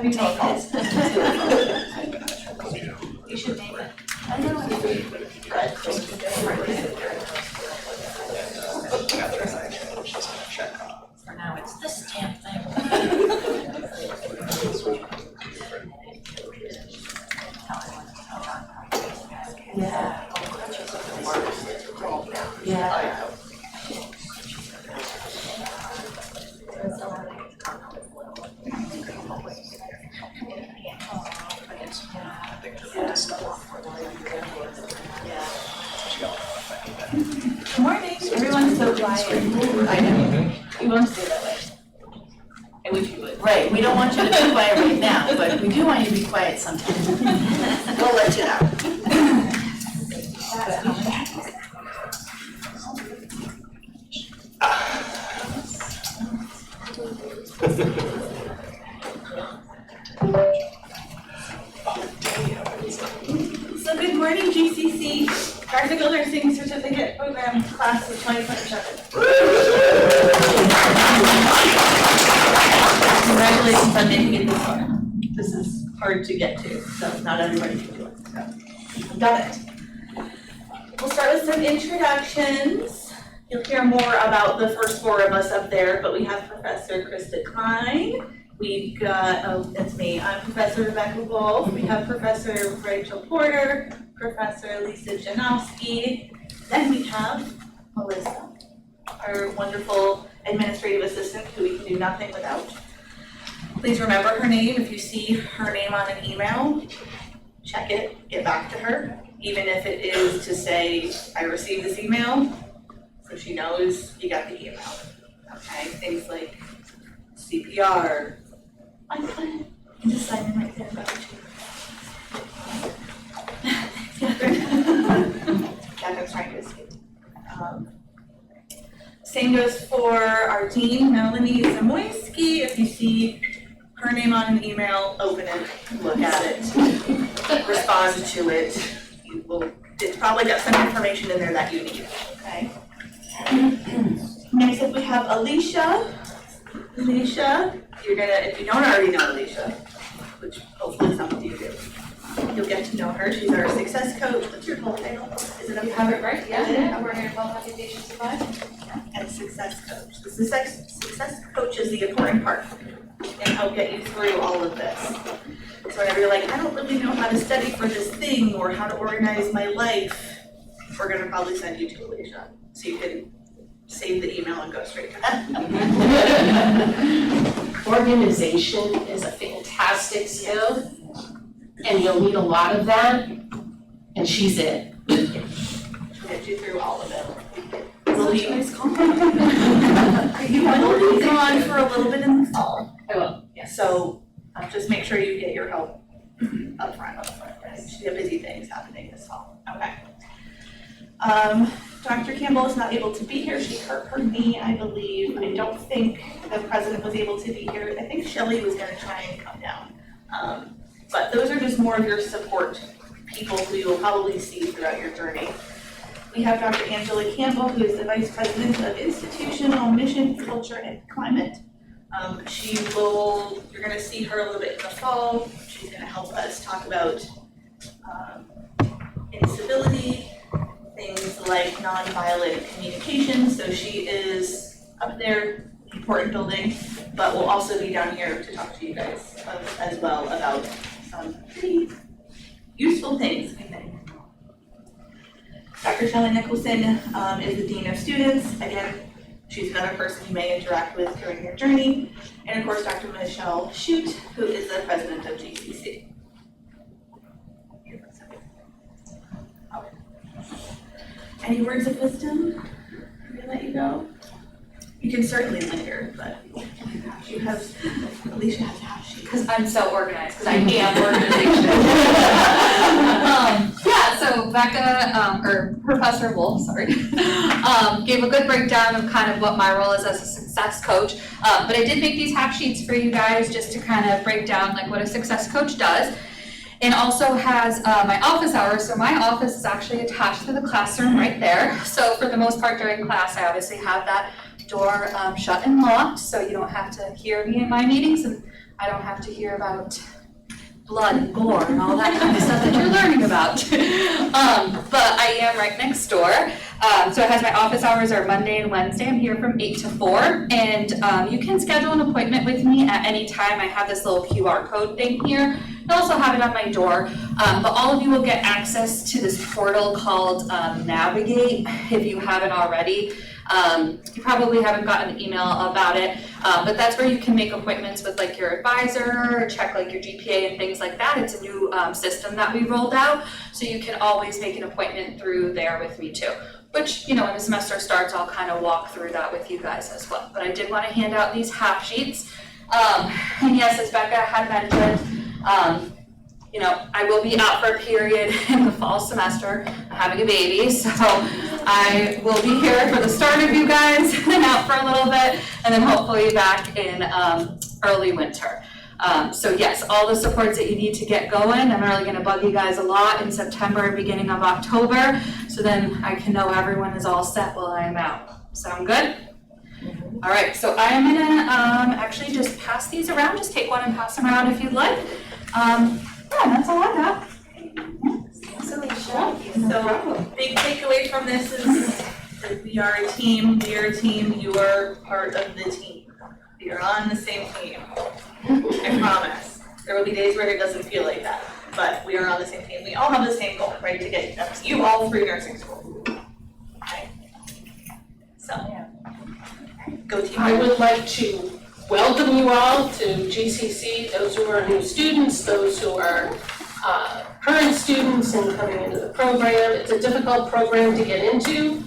We make it. You should name it. I know. For now, it's this damn thing. Yeah. Yeah. Good morning. Everyone's so quiet. I know. You won't stay that way. I wish you would. Right. We don't want you to be quiet right now, but we do want you to be quiet sometimes. We'll let you know. So good morning, GCC. Practical Nursing Certificate Program Class of 2027. Congratulations on making it this far. This is hard to get to, so not everybody can do it. So you've done it. We'll start with some introductions. You'll hear more about the first four of us up there, but we have Professor Krista Klein. We've got, oh, that's me. I'm Professor Rebecca Wolf. We have Professor Rachel Porter, Professor Lisa Janowski. Then we have Melissa, our wonderful administrative assistant who we can do nothing without. Please remember her name. If you see her name on an email, check it, get back to her. Even if it is to say, I received this email, so she knows you got the email. Okay, things like CPR. I can just sign in right there, Catherine's trying to escape. Same goes for our dean, Melanie Zamoyski. If you see her name on an email, open it, look at it, respond to it. It's probably got some information in there that you need, okay? Next up we have Alicia. Alicia, you're gonna, if you don't already know Alicia, which hopefully some of you do, you'll get to know her. She's our success coach. What's your full title? Is it? You have it right? Yeah. I'm working on Health Occupation Survive. And success coach. The success coach is the important part, and help get you through all of this. So whenever you're like, I don't really know how to study for this thing or how to organize my life, we're gonna probably send you to Alicia, so you can save the email and go straight to that. Organization is a fantastic skill, and you'll need a lot of that, and she's it. She'll get you through all of it. We'll be gone for a little bit in the fall. I will. Yeah. So just make sure you get your help up front. She's got busy things happening this fall. Okay. Dr. Campbell is not able to be here. She hurt her knee, I believe. I don't think the president was able to be here. I think Shelley was going to try and come down. But those are just more of your support people who you will probably see throughout your journey. We have Dr. Angela Campbell, who is the Vice President of Institutional Mission, Culture, and Climate. You're going to see her a little bit in the fall. She's going to help us talk about instability, things like nonviolent communication. So she is up there, important building, but will also be down here to talk to you guys as well about some pretty useful things, I think. Dr. Shelley Nicholson is the Dean of Students. Again, she's another person you may interact with during your journey. And of course, Dr. Michelle Shute, who is the President of GCC. Any words of wisdom before we let you go? You can certainly linger, but Alicia has half sheet. Because I'm so organized, because I am organization. So Becca, or Professor Wolf, sorry, gave a good breakdown of kind of what my role is as a success coach. But I did make these half sheets for you guys just to kind of break down like what a success coach does. And also has my office hours. So my office is actually attached to the classroom right there. So for the most part during class, I obviously have that door shut and locked, so you don't have to hear me in my meetings. And I don't have to hear about blood and gore and all that kind of stuff that you're learning about. But I am right next door. So it has my office hours are Monday and Wednesday. I'm here from 8 to 4. And you can schedule an appointment with me at any time. I have this little QR code thing here. I also have it on my door. But all of you will get access to this portal called Navigate if you haven't already. You probably haven't gotten an email about it, but that's where you can make appointments with like your advisor, check like your GPA and things like that. It's a new system that we rolled out, so you can always make an appointment through there with me too. Which, when the semester starts, I'll kind of walk through that with you guys as well. But I did want to hand out these half sheets. And yes, as Becca had mentioned, I will be out for a period in the fall semester. I'm having a baby, so I will be here for the start of you guys and then out for a little bit, and then hopefully back in early winter. So yes, all the supports that you need to get going. I'm really gonna bug you guys a lot in September and beginning of October, so then I can know everyone is all set while I am out. Sound good? All right, so I am gonna actually just pass these around. Just take one and pass them around if you'd like. Yeah, that's all I got. So big takeaway from this is that we are a team, you are part of the team. We are on the same team, I promise. There will be days where it doesn't feel like that, but we are on the same team. We all have the same goal, right, to get you all through nursing school. Okay? So, go team. I would like to welcome you all to GCC, those who are new students, those who are current students and coming into the program. It's a difficult program to get into.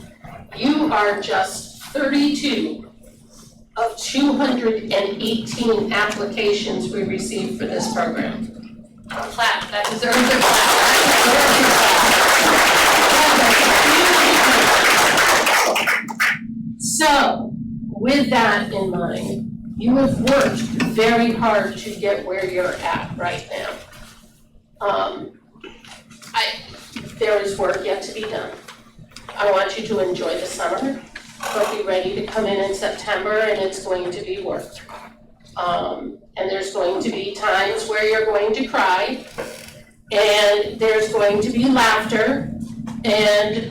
You are just 32 of 218 applications we received for this program. Clap, that deserves a clap. So, with that in mind, you have worked very hard to get where you're at right now. There is work yet to be done. I want you to enjoy the summer, but be ready to come in September and it's going to be work. And there's going to be times where you're going to cry, and there's going to be laughter, and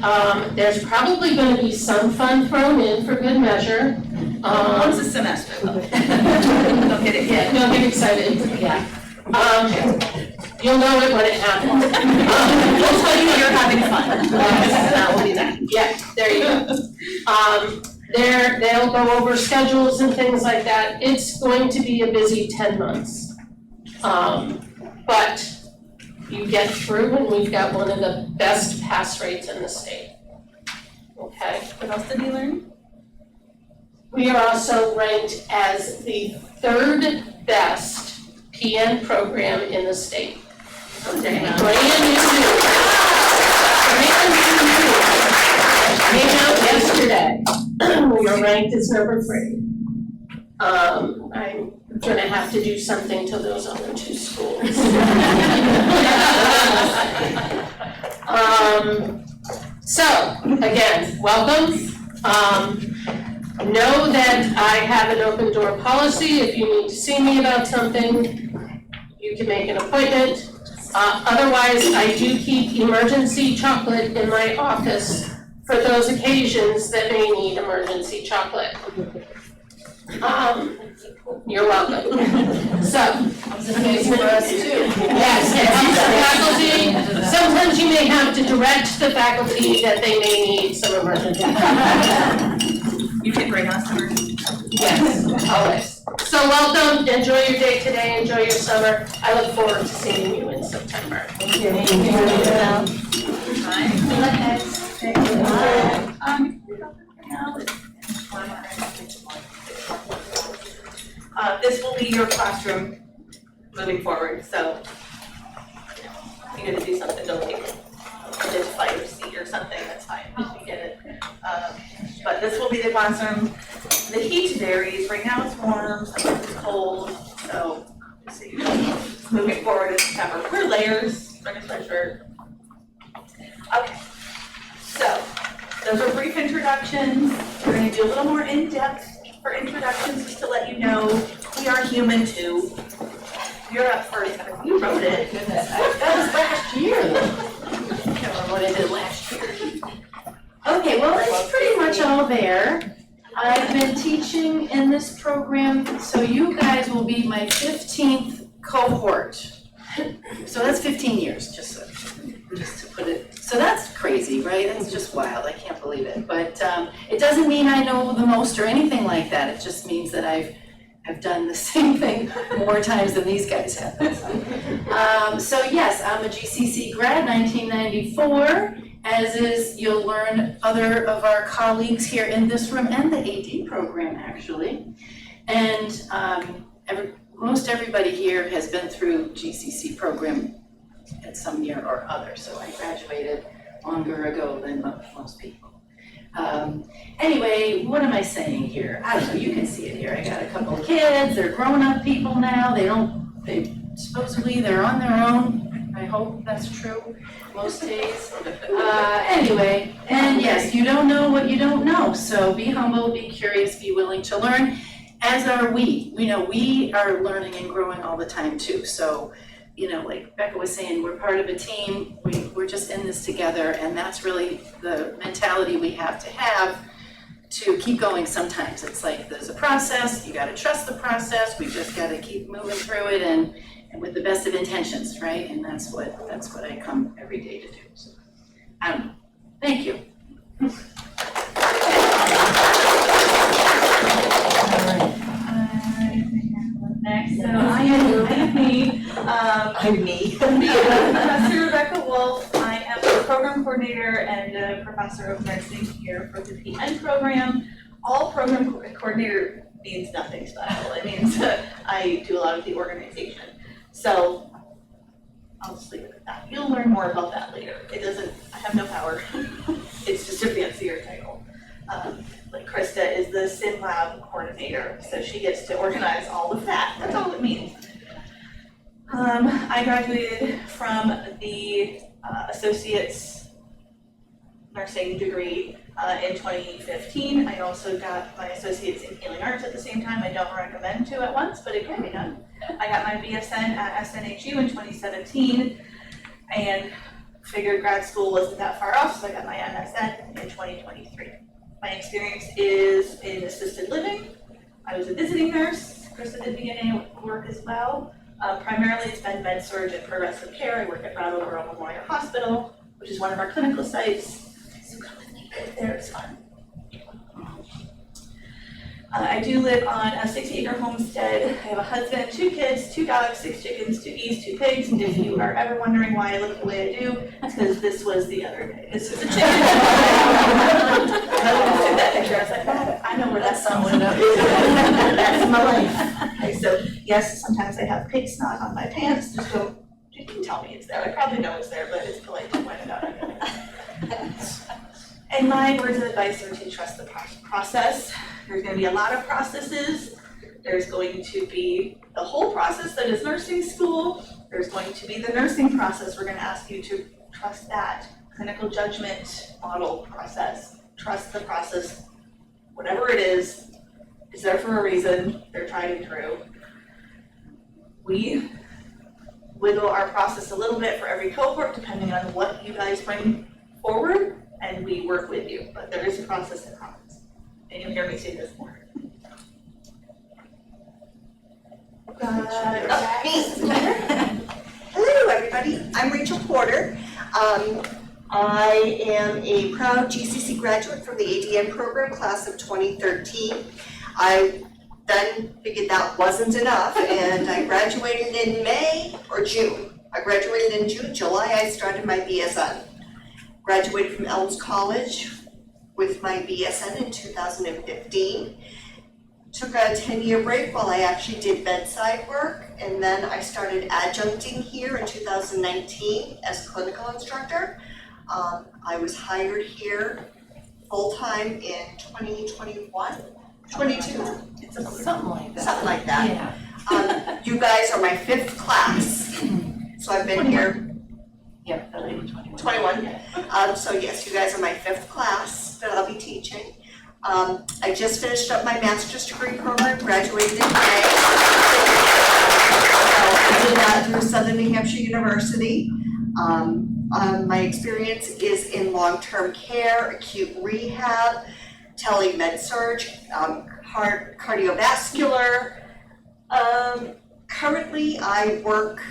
there's probably going to be some fun thrown in for good measure. Once a semester, though. Don't get it yet. Don't get excited, yeah. You'll know it when it happens. We'll tell you you're having fun. That will be that. Yeah, there you go. They'll go over schedules and things like that. It's going to be a busy 10 months. But you get through, and we've got one of the best pass rates in the state. Okay? What else did you learn? We are also ranked as the 3rd best PN program in the state. Okay. Brand new. Came out yesterday. We are ranked as number 3. I'm gonna have to do something to those other 2 schools. So, again, welcome. Know that I have an open door policy. If you need to see me about something, you can make an appointment. Otherwise, I do keep emergency chocolate in my office for those occasions that may need emergency chocolate. You're welcome. So, yes, faculty, sometimes you may have to direct the faculty that they may need some emergency chocolate. You can bring us emergency. Yes, always. So welcome, enjoy your day today, enjoy your summer. I look forward to seeing you in September. Thank you. This will be your classroom moving forward, so if you're gonna do something, don't take it. Identify your seat or something, that's fine, we get it. But this will be the classroom. The heat varies, right now it's warm, sometimes it's cold, so just so you know, moving forward in September. Wear layers, bring a sweatshirt. Okay, so those are brief introductions. We're gonna do a little more in-depth for introductions, just to let you know We are human too. You're up first, you wrote it. Goodness, that was last year though. I can't remember what I did last year. Okay, well, it's pretty much all there. I've been teaching in this program, so you guys will be my 15th cohort. So that's 15 years, just to put it, so that's crazy, right? That's just wild, I can't believe it. But it doesn't mean I know the most or anything like that, it just means that I've done the same thing more times than these guys have. So yes, I'm a GCC grad, 1994. As is, you'll learn other of our colleagues here in this room and the AD program, actually. And most everybody here has been through GCC program at some year or other. So I graduated longer ago than most people. Anyway, what am I saying here? I don't know, you can see it here. I got a couple of kids, they're grown-up people now. Supposedly they're on their own. I hope that's true most days. Anyway, and yes, you don't know what you don't know. So be humble, be curious, be willing to learn, as are we. We know we are learning and growing all the time too. So, like Becca was saying, we're part of a team. We're just in this together, and that's really the mentality we have to keep going sometimes. It's like there's a process, you gotta trust the process, we just gotta keep moving through it and with the best of intentions, right? And that's what I come every day to do. So, I don't know. Thank you. Next, so I am me. I'm me. Professor Rebecca Wolf. I am a program coordinator and a professor of nursing here for the PN program. All program coordinator means nothing special. It means I do a lot of the organization. So I'll just leave it at that. You'll learn more about that later. I have no power. It's just a fancier title. Like Krista is the Sim Lab coordinator, so she gets to organize all of that. That's all it means. I graduated from the Associate's Nursing degree in 2015. I also got my Associate's in Healing Arts at the same time. I don't recommend two at once, but it can be done. I got my BSN at SNHU in 2017 and figured grad school wasn't that far off, so I got my MSN in 2023. My experience is in assisted living. I was a visiting nurse. Krista did beginning work as well. Primarily it's been med-surg and progressive care. I work at Brattleboro Memorial Hospital, which is one of our clinical sites. So come with me there, it's fun. I do live on a 60-acre homestead. I have a husband, 2 kids, 2 dogs, 6 chickens, 2 geese, 2 pigs. And if you are ever wondering why I look the way I do, it's because this was the other day. This was a chicken. I took that picture. I was like, oh, I know where that's going. That's my life. Okay, so yes, sometimes I have pig snot on my pants. Just go, you can tell me it's there. I probably know it's there, but it's polite to point it out. And my words of advice are to trust the process. There's going to be a lot of processes. There's going to be the whole process that is nursing school. There's going to be the nursing process. We're going to ask you to trust that clinical judgment model process. Trust the process. Whatever it is there for a reason. They're tried and true. We wiggle our process a little bit for every cohort depending on what you guys bring forward, and we work with you. But there is a process that happens. And you'll hear me say this more. Hello, everybody. I'm Rachel Porter. I am a proud GCC graduate from the ADN program, class of 2013. I then figured that wasn't enough, and I graduated in May or June. I graduated in June. July, I started my BSN. Graduated from Elms College with my BSN in 2015. Took a 10-year break while I actually did bedside work, and then I started adjuncting here in 2019 as a clinical instructor. I was hired here full-time in 2021, 22. Something like that. Something like that. Yeah. You guys are my 5th class, so I've been here Yep, 21. 21. So yes, you guys are my 5th class that I'll be teaching. I just finished up my master's degree program, graduated in May. So I did that through Southern New Hampshire University. My experience is in long-term care, acute rehab, tele-med-surg, cardiovascular. Currently, I work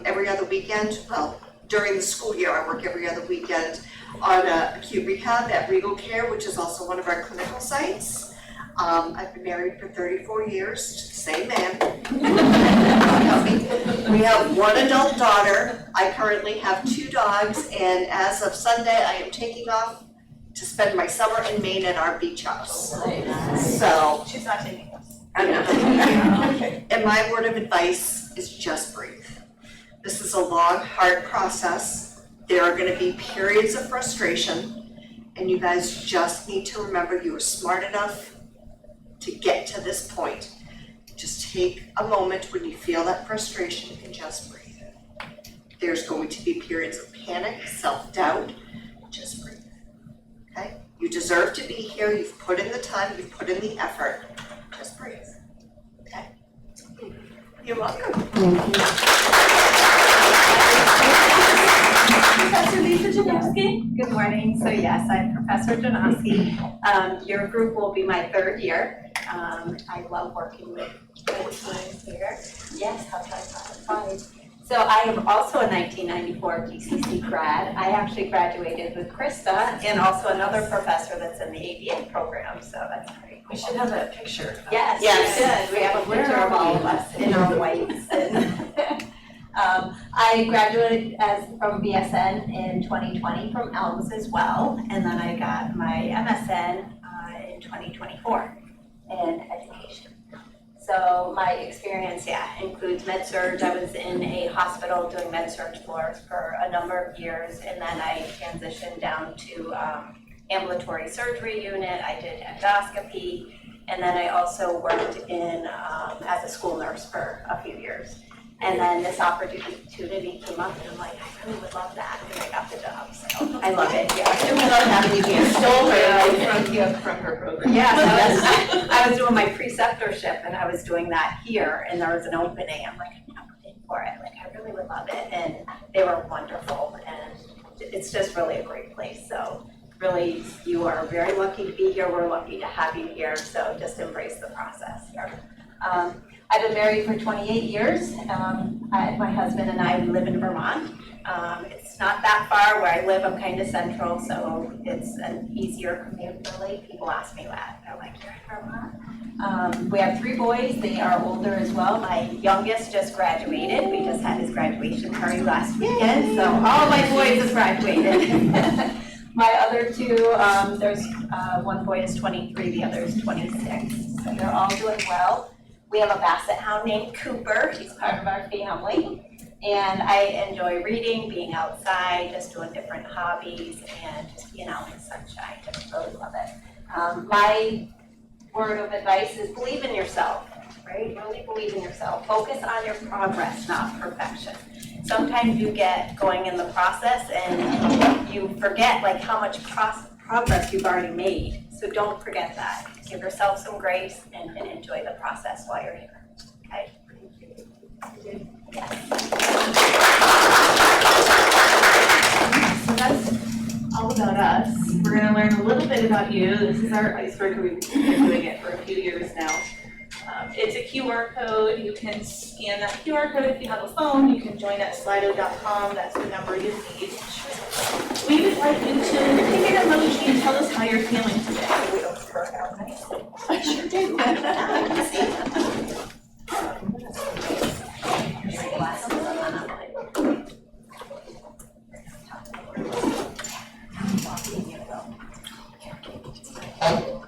every other weekend. Well, during the school year, I work every other weekend on acute rehab at Regal Care, which is also one of our clinical sites. I've been married for 34 years, to the same man. We have one adult daughter. I currently have 2 dogs, and as of Sunday, I am taking off to spend my summer in Maine at our beach house. So, She's not taking us. I'm not. And my word of advice is just breathe. This is a long, hard process. There are gonna be periods of frustration, and you guys just need to remember you are smart enough to get to this point. Just take a moment when you feel that frustration and just breathe. There's going to be periods of panic, self-doubt, just breathe, okay? You deserve to be here, you've put in the time, you've put in the effort, just breathe, okay? You're welcome. Professor Lisa Janowski? Good morning. So yes, I'm Professor Janowski. Your group will be my 3rd year. I love working with the teams here. Yes, how can I find? So I am also a 1994 GCC grad. I actually graduated with Krista and also another professor that's in the ABA program, so that's great. We should have a picture. Yes, Yes. we should. We have a picture of all of us in our whites. I graduated from BSN in 2020 from Elms as well, and then I got my MSN in 2024 in education. So my experience, includes med-surg. I was in a hospital doing med-surg floors for a number of years, and then I transitioned down to ambulatory surgery unit. I did endoscopy, and then I also worked in as a school nurse for a few years. And then this opportunity came up, and I'm like, I really would love that, and I got the job, so I love it, yeah. And we love having you here. Stole her from her program. Yeah, I was doing my preceptorship, and I was doing that here, and there was an opening. I'm like, I'm in for it. Like, I really would love it, and they were wonderful, and it's just really a great place. So, really, you are very lucky to be here. We're lucky to have you here. So, just embrace the process here. I've been married for 28 years. My husband and I live in Vermont. It's not that far where I live. I'm kind of central, so it's an easier commute really. People ask me that. They're like, you're in Vermont? We have 3 boys. They are older as well. My youngest just graduated. We just had his graduation party last weekend, so all my boys have graduated. My other 2, there's one boy is 23, the other is 26. So they're all doing well. We have a basset hound named Cooper. He's part of our family. And I enjoy reading, being outside, just doing different hobbies, and just being out in the sunshine. Just really love it. My word of advice is believe in yourself, right? Really believe in yourself. Focus on your progress, not perfection. Sometimes you get going in the process and you forget like how much progress you've already made. So don't forget that. Give yourself some grace and enjoy the process while you're here. Okay? Yes. So that's all about us. We're gonna learn a little bit about you. This is our icebreaker. We've been doing it for a few years now. It's a QR code. You can scan that QR code if you have a phone. You can join at slido.com. That's the number you need. We would like you to take an emoji and tell us how you're feeling today. I sure did.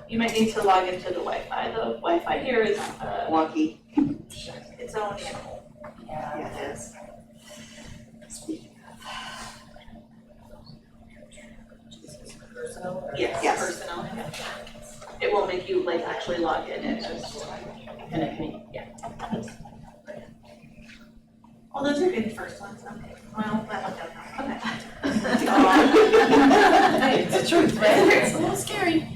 You might need to log into the Wi-Fi. The Wi-Fi here is Wonky. its own animal. Yeah, it is. Yes, Yes. personal. Yeah. It won't make you like actually log in. It's just yeah. Well, those are good first ones. Okay. Well, that one doesn't. Okay. It's the truth, right? It's a little scary.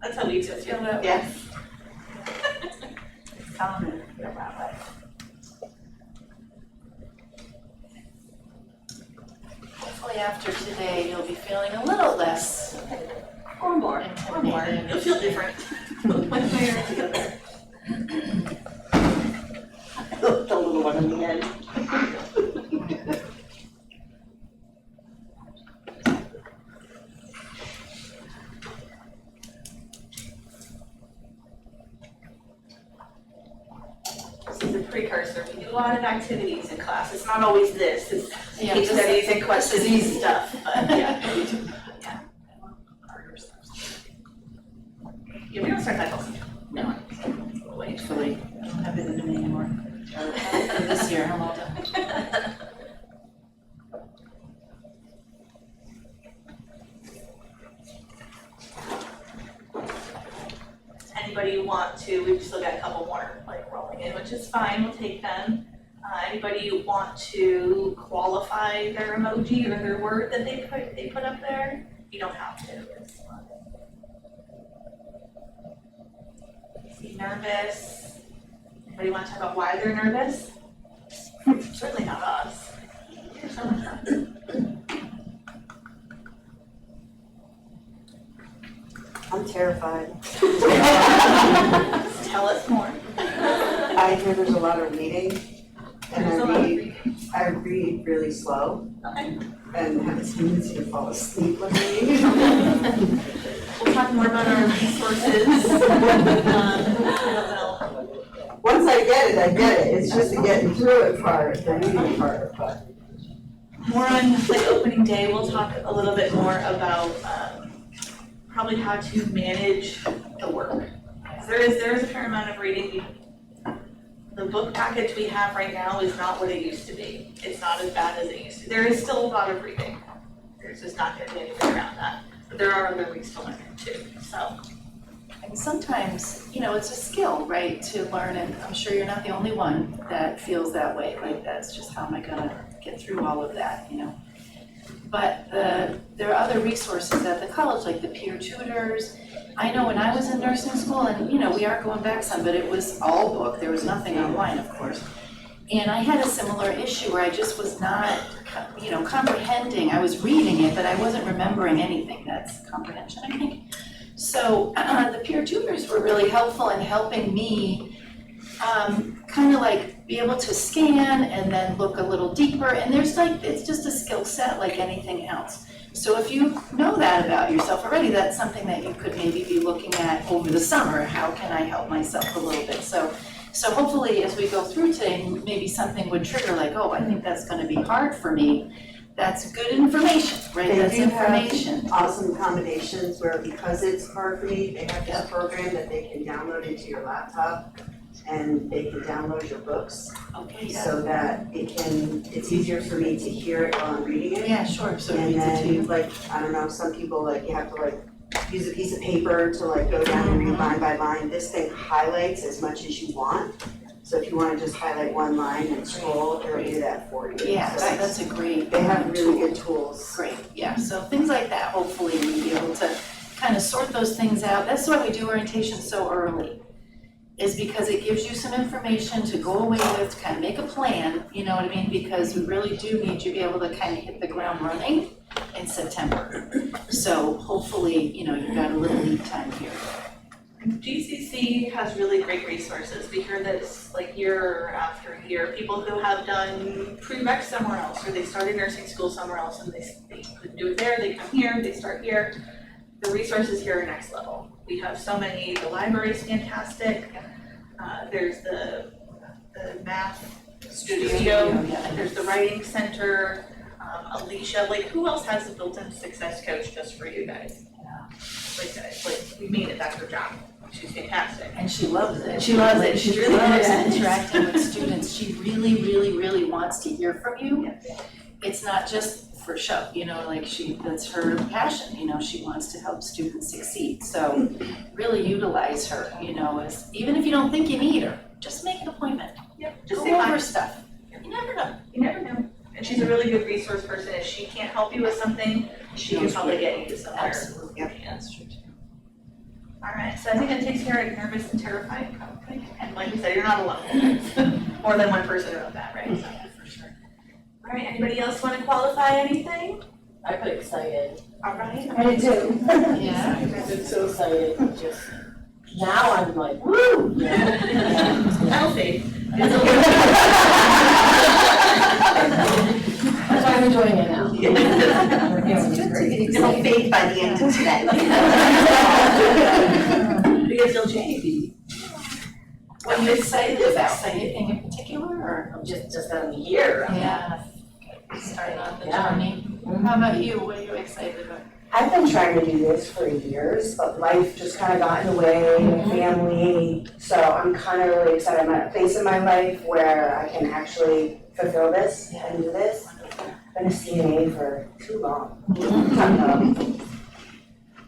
That's how we feel. Feel that way. Yes. Tell them to feel that way. Hopefully after today, you'll be feeling a little less Or more. intimidated. You'll feel different. One way or the other. The little one in the end. This is a precursor. We do a lot of activities in class. It's not always this. It's Yeah, case this- studies and questions this is easy. stuff, but yeah. Yeah, we don't start that till No. wait. Hopefully, I don't have it in me anymore. This year, I'm all done. Anybody want to, we've still got a couple more like rolling in, which is fine, we'll take them. Anybody want to qualify their emoji or their word that they put up there? You don't have to. It's See, nervous. Anybody want to talk about why they're nervous? Certainly not us. I'm terrified. Tell us more. I hear there's a lot of reading, and There's a lot of I read really slow, Okay. and have a tendency to fall asleep when I read. We'll talk more about our resources. I don't know. Once I get it, it's just the getting through it part, the reading part, but. More on like opening day, we'll talk a little bit more about probably how to manage the work. There is a fair amount of reading. The book package we have right now is not what it used to be. It's not as bad as it used to. There is still a lot of reading. There's just not gonna be any way around that. But there are other ways to learn it too, so. And sometimes, you know, it's a skill, right, to learn, and I'm sure you're not the only one that feels that way, like that's just how am I gonna get through all of that, you know? But there are other resources at the college, like the peer tutors. I know when I was in nursing school, and you know, we are going back some, but it was all book, there was nothing online, of course. And I had a similar issue where I just was not, you know, comprehending, I was reading it, but I wasn't remembering anything, that's comprehension, I think. So the peer tutors were really helpful in helping me kind of like be able to scan and then look a little deeper. And there's like, it's just a skill set like anything else. So if you know that about yourself already, that's something that you could maybe be looking at over the summer. How can I help myself a little bit? So hopefully as we go through today, maybe something would trigger like, oh, I think that's gonna be hard for me. That's good information, right? They That's do have information. awesome accommodations where because it's hard for me, they have this program that they can download into your laptop and they can download your books Okay, yeah. so that it's easier for me to hear it while I'm reading it. Yeah, sure, so it And reads it to you. then, like, I don't know, some people, like, you have to, like, use a piece of paper to, like, go down and read line by line. This thing highlights as much as you want. So if you wanna just highlight one line and scroll, it'll do that for you. Yeah, So that's a great. they have really good tools. Great, yeah, so things like that, hopefully we'll be able to kind of sort those things out. That's why we do orientation so early, is because it gives you some information to go away with, to kind of make a plan, you know what I mean? Because we really do need you to be able to kind of hit the ground running in September. So hopefully, you know, you've got a little lead time here. GCC has really great resources. We hear this like year after year. People who have done pre-rec somewhere else or they started nursing school somewhere else and they couldn't do it there, they come here, they start here. The resources here are next level. We have so many, the library is fantastic. There's the math studio, Yeah. there's the writing center, Alicia, like who else has a built-in success coach just for you guys? Like we made it, that's her job. She's fantastic. And she loves it. She loves it. Like, She's she really good loves at it. interacting with students. She really, really, really wants to hear from you. Yeah. It's not just for show, you know, like that's her passion, you know, she wants to help students succeed. So really utilize her, you know, as, even if you don't think you need her, just make an appointment. Yep, just Go say hi. over stuff. You never know. You never know. And she's a really good resource person. If she can't help you with something, she can knows probably where- get you somewhere. Absolutely. Yep. Yeah, that's true too. All right, so I think it takes care of nervous and terrified probably, and like you said, you're not alone. More than one person wrote that, right? So, for sure. All right, anybody else want to qualify anything? I put excited. All right. I did too. Yeah. I'm so excited, just, now I'm like, woo! Healthy. That's why I'm enjoying it now. It'll fade by the end of today. Because you'll change. What are you excited about? Anything in particular, or? Just that I'm here. Yeah. Starting on the Yeah. journey. How about you? What are you excited about? I've been trying to do this for years, but life just kind of got in the way, family. So I'm kind of really excited. I'm at a place in my life where I can actually fulfill this and do this. I've been a CNA for too long.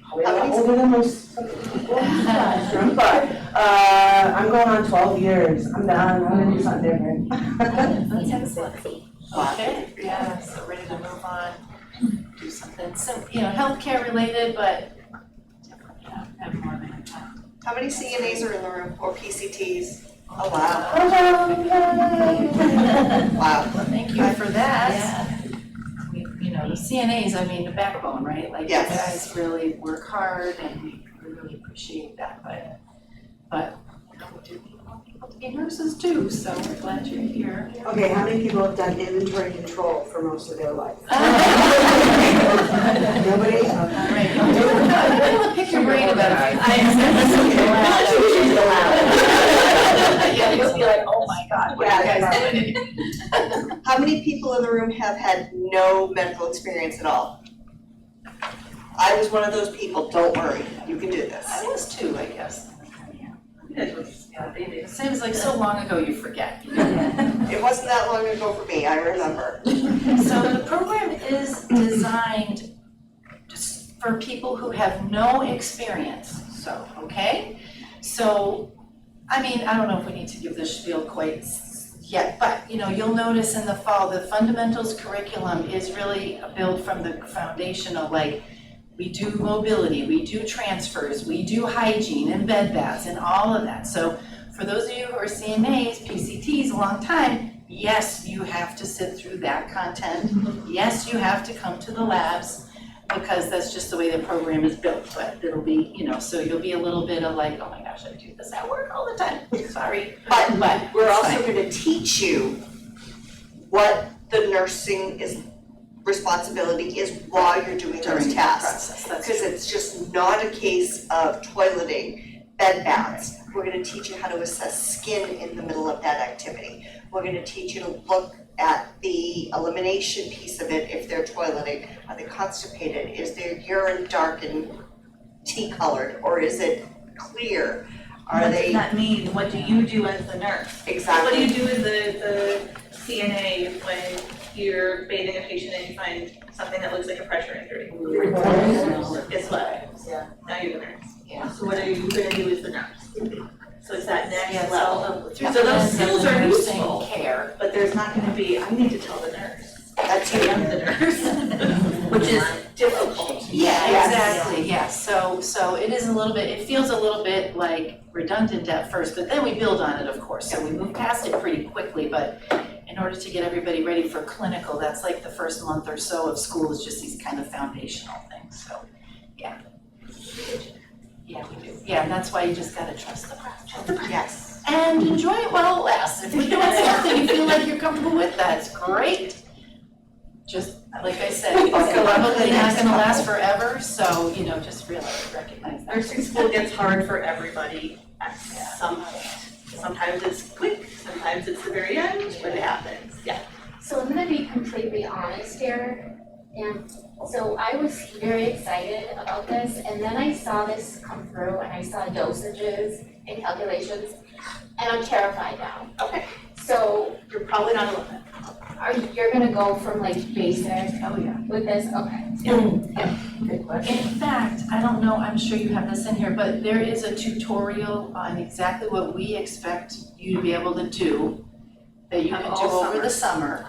Probably a lot older than most people in this room, but I'm going on 12 years. I'm done. I'm gonna do something different. That's excellent. Okay, yeah, so ready to move on, do something, healthcare related, but different, have more of an impact. How many CNAs are in the room, or PCTs? Oh, wow. Wow. Well, thank you for that. We, the CNAs, I mean, the backbone, right? Like, you Yes. guys really work hard and we really appreciate that, but, we do need more people to be nurses too, so we're glad you're here. Okay, how many people have done inventory control for most of their life? Nobody? Okay. Right, I'm gonna pick your brain about it. Yeah, you'll be like, oh my God, what are you guys doing? How many people in the room have had no medical experience at all? I was one of those people, don't worry, you can do this. I was too, I guess. It seems like so long ago you forget. It wasn't that long ago for me, I remember. So the program is designed just for people who have no experience, so, okay? So, I mean, I don't know if we need to give this spiel quite yet, but, you'll notice in the fall, the fundamentals curriculum is really built from the foundational, like, we do mobility, we do transfers, we do hygiene and bed baths and all of that. So for those of you who are CNAs, PCTs, a long time, yes, you have to sit through that content. Yes, you have to come to the labs because that's just the way the program is built. But it'll be, so you'll be a little bit of like, oh my gosh, I do this at work all the time. Sorry. But we're it's also fine. gonna teach you what the nursing responsibility is while you're doing During those the tasks. process, that's Because it's just not a case of toileting, bed baths. We're gonna teach you how to assess skin in the middle of that activity. We're gonna teach you to look at the elimination piece of it if they're toileting. Are they constipated? Is their urine dark and tea colored, or is it clear? Are What does they, that mean? What do you do as the nurse? exactly. What do you do as the CNA when you're bathing a patient and you find something that looks like a pressure injury? Guess what? Yeah. Now you're the nurse. Yeah. So what are you gonna do as the nurse? So it's that Yeah, next it's level. all the- So those skills are nursing useful. care. But there's not gonna be, I need to tell the nurse. That's I am the nurse, which is difficult. Yeah, Yes. exactly, yeah, so it is a little bit, it feels a little bit like redundant at first, but then we build on it, of course, so we move past it pretty quickly, but in order to get everybody ready for clinical, that's like the first month or so of school is just these kind of foundational things, so, yeah. Yeah, we do, yeah, and that's why you just gotta trust the process. Yes. And enjoy it while it lasts, if you're doing something you feel like you're comfortable with, that's great. Just, like I said, it's probably not gonna last forever, so, just realize, recognize that. Nursing school gets hard for everybody at some point. Sometimes it's quick, sometimes it's the very end, but it happens, yeah. So I'm gonna be completely honest here, and so I was very excited about this, and then I saw this come through, and I saw dosages and calculations, and I'm terrified now. Okay. So You're probably not alone. you're gonna go from like basic Oh, yeah. with this, okay? Good question. In fact, I don't know, I'm sure you have this in here, but there is a tutorial on exactly what we expect you to be able to do that you Have can all do over summer. the summer.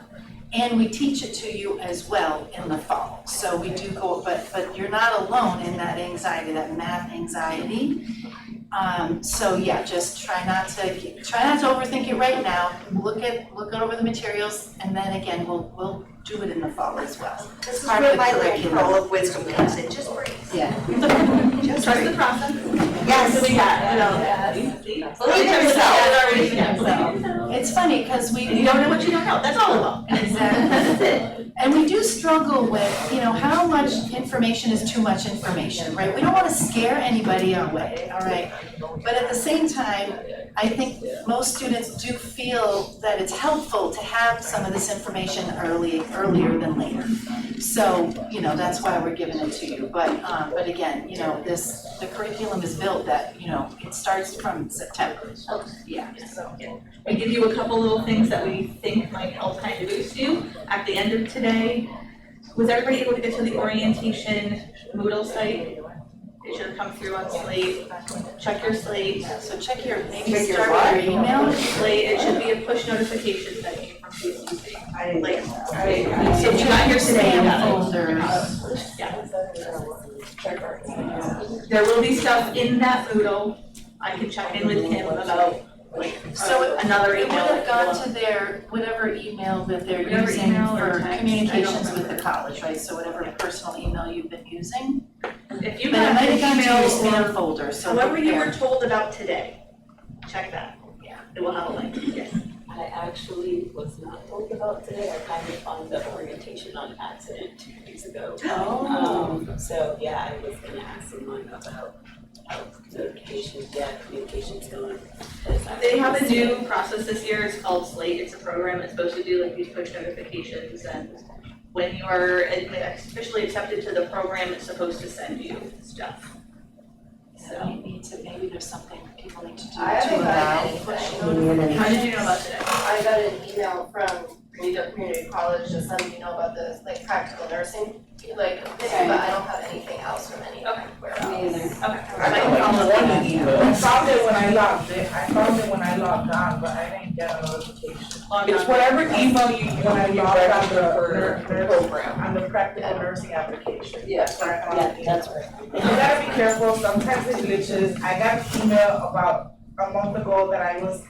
And we teach it to you as well in the fall. So we do go, but you're not alone in that anxiety, that math anxiety. So yeah, just try not to overthink it right now. Look over the materials, and then again, we'll do it in the fall as well. This is Part where of the my like curriculum. pearl of wisdom comes in, just breathe. Yeah. Just Trust the breathe. process. Yes. So we got, Believe in yourself. yourself. It's funny, because we. You don't know what you don't know, that's all about. Exactly. That's it. And we do struggle with, how much information is too much information, right? We don't want to scare anybody away, all right? But at the same time, I think most students do feel that it's helpful to have some of this information earlier than later. So, that's why we're giving it to you. But again, the curriculum is built that, it starts from September. Yeah, so. We give you a couple little things that we think might help kind of boost you at the end of today. Was everybody able to get to the orientation Moodle site? It should have come through on Slate. Check your Slate. So check your, maybe Check your start what? with your email. Slate, it should be a push notification that came from CCC. I didn't Like, So if you got your today, you got it. folders. Yeah. There will be stuff in that Moodle. I can check in with Kim about So another It would email. have gone to their, whatever email that they're Whatever using email or for text, I don't communications with remember. the college, right? So whatever personal email you've been using. If you But it got might an have gone to your email spam folder, so. however you there. were told about today, check that. Yeah. It will have a link, yes. I actually was not told about today. I kind of found the orientation on accident 2 days ago. So yeah, I was gonna ask someone about how notifications, communication's going. They have a new process this year, it's called Slate, it's a program that's supposed to do like these push notifications, and when you are officially accepted to the program, it's supposed to send you stuff. So maybe there's something people need to do I haven't to gotten allow anything. push notifications. How did you know about today? I got an email from Greenville Community College just letting me know about the practical nursing, thing, but I don't have anything else from anywhere else. Okay. I found it when I logged in, but I didn't get a notification. It's whatever email you when I logged on the program, on the practical nursing application. Yes, Where I logged in. that's right. You gotta be careful, sometimes it glitches. I got an email about a month ago that I was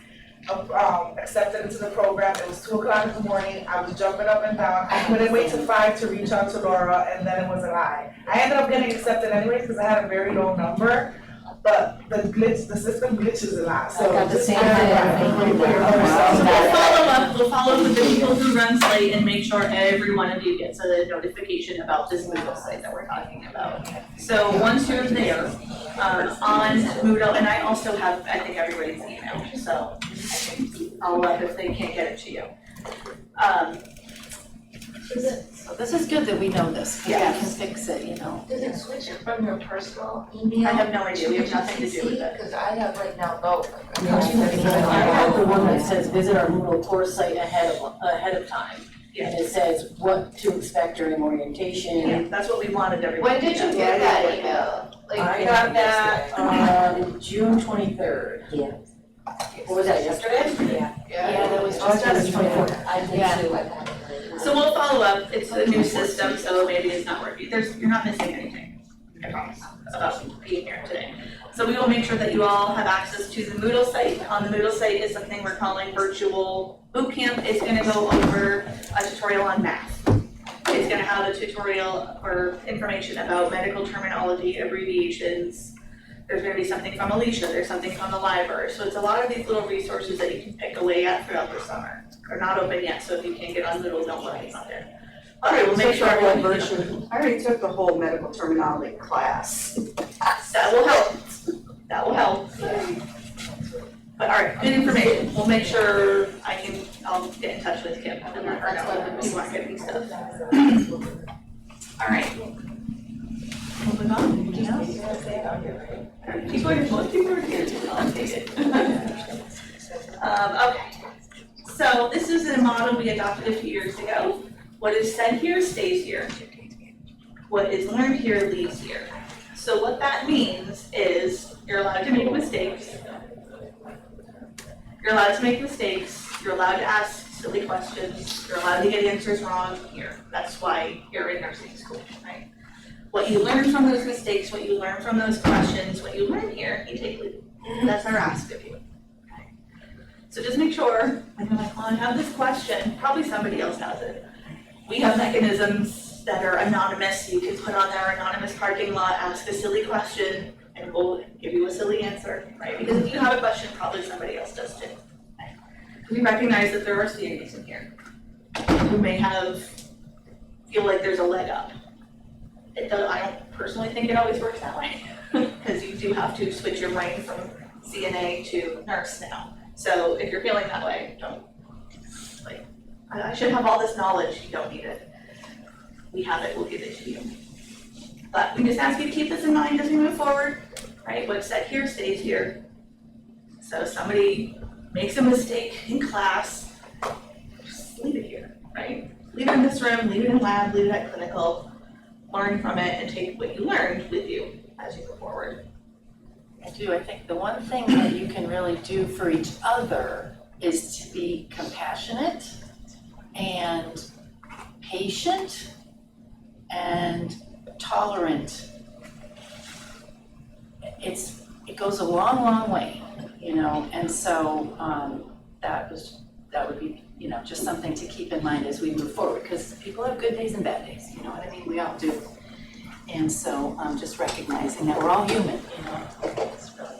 accepted into the program. It was 2:00 in the morning. I was jumping up and down. I couldn't wait till 5 to reach out to Laura, and then it was a lie. I ended up getting accepted anyway because I had a very low number, but the system glitches a lot, so I got the just same verify. thing. We'll follow up with the people who run Slate and make sure every one of you gets a notification about this Moodle site that we're talking about. So once you're there, on Moodle, and I also have, I think, everybody's email, so I can follow up if they can't get it to you. So this is good that we know this, because we can fix it, Does it switch it from your personal email? I have no idea, we have nothing to do with it. Because I have right now both. I have the one that says visit our Moodle course site ahead of time. Yeah. And it says what to expect during orientation. Yeah, that's what we wanted everyone When to did you know. get that email? I got that on June 23rd. Yeah. What was that, yesterday? Yeah, that was Oh, just that was us. 24th. I did Yeah. too, I got it. So we'll follow up, it's a new system, so maybe it's not working, you're not missing anything, I promise, about being here today. So we will make sure that you all have access to the Moodle site. On the Moodle site is something we're calling virtual bootcamp. It's gonna go over a tutorial on math. It's gonna have a tutorial or information about medical terminology, abbreviations. There's gonna be something from Alicia, there's something from the library. So it's a lot of these little resources that you can pick away at throughout the summer. They're not open yet, so if you can't get on Moodle, don't worry, it's not there. All right, we'll make sure everyone, I already took the whole medical terminology class. that will help, that will help. But all right, good information, we'll make sure I'll get in touch with Kim and let her know that we want to get these stuff. All right. Moving on, anything else? Most people are here, I'll take it. Okay, so this is a model we adopted a few years ago. What is said here stays here. What is learned here leaves here. So what that means is you're allowed to make mistakes. You're allowed to make mistakes. You're allowed to ask silly questions, you're allowed to get answers wrong here. That's why you're in nursing school, right? What you learn from those mistakes, what you learn from those questions, what you learn here, you take with you. That's our ask of you. Okay? So just make sure, when you're like, well, I have this question, probably somebody else has it. We have mechanisms that are anonymous. You can put on their anonymous parking lot, ask a silly question, and we'll give you a silly answer, right? Because if you have a question, probably somebody else does too. Okay? We recognize that there are students in here who may feel like there's a leg up. I don't personally think it always works that way, because you do have to switch your brain from CNA to nurse now. So if you're feeling that way, don't, I should have all this knowledge, you don't need it. We have it, we'll give it to you. But we just ask you to keep this in mind as we move forward, right? What's said here stays here. So if somebody makes a mistake in class, just leave it here, right? Leave it in this room, leave it in lab, leave it at clinical, learn from it and take what you learned with you as you go forward. I think the one thing that you can really do for each other is to be compassionate and patient and tolerant. It goes a long, long way, you know, and so that would be, you know, just something to keep in mind as we move forward, because people have good days and bad days, you know what I mean? We all do. And so just recognizing that we're all human, you know. It's really,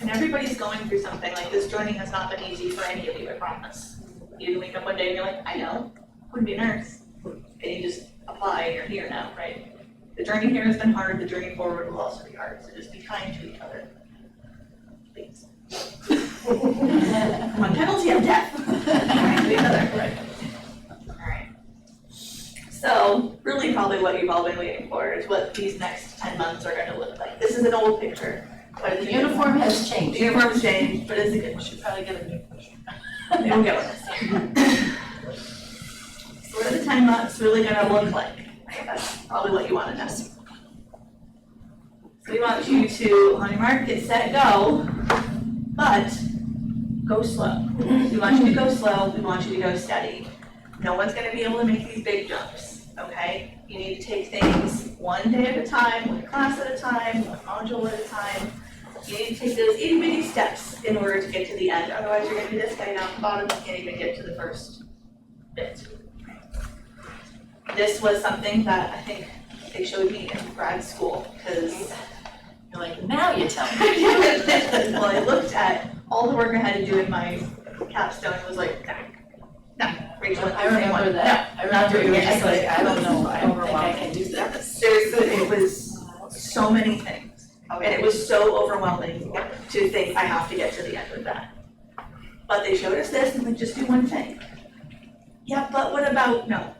And everybody's going through something like this. Joining has not been easy for any of you, I promise. You wake up one day and you're like, I know, I wouldn't be a nurse. And you just apply and you're here now, right? The journey here has been hard, the journey forward will also be hard, so just be kind to each other. Please. On penalty of death. Kind to each other, right? Alright. So, really probably what you've all been waiting for is what these next 10 months are gonna look like. This is an old picture, but it's the uniform has changed. The uniform's changed, but it's a good We one. should probably get a new picture. Maybe we'll get one this year. So what are the 10 months really gonna look like? Right, that's probably what you wanna know. So we want you to, on your mark, get set, go, but go slow. We want you to go slow, we want you to go steady. No one's gonna be able to make these big jumps, okay? You need to take things one day at a time, one class at a time, one module at a time. You need to take those itty bitty steps in order to get to the end, otherwise you're gonna be this guy down at the bottom, you can't even get to the first bit. This was something that I think they showed me in grad school, because You're like, now you tell me. well, I looked at all the work I had to do in my capstone and was like, no, Rachel went I through the same remember one. that. I not remember you were doing it. just like, I don't know, I don't think I can do that. Seriously, it was so many things, and it was so overwhelming to think I have to get to the end with that. But they showed us this and like, just do one thing. Yeah, but what about, no,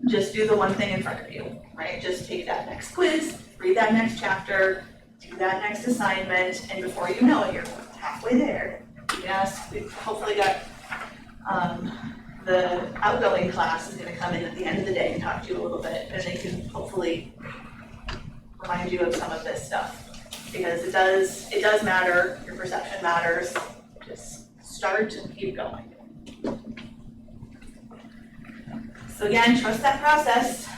just do the one thing in front of you, right? Just take that next quiz, read that next chapter, do that next assignment, and before you know it, you're halfway there. Yes, we've hopefully got, the outgoing class is gonna come in at the end of the day and talk to you a little bit, and they can hopefully remind you of some of this stuff. Because it does matter, your perception matters, just start and keep going. So again, trust that process.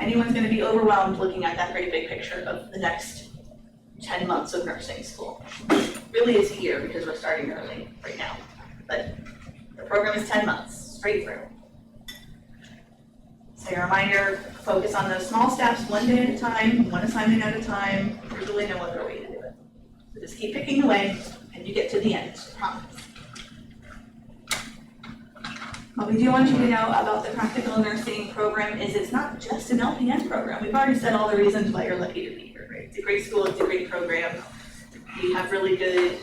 Anyone's gonna be overwhelmed looking at that great big picture of the next 10 months of nursing school. Really it's a year because we're starting early right now, but the program is 10 months, straight through. So your reminder, focus on those small steps, one day at a time, one assignment at a time. There's really no other way to do it. So just keep picking away and you get to the end, I promise. What we do want you to know about the practical nursing program is it's not just an LPN program. We've already said all the reasons why you're lucky to be here, right? It's a great school, it's a great program. We have really good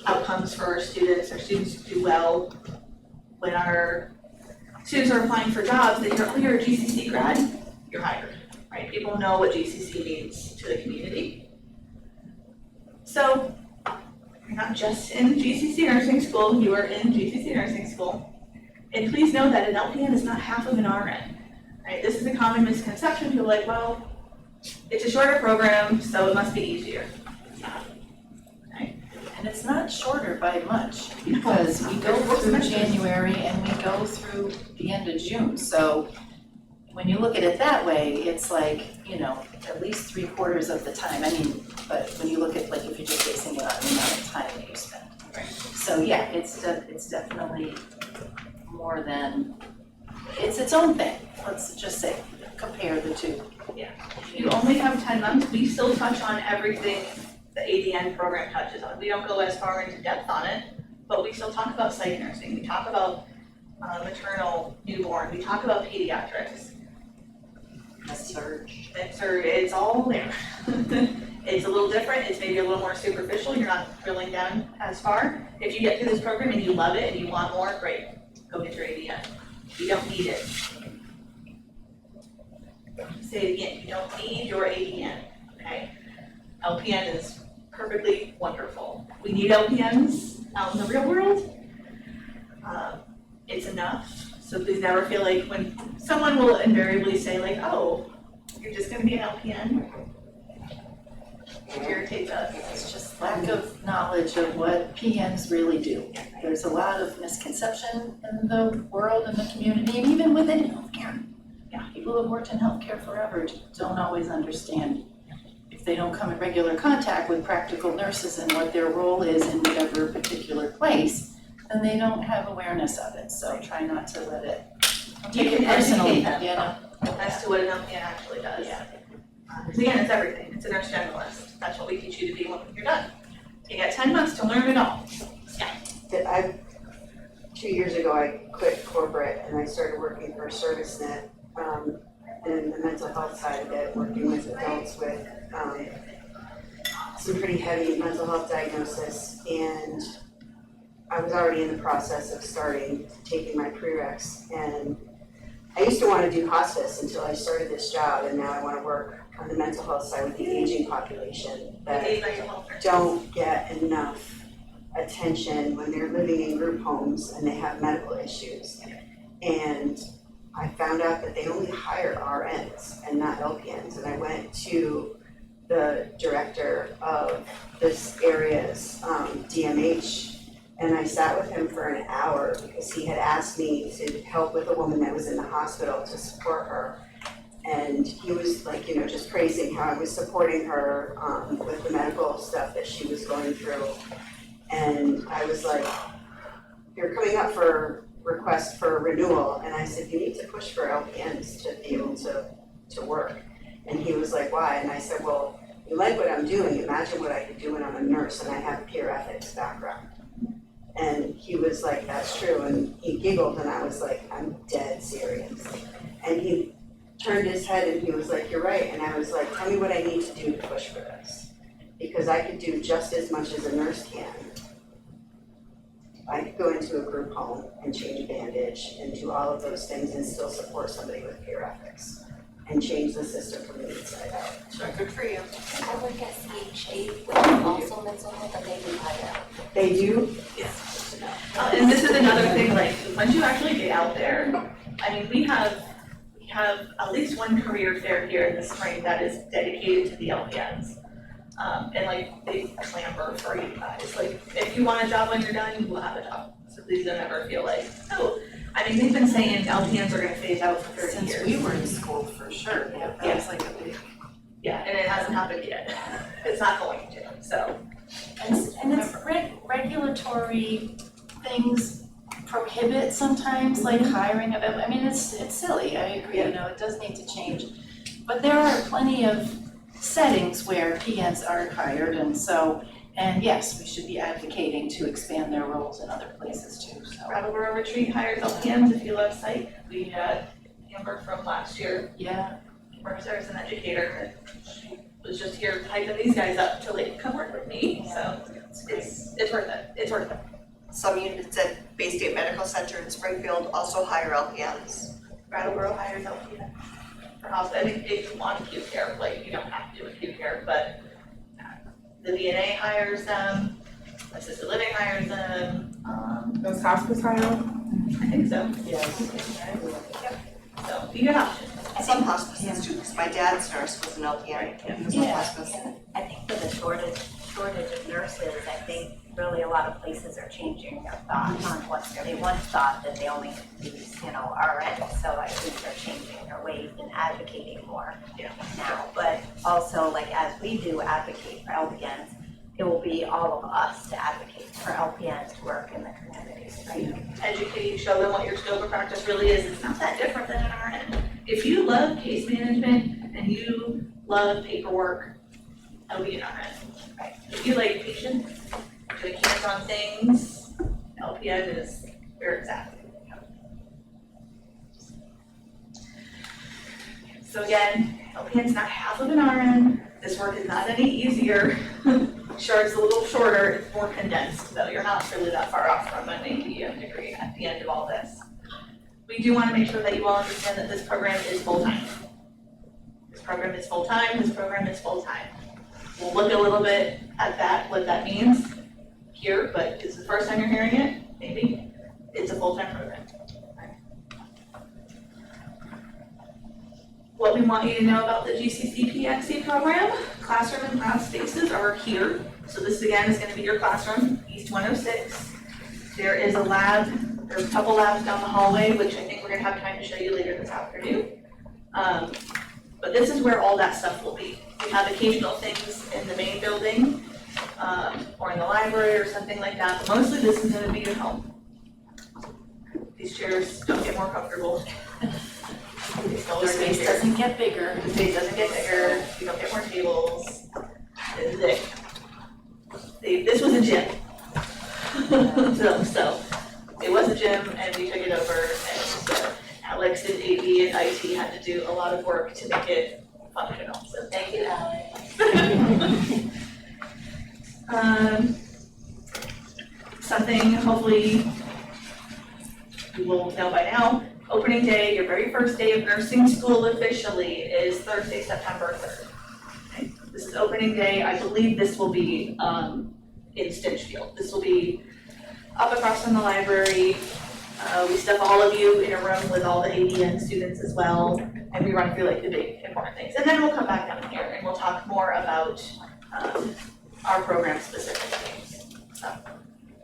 outcomes for our students. Our students do well. When our students are applying for jobs, they hear, oh, you're a GCC grad, you're hired, right? People know what GCC means to the community. So you're not just in GCC nursing school, you are in GCC nursing school. And please know that an LPN is not half of an RN, right? This is a common misconception. People are like, well, it's a shorter program, so it must be easier. It's not, right? And it's not shorter by much, because we go through January and we go through the end of June, so when you look at it that way, it's like, you know, at least 3/4 of the time, I mean, but when you look at, like, if you're just basing it on the amount of time that you spend. So, yeah, it's definitely more than, it's its own thing, let's just say, compare the two. You only have 10 months, we still touch on everything the ADN program touches on. We don't go as far into depth on it, but we still talk about psych nursing, we talk about maternal newborn, we talk about pediatrics. It's all there. It's a little different, it's maybe a little more superficial, you're not drilling down as far. If you get through this program and you love it and you want more, great, go get your ADN. You don't need it. Say it again, you don't need your ADN, okay? LPN is perfectly wonderful. We need LPNs out in the real world. It's enough, so please never feel like when someone will invariably say like, oh, you're just gonna be an LPN. It irritates us. It's just lack of knowledge of what PNs really do. There's a lot of misconception in the world and the community, and even within healthcare. Yeah. People who've worked in healthcare forever don't always understand, if they don't come in regular contact with practical nurses and what their role is in whatever particular place, then they don't have awareness of it, so try not to let it You take can it personally, educate you them know? as to what an LPN actually does. Because again, it's everything, it's a nurse generalist, that's what we teach you to be when you're done. You got 10 months to learn it all. Yeah. 2 years ago, I quit corporate and I started working for ServiceNet, in the mental health side of it, working with adults with, some pretty heavy mental health diagnosis, and I was already in the process of taking my prereqs, and I used to want to do hospice until I started this job, and now I want to work on the mental health side with the aging population that don't get enough attention when they're living in group homes and they have medical issues. And I found out that they only hire RNs and not LPNs, and I went to the director of this area's DMH, and I sat with him for an hour because he had asked me to help with a woman that was in the hospital to support her. And he was like, you know, just praising how I was supporting her with the medical stuff that she was going through. And I was like, you're coming up for request for renewal, and I said, you need to push for LPNs to be able to work. And he was like, why? And I said, well, you like what I'm doing, imagine what I could do when I'm a nurse and I have a peer ethics background. And he was like, that's true, and he giggled, and I was like, I'm dead serious. And he turned his head and he was like, you're right, and I was like, tell me what I need to do to push for this. Because I could do just as much as a nurse can. I could go into a group home and change a bandage and do all of those things and still support somebody with peer ethics and change the system from the inside out. Sure, good for you. I work at CHA, which is also mental health, and they do hire. They do? Yes. And this is another thing, like, once you actually get out there, I mean, we have at least one career fair here in the spring that is dedicated to the LPNs. And like, they clamor for you guys, like, if you want a job when you're done, you will have a job. So please don't ever feel like, oh, I mean, they've been saying LPNs are gonna phase out for 30 years. Since we were in school, for sure, yeah, that was like a big. Yeah, and it hasn't happened yet. It's not going to, so. And it's regulatory things prohibit sometimes, like hiring of, I mean, it's silly, I agree, you know, it does need to change. But there are plenty of settings where PNs aren't hired, and so, and yes, we should be advocating to expand their roles in other places too, so. Brattleboro Retreat hires LPNs if you love psych. We had Amber from last year, Yeah, works there as an educator, and she was just here hyping these guys up to like, come work with me, so it's worth it, it's worth it. Some units at Bay State Medical Center in Springfield also hire LPNs. Brattleboro hires LPN for hospital. I think if you want acute care, like, you don't have to do acute care, but the VNA hires them, assisted living hires them, Does hospice hire them? I think so. Yes. So you get options. Some hospices too, because my dad's nurse was an LPN, he was in Yeah. hospice. I think for the shortage shortage of nurses, I think really a lot of places are changing their thoughts on what they once thought that they only use, RNs. So I think they're changing their ways and advocating more now. But also, like, as we do advocate for LPNs, it will be all of us to advocate for LPNs to work in the communities, right? Educate, show them what your scope of practice really is. It's not that different than an RN. If you love case management and you love paperwork, that'll be an RN. Right. If you like patients, doing hands-on things, LPN is where it's at. So again, LPN's not half of an RN. This work is not any easier. Sure, it's a little shorter, it's more condensed, though. You're not really that far off from an APM degree at the end of all this. We do want to make sure that you all understand that this program is full-time. This program is full-time, this program is full-time. We'll look a little bit at that, what that means here, but it's the first time you're hearing it, maybe. It's a full-time program. What we want you to know about the GCC-PXC program, classroom and class spaces are here. So this again is going to be your classroom, East 106. There is a lab, there's a couple labs down the hallway, which I think we're going to have time to show you later this afternoon. But this is where all that stuff will be. We have occasional things in the main building or in the library or something like that, but mostly this is going to be your home. These chairs don't get more comfortable. The space doesn't get bigger. The space doesn't get bigger, you don't get more tables. This is it. This was a gym. So it was a gym and we took it over and so Alex and AD and IT had to do a lot of work to make it functional, so thank you, Alex. Something hopefully you will know by now. Opening day, your very first day of nursing school officially is Thursday, September 3rd. Okay. This is opening day. I believe this will be in Stinchfield. This will be up across from the library. We stuff all of you in a room with all the ADN students as well, and we run through like the big important things. And then we'll come back down here and we'll talk more about our program specifically. So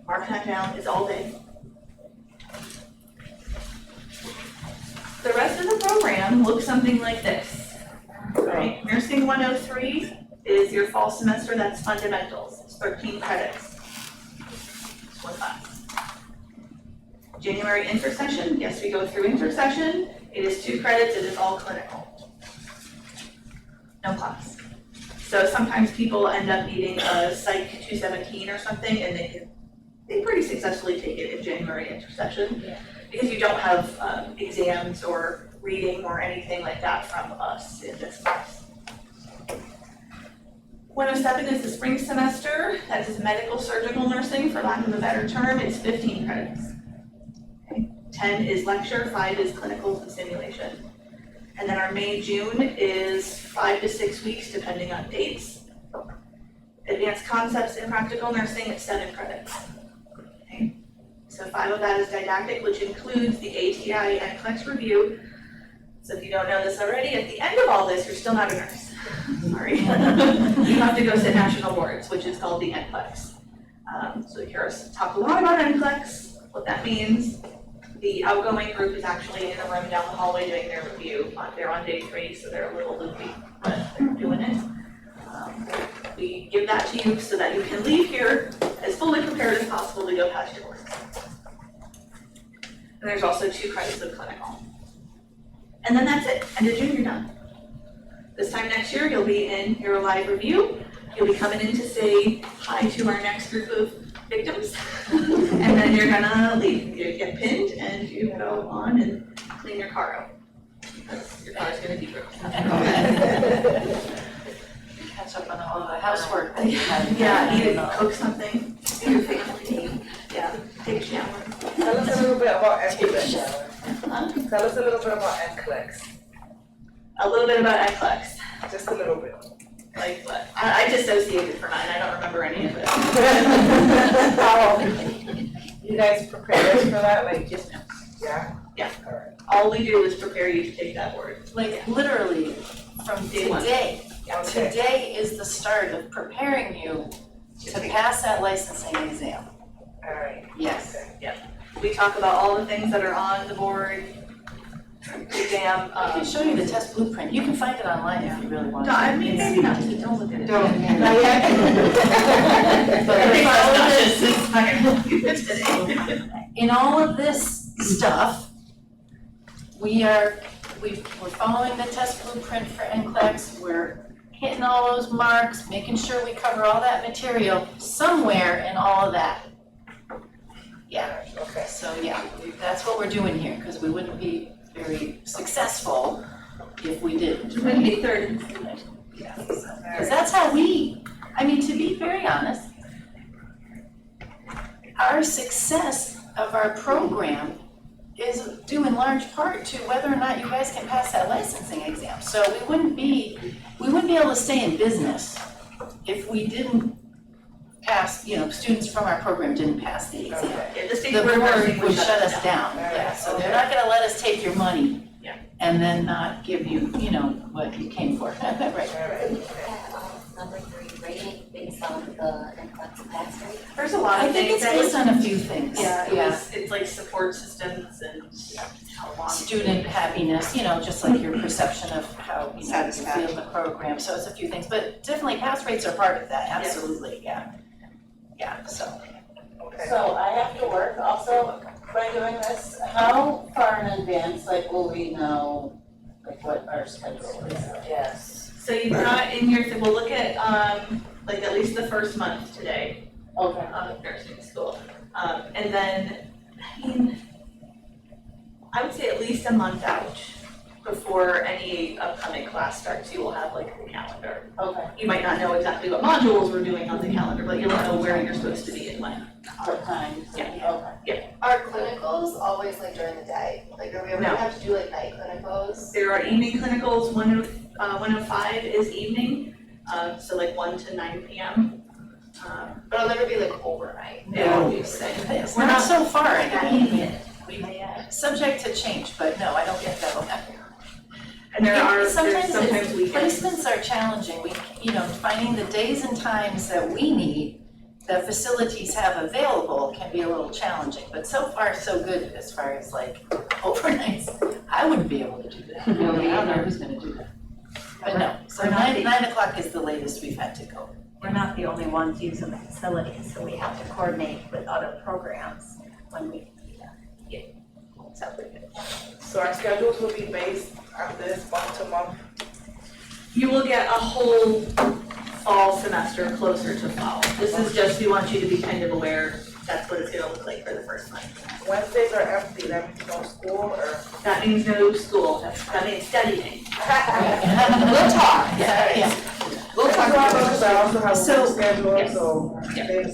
mark that down, it's all day. The rest of the program looks something like this. Right? Nursing 103 is your fall semester, that's fundamentals, it's 13 credits. It's one class. January intercession, yes, we go through intercession, it is 2 credits, it is all clinical. No class. So sometimes people end up needing a Psych 217 or something and they pretty successfully take it in January intercession. Yeah. Because you don't have exams or reading or anything like that from us in this class. 107 is the spring semester, that is medical surgical nursing, for lack of a better term, it's 15 credits. Okay. 10 is lecture, 5 is clinicals and simulation. And then our May-June is 5 to 6 weeks depending on dates. Advanced concepts in practical nursing, it's 7 credits. Okay. So 5 of that is didactic, which includes the ATI and NCLEX review. So if you don't know this already, at the end of all this, you're still not a nurse. Sorry. You have to go sit national boards, which is called the NCLEX. So you hear us talk a lot about NCLEX, what that means. The outgoing group is actually in a room down the hallway doing their review. They're on day 3, so they're a little loopy, but they're doing it. We give that to you so that you can leave here as fully prepared as possible to go past your course. And there's also 2 credits of clinical. And then that's it, end of June, you're done. This time next year, you'll be in your live review. You'll be coming in to say hi to our next group of victims. And then you're gonna leave. You get pinned and you go on and clean your car out. Because your car's gonna be broken. Catch up on all the housework that you had. Yeah, eat it, cook something, do your family, yeah, take a shower. Tell us a little bit about NCLEX. Tell us a little bit about NCLEX. A little bit about NCLEX. Just a little bit. Like what? I dissociated for mine, I don't remember any of it. You guys prepare us for that, like just, yeah? Yeah. Alright. All we do is prepare you to take that board. Like literally from Day one. today. Okay. Today is the start of preparing you to pass that licensing exam. Alright. Yes. We talk about all the things that are on the board, exam, I can show you the test blueprint. You can find it online if you really want to. no, I mean, maybe not, don't look at it. Don't. In all of this stuff, we're following the test blueprint for NCLEX. We're hitting all those marks, making sure we cover all that material somewhere in all of that. Yeah, Okay. so yeah, that's what we're doing here, because we wouldn't be very successful if we didn't. You wouldn't be third. Yeah, because that's how I mean, to be very honest, our success of our program is due in large part to whether or not you guys can pass that licensing exam. So we wouldn't be able to stay in business if we didn't pass, students from our program didn't pass the exam. Yeah, the state The board of board nursing would shut us down, Alright, yeah, so they're not gonna let us take your money. Yeah. And then not give you, what you came for, right? Alright. Number 3, rating based on the NCLEX pass rate. There's a lot I of think things it's that based on a few things. it's like support systems and how long. Student happiness, just like your perception of how, you feel the program, so it's a few things, but definitely pass rates are part of that, absolutely, yeah. Yeah, so. Okay. So I have to work also by doing this. How far in advance, will we know, what our schedule is? Yes. So you've got in your, we'll look at, at least the first month today Okay. of nursing school. And then, I would say at least a month out before any upcoming class starts, you will have the calendar. Okay. You might not know exactly what modules we're doing on the calendar, but you'll know where you're supposed to be and when. What time? Yeah. Okay. Are clinicals always during the day? Are we ever No. gonna have to do night clinicals? There are evening clinicals, 105 is evening, so 1 to 9 p.m. But it'll never be overnight. No. We're not so far in subject to change, but no, I don't think that'll happen. And there's Sometimes weekends. placements are challenging, finding the days and times that we need, that facilities have available can be a little challenging, but so far so good as far as overnights. I wouldn't be able to do that, I don't know who's gonna do that. But no, so We're not 9 o'clock is the latest we've had to go. We're not the only ones using the facilities, so we have to coordinate with other programs when we, So our schedules will be based on this month to month. You will get a whole fall semester closer to fall. This is just, we want you to be kind of aware that's what it's gonna look like for the first month. Wednesdays are empty, that means no school or? That means no school, that means studying. We'll talk, yeah. We'll talk about Because I also have a So- work schedule, Yes. so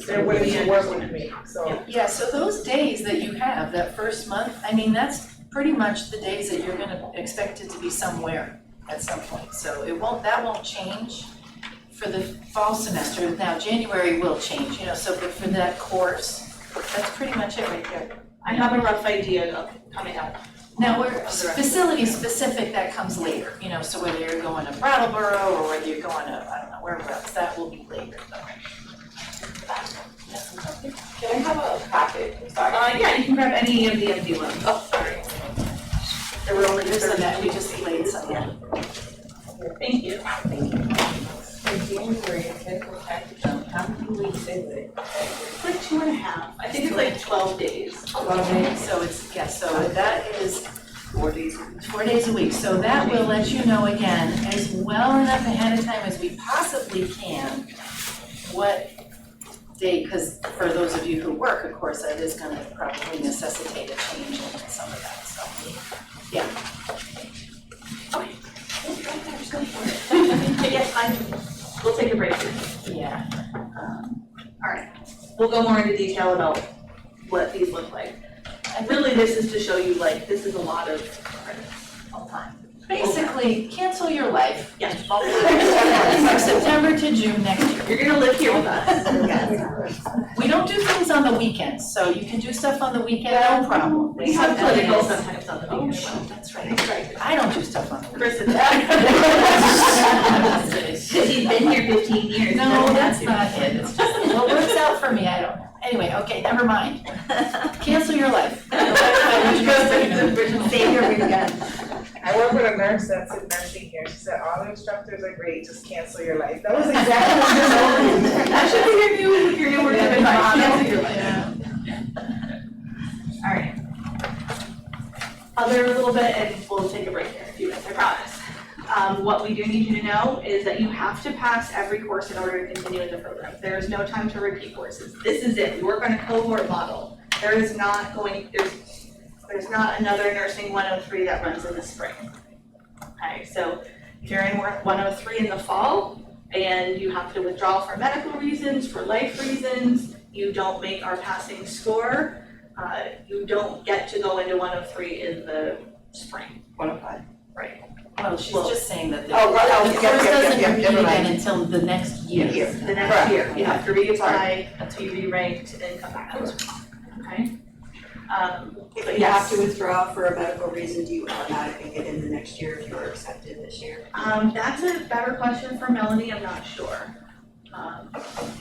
they're willing to work with me, so. Yeah, so those days that you have, that first month, that's pretty much the days that you're gonna expect it to be somewhere at some point. So that won't change for the fall semester. Now, January will change, but for that course, that's pretty much it right there. I have a rough idea of coming up. Now, we're facility specific, that comes later, so whether you're going to Brattleboro or whether you're going to, I don't know, wherever else, that will be later though. Can I have a packet? I'm sorry. Yeah, you can grab any of the empty ones. Oh, sorry. There were only There's just some that we just laid some in. Thank you. In January, clinical practicum, how many weeks is it? It's 2.5. I think it's 12 days. So so that is 4 days a week. So that will let you know again, as well enough ahead of time as we possibly can, what day, because for those of you who work, of course, that is gonna probably necessitate a change in some of that, so, yeah. Yes, we'll take a break. Yeah. All right, we'll go more into detail about what these look like. And really, this is to show you, this is a lot of credits all the time. Basically, cancel your life Yes. from September to June next year. You're gonna live here with us. We don't do things on the weekends, so you can do stuff on the weekend, no problem. We have political sometimes on the Oh, weekend. shoot, that's right. I don't do stuff on the weekend. Chris is. She's been here 15 years. No, that's not it, it's just What works out for me, I don't know. Anyway, okay, never mind. Cancel your life. Save your weekend. I work with a nurse that's in nursing here. She said, all the instructors are great, just cancel your life. That was exactly what she told me. That should be your new word of advice, cancel your life. Yeah. Alright. Other little bit, and we'll take a break here in a few minutes, I promise. What we do need you to know is that you have to pass every course in order to continue in the program. There is no time to repeat courses. This is it, we work on a cohort model. There's not another nursing 103 that runs in the spring. Okay, so if you're in 103 in the fall and you have to withdraw for medical reasons, for life reasons, you don't make our passing score, you don't get to go into 103 in the spring. 105. Right. Well, she's just saying that the Oh, right, oh, the yep, course yep, yep, doesn't yep, repeat never mind. again until the next year. The next year, you have to reapply, be re-ranked, and come back. Okay? If But you have yes. to withdraw for a medical reason, do you automatically get in the next year if you're accepted this year? That's a better question for Melanie, I'm not sure.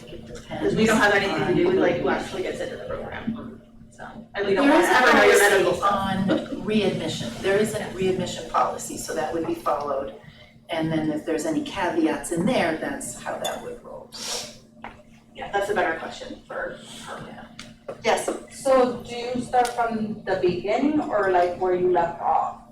It depends. Because we don't have anything to do with like who actually gets into the program. So, and we don't There is ever know your a medical policy stuff. on readmission, there is a readmission policy, so that would be followed. And then if there's any caveats in there, that's how that would roll. Yeah, that's a better question for her. Yes, So do you start from the beginning or like where you left off?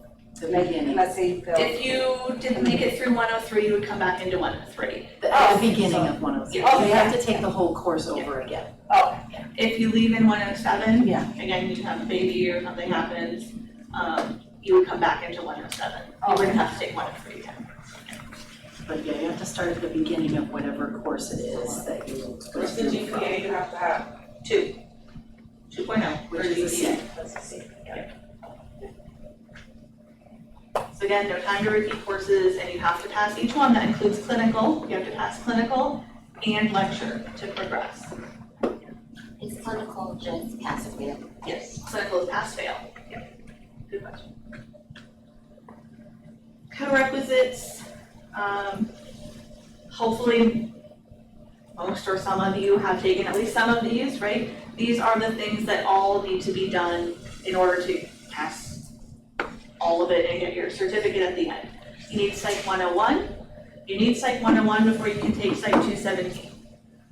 The Like, beginning, let's say you failed. If you didn't make it through 103, you would come back into 103. at the beginning of 103, Yeah. you have to take the whole course over again. If you leave in 107, Yeah. again, you have a baby or something happens, you would come back into 107. You wouldn't have to take 103 again. But yeah, you have to start at the beginning of whatever course it is that you. What's the GPA you have to have? 2.0 for Which is a C. GPA. So again, no time to repeat courses, and you have to pass each one. That includes clinical. You have to pass clinical and lecture to progress. Is clinical just pass or fail? Yes, clinical is pass fail. Yeah, good question. Co-requisites, hopefully most or some of you have taken at least some of these, right? These are the things that all need to be done in order to pass all of it and get your certificate at the end. You need Psych 101. You need Psych 101 before you can take Psych 217.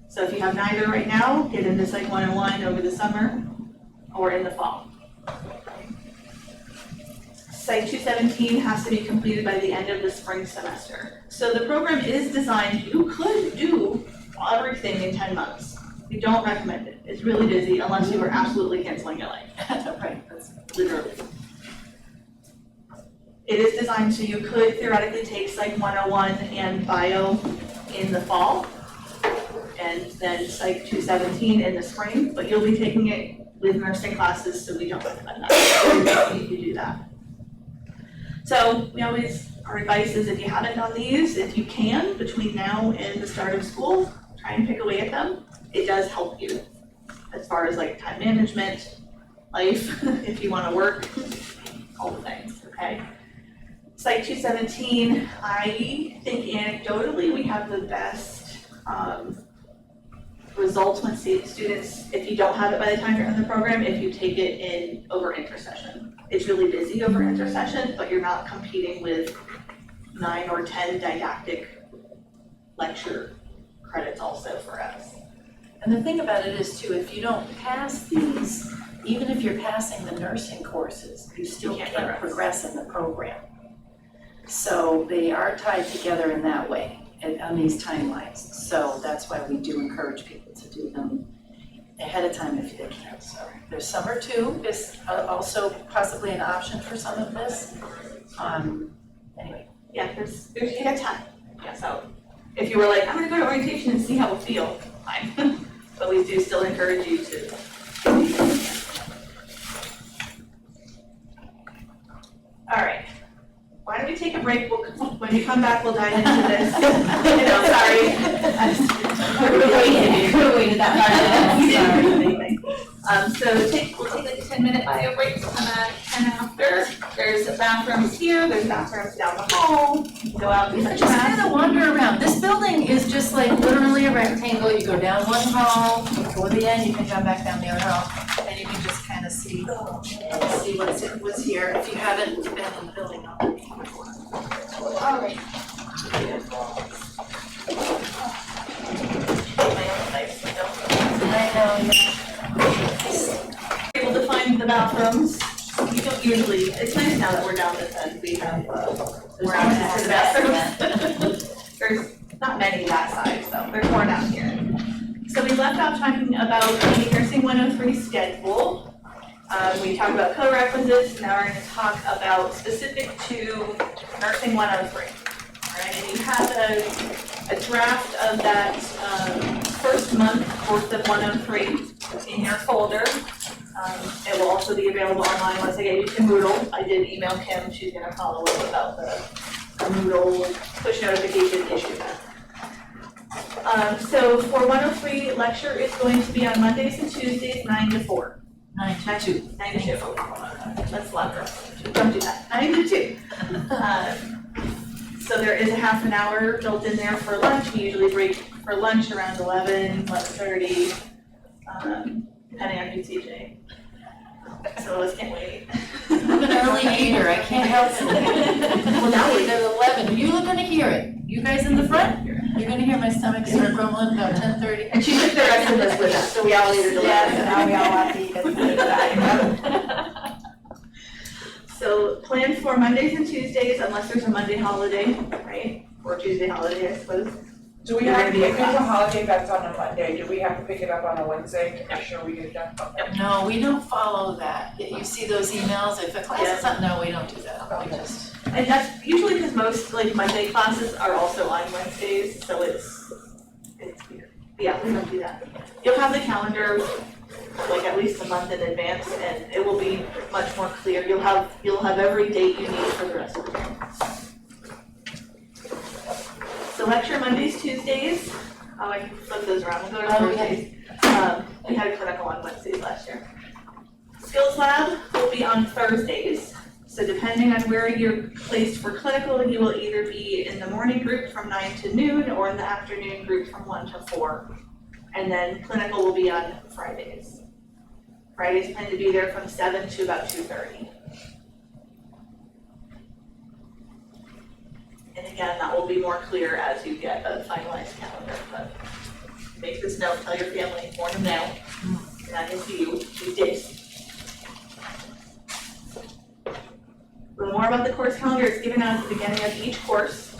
So if you have neither right now, get into Psych 101 over the summer or in the fall. Psych 217 has to be completed by the end of the spring semester. So the program is designed, you could do everything in 10 months. We don't recommend it. It's really busy unless you are absolutely canceling your life. Right, that's. Literally. It is designed so you could theoretically take Psych 101 and Bio in the fall, and then Psych 217 in the spring, but you'll be taking it with nursing classes, so we don't recommend that. We don't need you to do that. So our advice is if you haven't done these, if you can, between now and the start of school, try and pick away at them. It does help you as far as like time management, life, if you wanna work, all the things, okay? Psych 217, I think anecdotally, we have the best results when students, if you don't have it by the time you're in the program, if you take it in over intersession. It's really busy over intersession, but you're not competing with 9 or 10 didactic lecture credits also for us. And the thing about it is too, if you don't pass these, even if you're passing the nursing courses, you still You can't can't progress in the program. So they are tied together in that way, on these timelines. So that's why we do encourage people to do them ahead of time if they can. So there's summer too, is also possibly an option for some of this. Anyway. Yeah, you got time. Yeah, so if you were like, I'm gonna go to orientation and see how it feels, fine. But we do still encourage you to. All right. Why don't we take a break? When we come back, we'll dive into this. Sorry. Could've waited that We didn't do anything. So we'll take like a 10-minute bio break, come back, 10 and after. There's bathrooms here, there's bathrooms down the hall, you can go out and use the Just trash. kind of wander around. This building is just like literally a rectangle. You go down one hall, you go to the end, you can jump back down the other hall, and you can just kind of see what's here if you haven't been in the building already. Alright. Able to find the bathrooms. You don't usually, it's nice now that we're down this end, we have, we're out to the bathrooms. There's not many that size though, there's more down here. So we left off talking about the Nursing 103 schedule. We talked about co-requisites, now we're gonna talk about specific to Nursing 103. Alright, and you have a draft of that first month course of 103 in your folder. It will also be available online once I get you to Moodle. I did email Kim, she's gonna follow up about the Moodle push notification issue. So for 103, lecture is going to be on Mondays and Tuesdays, 9 to 4. 9 to 2. 9 to 2. That's longer. Don't do that. 9 to 2. So there is a half an hour built in there for lunch. We usually break for lunch around 11, 11:30, depending on who's TJ. Some of us can't wait. I'm an early eater, I can't help it. Well, now we're at 11, you're gonna hear it. You guys in the front, you're gonna hear my stomach start grumbling about 10:30. And she took the rest of us with us, so we all needed to. Yeah, so now we all have to eat at the same time. So plan for Mondays and Tuesdays unless there's a Monday holiday, right? Or Tuesday holiday, I suppose. Do we have, if there's a holiday that's on a Monday, do we have to pick it up on a Wednesday to make sure we get it done? Okay. No, we don't follow that. You see those emails, if a class is up, no, we don't do that. We just, And that's usually because most like Monday classes are also on Wednesdays, so it's weird. Yeah, we don't do that. You'll have the calendar like at least a month in advance and it will be much more clear. You'll have every date you need for the rest of the year. So lecture Mondays, Tuesdays. Oh, I can flip those around. We'll go to Thursdays. We had clinical on Wednesdays last year. Skills lab will be on Thursdays. So depending on where you're placed for clinical, you will either be in the morning group from 9 to noon or in the afternoon group from 1 to 4. And then clinical will be on Fridays. Fridays tend to be there from 7 to about 2:30. And again, that will be more clear as you get a finalized calendar, but make this note, tell your family, warn them now. You're not gonna see you these days. A little more about the course calendar, it's given out at the beginning of each course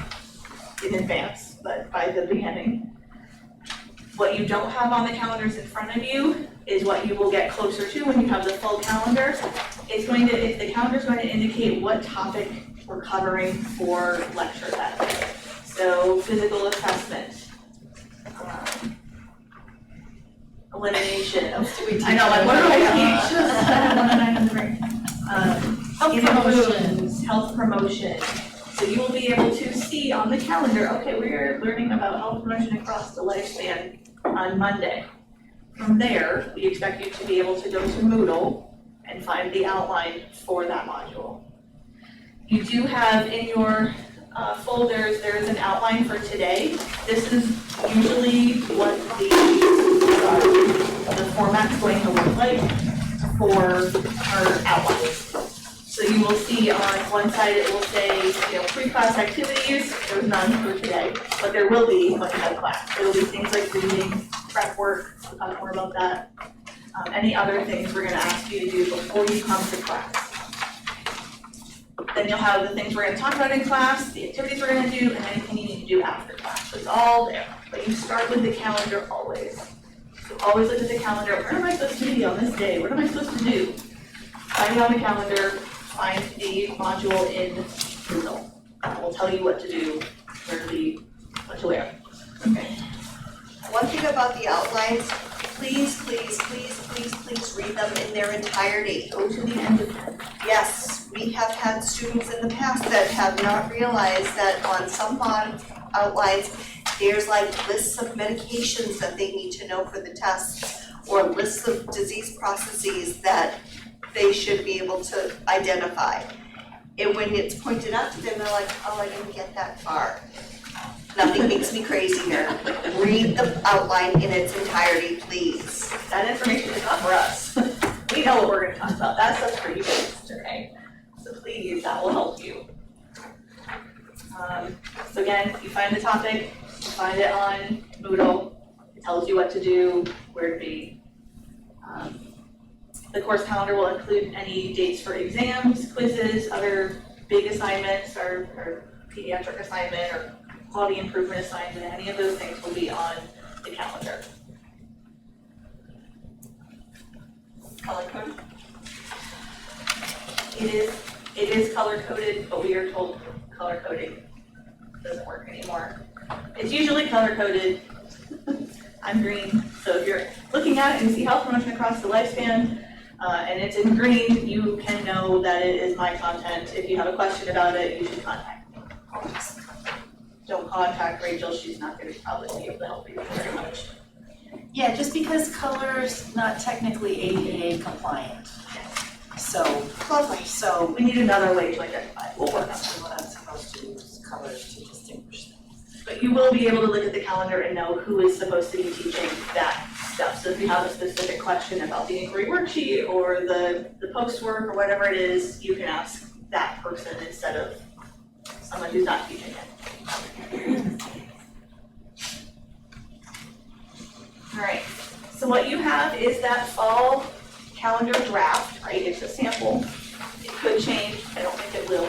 in advance, but by the beginning. What you don't have on the calendars in front of you is what you will get closer to when you have the full calendar. It's going to, if the calendar is going to indicate what topic we're covering for lecture that day. So physical assessment, elimination. I know, like, what do I teach? I don't want to dive in the brain. Health promotion. Health promotion. So you will be able to see on the calendar, okay, we're learning about health promotion across the lifespan on Monday. From there, we expect you to be able to go to Moodle and find the outline for that module. You do have in your folders, there is an outline for today. This is usually what the format's going to look like for our outlines. So you will see on one side, it will say, pre-class activities, there's none for today, but there will be when you have class. There will be things like reading, prep work, we'll talk more about that. Any other things we're gonna ask you to do before you come to class. Then you'll have the things we're gonna talk about in class, the activities we're gonna do, and anything you need to do after class. It's all there, but you start with the calendar always. So always look at the calendar, where am I supposed to be on this day? What am I supposed to do? Find it on the calendar, find the module in Moodle. It will tell you what to do, where to be, what to wear. Okay. One thing about the outlines, please read them in their entirety. Go to the end of them. Yes, we have had students in the past that have not realized that on some outlines, there's like lists of medications that they need to know for the tests, or lists of disease processes that they should be able to identify. And when it's pointed out to them, they're like, oh, I didn't get that far. Nothing makes me crazier. Read the outline in its entirety, please. That information is not for us. We know what we're gonna talk about, that's just for you guys, okay? So please, that will help you. So again, you find the topic, you find it on Moodle, it tells you what to do, where to be. The course calendar will include any dates for exams, quizzes, other big assignments, or pediatric assignment, or quality improvement assignment, any of those things will be on the calendar. Color code. It is color coded, but we are told color coding doesn't work anymore. It's usually color coded. I'm green, so if you're looking at it and see health promotion across the lifespan, and it's in green, you can know that it is my content. If you have a question about it, you should contact me. Don't contact Rachel, she's not gonna probably be able to help you very much. Yeah, just because color's not technically ADA compliant. So, Lovely. so We need another way to identify it. We'll work on that. that's what I'm supposed to use colors to distinguish things. But you will be able to look at the calendar and know who is supposed to be teaching that stuff. So if you have a specific question about the inquiry worksheet or the post work or whatever it is, you can ask that person instead of someone who's not teaching it. All right, so what you have is that fall calendar draft, right? It's a sample. It could change, I don't think it will.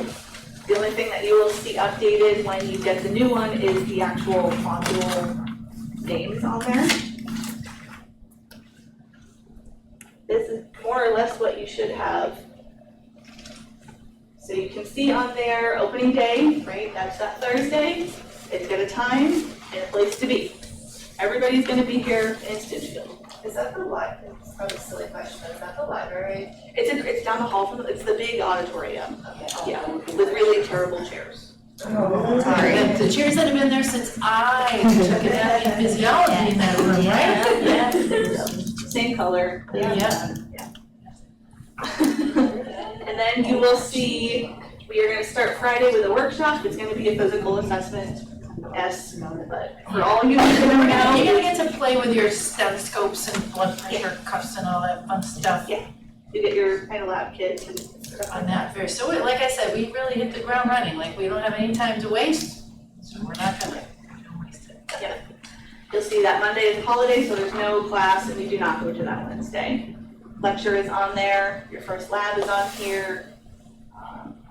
The only thing that you will see updated when you get the new one is the actual module names on there. This is more or less what you should have. So you can see on there, opening day, right? That's that Thursday. It's got a time and a place to be. Everybody's gonna be here in Stinchfield. Is that the library? It's probably a silly question, is that the library? It's down the hall from, it's the big auditorium, Okay. yeah, with really terrible chairs. Sorry. The chairs that have been there since I took it out in physiology in that room, right? Yeah. Same color. Yeah. And then you will see, we are gonna start Friday with a workshop, it's gonna be a physical assessment, yes, but for all you need to know now. You're gonna get to play with your stethoscopes and blood pressure cuffs and all that fun stuff. Yeah. You get your kind of lab kits and stuff On that very, so like I said, we really hit the ground running, like we don't have any time to waste, so we're not gonna waste it. You'll see that Monday is a holiday, so there's no class, and we do not go to that Wednesday. Lecture is on there, your first lab is on here.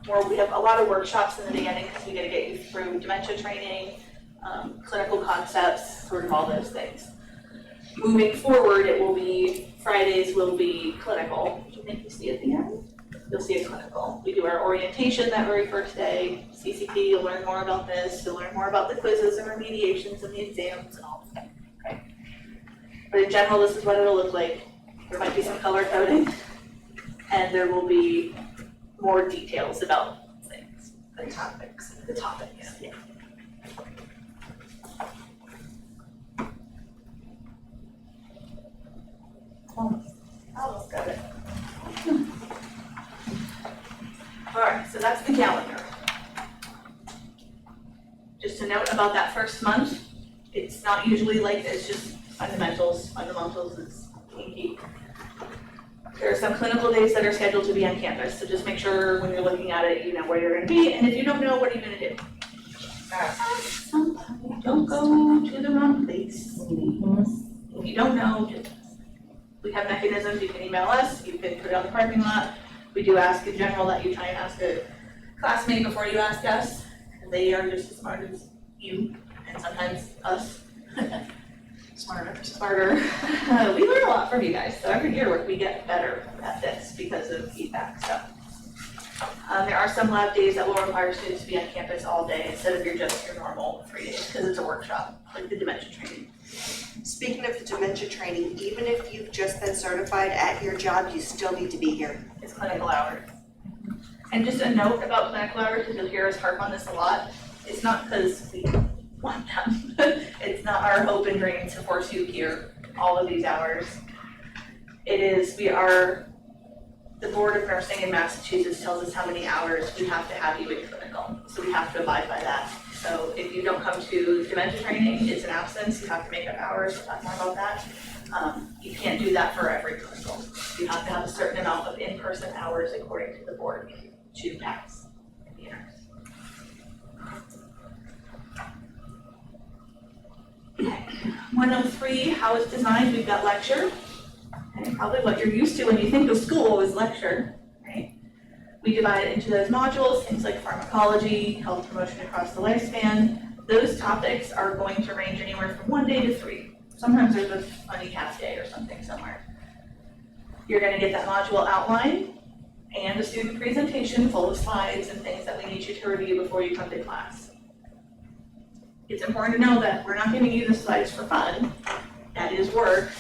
Or we have a lot of workshops in the beginning, because we gotta get you through dementia training, clinical concepts, sort of all those things. Moving forward, it will be, Fridays will be clinical, which I think you see at the end. You'll see a clinical. We do our orientation that very first day, CCP, you'll learn more about this, you'll learn more about the quizzes and remediations and the exams and all that, okay? But in general, this is what it'll look like. There might be some color coding, and there will be more details about things. The topics. The topics, yeah. Almost got it. All right, so that's the calendar. Just a note about that first month, it's not usually like this, just fundamentals is kinky. There are some clinical days that are scheduled to be on campus, so just make sure when you're looking at it, you know where you're gonna be, and if you don't know, what are you gonna do? Don't go to the wrong place. If you don't know, we have mechanisms, you can email us, you can put it on the parking lot. We do ask in general that you try and ask a classmate before you ask us, and they are just as smart as you, and sometimes us. Smarter. We learn a lot from you guys, so every year we get better at this because of feedback, so. There are some lab days that will require students to be on campus all day instead of your normal 3 days, because it's a workshop, like the dementia training. Speaking of the dementia training, even if you've just been certified at your job, you still need to be here. It's clinical hours. And just a note about clinical hours, because you'll hear us harp on this a lot, it's not because we want them. It's not our hope and dream to force you here all of these hours. It is, we are the Board of Nursing in Massachusetts tells us how many hours we have to have you in clinical, so we have to abide by that. So if you don't come to dementia training, it's an absence, you have to make up hours, we'll talk more about that. You can't do that for every clinical. You have to have a certain amount of in-person hours according to the board to pass and be a nurse. Okay, 103, how it's designed, we've got lecture. Okay, probably what you're used to when you think of school is lecture, right? We divide it into those modules, things like pharmacology, health promotion across the lifespan. Those topics are going to range anywhere from 1 day to 3. Sometimes there's a funny half day or something somewhere. You're gonna get that module outline and a student presentation full of slides and things that we need you to review before you come to class. It's important to know that we're not giving you the slides for fun. That is work.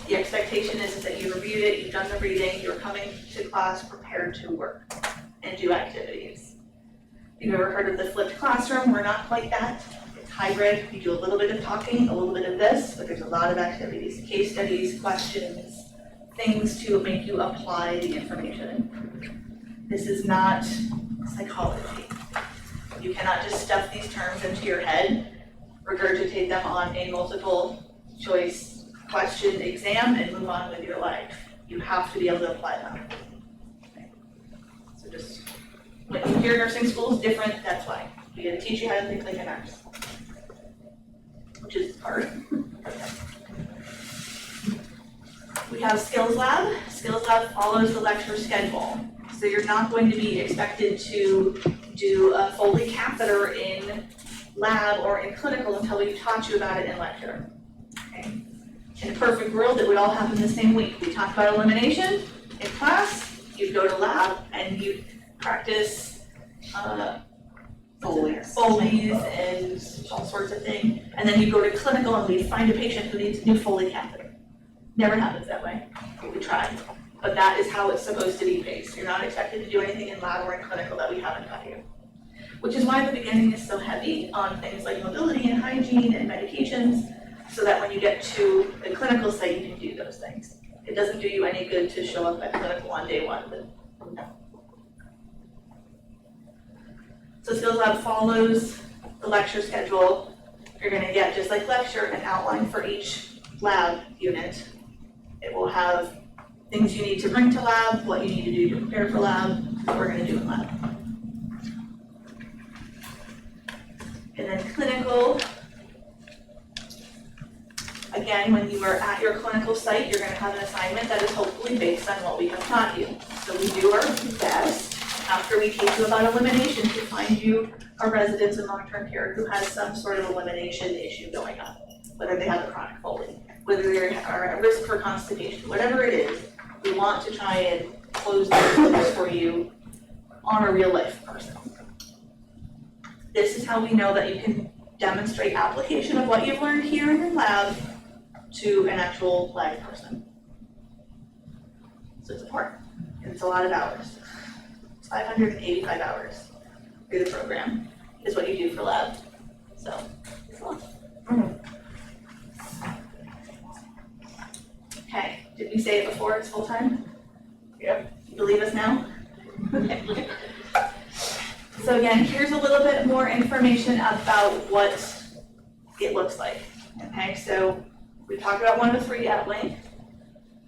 The expectation is that you reviewed it, you've done the reading, you're coming to class prepared to work and do activities. If you've ever heard of the flipped classroom, we're not like that. It's hybrid. You do a little bit of talking, a little bit of this, but there's a lot of activities, case studies, questions, things to make you apply the information. This is not psychology. You cannot just stuff these terms into your head, regurgitate them on a multiple choice question exam and move on with your life. You have to be able to apply them. Okay. So just, when you hear nursing school is different, that's why. We gotta teach you how to think like a nurse, which is hard. Okay. We have Skills Lab. Skills Lab follows the lecture schedule. So you're not going to be expected to do a Foley catheter in lab or in clinical until we've taught you about it in lecture. Okay. In a perfect world, it would all happen the same week. We talk about elimination in class, you'd go to lab and you'd practice Foley's and all sorts of things. And then you go to clinical and we find a patient who needs a new Foley catheter. Never happens that way. We try. But that is how it's supposed to be paced. You're not expected to do anything in lab or in clinical that we haven't taught you. Which is why the beginning is so heavy on things like mobility and hygiene and medications, so that when you get to the clinical site, you can do those things. It doesn't do you any good to show up at clinical on day one, but no. So Skills Lab follows the lecture schedule. You're gonna get, just like lecture, an outline for each lab unit. It will have things you need to bring to lab, what you need to do to prepare for lab, what we're gonna do in lab. And then clinical, again, when you are at your clinical site, you're gonna have an assignment that is hopefully based on what we have taught you. So we do our best, after we teach you about elimination, to find you a resident in long-term care who has some sort of elimination issue going on. Whether they have a chronic Foley, whether they are at risk for constipation, whatever it is, we want to try and close those loops for you on a real life person. This is how we know that you can demonstrate application of what you've learned here in the lab to an actual live person. So it's important. It's a lot of hours. It's 585 hours through the program is what you do for lab. So it's a lot. Okay, did we say it before it's full time? Yep. You believe us now? Okay. So again, here's a little bit more information about what it looks like. Okay, so we talked about 103 at length.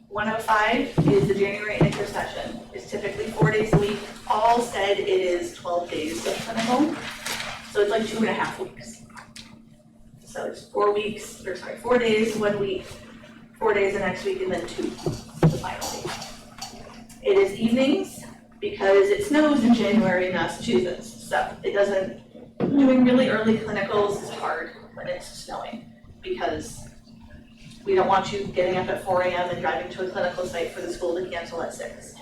105 is the January intersession. It's typically 4 days a week. All said, it is 12 days of clinical. So it's like 2.5 weeks. So it's 4 days, 1 week, 4 days the next week, and then 2 the final week. It is evenings because it snows in January in Massachusetts. So it doesn't, doing really early clinicals is hard when it's snowing because we don't want you getting up at 4 a.m. and driving to a clinical site for the school to cancel at 6.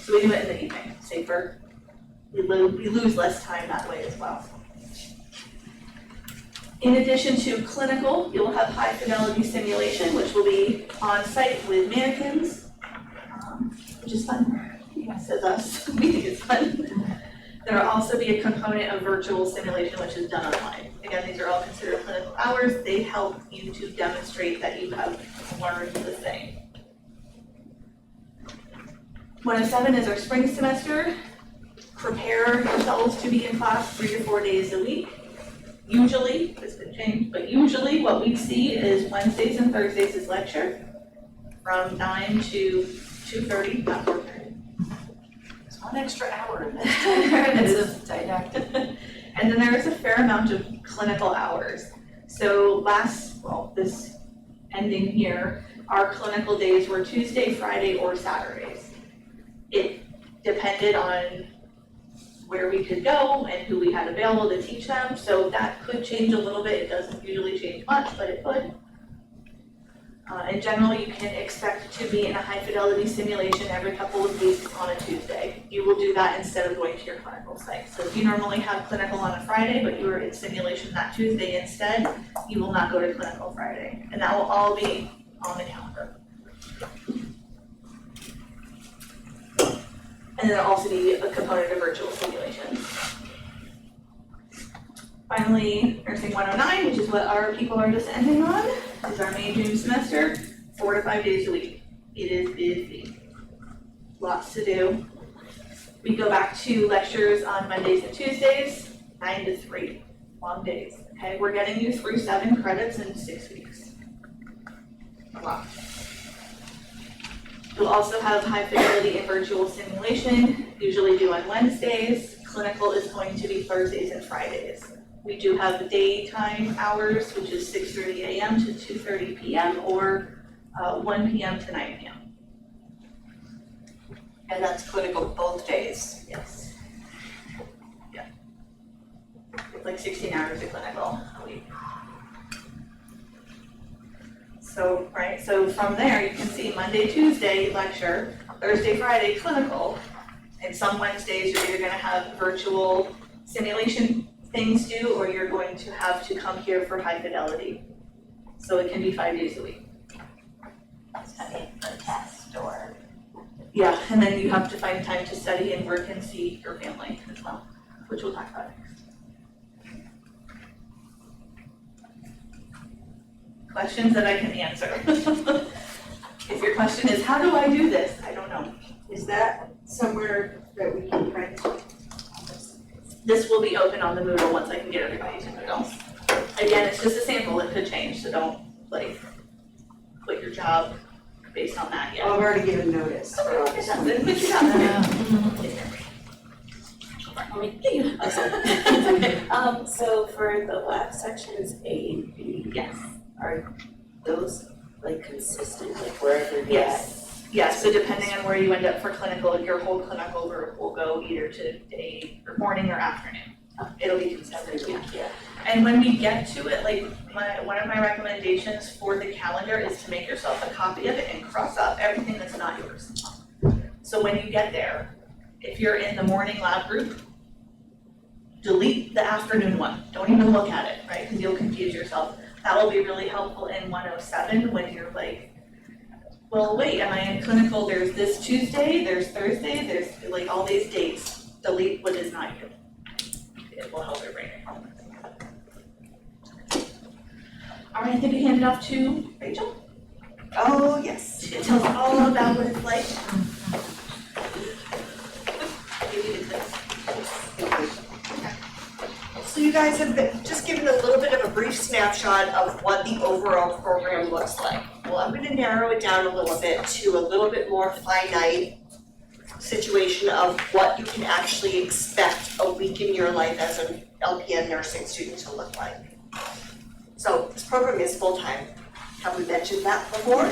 So we do it in the evening, safer. We lose less time that way as well. In addition to clinical, you'll have high fidelity simulation, which will be on site with mannequins, which is fun. Says us, we think it's fun. There will also be a component of virtual simulation, which is done online. Again, these are all considered clinical hours. They help you to demonstrate that you have learned the thing. 107 is our spring semester. Prepare yourselves to be in class 3 to 4 days a week. Usually, this could change, but usually what we see is Wednesdays and Thursdays is lecture from 9 to 2:30, not 4:30. There's one extra hour in there. It's a didactic. And then there is a fair amount of clinical hours. So this ending here, our clinical days were Tuesday, Friday, or Saturdays. It depended on where we could go and who we had available to teach them, so that could change a little bit. It doesn't usually change much, but it could. In general, you can expect to be in a high fidelity simulation every couple of weeks on a Tuesday. You will do that instead of going to your clinical site. So if you normally have clinical on a Friday, but you are in simulation that Tuesday instead, you will not go to clinical Friday. And that will all be on the calendar. And then there'll also be a component of virtual simulation. Finally, Nursing 109, which is what our people are just ending on, is our May, June semester, 4 to 5 days a week. It is busy. Lots to do. We go back to lectures on Mondays and Tuesdays, 9 to 3, long days. Okay, we're getting you through 7 credits in 6 weeks. A lot. You'll also have high fidelity and virtual simulation, usually due on Wednesdays. Clinical is going to be Thursdays and Fridays. We do have the daytime hours, which is 6:30 a.m. to 2:30 p.m. or 1 p.m. to 9 p.m. And that's clinical both days. Yes. Yeah. It's like 16 hours of clinical a week. So, right, so from there, you can see Monday, Tuesday lecture, Thursday, Friday clinical, and some Wednesdays you're either gonna have virtual simulation things due, or you're going to have to come here for high fidelity. So it can be 5 days a week. Studying for a test or. Yeah, and then you have to find time to study and work and see your family as well, which we'll talk about next. Questions that I can answer. If your question is, how do I do this? I don't know. Is that somewhere that we can print? This will be open on the Moodle once I can get everybody to Moodle. Again, it's just a sample, it could change, so don't like quit your job based on that yet. Oh, I've already given notice for August. Then put your job there. So for the lab sections A and B, Yes. are those like consistent, like wherever you're at? Yes, so depending on where you end up for clinical, your whole clinical group will go either to day or morning or afternoon. It'll be consistent, yeah. And when we get to it, like one of my recommendations for the calendar is to make yourself a copy of it and cross out everything that's not yours. So when you get there, if you're in the morning lab group, delete the afternoon one. Don't even look at it, right? Because you'll confuse yourself. That will be really helpful in 107 when you're like, well, wait, am I in clinical? There's this Tuesday, there's Thursday, there's like all these dates. Delete what is not you. It will help your brain. All right, I think we hand it off to Rachel. Oh, yes. She can tell us all about what it's like. Give you the tips. So you guys have been just given a little bit of a brief snapshot of what the overall program looks like. Well, I'm going to narrow it down a little bit to a little bit more finite situation of what you can actually expect a week in your life as an LPN nursing student to look like. So this program is full-time. Have we mentioned that before?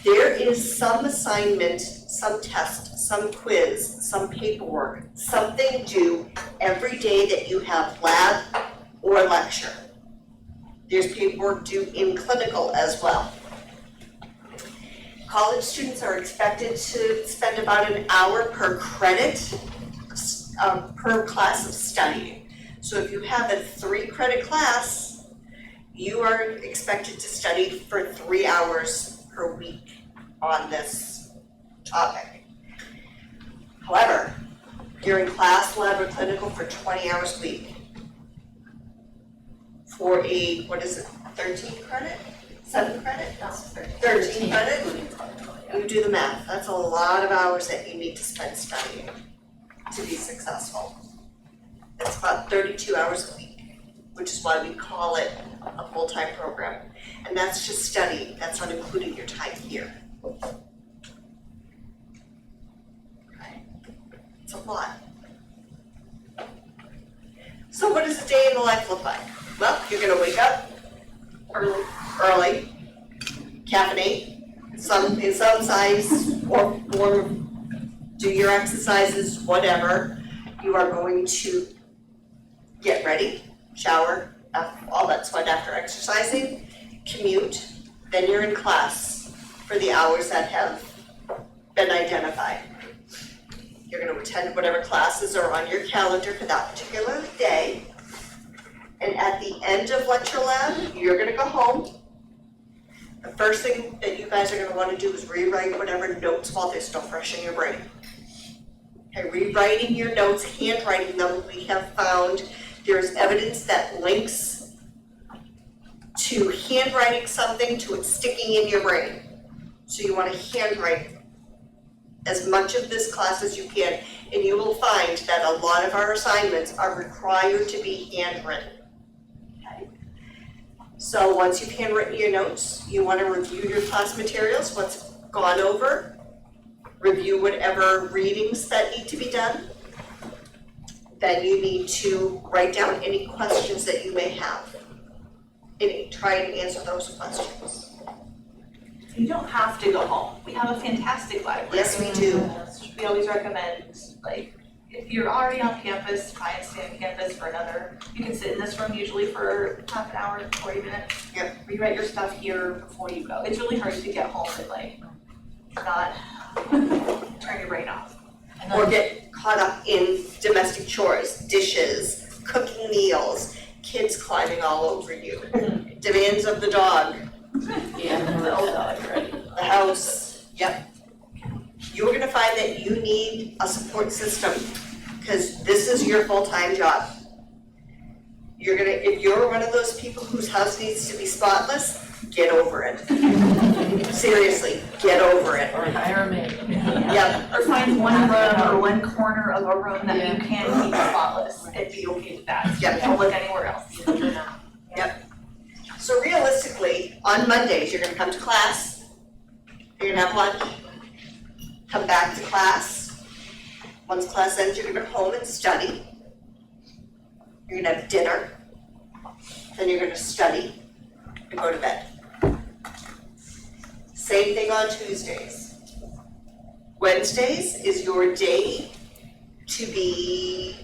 There is some assignment, some test, some quiz, some paperwork, something due every day that you have lab or lecture. There's paperwork due in clinical as well. College students are expected to spend about an hour per credit per class of studying. So if you have a 3-credit class, you are expected to study for 3 hours per week on this topic. However, you're in class, lab, or clinical for 20 hours a week. For a, 13 credit? 7 credit? 13 credit? You do the math, that's a lot of hours that you need to spend studying to be successful. It's about 32 hours a week, which is why we call it a full-time program. And that's just study, that's not including your time here. Okay. It's a lot. So what does a day in the life look like? Well, you're gonna wake up early, caffeinate, in some size or do your exercises, whatever. You are going to get ready, shower, all that sweat after exercising, commute, then you're in class for the hours that have been identified. You're gonna attend whatever classes are on your calendar for that particular day. And at the end of lecture lab, you're gonna go home. The first thing that you guys are gonna wanna do is rewrite whatever notes while they're still fresh in your brain. Okay, rewriting your notes, handwriting them, we have found there's evidence that links to handwriting something to it sticking in your brain. So you wanna handwrite as much of this class as you can, and you will find that a lot of our assignments are required to be handwritten. So once you've handwritten your notes, you want to review your class materials, what's gone over, review whatever readings that need to be done. Then you need to write down any questions that you may have and try and answer those questions. You don't have to go home. We have a fantastic library. Yes, we do. We always recommend, like, if you're already on campus, try and stay on campus for another, you can sit in this room usually for half an hour, 40 minutes. Yep. Rewrite your stuff here before you go. It's really hard to get home and like, not turn your brain off. Or get caught up in domestic chores, dishes, cooking meals, kids climbing all over you, demands of the dog, The old dog, right? the house, yep. You're gonna find that you need a support system, because this is your full-time job. You're gonna, if you're one of those people whose house needs to be spotless, get over it. Seriously, get over it. Or hire a maid. Yep, Or find one room or one corner of a room that you can keep spotless and be okay with that. Yep. Don't look anywhere else. so realistically, on Mondays, you're gonna come to class, you're gonna have lunch, come back to class. Once class ends, you're gonna go home and study. You're gonna have dinner, then you're gonna study and go to bed. Same thing on Tuesdays. Wednesdays is your day to be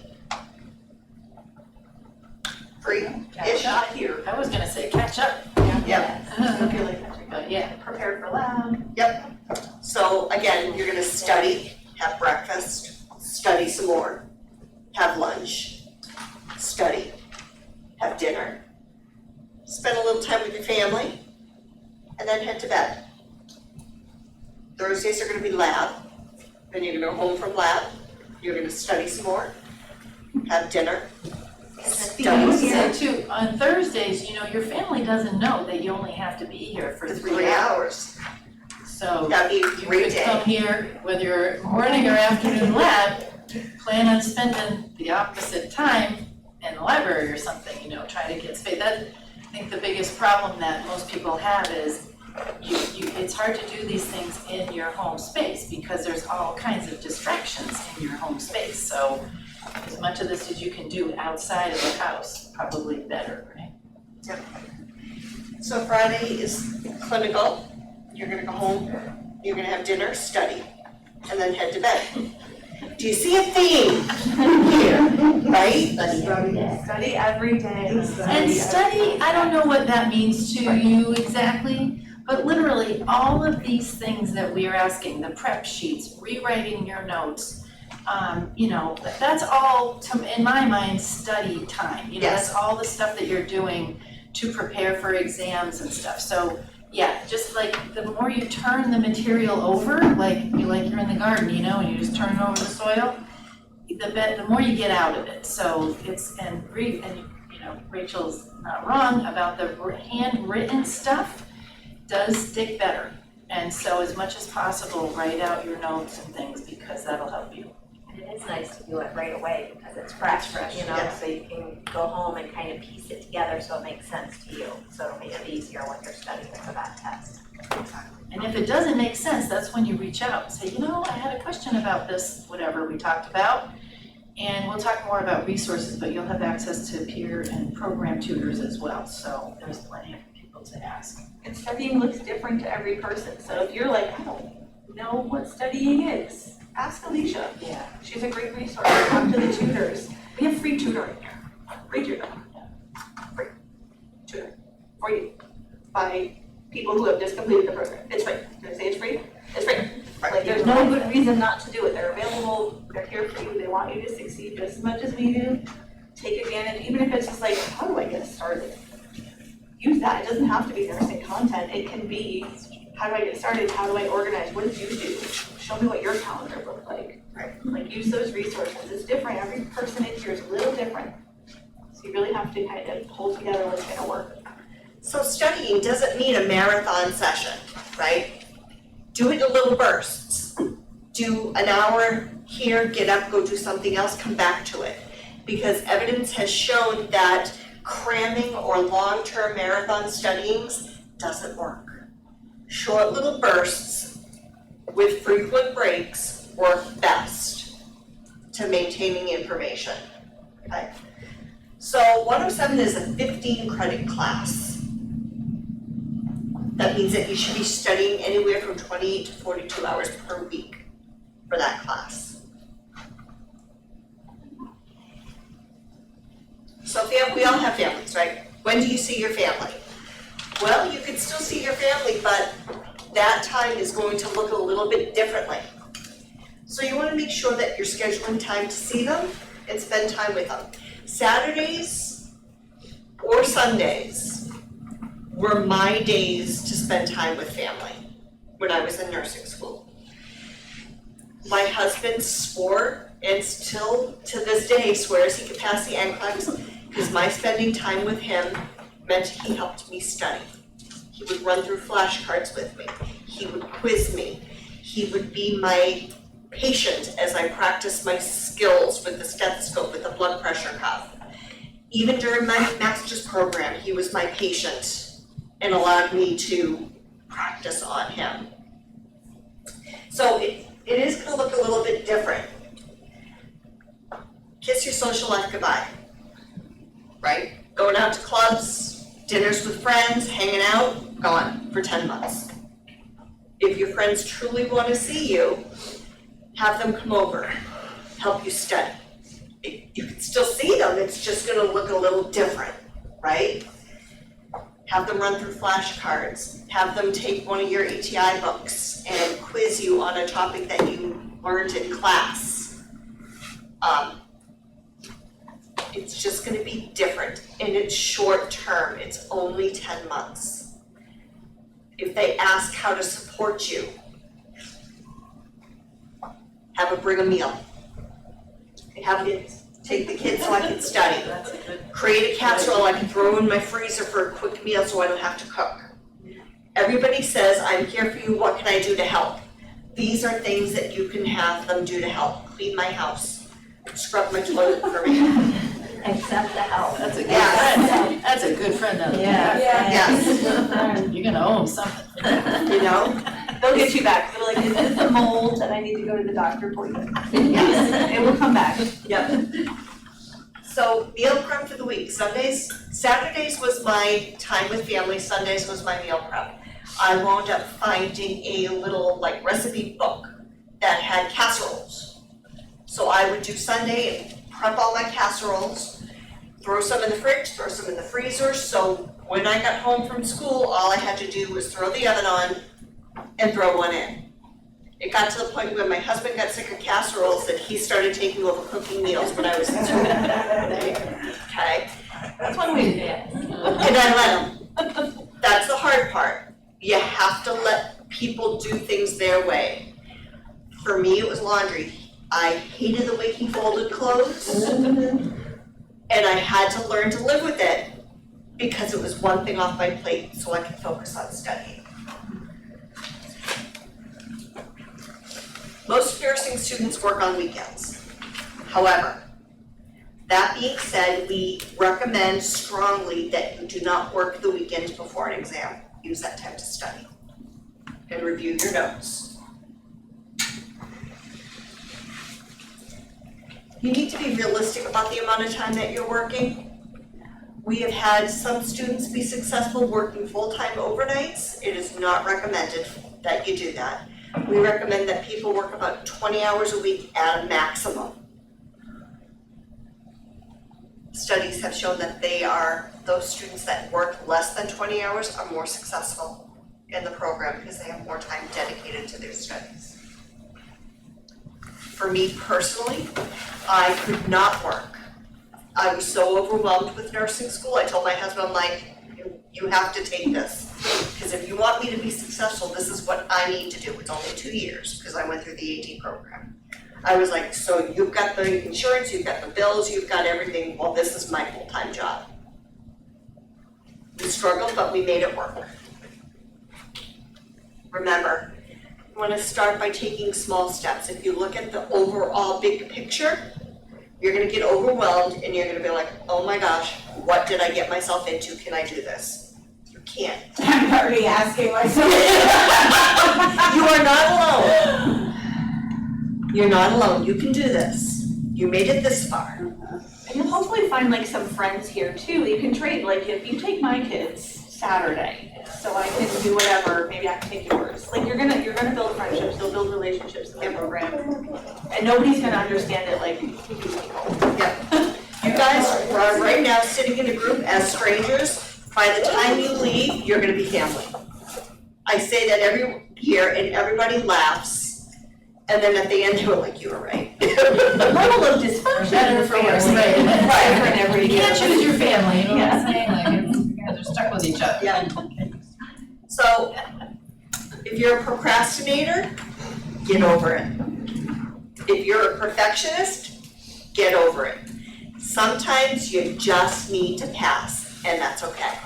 free-ish. Not here. I was gonna say catch up. Yep. I feel like But yeah. prepared for lab. So again, you're gonna study, have breakfast, study some more, have lunch, study, have dinner, spend a little time with your family, and then head to bed. Thursdays are gonna be lab, then you're gonna go home from lab, you're gonna study some more, have dinner, study some more. So too, on Thursdays, your family doesn't know that you only have to be here for 3 hours. So That'd be a you great could day. come here, whether you're morning or afternoon lab, plan on spending the opposite time in the library or something, try to get space. I think the biggest problem that most people have is it's hard to do these things in your home space because there's all kinds of distractions in your home space. So as much of this as you can do outside of the house, probably better, right? So Friday is clinical, you're gonna go home, you're gonna have dinner, study, and then head to bed. Do you see a theme here, right? Study every day. And study, I don't know what that means to you exactly, but literally all of these things that we are asking, the prep sheets, rewriting your notes, that's all, in my mind, study time. That's all the stuff that you're doing to prepare for exams and stuff. So yeah, just like the more you turn the material over, like you're in the garden, and you just turn over the soil, the more you get out of it. So Rachel's not wrong about the handwritten stuff does stick better. And so as much as possible, write out your notes and things because that'll help you. And it is nice to do it right away because it's fresh, you know, yeah. so you can go home and kind of piece it together so it makes sense to you. So it'll make it easier when you're studying for that test. And if it doesn't make sense, that's when you reach out and say, you know, I had a question about this, whatever we talked about. And we'll talk more about resources, but you'll have access to peer and program tutors as well. So there's plenty of people to ask. And studying looks different to every person, so if you're like, I don't know what studying is, ask Alicia. Yeah. She's a great resource, talk to the tutors. We have free tutoring here, free tutoring. Free tutoring for you by people who have just completed the program. It's free. Did I say it's free? It's free. Like, there's no good reason not to do it. They're available, they're here for you, they want you to succeed just as much as we do. Take advantage, even if it's just like, how do I get started? Use that. It doesn't have to be nursing content. It can be, how do I get started? How do I organize? What did you do? Show me what your calendar looked like. Right. Like, use those resources. It's different. Every person in here is a little different. So you really have to kind of pull together what's gonna work. So studying doesn't mean a marathon session, right? Do it in little bursts. Do an hour here, get up, go do something else, come back to it. Because evidence has shown that cramming or long-term marathon studyings doesn't work. Short little bursts with frequent breaks work best to maintaining information, okay? So 107 is a 15 credit class. That means that you should be studying anywhere from 28 to 42 hours per week for that class. So we all have families, right? When do you see your family? Well, you can still see your family, but that time is going to look a little bit differently. So you want to make sure that you're scheduling time to see them and spend time with them. Saturdays or Sundays were my days to spend time with family when I was in nursing school. My husband swore, and still to this day swears he could pass the NCLEX, because my spending time with him meant he helped me study. He would run through flashcards with me. He would quiz me. He would be my patient as I practiced my skills with the stethoscope, with the blood pressure cuff. Even during my master's program, he was my patient and allowed me to practice on him. So it is gonna look a little bit different. Kiss your social life goodbye, right? Going out to clubs, dinners with friends, hanging out, gone for 10 months. If your friends truly wanna see you, have them come over, help you study. You can still see them, it's just gonna look a little different, right? Have them run through flashcards, have them take one of your ATI books and quiz you on a topic that you learned in class. It's just gonna be different, and it's short term, it's only 10 months. If they ask how to support you, have them bring a meal. Have it, take the kids so I can study. Create a casserole I can throw in my freezer for a quick meal so I don't have to cook. Everybody says, I'm here for you, what can I do to help? These are things that you can have them do to help. Clean my house, scrub my toilet for me. Accept the help. That's a good Yes. friend. That's a good friend though. Yes, You're gonna owe them something. you know? They'll get you back. They're like, is this a mold that I need to go to the doctor for you? Yes, it will come back. Yep. So meal prep for the week, Saturdays was my time with family, Sundays was my meal prep. I wound up finding a little like recipe book that had casseroles. So I would do Sunday and prep all my casseroles, throw some in the fridge, throw some in the freezer, so when I got home from school, all I had to do was throw the oven on and throw one in. It got to the point where my husband got sick of casseroles that he started taking over cooking meals when I was in school. Okay? That's one way to do it. And I let him. That's the hard part. You have to let people do things their way. For me, it was laundry. I hated the way he folded clothes. And I had to learn to live with it because it was one thing off my plate so I could focus on studying. Most nursing students work on weekends. However, that being said, we recommend strongly that you do not work the weekends before an exam. Use that time to study and review your notes. You need to be realistic about the amount of time that you're working. We have had some students be successful working full-time overnights. It is not recommended that you do that. We recommend that people work about 20 hours a week at a maximum. Studies have shown that those students that work less than 20 hours are more successful in the program because they have more time dedicated to their studies. For me personally, I could not work. I was so overwhelmed with nursing school, I told my husband, I'm like, you have to take this. Because if you want me to be successful, this is what I need to do. It's only 2 years, because I went through the AD program. I was like, so you've got the insurance, you've got the bills, you've got everything, well, this is my full-time job. We struggled, but we made it work. Remember, you want to start by taking small steps. If you look at the overall big picture, you're gonna get overwhelmed and you're gonna be like, oh my gosh, what did I get myself into? Can I do this? You can't. I'm already asking myself. You are not alone. You're not alone. You can do this. You made it this far. And you'll hopefully find like some friends here too. You can trade, like if you take my kids Saturday, so I can do whatever, maybe I can take yours. Like you're gonna build friendships, you'll build relationships in the program. And nobody's gonna understand it like you people. Yep. You guys are right now sitting in a group as strangers. By the time you leave, you're gonna be family. I say that every year and everybody laughs. And then at the end, you're like, you were right. The level of dysfunction Better in for worse, family right. is different every You year. can't choose your family, you know what I'm Yeah. saying? Like, it's, you guys are stuck with each other. Yeah. So, if you're a procrastinator, get over it. If you're a perfectionist, get over it. Sometimes you just need to pass, and that's okay.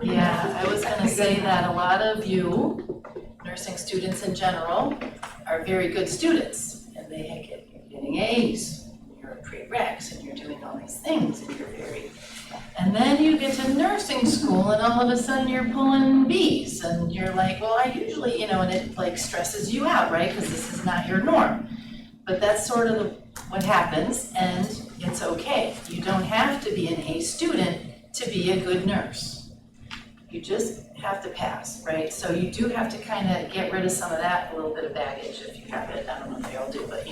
Yeah, I was gonna say that a lot of you, nursing students in general, are very good students, and you're getting A's, you're prereqs, and you're doing all these things, and you're and then you get to nursing school, and all of a sudden you're pulling B's, and you're like, well, I usually, and it like stresses you out, right, because this is not your norm. But that's sort of what happens, and it's okay. You don't have to be an A student to be a good nurse. You just have to pass, right? So you do have to kind of get rid of some of that, a little bit of baggage if you have it. I don't know if you all do, but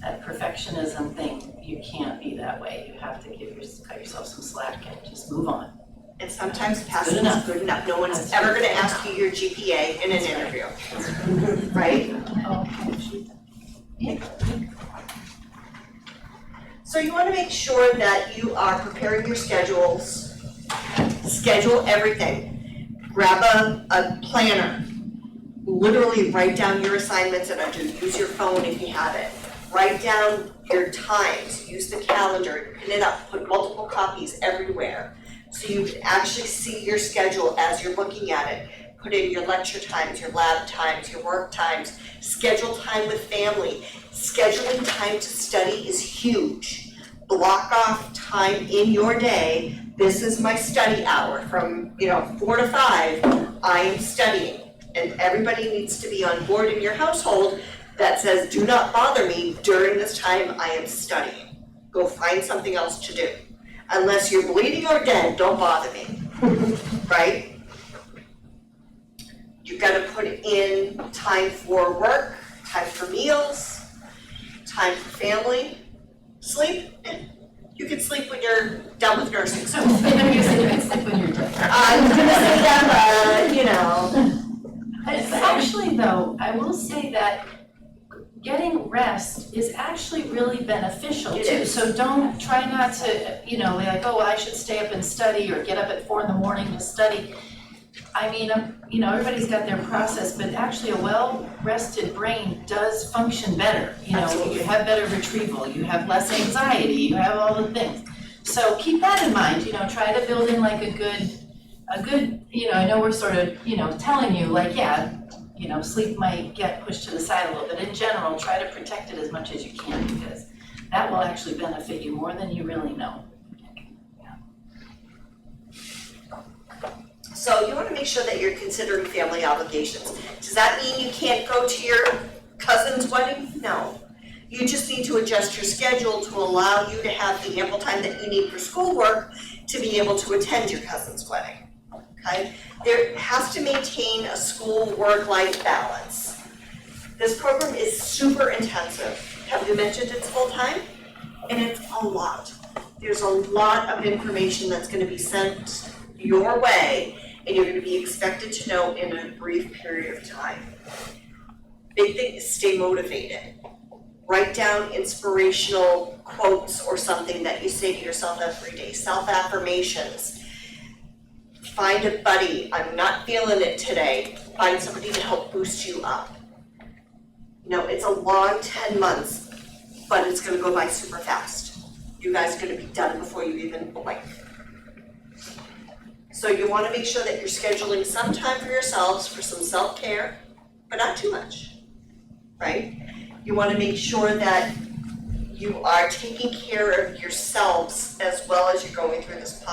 that perfectionism thing, you can't be that way. You have to cut yourself some slack and just move on. And sometimes passing is good enough. No one's ever gonna ask you your GPA in an interview, right? So you wanna make sure that you are preparing your schedules, schedule everything. Grab a planner, literally write down your assignments that are due, use your phone if you have it. Write down your times, use the calendar, pin it up, put multiple copies everywhere. So you can actually see your schedule as you're looking at it. Put in your lecture times, your lab times, your work times, schedule time with family. Scheduling time to study is huge. Block off time in your day. This is my study hour from 4 to 5, I am studying. And everybody needs to be on board in your household that says, do not bother me during this time I am studying. Go find something else to do. Unless you're bleeding or dead, don't bother me, right? You've got to put in time for work, time for meals, time for family, sleep. You can sleep when you're done with nursing school. You can sleep when you're done. I'm gonna say that, Actually, though, I will say that getting rest is actually really beneficial too. It is. So don't try not to, be like, oh, I should stay up and study or get up at 4 a.m. to study. I mean, everybody's got their process, but actually a well-rested brain does function better. Absolutely. You have better retrieval, you have less anxiety, you have all the things. So keep that in mind, try to build in like a good, I know we're sort of, telling you like, yeah, sleep might get pushed to the side a little bit. In general, try to protect it as much as you can because that will actually benefit you more than you really know. So you wanna make sure that you're considering family obligations. Does that mean you can't go to your cousin's wedding? No. You just need to adjust your schedule to allow you to have the ample time that you need for schoolwork to be able to attend your cousin's wedding, okay? There has to maintain a school work-life balance. This program is super intensive. Have you mentioned it's full-time? And it's a lot. There's a lot of information that's gonna be sent your way, and you're gonna be expected to know in a brief period of time. Big thing is stay motivated. Write down inspirational quotes or something that you say to yourself every day, self-affirmations. Find a buddy, I'm not feeling it today, find somebody to help boost you up. You know, it's a long 10 months, but it's gonna go by super fast. You guys are gonna be done before you even blink. So you wanna make sure that you're scheduling some time for yourselves for some self-care, but not too much, right? You wanna make sure that you are taking care of yourselves as well as you're going through this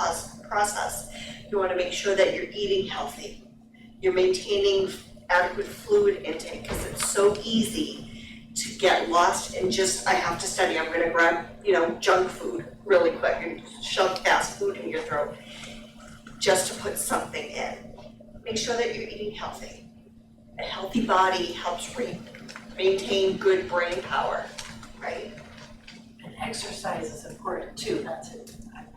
process. You wanna make sure that you're eating healthy. You're maintaining adequate fluid intake, because it's so easy to get lost in just, I have to study, I'm gonna grab, junk food really quick and shove fast food in your throat just to put something in. Make sure that you're eating healthy. A healthy body helps maintain good brain power, right? And exercise is important too,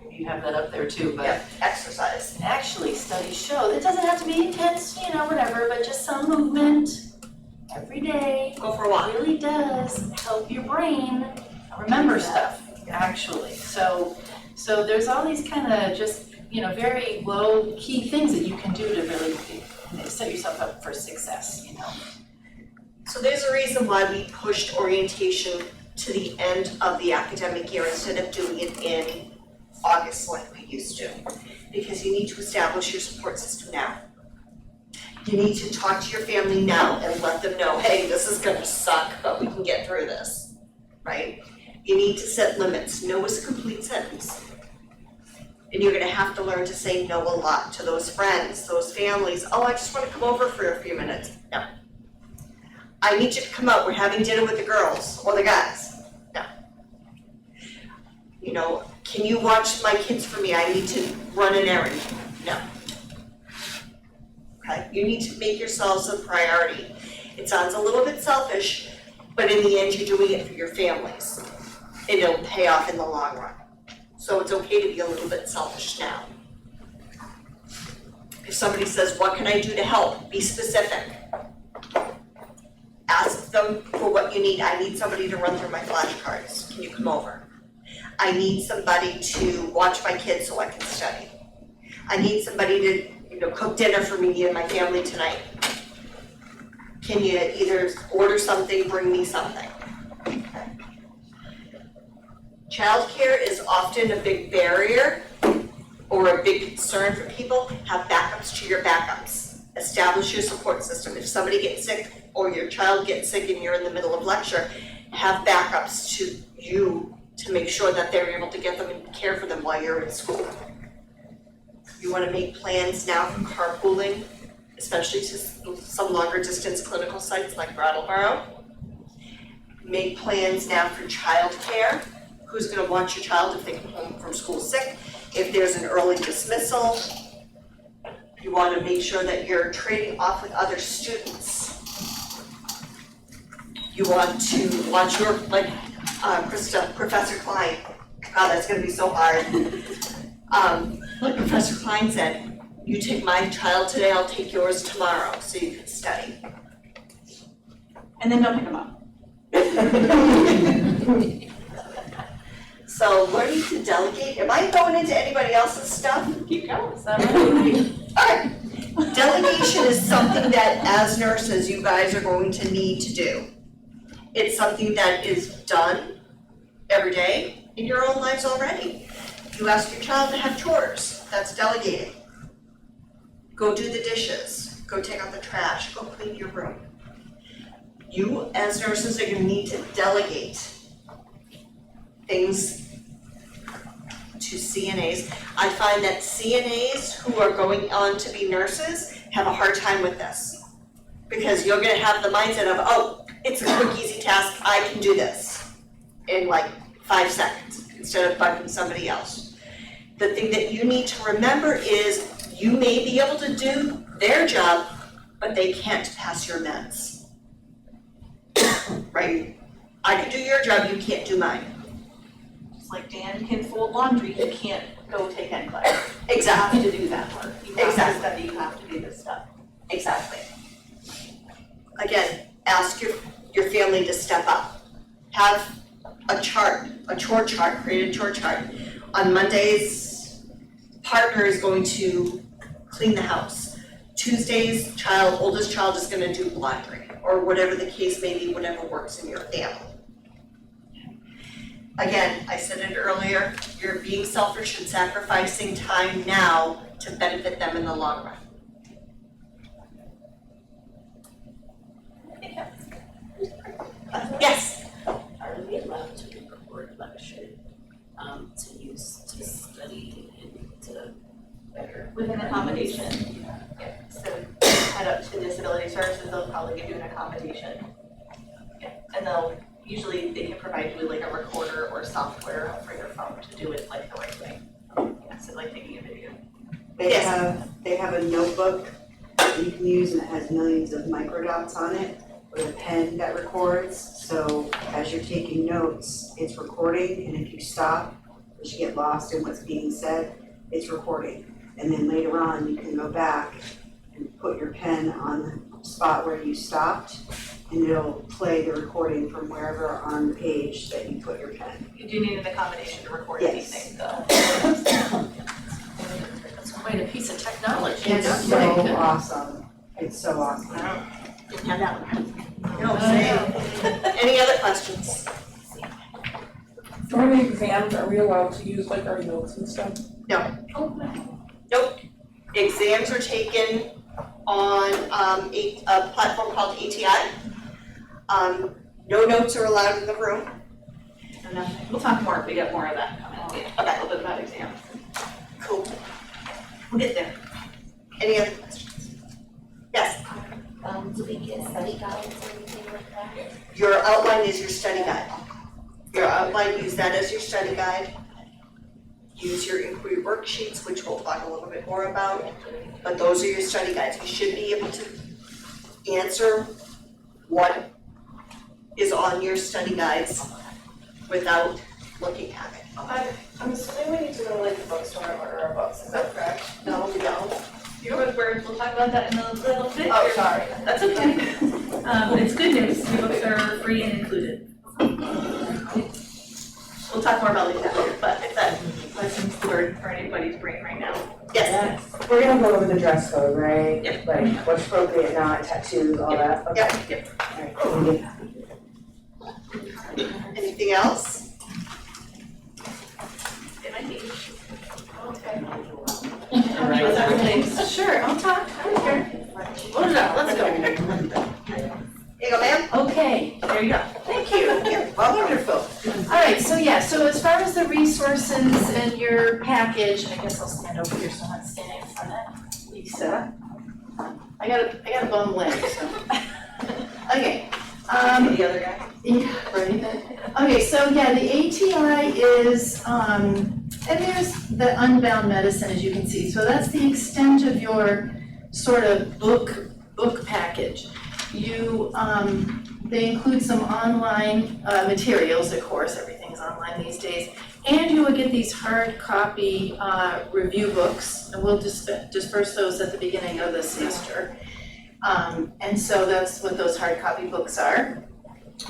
maybe you have that up there too, but Yeah, exercise. actually studies show that doesn't have to be intense, whatever, but just some movement every day Go for a walk. really does help your brain remember stuff, actually. So there's all these kind of just, very low key things that you can do to really set yourself up for success, So there's a reason why we pushed orientation to the end of the academic year instead of doing it in August like we used to. Because you need to establish your support system now. You need to talk to your family now and let them know, hey, this is gonna suck, but we can get through this, right? You need to set limits. No is a complete sentence. And you're gonna have to learn to say no a lot to those friends, those families. Oh, I just wanna come over for a few minutes. No. I need you to come out, we're having dinner with the girls or the guys. No. Can you watch my kids for me? I need to run an errand. No. Okay, you need to make yourselves a priority. It sounds a little bit selfish, but in the end, you're doing it for your families. And it'll pay off in the long run. So it's okay to be a little bit selfish now. If somebody says, what can I do to help? Be specific. Ask them for what you need. I need somebody to run through my flashcards. Can you come over? I need somebody to watch my kids so I can study. I need somebody to, cook dinner for me and my family tonight. Can you either order something, bring me something? Okay. Childcare is often a big barrier or a big concern for people. Have backups to your backups. Establish your support system. If somebody gets sick or your child gets sick and you're in the middle of lecture, have backups to you to make sure that they're able to get them and care for them while you're in school. You want to make plans now for carpooling, especially to some longer distance clinical sites like Brattleboro. Make plans now for childcare. Who's going to watch your child if they come home from school sick? If there's an early dismissal, you want to make sure that you're trading off with other students. You want to watch your, Krista, Professor Klein. God, that's going to be so hard. Like Professor Klein said, you take my child today, I'll take yours tomorrow, so you can study. And then don't pick them up. So learning to delegate, am I going into anybody else's stuff? Keep going. Alright, delegation is something that as nurses, you guys are going to need to do. It's something that is done every day in your own lives already. You ask your child to have chores, that's delegating. Go do the dishes. go take out the trash, go clean your room. You as nurses are gonna need to delegate things to CNAs. I find that CNAs who are going on to be nurses have a hard time with this. Because you're gonna have the mindset of, oh, it's a quick, easy task, I can do this in like 5 seconds instead of bugging somebody else. The thing that you need to remember is you may be able to do their job, but they can't pass your meds. Right? I can do your job, you can't do mine. Just like Dan can fold laundry, he can't go take ed class. Exactly. You have to do that work. You have to Exactly. study, you have to do this stuff. Exactly. Again, ask your family to step up. Have a chart, a chore chart, create a chore chart. On Mondays, partner is going to clean the house. Tuesdays, oldest child is gonna do laundry, or whatever the case may be, whatever works in your family. Again, I said it earlier, you're being selfish and sacrificing time now to benefit them in the long run. Yes? Are we allowed to record lecture, to use to study and to better? With an accommodation. Yeah, so head up to disability services, they'll probably give you an accommodation. Yeah, and usually they can provide you with like a recorder or software for your phone to do it like the right way. Yeah, so like taking a video. They have a notebook that you can use and it has millions of microdots on it with a pen that records. So as you're taking notes, it's recording, and if you stop, because you get lost in what's being said, it's recording. And then later on, you can go back and put your pen on the spot where you stopped, and it'll play the recording from wherever on the page that you put your pen. You do need an accommodation to record Yes. anything though. That's quite a piece of technology. It's so awesome. It's so awesome. Didn't have that one. No, same. Any other questions? During the exams, are we allowed to use like our notes and stuff? Exams are taken on a platform called ATI. No notes are allowed in the room. And then we'll talk more if we get more of that coming. A little bit about exams. Cool. We'll get there. Any other questions? Yes, Do we get study guides or anything like that? your outline is your study guide. Your outline, use that as your study guide. Use your inquiry worksheets, which we'll talk a little bit more about, but those are your study guides. You should be able to answer what is on your study guides without looking at it. I'm assuming we need to go to like the bookstore and order our books, is that correct? No, we don't. You're with words, we'll talk about that in a little bit. Oh, sorry. That's okay. It's good news, your books are free and included. We'll talk more about it after, but if that lessons learned for anybody's brain right now. Yes, We're gonna go over the dress code, right? Yep. Like what's appropriate, not tattoos, all that, okay. Yep. Alright, thank you. anything else? It might be. Sure, I'll talk, I don't care. What is that? Let's go. Here you go, ma'am. Okay, There you go. thank you. You're welcome. Wonderful. All right, so so as far as the resources and your package, I guess I'll stand over here so I'm not standing in front of Lisa. I got a bum leg, so. Okay, The other guy. yeah, right. Okay, so the ATI is, and there's the Unbound Medicine, as you can see. So that's the extent of your sort of book package. They include some online materials, of course, everything's online these days. And you will get these hard copy review books, and we'll disperse those at the beginning of the semester. And so that's what those hard copy books are.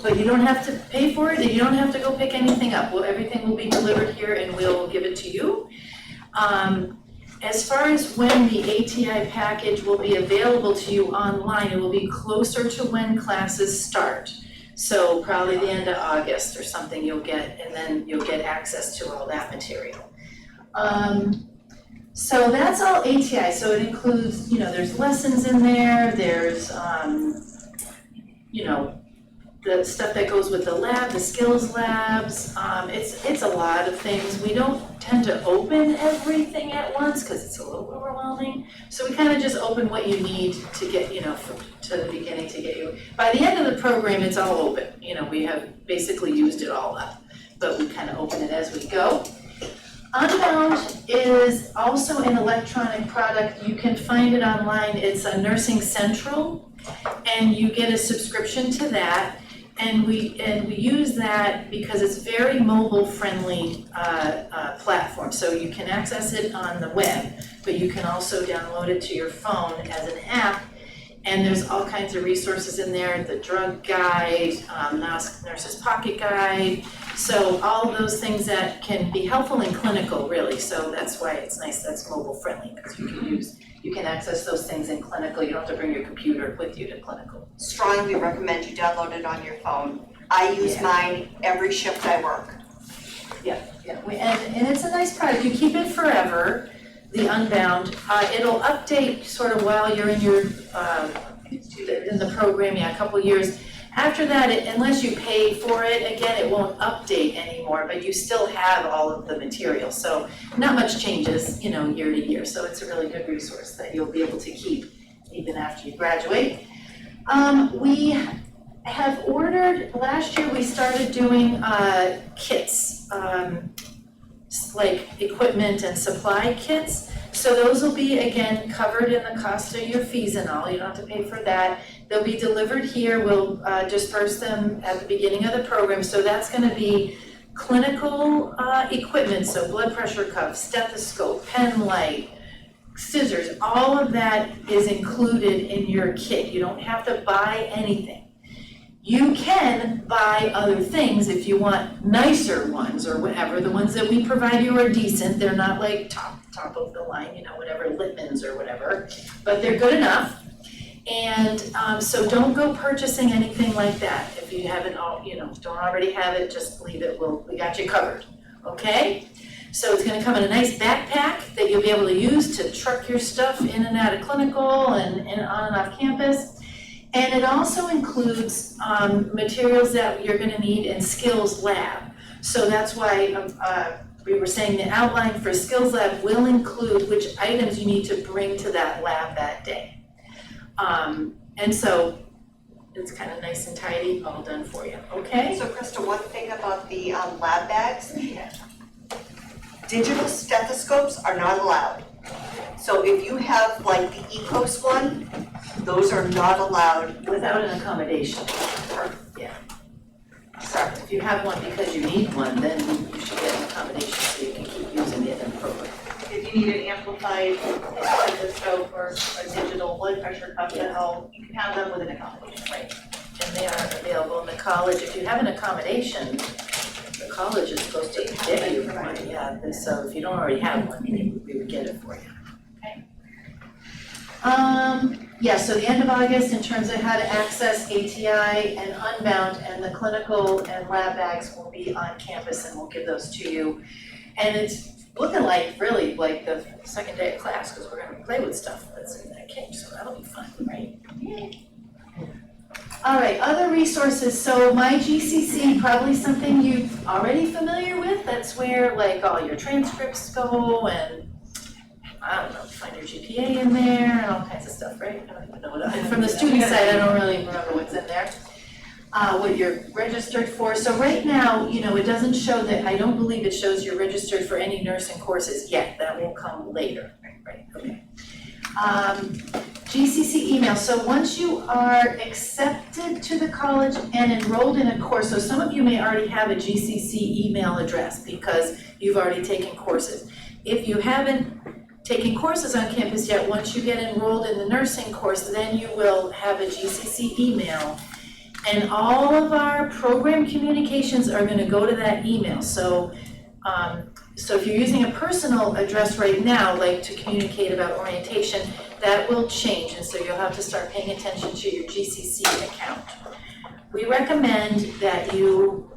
But you don't have to pay for it, and you don't have to go pick anything up. Everything will be delivered here and we'll give it to you. As far as when the ATI package will be available to you online, it will be closer to when classes start. So probably the end of August or something you'll get, and then you'll get access to all that material. So that's all ATI, so it includes, there's lessons in there, there's, the stuff that goes with the lab, the skills labs, it's a lot of things. We don't tend to open everything at once, cause it's a little overwhelming. So we kind of just open what you need to get, to the beginning to get you. By the end of the program, it's all open, we have basically used it all up, but we kind of open it as we go. Unbound is also an electronic product. You can find it online. It's a Nursing Central, and you get a subscription to that. And we use that because it's very mobile friendly platform. So you can access it on the web, but you can also download it to your phone as an app. And there's all kinds of resources in there, the drug guide, nurse's pocket guide. So all of those things that can be helpful in clinical, really. So that's why it's nice that's mobile friendly, because you can access those things in clinical. You don't have to bring your computer with you to clinical. Strongly recommend you download it on your phone. I use mine every shift I work. Yeah, and it's a nice product. You keep it forever. The Unbound, it'll update sort of while you're in your, in the program, a couple years. After that, unless you pay for it, again, it won't update anymore, but you still have all of the material. So not much changes, year to year. So it's a really good resource that you'll be able to keep even after you graduate. We have ordered, last year we started doing kits. Like equipment and supply kits. So those will be, again, covered in the cost of your fees and all. You don't have to pay for that. They'll be delivered here. We'll disperse them at the beginning of the program. So that's going to be clinical equipment, so blood pressure cuff, stethoscope, pen light, scissors. All of that is included in your kit. You don't have to buy anything. You can buy other things if you want nicer ones or whatever. The ones that we provide you are decent. They're not like top of the line, whatever, Littman's or whatever, but they're good enough. And so don't go purchasing anything like that. If you haven't, don't already have it, just leave it. We got you covered, okay? So it's gonna come in a nice backpack that you'll be able to use to truck your stuff in and out of clinical and on and off campus. And it also includes materials that you're gonna need in Skills Lab. So that's why we were saying the outline for Skills Lab will include which items you need to bring to that lab that day. And so it's kind of nice and tidy, all done for you, okay? So Krista, one thing about the lab bags, digital stethoscopes are not allowed. So if you have like the ECOS one, those are not allowed. Without an accommodation. Yeah. Sorry, if you have one because you need one, then you should get an accommodation so you can keep using it in the program. If you need an amplified stethoscope or a digital blood pressure cuff at home, you can have them with an accommodation, right? And they are available in the college. If you have an accommodation, the college is supposed to get you one, so if you don't already have one, we would get it for you. Okay. So the end of August, in terms of how to access ATI and Unbound, and the clinical and lab bags will be on campus, and we'll give those to you. And it's looking like really like the second day of class, because we're gonna play with stuff that's in that kit, so that'll be fun, right? All right, other resources. So My GCC, probably something you're already familiar with. That's where like all your transcripts go, and I don't know, find your GPA in there and all kinds of stuff, right? I don't even know what, from the student side, I don't really remember what's in there. What you're registered for. So right now, it doesn't show that, I don't believe it shows you're registered for any nursing courses yet. That will come later, right? Okay. GCC email. So once you are accepted to the college and enrolled in a course, so some of you may already have a GCC email address because you've already taken courses. If you haven't taking courses on campus yet, once you get enrolled in the nursing course, then you will have a GCC email. And all of our program communications are gonna go to that email. So if you're using a personal address right now, like to communicate about orientation, that will change. And so you'll have to start paying attention to your GCC account. We recommend that you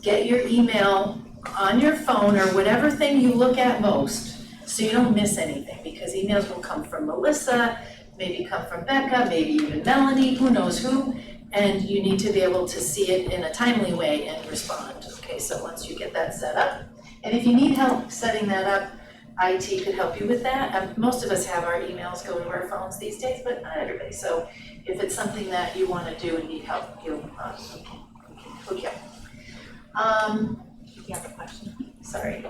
get your email on your phone or whatever thing you look at most. so you don't miss anything, because emails will come from Melissa, maybe come from Becca, maybe even Melanie, who knows who, and you need to be able to see it in a timely way and respond, okay? So once you get that set up, and if you need help setting that up, IT could help you with that. Most of us have our emails go to our phones these days, but not everybody. So if it's something that you want to do and need help, we can hook you up. You have a question? Sorry.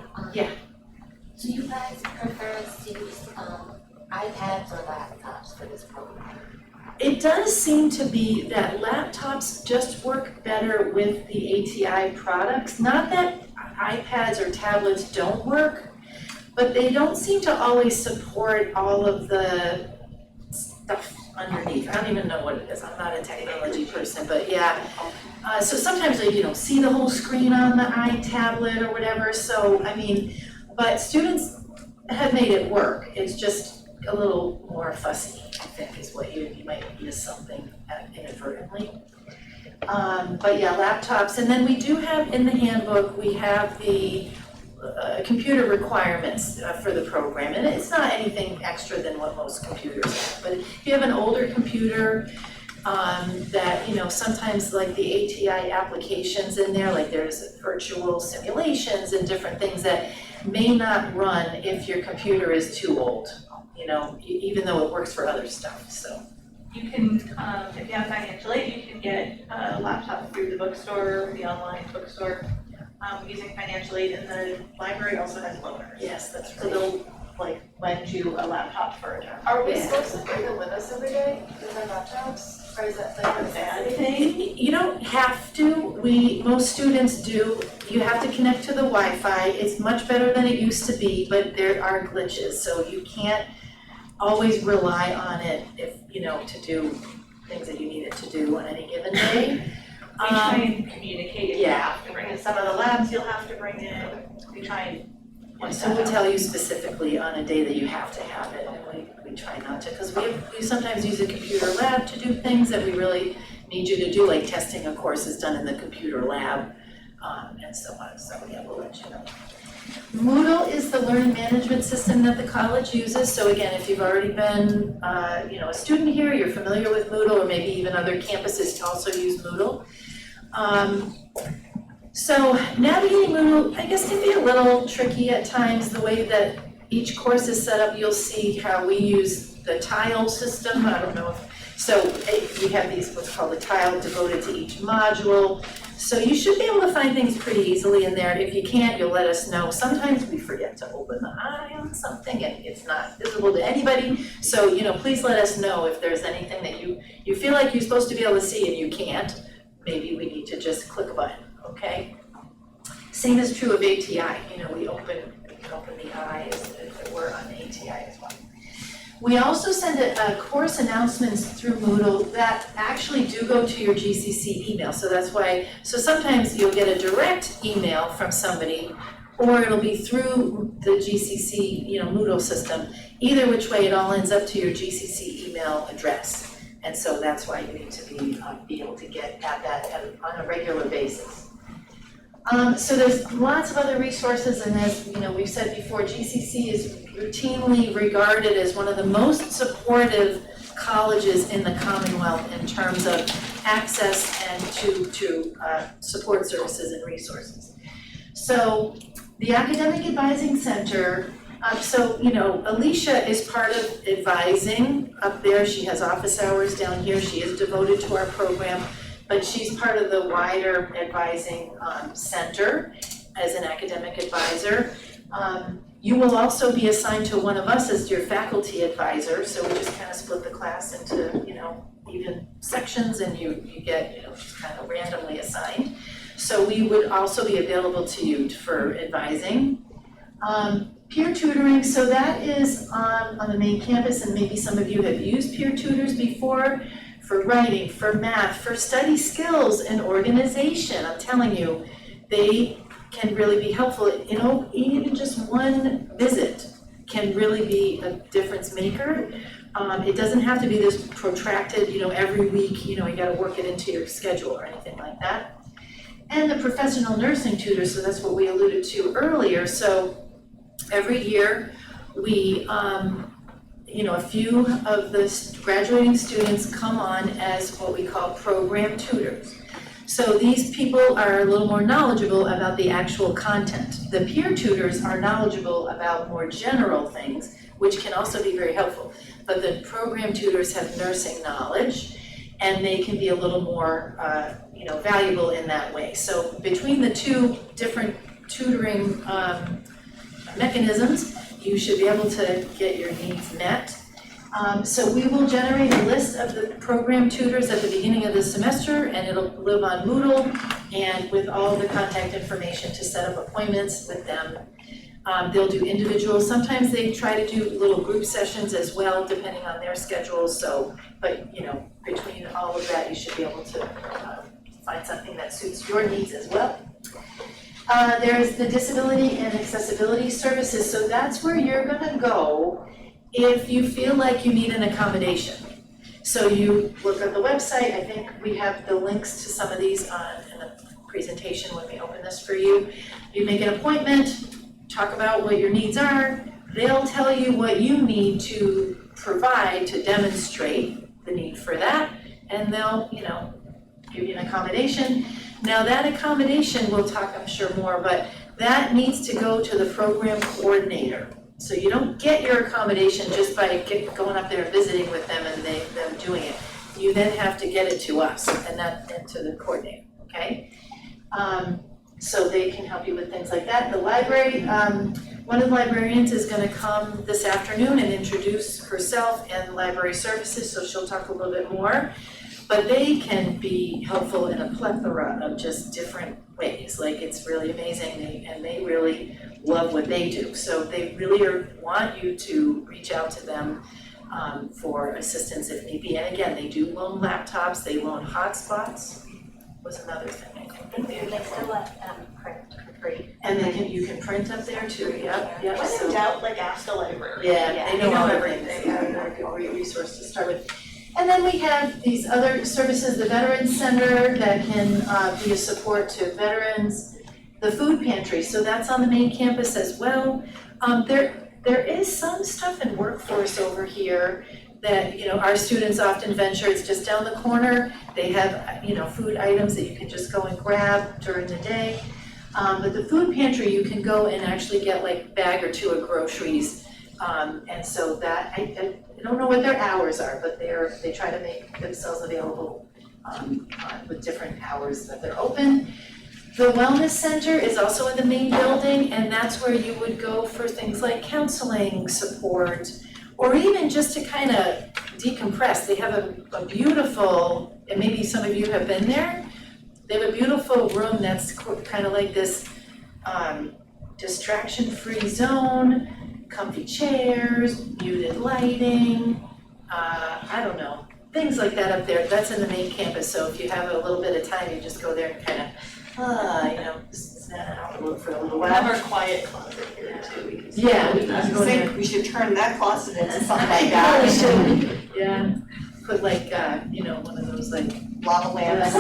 Do you guys prefer to use iPads or laptops for this program? It does seem to be that laptops just work better with the ATI products. Not that iPads or tablets don't work, but they don't seem to always support all of the stuff underneath. I don't even know what it is. I'm not a technology person, but yeah. So sometimes you don't see the whole screen on the iTablet or whatever. So, I mean, but students have made it work. It's just a little more fussy, I think, is what you might miss something inadvertently. But yeah, laptops. And then we do have in the handbook, we have the computer requirements for the program, and it's not anything extra than what most computers have. But if you have an older computer that, sometimes like the ATI applications in there, like there's virtual simulations and different things that may not run if your computer is too old, even though it works for other stuff, so. You can, if you have financial aid, you can get a laptop through the bookstore, the online bookstore, using financial aid, and the library also has loaners. Yes, that's So they'll lend you a laptop for a term. Are we supposed to bring them with us every day with our laptops? Or is that like a bad thing? You don't have to. Most students do. You have to connect to the Wi-Fi. It's much better than it used to be, but there are glitches, so you can't always rely on it if, to do things that you need it to do on any given day. We try and communicate if you yeah. have to bring it. Some of the labs you'll have to bring it. We try and So we'll tell you specifically on a day that you have to have it, and we try not to, because we sometimes use a computer lab to do things that we really need you to do, like testing a course is done in the computer lab, and so on, so yeah, we'll let you know. Moodle is the learning management system that the college uses, so again, if you've already been, a student here, you're familiar with Moodle, or maybe even other campuses also use Moodle. So navigating Moodle, I guess, can be a little tricky at times, the way that each course is set up. You'll see how we use the tile system. I don't know if, so we have these, what's called a tile devoted to each module. So you should be able to find things pretty easily in there. If you can't, you'll let us know. Sometimes we forget to open the eye on something and it's not visible to anybody. So, please let us know if there's anything that you feel like you're supposed to be able to see and you can't. Maybe we need to just click a button, okay? Same is true of ATI. We open the eye as if it were on ATI as well. We also send a course announcements through Moodle that actually do go to your GCC email. So that's why, sometimes you'll get a direct email from somebody, or it'll be through the GCC, Moodle system. Either which way, it all ends up to your GCC email address. And so that's why you need to be able to get at that on a regular basis. So there's lots of other resources, and as we've said before, GCC is routinely regarded as one of the most supportive colleges in the Commonwealth in terms of access and to support services and resources. So the Academic Advising Center, Alicia is part of advising up there. She has office hours down here. She is devoted to our program, but she's part of the wider advising center as an academic advisor. You will also be assigned to one of us as your faculty advisor, so we just kind of split the class into, even sections, and you get, just kind of randomly assigned. So we would also be available to you for advising. Peer tutoring, so that is on the main campus, and maybe some of you have used peer tutors before for writing, for math, for study skills and organization. I'm telling you, they can really be helpful. Even just one visit can really be a difference maker. It doesn't have to be this protracted, every week, you gotta work it into your schedule or anything like that. And the professional nursing tutor, so that's what we alluded to earlier. So every year, we, a few of the graduating students come on as what we call program tutors. So these people are a little more knowledgeable about the actual content. The peer tutors are knowledgeable about more general things, which can also be very helpful. But the program tutors have nursing knowledge, and they can be a little more, valuable in that way. So between the two different tutoring mechanisms, you should be able to get your needs met. So we will generate a list of the program tutors at the beginning of the semester, and it'll live on Moodle and with all the contact information to set up appointments with them. They'll do individual, sometimes they try to do little group sessions as well, depending on their schedules, but between all of that, you should be able to find something that suits your needs as well. There's the disability and accessibility services, so that's where you're gonna go if you feel like you need an accommodation. So you look at the website, I think we have the links to some of these in the presentation when we open this for you. You make an appointment, talk about what your needs are, they'll tell you what you need to provide to demonstrate the need for that, and they'll, give you an accommodation. Now that accommodation, we'll talk, I'm sure, more, but that needs to go to the program coordinator. So you don't get your accommodation just by going up there and visiting with them and them doing it. You then have to get it to us and to the coordinator, okay? So they can help you with things like that. The library, one of the librarians is gonna come this afternoon and introduce herself and library services, so she'll talk a little bit more. But they can be helpful in a plethora of just different ways, like it's really amazing, and they really love what they do. So they really want you to reach out to them for assistance if need be. And again, they do loan laptops, they loan hotspots, was another thing I think. They still let print for free. And then you can print up there too, yep. When So- in doubt, ask the library. Yeah, they know all everything, they're a great resource to start with. And then we have these other services, the Veterans Center that can be a support to veterans, the food pantry, so that's on the main campus as well. There is some stuff in workforce over here that, our students often venture, it's just down the corner. They have, food items that you can just go and grab during the day. But the food pantry, you can go and actually get a bag or two of groceries. And so that, I don't know what their hours are, but they try to make themselves available with different hours that they're open. The Wellness Center is also in the main building, and that's where you would go for things like counseling support, or even just to kind of decompress. They have a beautiful, and maybe some of you have been there, they have a beautiful room that's kind of like this distraction-free zone, comfy chairs, muted lighting, I don't know, things like that up there. That's in the main campus, so if you have a little bit of time, you just go there and kind of, stand out for a little We while. have our quiet closet here too, because. Yeah, we I can go there. think we should turn that closet into something I like that. probably should, yeah, put one of those Lava lamps.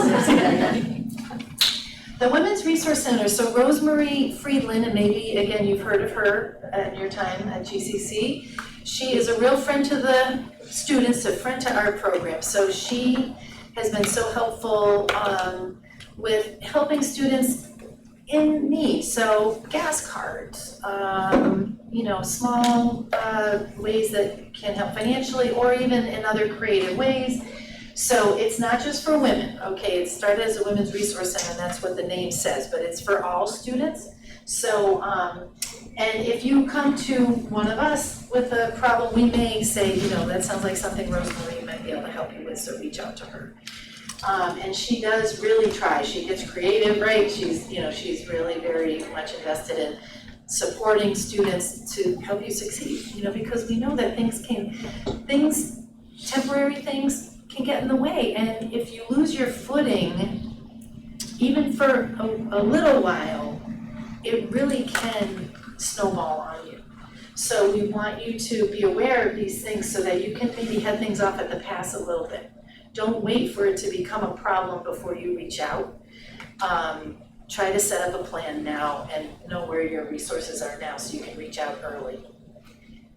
The Women's Resource Center, so Rosemary Friedland, and maybe again you've heard of her at your time at GCC. She is a real friend to the students, a friend to our program. So she has been so helpful with helping students in need. So gas cards, small ways that can help financially or even in other creative ways. So it's not just for women, okay? It started as a women's resource center, and that's what the name says, but it's for all students. So, and if you come to one of us with a problem, we may say, that sounds like something Rosemary might be able to help you with, so reach out to her. And she does really try. She gets creative, right? She's really very much invested in supporting students to help you succeed, because we know that temporary things can get in the way, and if you lose your footing, even for a little while, it really can snowball on you. So we want you to be aware of these things so that you can maybe head things off at the pass a little bit. Don't wait for it to become a problem before you reach out. Try to set up a plan now and know where your resources are now so you can reach out early.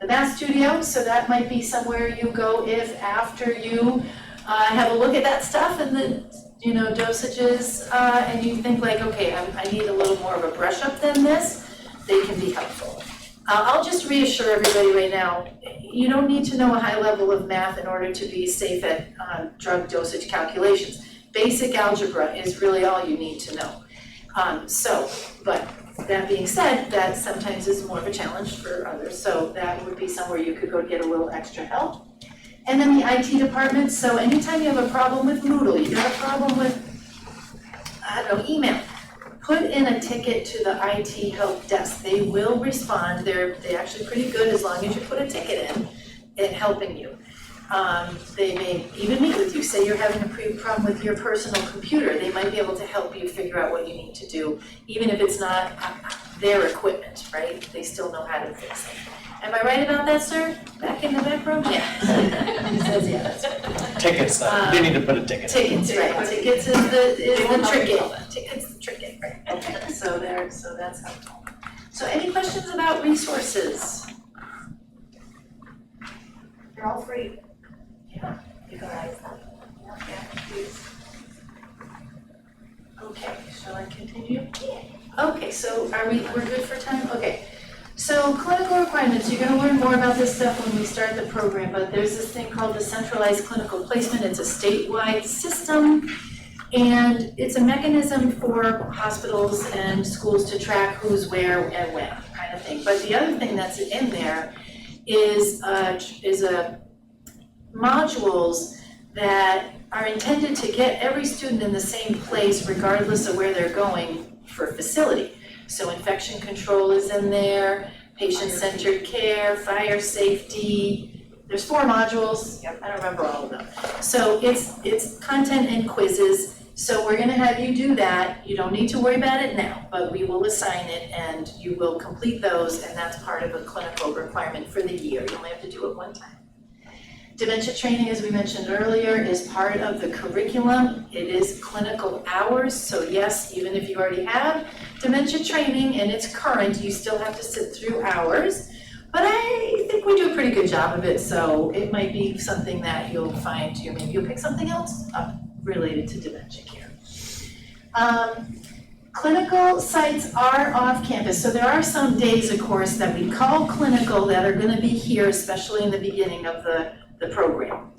the math studio, so that might be somewhere you go if after you have a look at that stuff and the, dosages, and you think like, okay, I need a little more of a brush up than this, they can be helpful. I'll just reassure everybody right now, you don't need to know a high level of math in order to be safe at drug dosage calculations. Basic algebra is really all you need to know. But that being said, that sometimes is more of a challenge for others, so that would be somewhere you could go get a little extra help. And then the IT department, so anytime you have a problem with Moodle, you got a problem with, email, put in a ticket to the IT help desk. They will respond. They're actually pretty good as long as you put a ticket in helping you. They may even meet with you, say you're having a problem with your personal computer, they might be able to help you figure out what you need to do, even if it's not their equipment, right? They still know how to fix it. Am I right about that, sir? Back in the back room? Yeah. He says yes. Tickets, you need to put a ticket. Tickets, right, tickets is the tricket, tickets the tricket, right, okay, so that's helpful. So any questions about resources? You're all free. Yeah, You guys, yeah, please. okay, shall I continue? Okay, so we're good for time? Okay. So clinical requirements, you're gonna learn more about this stuff when we start the program, but there's this thing called the centralized clinical placement. It's a statewide system, and it's a mechanism for hospitals and schools to track who's where and when, kind of thing. But the other thing that's in there is modules that are intended to get every student in the same place regardless of where they're going for facility. So infection control is in there, patient-centered care, fire safety. There's 4 modules, I don't remember all of them. So it's content and quizzes. So we're gonna have you do that. You don't need to worry about it now, but we will assign it and you will complete those, and that's part of a clinical requirement for the year. You only have to do it one time. Dementia training, as we mentioned earlier, is part of the curriculum. It is clinical hours, so yes, even if you already have dementia training and it's current, you still have to sit through hours. But I think we do a pretty good job of it, so it might be something that you'll find, maybe you'll pick something else up related to dementia care. Clinical sites are off campus, so there are some days, of course, that we call clinical that are gonna be here, especially in the beginning of the program.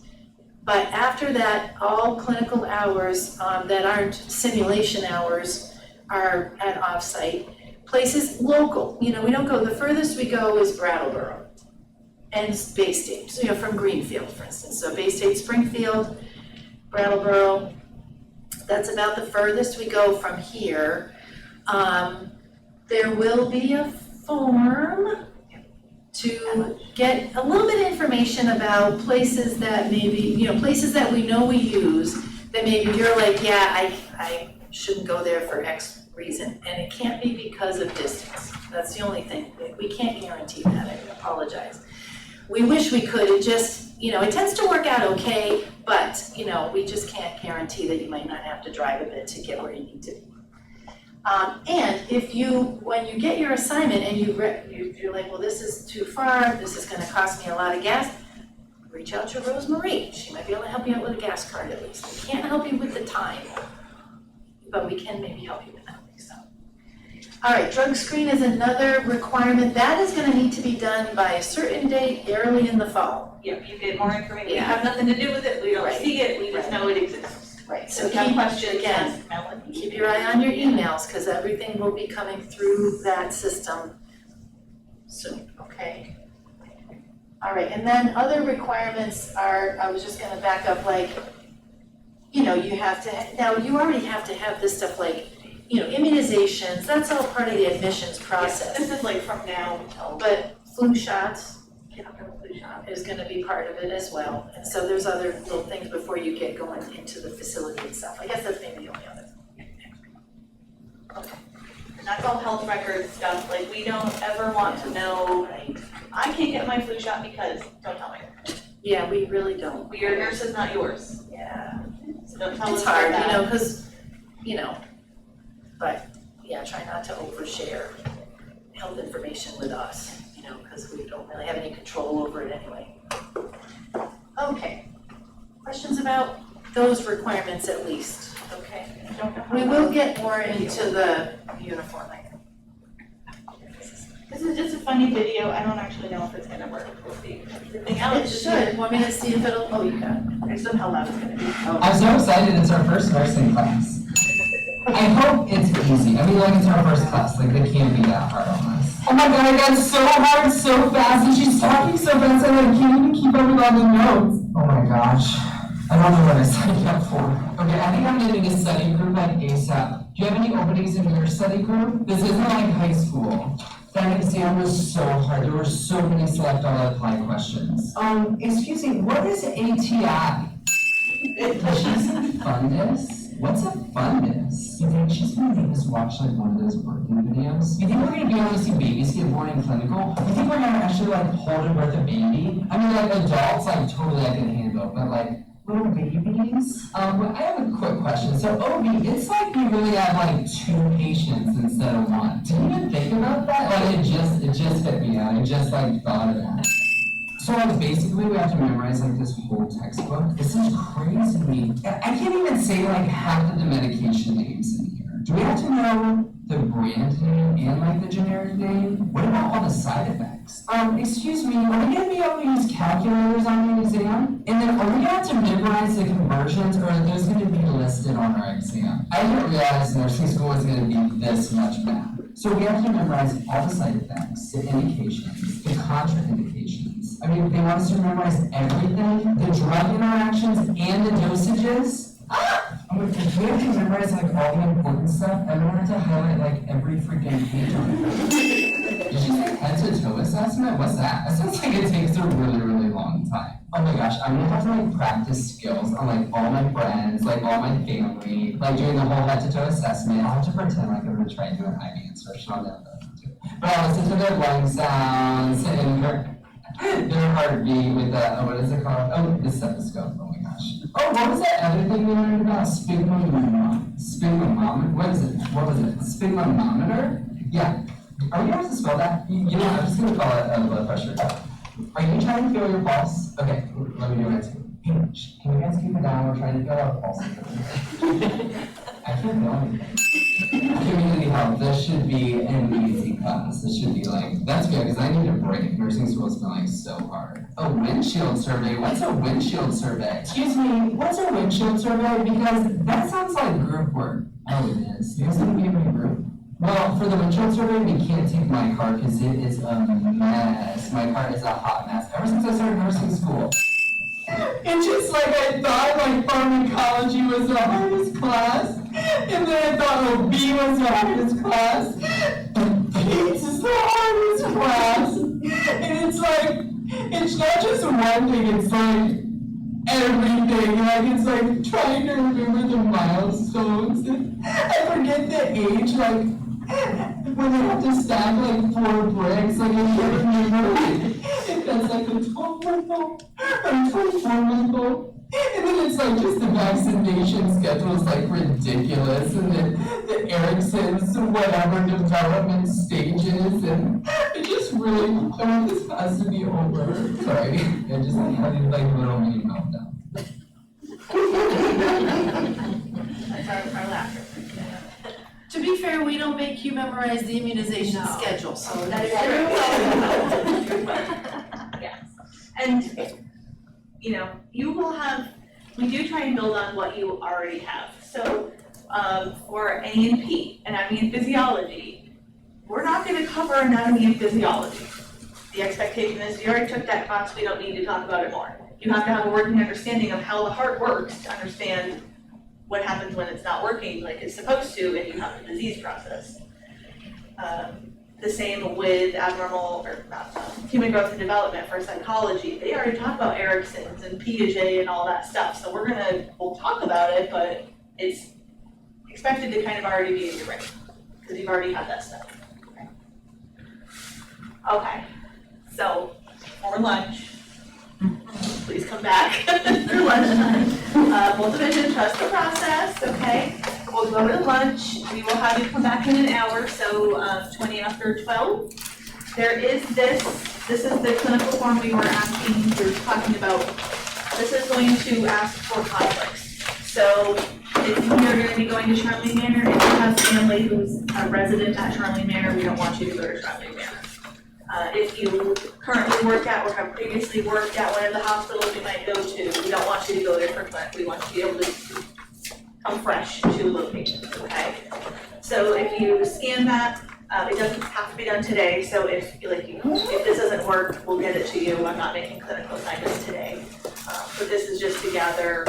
But after that, all clinical hours that aren't simulation hours are at off-site. Places local, we don't go, the furthest we go is Brattleboro and Bay State, so from Greenfield, for instance. So Bay State, Springfield, Brattleboro, that's about the furthest we go from here. There will be a form to get a little bit of information about places that maybe, places that we know we use, that maybe you're like, yeah, I shouldn't go there for X reason, and it can't be because of distance. That's the only thing. We can't guarantee that, I apologize. We wish we could, it just, it tends to work out okay, but, we just can't guarantee that you might not have to drive a bit to get where you need to be. And when you get your assignment and you're like, well, this is too far, this is gonna cost me a lot of gas, reach out to Rosemarie. She might be able to help you out with a gas card at least. We can't help you with the time, but we can maybe help you with that, so. All right, drug screen is another requirement. That is gonna need to be done by a certain date early in the fall. Yep, you get more information, we Yeah. have nothing to do with it, we don't Right. see it, we just Right. know it exists. Right, So so if you have keep, questions, again, ask Melanie. keep your eye on your emails, because everything will be coming through that system soon, okay? All right, and then other requirements are, I was just gonna back up, like, you have to, now you already have to have this stuff like, immunizations, that's all part of the admissions process. This is like from now until. But flu shots, flu shot is gonna be part of it as well. And so there's other little things before you get going into the facility itself. I guess that's maybe the only other thing. Okay. And that's all health record stuff, like we don't ever want to know, I can't get my flu shot because, don't tell me. Yeah, we really don't. Your nurse is not yours, Yeah. so don't tell us It's hard, that. because, but, yeah, try not to overshare health information with us, because because we don't really have any control over it anyway. Okay, questions about those requirements at least, okay? We will get more into the uniform, I think. This is just a funny video, I don't actually know if it's gonna work with everything else. It should, want me to see if it'll, oh, you got it. I just don't know how loud it's gonna be. I'm so excited, it's our first nursing class. I hope it's easy, I mean, like, it's our first class, like, they can't be that hard on us. Oh my god, I got so hard so fast, and she's talking so fast, I like, can't even keep up with all the notes. Oh my gosh, I don't know what I signed up for. Okay, I think I'm getting a study group like ASAP. Do you have any openings in your study group? This isn't like high school. That exam was so hard, there were so many select all apply questions. Excuse me, what is ATI? She's fundus? What's a fundus? You think she's gonna make us watch like one of those working videos? You think we're gonna be able to see babies get born in clinical? You think we're gonna actually like hold and birth a baby? I mean like adults like totally I can handle, but like little babies? Well, I have a quick question. So OB, it's like we really have like 2 patients instead of 1. Did you even think about that? Like it just hit me out. I just like thought of that. So like basically we have to memorize like this whole textbook. This is crazy. I can't even say like half of the medication names in here. Do we have to know the brand name and like the generic name? What about all the side effects? Excuse me, are we gonna be able to use calculators on the exam? And then are we gonna have to memorize the conversions or are those gonna be listed on our exam? I didn't realize nursing school was gonna be this much math. So we have to memorize all the side effects, the indications, the contraindications. I mean, they want us to memorize everything, the drug interactions and the dosages. I'm like, we have to memorize like all the important stuff, and we have to highlight like every freaking page on it. Did you say head to toe assessment? What's that? That sounds like it takes a really, really long time. Oh my gosh, I'm gonna have to like practice skills on like all my friends, like all my family, like doing the whole head to toe assessment. I'll have to pretend like I'm gonna try and do an IV insertion on them too. But I'll listen to their lung sounds and their heartbeat with the, what is it called? Oh, the stethoscope, oh my gosh. Oh, what was that other thing we learned about? Sphygmometer? What is it? What was it? Sphygmometer? Yeah. Are we going to spell that? You know, I'm just going to call it a blood pressure. Are you trying to feel your pulse? Okay, let me do it too. Can you guys keep it down? We're trying to feel our pulse. I can't feel anything. Community health, this should be an easy class. This should be like, that's good because I need a break. Nursing school's been like so hard. A windshield survey? What's a windshield survey? Excuse me, what's a windshield survey? Because that sounds like group work. Oh, it is. You guys gonna be in my group? Well, for the windshield survey, we can't take my car because it is a mess. My car is a hot mess ever since I started nursing school. And just like I thought, like pharmacology was the hardest class, and then I thought OB was the hardest class, and PEDS is the hardest class, and it's like, it's not just one thing, it's like everything, like it's like trying to remember the milestones, and I forget the age, like, when they have to stack like 4 bricks, like I can't remember if that's like a 12-month-old or a 24-month-old. And then it's like just the vaccination schedule is like ridiculous, and then the Erickson's whatever development stages, and I just really I want this class to be over. Sorry, I just had these like little mini meltdowns. That's our laughter. To be fair, we don't make you memorize the immunization schedules. Oh, that is true. Yes. And, you know, you will have, we do try and build on what you already have. So, for A&P, anatomy and physiology, we're not gonna cover anatomy and physiology. The expectation is you already took that class, we don't need to talk about it more. You have to have a working understanding of how the heart works to understand what happens when it's not working like it's supposed to and you have the disease process. The same with abnormal, or human growth and development for psychology. They already talk about Erickson's and Piaget and all that stuff. So we'll talk about it, but it's expected to kind of already be in your brain because you've already had that stuff. Okay, so for lunch, please come back for lunchtime. We'll division, trust the process, okay? We'll go to lunch. We will have you come back in an hour, so 20 after 12. There is this this is the clinical form we were talking about. This is going to ask for conflicts. So if you're gonna be going to Charlie Manor, if you have family who's a resident at Charlie Manor, we don't want you to go to Charlie Manor. If you currently work at or have previously worked at one of the hospitals you might go to, we don't want you to go there for clinic, we want you to be able to come fresh to locations, okay? So if you scan that, it doesn't have to be done today, so if this doesn't work, we'll get it to you. I'm not making clinical assignments today. But this is just to gather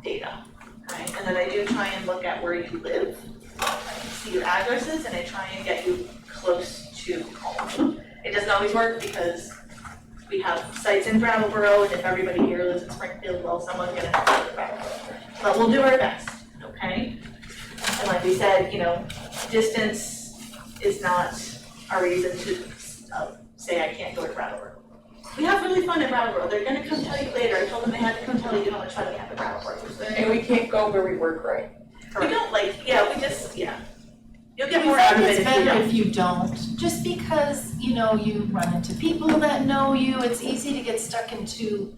data, okay? And then I do try and look at where you live. I can see your addresses and I try and get you close to home. It doesn't always work because we have sites in Brattleboro, and if everybody here lives in Springfield, well, someone's gonna have to live in Brattleboro. But we'll do our best, okay? And like we said, distance is not a reason to say I can't go to Brattleboro. We have really fun at Brattleboro. They're gonna come tell you later. I told them they had to come tell you how much fun we have at Brattleboro. And we can't go where we work, right? We don't You'll get more out of it if you I think it's better don't. if you don't, just because, you run into people that know you, it's easy to get stuck into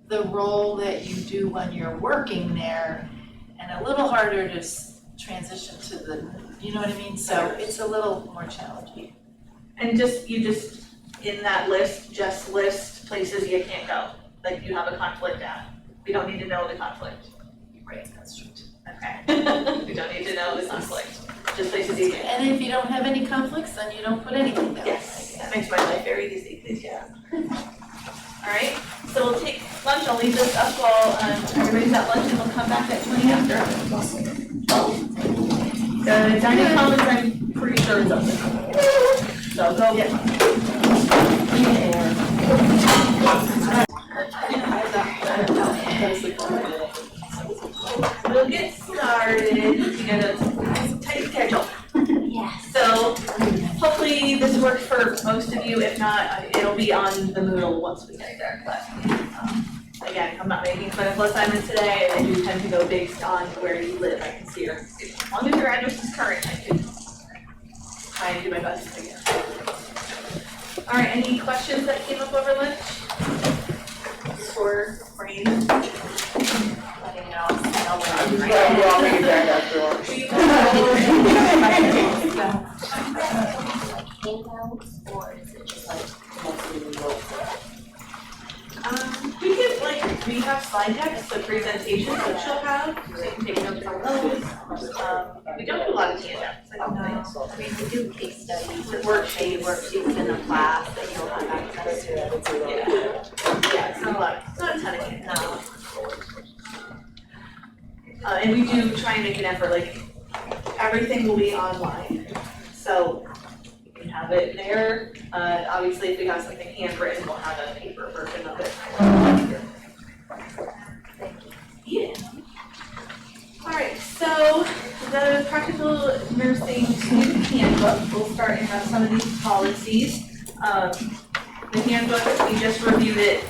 the role that you do when you're working there, and a little harder to transition to the, you know what I mean? So it's a little more challenging. And you just, in that list, just list places you can't go, like you have a conflict at. We don't need to know the conflict. Right, that's true. Okay. We don't need to know the conflict, just places you can't. And if you don't have any conflicts, then you don't put anything down. Yes, that makes my life very easy, please, yeah. All right, so we'll take lunch, I'll leave this up while everybody's at lunch and we'll come back at 20 after. The dining commons, I'm pretty sure is open. So go get lunch. We'll get started, we got a tight schedule. Yes. So hopefully this works for most of you, if not, it'll be on the Moodle once we get there, but again, I'm not making clinical assignments today, and I do tend to go based on where you live. I can see as long as your address is current, I can try and do my best to get. All right, any questions that came up over lunch? Or brain? Letting know, I'm just glad we're all making back after lunch. Handouts, or is it just like mostly notes? We have slide decks, so presentations that she'll have, so you can take notes on those. We don't do a lot of handouts, I don't know. I mean, we do case studies, worksheets in the class that you'll have access to. Yeah, it's not a ton of handouts. And we do try and make an effort, everything will be online, so you can have it there. Obviously, if we have something handwritten, we'll have a paper version of it. Yeah. All right, so the practical nursing student handbook, we'll start in on some of these policies. The handbook, we just reviewed it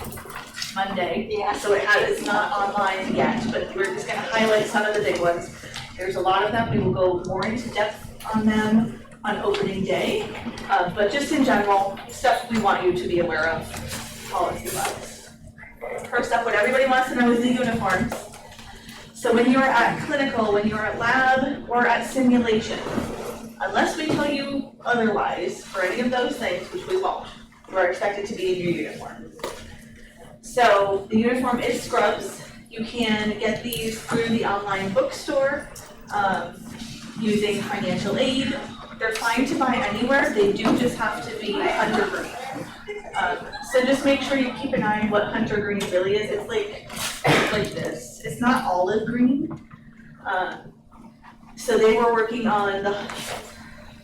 Monday. Yeah. So it's not online yet, but we're just gonna highlight some of the big ones. There's a lot of them, we will go more into depth on them on opening day. But just in general, stuff we want you to be aware of, policy-wise. First up, what everybody wants to know is the uniforms. So when you're at clinical, when you're at lab, or at simulation, unless we tell you otherwise, for any of those things, which we won't, you are expected to be in your uniform. So the uniform is scrubs. You can get these through the online bookstore using financial aid. They're fine to buy anywhere. They do just have to be hunter green. So just make sure you keep an eye on what hunter green really is. It's like this. It's not olive green. So they were working on the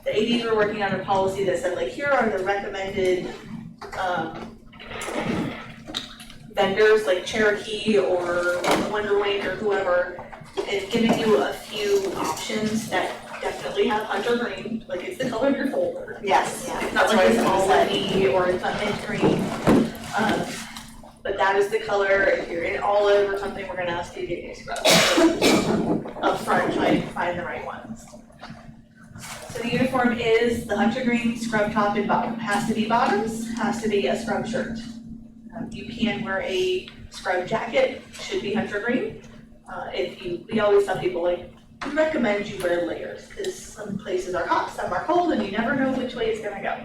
ADs were working on a policy that said here are the recommended vendors like Cherokee or Wonder Wing or whoever, is giving you a few options that definitely have hunter green, it's the color of your folder. Yes, It's not like it's olivey or it's not mint green. But that is the color. If you're in olive or something, we're gonna ask you to get your scrubs. Up front, try and find the right ones. So the uniform is the hunter green scrub top and bottom, has to be bottoms, has to be a scrub shirt. You can wear a scrub jacket, should be hunter green. We always tell people like, we recommend you wear layers, because some places are hot, some are cold, and you never know which way it's gonna go.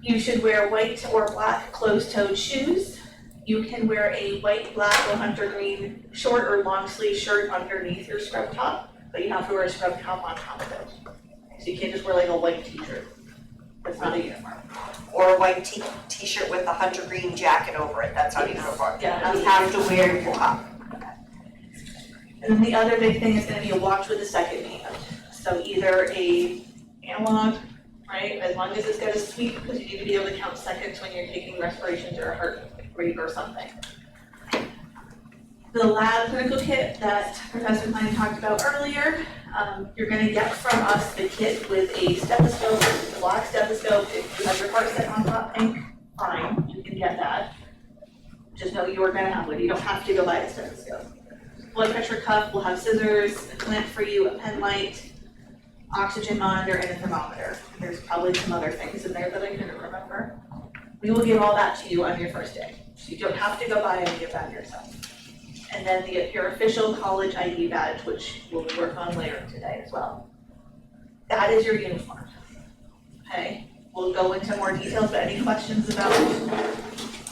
You should wear white or black closed-toed shoes. You can wear a white, black, or hunter green short or long sleeve shirt underneath your scrub top, but you have to wear a scrub top on top of it. So you can't just wear like a white t-shirt. That's not a uniform. Or a white t-shirt with a hunter green jacket over it, that's our uniform. Yeah. You have to wear your top. And then the other big thing is gonna be a watch with a second hand. So either a analog, right, as long as it's got a sweep, because you need to be able to count seconds when you're taking respirations or a heart rate or something. The lab clinical kit that Professor Klein talked about earlier, you're gonna get from us the kit with a stethoscope, a black stethoscope. If you have your heart set on hot pink, fine, you can get that. Just know you are gonna have one, you don't have to go buy a stethoscope. Blood pressure cuff will have scissors, a clamp for you, a pen light, oxygen monitor, and a thermometer. There's probably some other things in there that I couldn't remember. We will give all that to you on your first day, so you don't have to go buy any of that yourself. And then your official college ID badge, which we'll work on later today as well. That is your uniform, okay? We'll go into more details, but any questions about,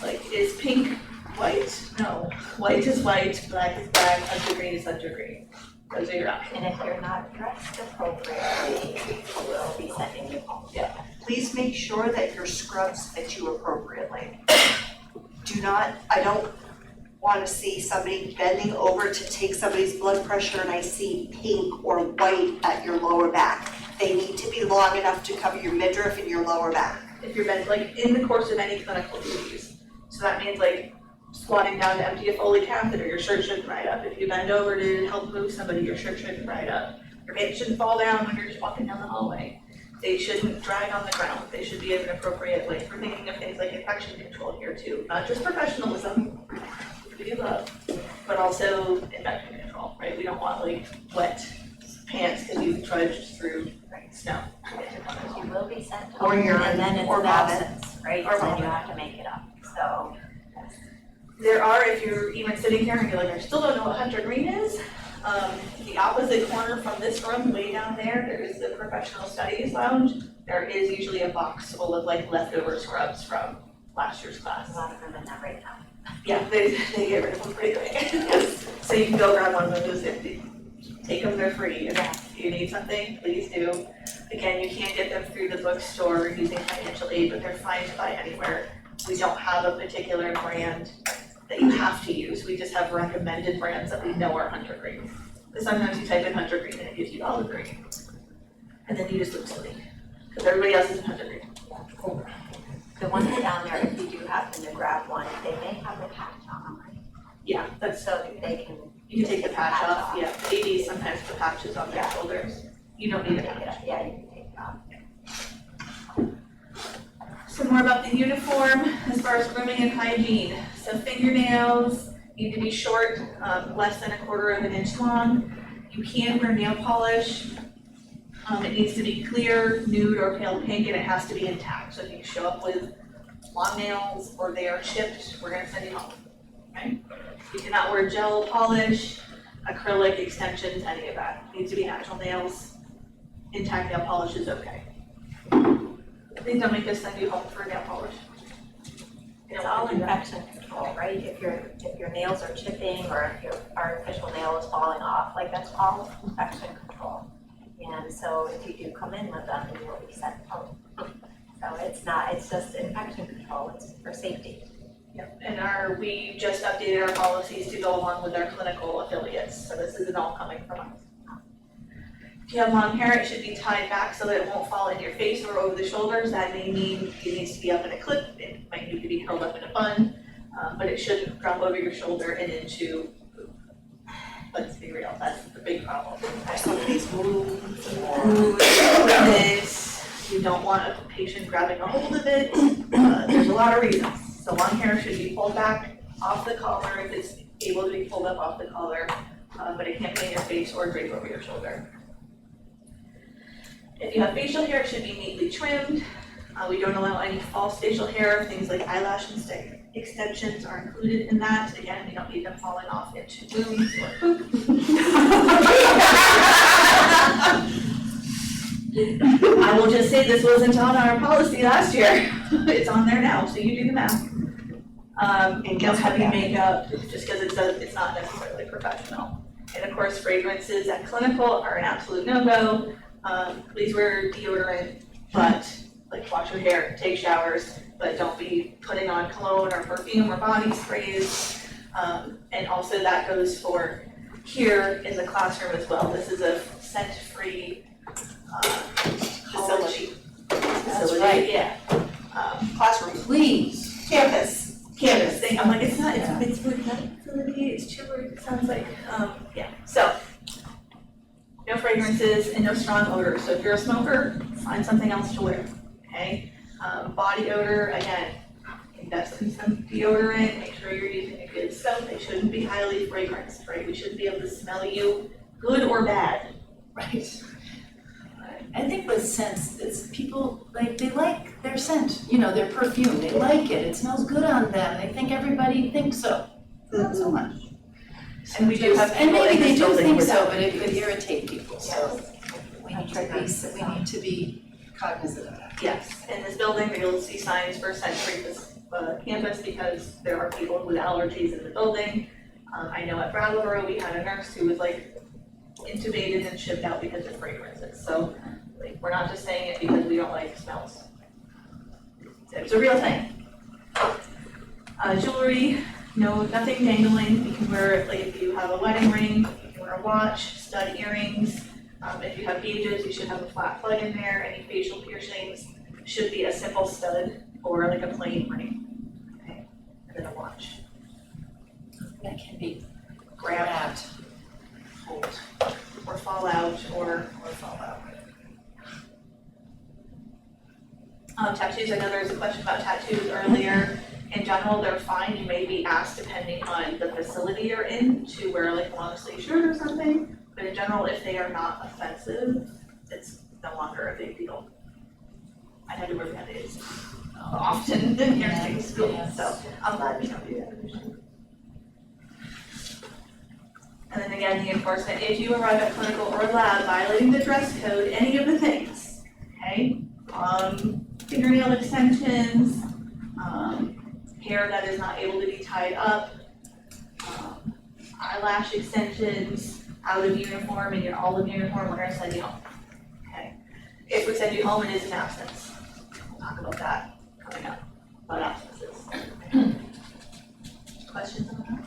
like, is pink white? No, white is white, black is black, hunter green is hunter green. Those are your options. And if you're not dressed appropriately, we'll be sending you home. Please make sure that your scrubs fit you appropriately. I don't wanna see somebody bending over to take somebody's blood pressure and I see pink or white at your lower back. They need to be long enough to cover your midriff and your lower back. If you're bent, like, in the course of any clinical duties. So that means like squatting down to empty a Foley catheter, your shirt shouldn't ride up. If you bend over to help move somebody, your shirt shouldn't ride up. Your pants shouldn't fall down when you're just walking down the hallway. They shouldn't drag on the ground. They should be at an appropriate weight. We're thinking of things like infection control here too, not just professionalism, we love, but also infection control, right? We don't want like wet pants because you trudged through snow. You will be sent Or home, urine, and then it's or an vomit. absence, right? Or So you vomit. have to make it up, so. There are, if you're even sitting here and you're like, I still don't know what hunter green is, the opposite corner from this room, way down there is the professional studies lounge. There is usually a box full of like leftover scrubs from last year's class. A lot of them in that right now. Yeah, they get rid of them pretty quick. So you can go grab one of those if you take them, they're free. And if you need something, please do. Again, you can't get them through the bookstore using financial aid, but they're fine to buy anywhere. We don't have a particular brand that you have to use. We just have recommended brands that we know are hunter green. Because sometimes you type in hunter green and it gives you olive green. And then you just look silly, because everybody else is in hunter green. The ones down there, if you do happen to grab one, they may have a patch on them, right? Yeah, that's, So that they can. you can take the patch off, yeah. AD sometimes the patch is on their shoulders. You don't need a patch. Yeah, you can take it off. Some more about the uniform as far as grooming and hygiene. So fingernails need to be short, less than 1/4 of an inch long. You can wear nail polish. It needs to be clear, nude, or pale pink, and it has to be intact. So if you show up with long nails or they are chipped, we're gonna send you home, okay? You cannot wear gel polish, acrylic extensions, any of that. Needs to be natural nails. Intact nail polish is okay. Please don't make us send you home for nail polish. We It's don't all wanna do that. infection control, right? If your nails are chipping or if your artificial nail is falling off, like that's all infection control. And so if you do come in with them, you will be sent home. So it's just infection control, it's for safety. Yep, and we just updated our policies to go along with our clinical affiliates, so this isn't all coming from us. If you have long hair, it should be tied back so that it won't fall in your face or over the shoulders. That may mean it needs to be up in a clip, it might need to be curled up in a bun, but it shouldn't drop over your shoulder and into poop. Let's be real, that's the big problem. Somebody's moved You don't want a patient grabbing a hold of it, there's a lot of reasons. So long hair should be pulled back off the collar if it's able to be pulled up off the collar, but it can't be in your face or drape over your shoulder. If you have facial hair, it should be neatly trimmed. We don't allow any false facial hair, things like eyelash and extensions are included in that. Again, we don't need them falling off into wounds or poop. I will just say this wasn't on our policy last year. It's on there now, so you do the math. And no heavy makeup, just because it's not necessarily professional. And of course, fragrances at clinical are an absolute no-go. Please wear deodorant, but like wash your hair, take showers, but don't be putting on cologne or perfume or body sprays. And also that goes for here in the classroom as well. This is a scent-free facility. right. Yeah. Classroom. Please. Campus thing. I'm like, it's not, it's for that facility, it's chiller, it sounds like, yeah. So, no fragrances and no strong odors. So if you're a smoker, find something else to wear, okay? Body odor, again, invest in some deodorant, make sure you're using a good soap. They shouldn't be highly fragranced, right? We shouldn't be able to smell you, good or bad. Right. I think with scents, it's people, like, they like their scent, you know, their perfume, they like it smells good on them, they think everybody thinks so. Not so much. And we do have And people maybe in they this do building think without. so, but it could irritate people, so we need to be cognizant of that. Yes, in this building, you'll see signs for scent-free campus because there are people with allergies in the building. I know at Brattleboro, we had a nurse who was like intubated and shipped out because of fragrances. So like, we're not just saying it because we don't like smells. It's a real thing. Jewelry, no, nothing dangling. You can wear it, like if you have a wedding ring, you can wear a watch, stud earrings. If you have beads, you should have a flat plug in there. Any facial piercings should be a simple stud or like a plain ring. Okay, and then a watch. That can be Grabbed, hold, or fall out, or fall out. Tattoos, I know there was a question about tattoos earlier. In general, they're fine. You may be asked, depending on the facility you're in, to wear like a long sleeve shirt or something. But in general, if they are not offensive, it's no longer a big deal. I had to wear Band-Aids often in nursing school, so I'm glad we don't do that. And then again, the enforcement, if you arrive at clinical or lab violating the dress code, any of the things, okay? Fingernail extensions, hair that is not able to be tied up, eyelash extensions, out of uniform, and you're all in uniform, we're gonna send you home, okay? If we send you home, it is an absence. We'll talk about that coming up, about absences. Questions on that?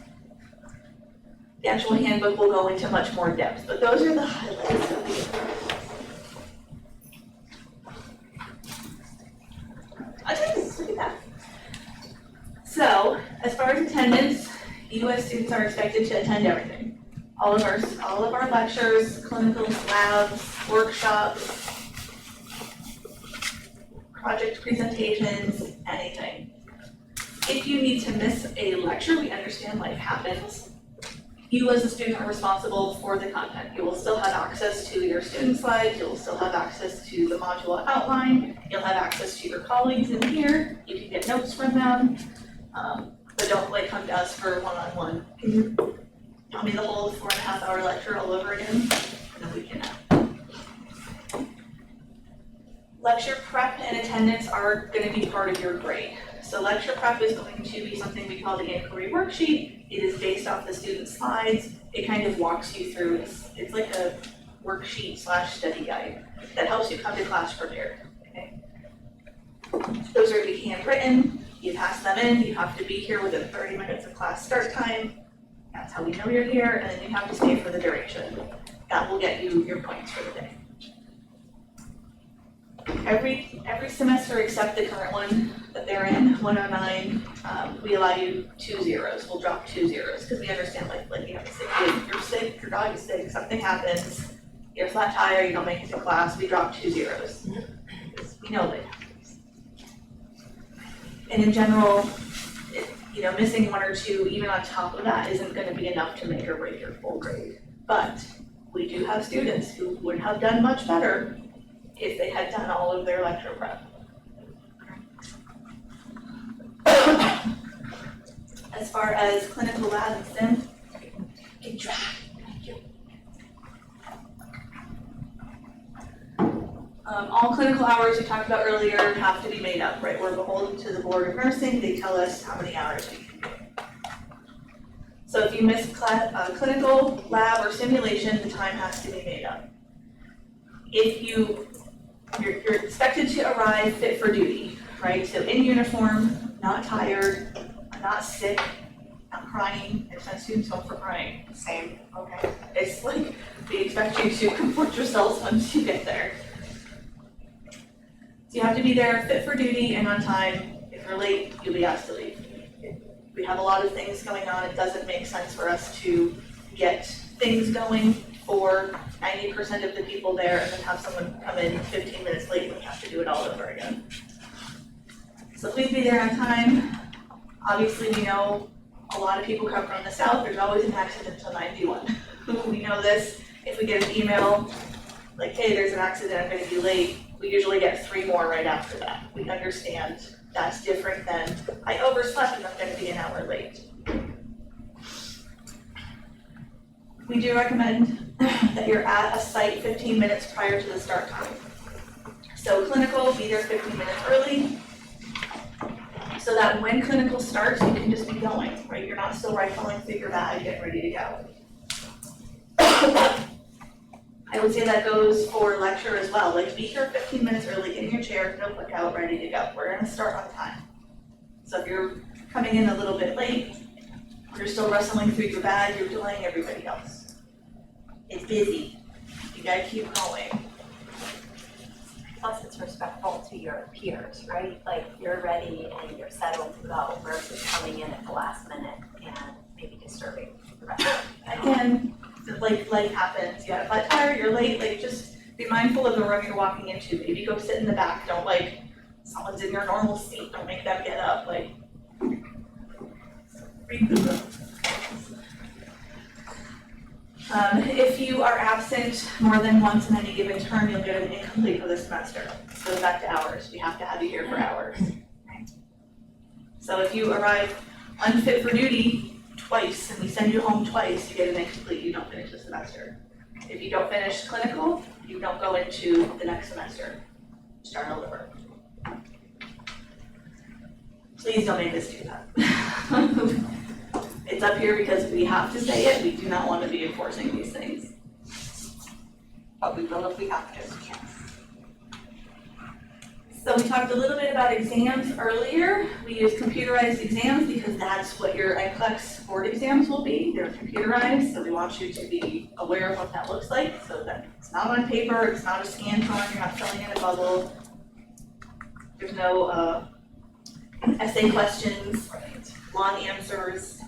The actual handbook will go into much more depth, but those are the highlights of the attendance, look at that. So, as far as attendance, US students are expected to attend everything. All of our lectures, clinicals, labs, workshops, project presentations, anything. If you need to miss a lecture, we understand life happens. You as a student are responsible for the content. You will still have access to your student slides, you will still have access to the module outline, you'll have access to your colleagues in here, you can get notes from them. But don't like come to us for one-on-one. Can you tell me the whole 4.5 hour lecture all over again? No, we cannot. Lecture prep and attendance are gonna be part of your grade. So lecture prep is going to be something we call the inquiry worksheet. It is based off the student slides. It kind of walks you through, it's like a worksheet / study guide that helps you come to class prepared, okay? Those are to be handwritten, you pass them in, you have to be here within 30 minutes of class start time. That's how we know you're here, and then you have to stay for the duration. That will get you your points for the day. Every semester except the current one that they're in, 109, we allow you 2 zeros. We'll drop 2 zeros because we understand like you have a sick kid, you're sick, your dog is sick, something happens, you're a flat tire, you don't make it to class, we drop 2 zeros. We know that happens. And in general, missing 1 or 2, even on top of that, isn't going to be enough to make or break your full grade. But we do have students who would have done much better if they had done all of their lecture prep. As far as clinical lab and sim, good job. All clinical hours we talked about earlier have to be made up, right? We're beholden to the Board of Nursing, they tell us how many hours we can do. So if you miss clinical, lab, or simulation, the time has to be made up. If you're expected to arrive fit for duty, right? So in uniform, not tired, not sick, not crying, I send students home for crying. Same, okay. It's like, we expect you to comport yourselves once you get there. So you have to be there fit for duty and on time. If you're late, you'll be asked to leave. We have a lot of things going on. It doesn't make sense for us to get things going for 90% of the people there and then have someone come in 15 minutes late and we have to do it all over again. So please be there on time. Obviously, we know a lot of people come from the south. There's always an accident till 91. We know this. If we get an email like, hey, there's an accident, I'm gonna be late, we usually get 3 more right after that. We understand that's different than, I overslept and I'm gonna be an hour late. We do recommend that you're at a site 15 minutes prior to the start time. So clinical, be there 15 minutes early, so that when clinical starts, you can just be going, right? You're not still rifling through your bag, getting ready to go. I would say that goes for lecture as well. Like, be here 15 minutes early, get in your chair, notebook out, ready to go. We're gonna start on time. So if you're coming in a little bit late, you're still wrestling through your bag, you're delaying everybody else. It's busy. You gotta keep going. Plus, it's respectful to your peers, right? Like, you're ready and you're settled to go versus coming in at the last minute and maybe disturbing the rest of it. Again, like life happens, you got a flat tire, you're late, like just be mindful of the room you're walking into. Maybe go sit in the back, don't like, someone's in your normal seat, don't make them get up, like. Read the room. If you are absent more than once in any given term, you'll get an incomplete for the semester. It goes back to hours, we have to have you here for hours. So if you arrive unfit for duty twice and we send you home twice, you get an incomplete, you don't finish the semester. If you don't finish clinical, you don't go into the next semester. Start all over. Please don't make us do that. It's up here because we have to say it, we do not want to be enforcing these things. But we will if we have to. So we talked a little bit about exams earlier. We use computerized exams because that's what your NCLEX board exams will be. They're computerized, so we want you to be aware of what that looks like, so that it's not on paper, it's not a scan form, you're not filling in a bubble. There's no essay questions, long answers.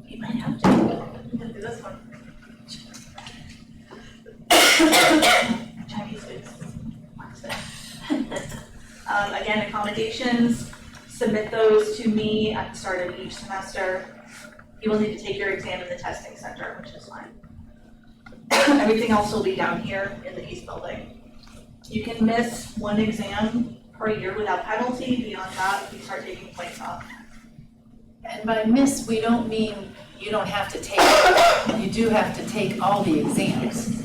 You might have to. I'm gonna do this one. Chinese foods. Again, accommodations, submit those to me at the start of each semester. You will need to take your exam in the testing center, which is fine. Everything else will be down here in the East Building. You can miss 1 exam per year without penalty. Beyond that, you start taking points off. And by miss, we don't mean you don't have to take, you do have to take all the exams.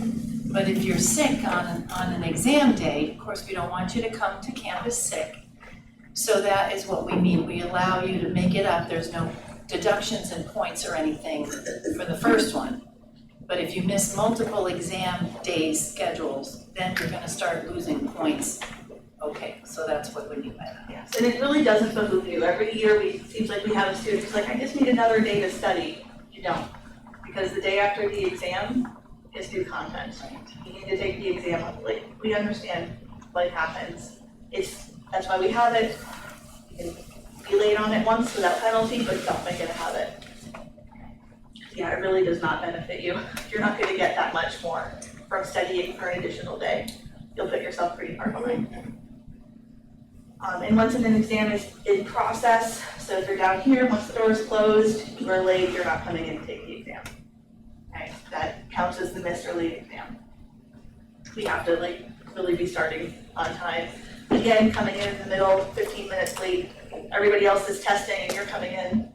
But if you're sick on an exam day, of course, we don't want you to come to campus sick. So that is what we mean. We allow you to make it up. There's no deductions and points or anything for the first one. But if you miss multiple exam days schedules, then you're gonna start losing points. Okay, so that's what we mean by that. Yes, and it really doesn't behoove you. Every year, it seems like we have a student who's like, I just need another day to study. You don't, because the day after the exam is due content. You need to take the exam up. Like, we understand what happens. That's why we have it. You can be late on it once without penalty, but don't make it a habit. Yeah, it really does not benefit you. You're not gonna get that much more from studying for an additional day. You'll put yourself pretty far behind. And once an exam is in process, so if you're down here, once the door is closed, you are late, you're not coming in to take the exam. Okay, that counts as the missed or late exam. We have to like really be starting on time. Again, coming in the middle, 15 minutes late, everybody else is testing and you're coming in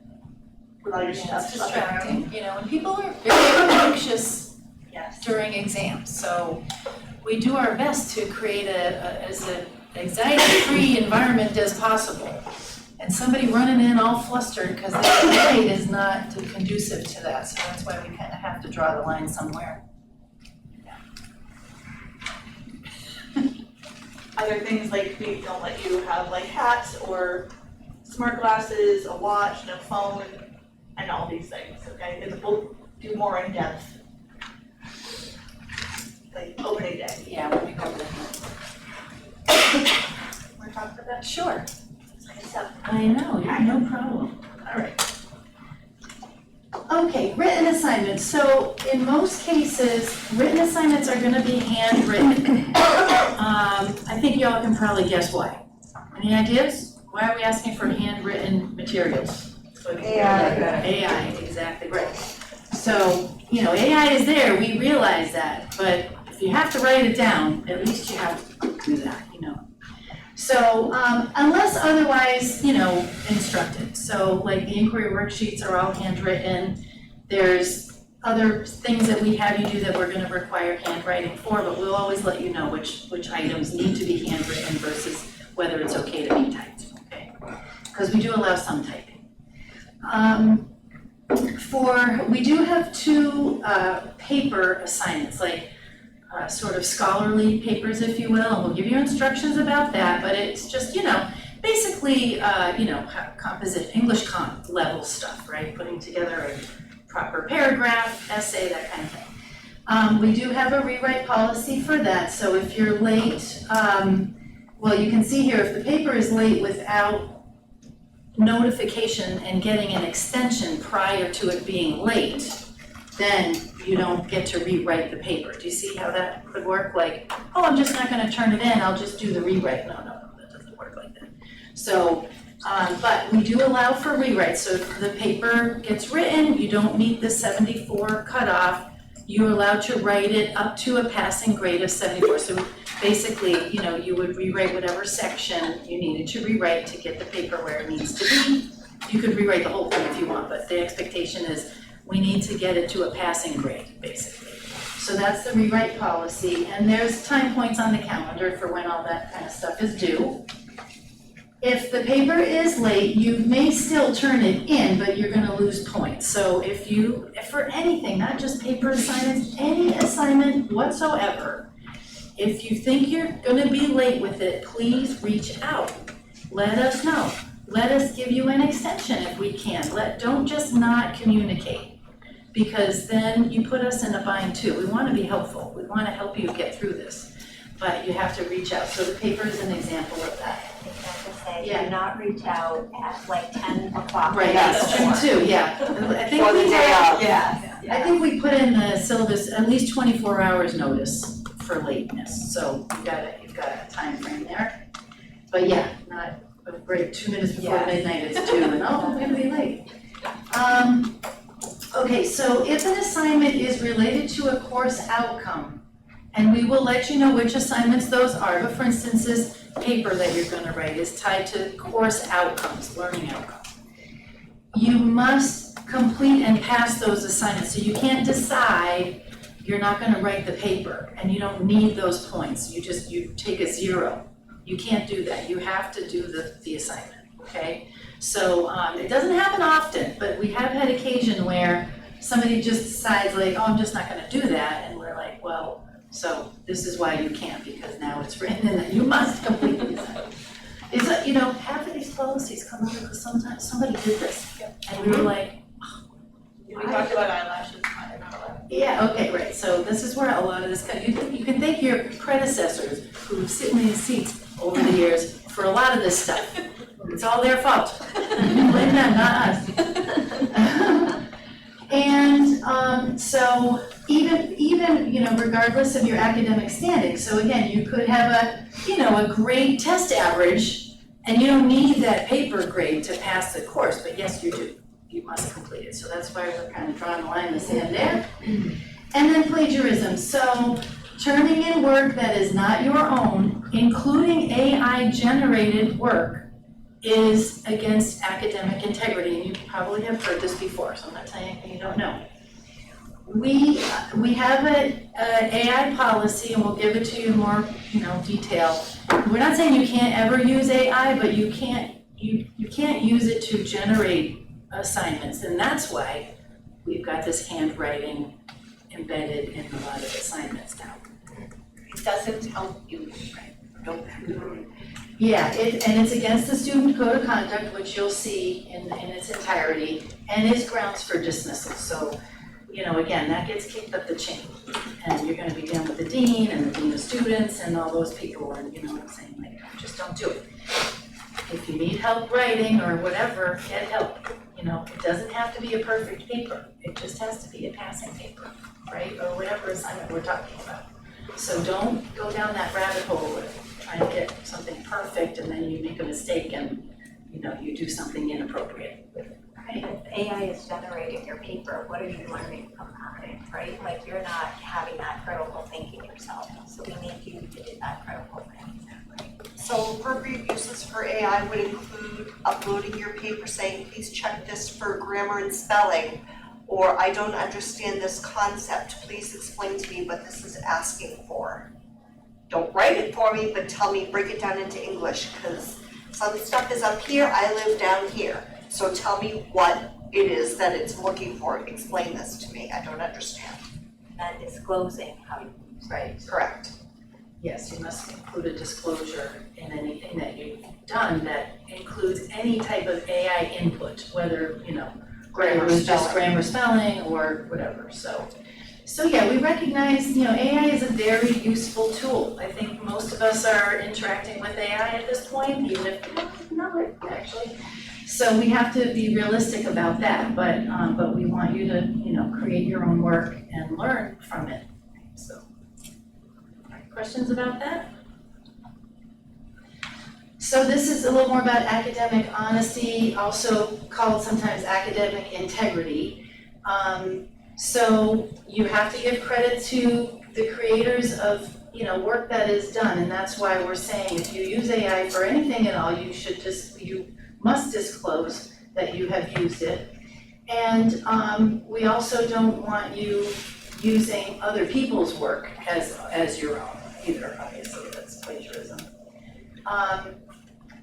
without your stuff. It's distracting, you know, and people are very anxious Yes. during exams, so we do our best to create as an anxiety-free environment as possible. And somebody running in all flustered because they're late is not conducive to that, so that's why we kind of have to draw the line somewhere. Other things like we don't let you have like hats or smart glasses, a watch, no phone, and all these things, okay? And we'll do more in depth. Like opening day. Yeah, when we go over that. Wanna talk about that? Sure, So, I know, no problem. all right. Okay, written assignments. So in most cases, written assignments are gonna be handwritten. I think y'all can probably guess why. Any ideas? Why are we asking for handwritten materials? AI, exactly right. So, you know, AI is there, we realize that, but if you have to write it down, at least you have to do that, you know. So, unless otherwise, you know, instructed, so like the inquiry worksheets are all handwritten. There's other things that we have you do that we're gonna require handwriting for, but we'll always let you know which items need to be handwritten versus whether it's okay to be typed, okay? Because we do allow some typing. We do have two paper assignments, like sort of scholarly papers, if you will, and we'll give you instructions about that, but it's just, you know, basically, you know, composite, English comp level stuff, right? Putting together a proper paragraph, essay, that kind of thing. We do have a rewrite policy for that, so if you're late, well, you can see here, if the paper is late without notification and getting an extension prior to it being late, then you don't get to rewrite the paper. Do you see how that could work? Like, oh, I'm just not gonna turn it in, I'll just do the rewrite. No, that doesn't work like that. So, but we do allow for rewrites, so if the paper gets written, you don't meet the 74 cutoff, you're allowed to write it up to a passing grade of 74. So basically, you know, you would rewrite whatever section you needed to rewrite to get the paper where it needs to be. You could rewrite the whole thing if you want, but the expectation is we need to get it to a passing grade, basically. So that's the rewrite policy, and there's time points on the calendar for when all that kind of stuff is due. If the paper is late, you may still turn it in, but you're gonna lose points. So if for anything, not just paper assignments, any assignment whatsoever, if you think you're gonna be late with it, please reach out. Let us know. Let us give you an extension if we can. Don't just not communicate, because then you put us in a bind too. We wanna be helpful. We wanna help you get through this, but you have to reach out. So the paper is an example of that. Yeah. Do not reach out at like 10 o'clock. Right, that's true too, yeah. I think Or the we day have- of. Yeah. I think we put in the syllabus at least 24 hours notice for lateness, so you've got a time frame there. But yeah, not a break 2 minutes before midnight is due, and oh, I'm gonna be late. Okay, so if an assignment is related to a course outcome, and we will let you know which assignments those are, but for instance, this paper that you're gonna write is tied to course outcomes, learning outcomes. You must complete and pass those assignments, so you can't decide you're not gonna write the paper, and you don't need those points, you take a 0. You can't do that, you have to do the assignment, okay? So, it doesn't happen often, but we have had occasion where somebody just decides like, oh, I'm just not gonna do that, and we're like, well, so this is why you can't, because now it's written in that you must complete the assignment. It's like, you know, half of these policies come out because sometimes somebody did this, and we were like, We talked about eyelashes. yeah, okay, right, so this is where a lot of this, you can thank your predecessors who sit in these seats over the years for a lot of this stuff. It's all their fault. Blame them, not us. And so even, you know, regardless of your academic standing, so again, you could have a great test average, and you don't need that paper grade to pass the course, but yes, you do. You must complete it, so that's why we're kind of drawing the line in the sand there. And then plagiarism, so turning in work that is not your own, including AI-generated work, is against academic integrity, and you probably have heard this before, so I'm not telling you anything you don't know. We have an AI policy, and we'll give it to you in more, detail. We're not saying you can't ever use AI, but you can't use it to generate assignments, and that's why we've got this handwriting embedded in a lot of assignments now. It doesn't help you, right? Yeah, and it's against the student code of conduct, which you'll see in its entirety, and is grounds for dismissal. So, again, that gets kicked up the chain. And you're gonna be dealing with the dean and the dean of students and all those people, and you know what I'm saying, like, just don't do it. If you need help writing or whatever, get help. It doesn't have to be a perfect paper. It just has to be a passing paper, right? Or whatever assignment we're talking about. So don't go down that rabbit hole with trying to get something perfect and then you make a mistake and, you do something inappropriate with it. Right, if AI is generating your paper, what are you learning from that, right? Like, you're not having that critical thinking yourself, so we need you to do that critical thinking, right? So appropriate uses for AI would include uploading your paper saying, please check this for grammar and spelling, or I don't understand this concept, please explain to me what this is asking for. Don't write it for me, but tell me, break it down into English, because some stuff is up here, I live down here. So tell me what it is that it's looking for, explain this to me, I don't understand. And disclosing how you use it. Right. Correct. Yes, you must include a disclosure in anything that you've done that includes any type of AI input, whether, grammar, just grammar, spelling, or whatever, So yeah, we recognize, AI is a very useful tool. I think most of us are interacting with AI at this point, even if we don't know it, actually. So we have to be realistic about that, but we want you to, create your own work and learn from it, so. Questions about that? So this is a little more about academic honesty, also called sometimes academic integrity. So you have to give credit to the creators of, work that is done, and that's why we're saying if you use AI for anything at all, you must disclose that you have used it. And we also don't want you using other people's work as your own either, obviously, that's plagiarism.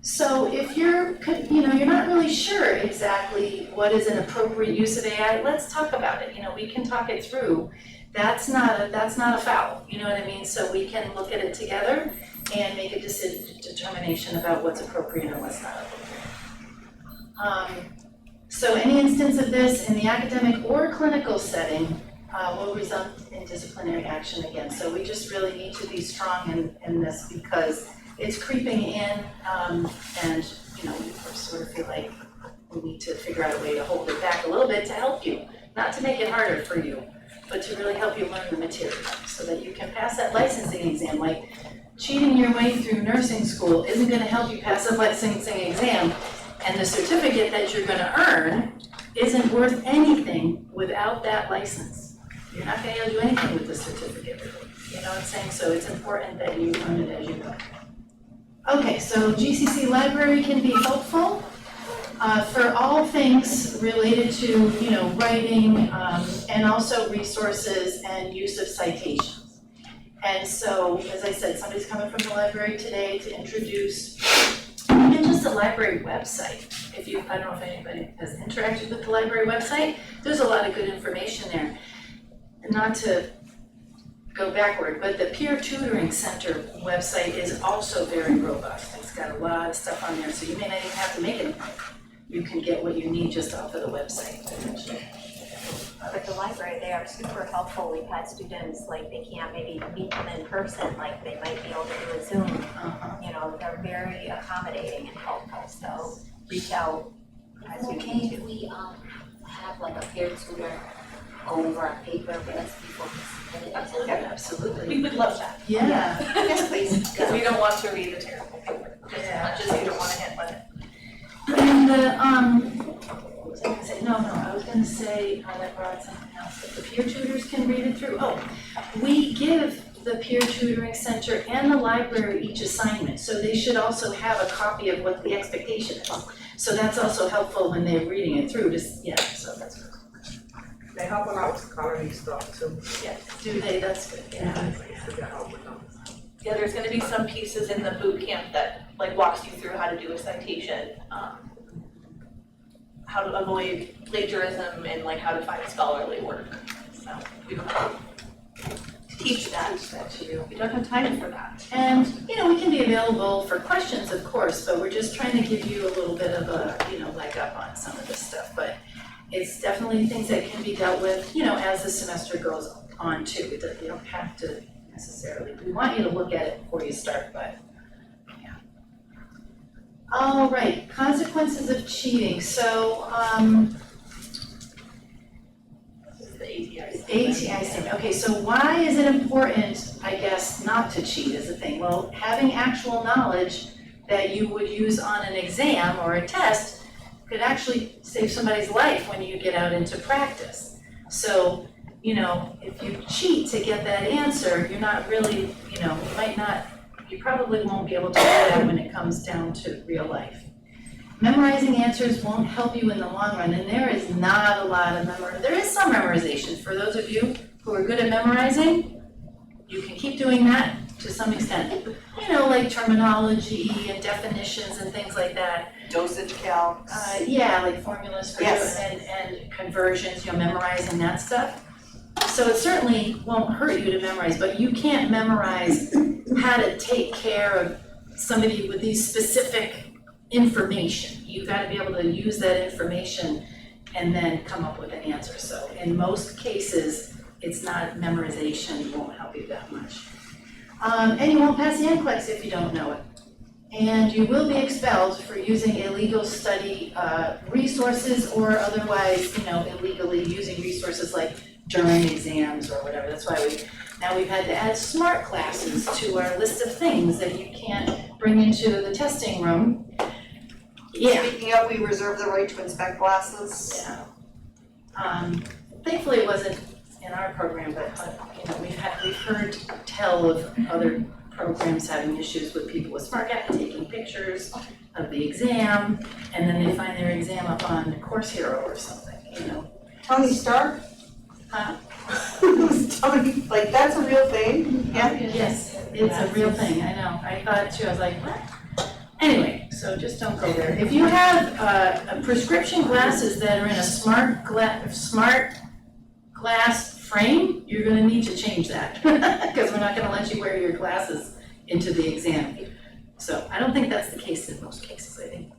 So if you're not really sure exactly what is an appropriate use of AI, let's talk about it. We can talk it through. That's not a foul, you know what I mean? So we can look at it together and make a determination about what's appropriate and what's not appropriate. So any instance of this in the academic or clinical setting will result in disciplinary action again. So we just really need to be strong in this because it's creeping in, and we sort of feel like we need to figure out a way to hold it back a little bit to help you, not to make it harder for you, but to really help you learn the material so that you can pass that licensing exam. Like, cheating your way through nursing school isn't gonna help you pass a licensing exam, and the certificate that you're gonna earn isn't worth anything without that license. You're not gonna be able to do anything with the certificate, you know what I'm saying? So it's important that you learn it as you go. Okay, so GCC Library can be helpful for all things related to, writing, and also resources and use of citations. And so, as I said, somebody's coming from the library today to introduce even just the library website. I don't know if anybody has interacted with the library website, there's a lot of good information there. And not to go backward, but the Peer Tutoring Center website is also very robust. It's got a lot of stuff on there, so you may not even have to make anything. You can get what you need just off of the website. With the library, they are super helpful. We've had students, like, they can't maybe meet them in person, like they might be able to do a Zoom. They're very accommodating and helpful, so reach out as you need to. If we have like a peer tutor over a paper with us before we submit it? Absolutely. We would love that. Yeah. Yes, please. Because we don't want to read a terrible paper, just as much as you don't want to handle it. And what was I gonna say? I was gonna gonna say, that brought something else, that the peer tutors can read it through. Oh, we give the peer tutoring center and the library each assignment, so they should also have a copy of what the expectation is. So that's also helpful when they're reading it through, so that's good. They help a lot with coloring stuff too. Yeah, do they, that's good, yeah. Yeah, there's gonna be some pieces in the boot camp that like walks you through how to do a citation, how to avoid plagiarism and like how to find scholarly work. So we don't have to teach that. We don't have time for that. And, we can be available for questions, of course, but we're just trying to give you a little bit of a, leg up on some of this stuff. But it's definitely things that can be dealt with, as the semester goes on too. You don't have to necessarily. We want you to look at it before you start, but, yeah. All right, consequences of cheating. So, The ATI, okay, so why is it important, I guess, not to cheat is the thing? Well, having actual knowledge that you would use on an exam or a test could actually save somebody's life when you get out into practice. So, if you cheat to get that answer, you're not really, you probably won't be able to do that when it comes down to real life. Memorizing answers won't help you in the long run, and there is not a lot of there is some memorization. For those of you who are good at memorizing, you can keep doing that to some extent. Like terminology and definitions and things like that. Dosage calcs. Like formulas for and conversions, memorizing that stuff. So it certainly won't hurt you to memorize, but you can't memorize how to take care of somebody with these specific information. You've got to be able to use that information and then come up with an answer. So in most cases, it's not memorization, it won't help you that much. And you won't pass the NCLEX if you don't know it. And you will be expelled for using illegal study resources or otherwise, illegally using resources like during exams or whatever. That's why we've had to add smart classes to our list of things that you can't bring into the testing room. Yeah. Speaking of, we reserve the right to inspect glasses. Yeah. Thankfully it wasn't in our program, but we've heard tell of other programs having issues with people with SmartGap taking pictures of the exam, and then they find their exam up on Course Hero or something, Tony Stark? Huh? Tony, that's a real thing? Yeah. Yes, it's a real thing, I know. I thought too, I was like, what? Anyway, so just don't go there. If you have prescription glasses that are in a smart glass frame, you're gonna need to change that because we're not gonna let you wear your glasses into the exam. So I don't think that's the case in most cases, I think.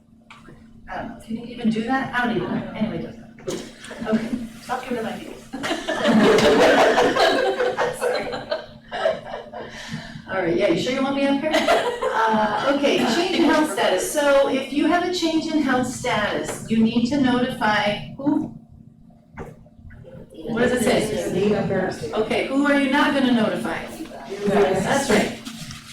I don't know, can you even do that? I don't even know, anyway, it doesn't. Okay, stop giving them ideas. Sorry. All right, yeah, you sure you want me up here? Okay, change in health status. So if you have a change in health status, you need to notify who? What does it say? Okay, who are you not gonna notify? That's right.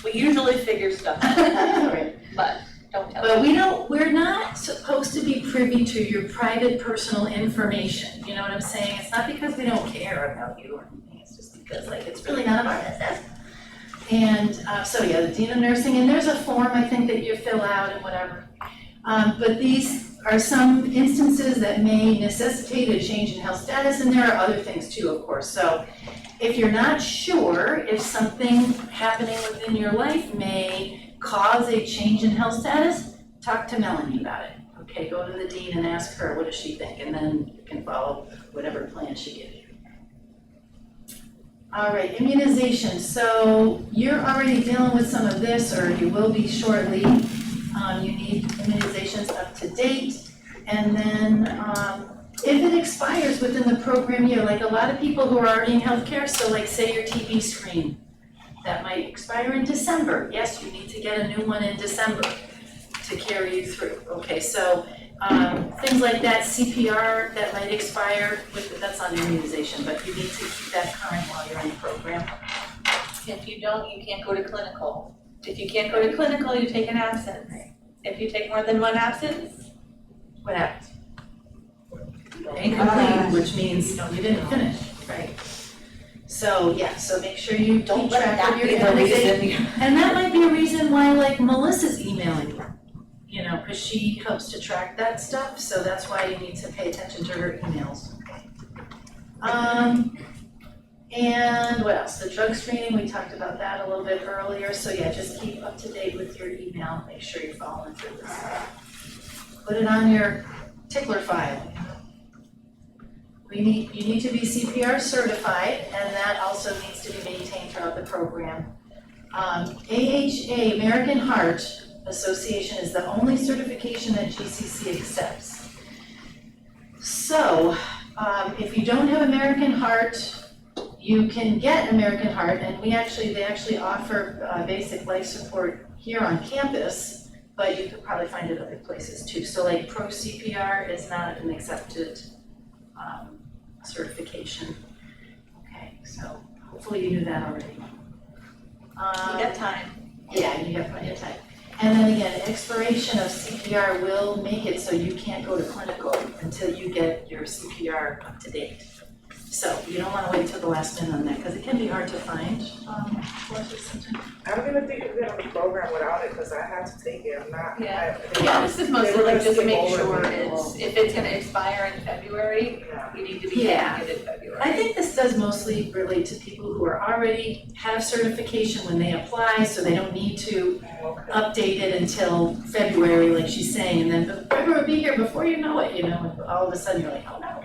We usually figure stuff out, but don't tell But we're not supposed to be privy to your private personal information. You know what I'm saying? It's not because we don't care about you or anything, it's just because it's really none of our business. And the Dean of Nursing, and there's a form I think that you fill out and whatever. But these are some instances that may necessitate a change in health status, and there are other things too, of course. So if you're not sure if something happening within your life may cause a change in health status, talk to Melanie about it. Okay, go to the dean and ask her, what does she think? And then you can follow whatever plan she gives you. All right, immunization. So you're already dealing with some of this, or you will be shortly. You need immunizations up to date. And then if it expires within the program year, like a lot of people who are already in healthcare, so like say your TB screen, that might expire in December. Yes, you need to get a new one in December to carry you through. Okay, so things like that, CPR that might expire, that's on immunization, but you need to keep that current while you're in the program. If you don't, you can't go to clinical. If you can't go to clinical, you take an absence. If you take more than one absence, What happens? incomplete. end, which means, you didn't finish, right? So, yeah, so make sure you keep track of your candidates. And that might be a reason why like Melissa's emailing you, cause she helps to track that stuff, so that's why you need to pay attention to her emails. And what else? The drug screening, we talked about that a little bit earlier, so yeah, just keep up to date with your email, make sure you're following through this stuff. Put it on your tickler file. You need to be CPR certified, and that also needs to be maintained throughout the program. AHA, American Heart Association, is the only certification that GCC accepts. So, if you don't have American Heart, you can get American Heart, and they actually offer basic life support here on campus, but you could probably find it other places too. So like Pro CPR is not an accepted certification. Okay, so hopefully you knew that already. You got time. Yeah, you have plenty of time. And then again, expiration of CPR will make it so you can't go to clinical until you get your CPR up to date. So you don't wanna wait till the last minute on that, because it can be hard to find courses sometimes. I don't even think you can get on the program without it, because I had to take it, I'm not. Yeah. I- Yeah, this is mostly they were like gonna just skip make over sure it. if it's gonna expire in February, Yeah. we need to be Yeah. getting it in February. I think this does mostly relate to people who are already have certification when they apply, so they don't need to Okay. update it until February, like she's saying, and then February will be here before you know it, and all of a sudden you're like, oh no,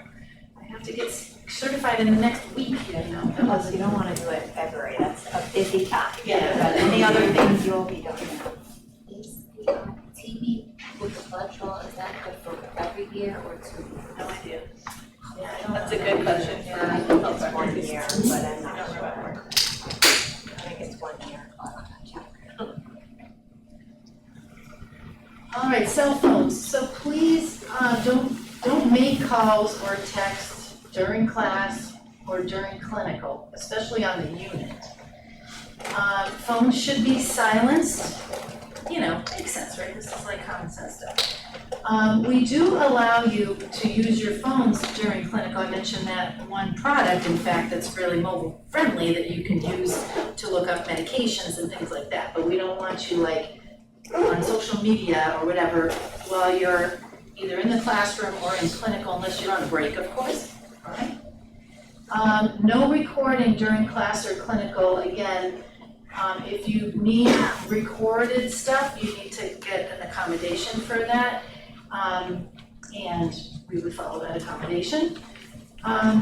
I have to get certified in the next week, Plus, you don't wanna do it in February, that's a busy time. Yeah. But any other things you'll be doing. Is the TB with the blood draw, is that good for every year or 2 years? No idea. Yeah, I don't That's a good question. Yeah, I think it's 1 year, but I'm not I don't sure. I think it's 1 year. All right, cell phones, so please, don't make calls or texts during class or during clinical, especially on the unit. Phones should be silenced, makes sense, right? This is like common sense stuff. We do allow you to use your phones during clinical. I mentioned that one product, in fact, that's really mobile friendly that you can use to look up medications and things like that, but we don't want you on social media or whatever while you're either in the classroom or in clinical, unless you're on a break, of course, right? No recording during class or clinical. Again, if you need recorded stuff, you need to get an accommodation for that, and we would follow that accommodation.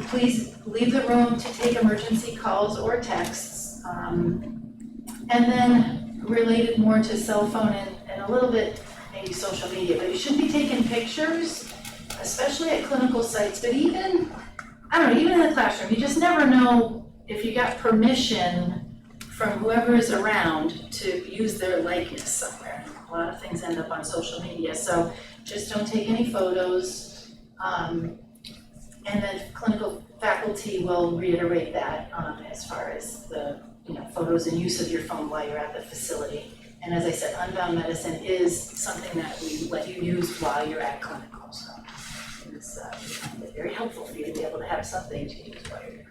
Please leave the room to take emergency calls or texts. And then related more to cell phone and a little bit maybe social media, but you shouldn't be taking pictures, especially at clinical sites, but even in the classroom, you just never know if you got permission from whoever is around to use their likeness somewhere. A lot of things end up on social media, so just don't take any photos. And then clinical faculty will reiterate that as far as the photos and use of your phone while you're at the facility. And as I said, Unbound Medicine is something that we let you use while you're at clinical, so it's very helpful for you to be able to have something to use while you're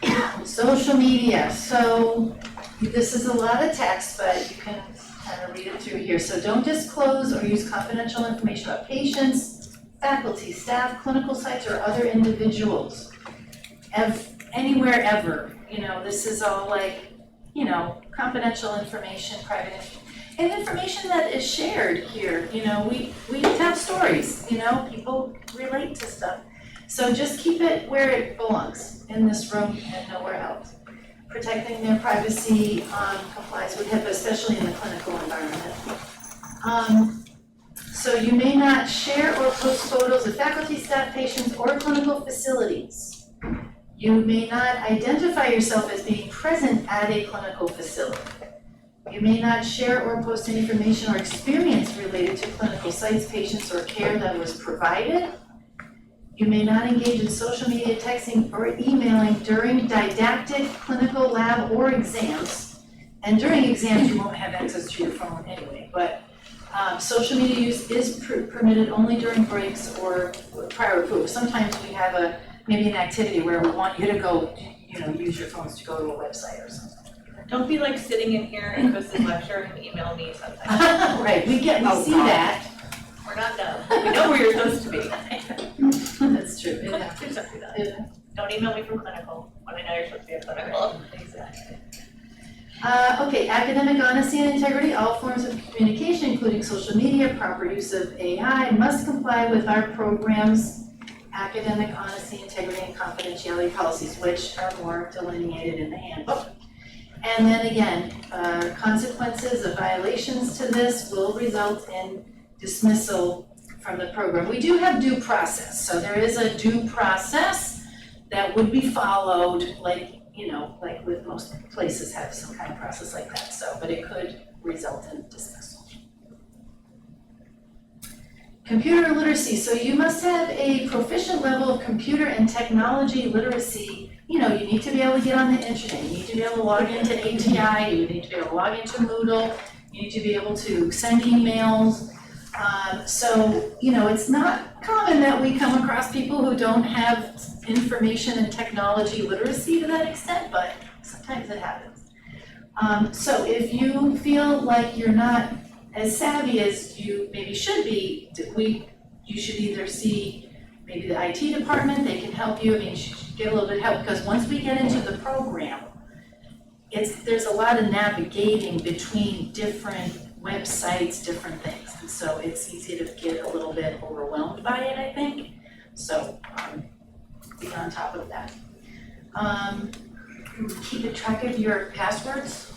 there. Social media, so this is a lot of text, but you can kind of read it through here. So don't disclose or use confidential information about patients, faculty, staff, clinical sites, or other individuals. Anywhere ever, this is all confidential information, private information, and information that is shared here. We tell stories, people relate to stuff. So just keep it where it belongs, in this room and nowhere else. Protecting their privacy complies with HIPAA, especially in the clinical environment. So you may not share or post photos of faculty, staff, patients, or clinical facilities. You may not identify yourself as being present at a clinical facility. You may not share or post any information or experience related to clinical sites, patients, or care that was provided. You may not engage in social media, texting, or emailing during didactic, clinical, lab, or exams. And during exams, you won't have access to your phone anyway, but Social media use is permitted only during breaks or prior approval. Sometimes we have maybe an activity where we want you to go, use your phones to go to a website or something. Don't be like sitting in here in Chris's lecture and email me something. Right, we see that. We're not dumb. We know where you're supposed to be. That's true. Please don't do that. Don't email me from clinical when I know you're supposed to be at clinical. Exactly. Okay, academic honesty and integrity, all forms of communication, including social media, proper use of AI, must comply with our program's academic honesty, integrity, and confidentiality policies, which are more delineated in the handbook. And then again, consequences of violations to this will result in dismissal from the program. We do have due process, so there is a due process that would be followed, like with most places have some kind of process like that, but it could result in dismissal. Computer literacy, so you must have a proficient level of computer and technology literacy. You need to be able to get on the internet, you need to be able to log into ATI, you need to be able to log into Moodle, you need to be able to send emails. It's not common that we come across people who don't have information and technology literacy to that extent, but sometimes it happens. So if you feel like you're not as savvy as you maybe should be, you should either see maybe the IT department, they can help you. You should get a little bit of help, because once we get into the program, there's a lot of navigating between different websites, different things, and so it's easy to get a little bit overwhelmed by it, I think. So be on top of that. Keep a track of your passwords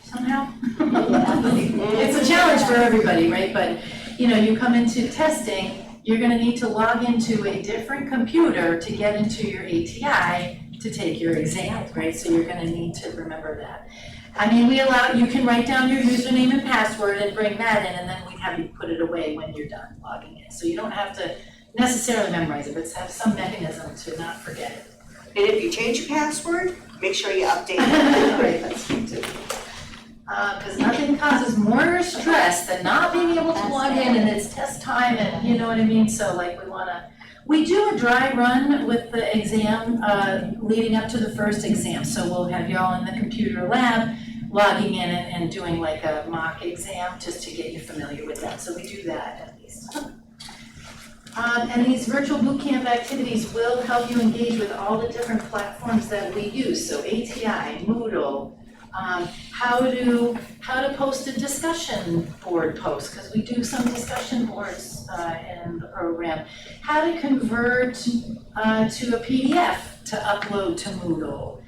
somehow. It's a challenge for everybody, right? But you come into testing, you're gonna need to log into a different computer to get into your ATI to take your exam, right? So you're gonna need to remember that. you can write down your username and password and bring that in, and then we have you put it away when you're done logging in. So you don't have to necessarily memorize it, but have some mechanism to not forget it. And if you change your password, make sure you update it. Right, that's true too. Because nothing causes more stress than not being able to log in and it's test time and you know what I mean? So we do a dry run with the exam leading up to the first exam. So we'll have y'all in the computer lab logging in and doing like a mock exam just to get you familiar with that. So we do that at least. And these virtual bootcamp activities will help you engage with all the different platforms that we use. So ATI, Moodle, how to post a discussion board post, because we do some discussion boards in the program. How to convert to a PDF to upload to Moodle.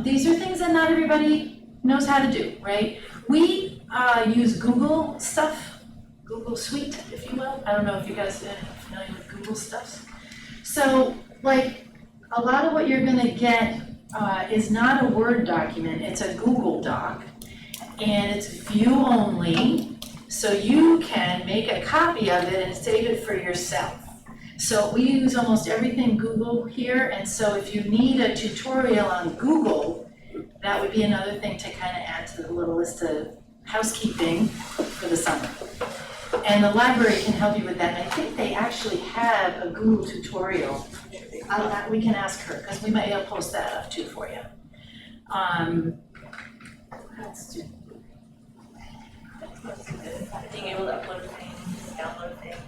These are things that not everybody knows how to do, right? We use Google stuff, Google Suite, if you will. I don't know if you guys are familiar with Google stuff. So a lot of what you're gonna get is not a Word document, it's a Google Doc, and it's view only, so you can make a copy of it and save it for yourself. So we use almost everything Google here, and so if you need a tutorial on Google, that would be another thing to kind of add to the little list of housekeeping for the summer. And the library can help you with that, and I think they actually have a Google tutorial on that. We can ask her, because we might be able to post that up too for you. What else do? Being able to upload things, download things.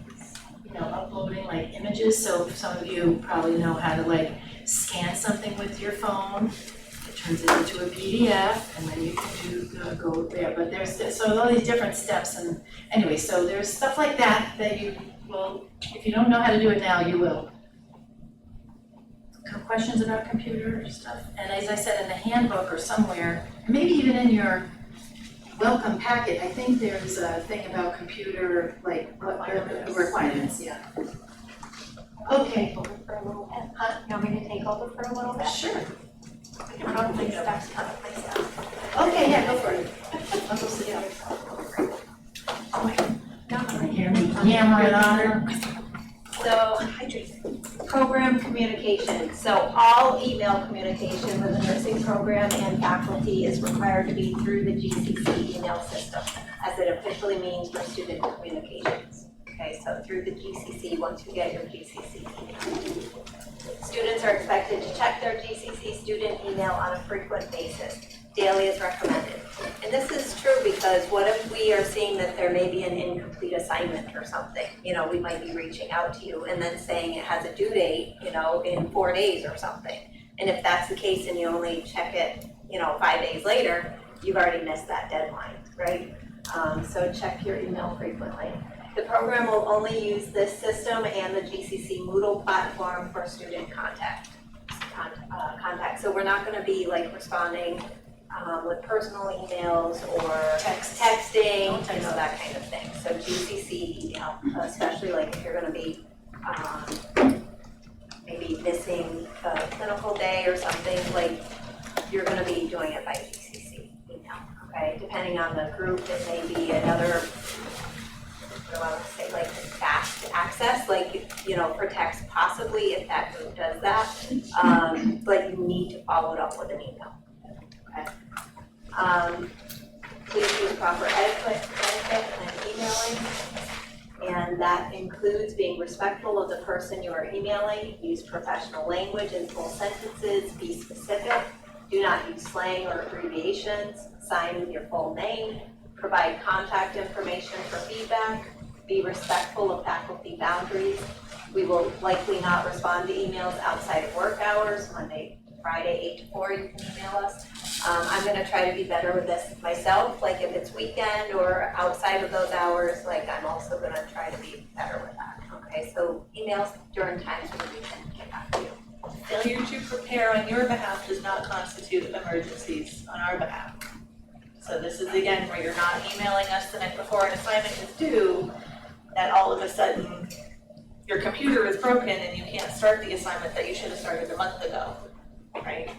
Uploading like images, so some of you probably know how to scan something with your phone. It turns it into a PDF, and then you can go there. But there's all these different steps, and anyway, so there's stuff like that you will, if you don't know how to do it now, you will. Questions about computer stuff? And as I said, in the handbook or somewhere, maybe even in your welcome packet, I think there's a thing about computer, requirements, yeah. Okay. For a little bit. Huh? You want me to take over for a little bit? Sure. We can probably start kind of place out. Okay, yeah, go for it. I'll go sit down. Oh, I hear me yammering on her. So, program communication. So all email communication with the nursing program and faculty is required to be through the GCC email system, as it officially means for student communications. Okay, so through the GCC, once you get your GCC email. Students are expected to check their GCC student email on a frequent basis. Daily is recommended. And this is true because what if we are seeing that there may be an incomplete assignment or something? You know, we might be reaching out to you and then saying it has a due date, you know, in 4 days or something. And if that's the case and you only check it, you know, 5 days later, you've already missed that deadline, right? So check your email frequently. The program will only use this system and the GCC Moodle platform for student contact. So we're not gonna be like responding with personal emails or texting, you know, that kind of thing. So GCC email, especially like if you're gonna be maybe missing a clinical day or something, like you're gonna be doing it by GCC email, okay? Depending on the group, it may be another, what do I want to say, like fast access, like, you know, for text possibly if that group does that, but you need to follow it up with an email, okay? Please use proper etiquette when emailing, and that includes being respectful of the person you are emailing, use professional language in full sentences, be specific, do not use slang or abbreviations, sign with your full name, provide contact information for feedback, be respectful of faculty boundaries. We will likely not respond to emails outside of work hours, Monday to Friday, 8 to 4, you can email us. I'm gonna try to be better with this myself, like if it's weekend or outside of those hours, like I'm also gonna try to be better with that, okay? So emails during times when we can get back to you. Failure to prepare on your behalf does not constitute emergencies on our behalf. So this is again where you're not emailing us the night before an assignment is due, that all of a sudden your computer is broken and you can't start the assignment that you should have started a month ago, right?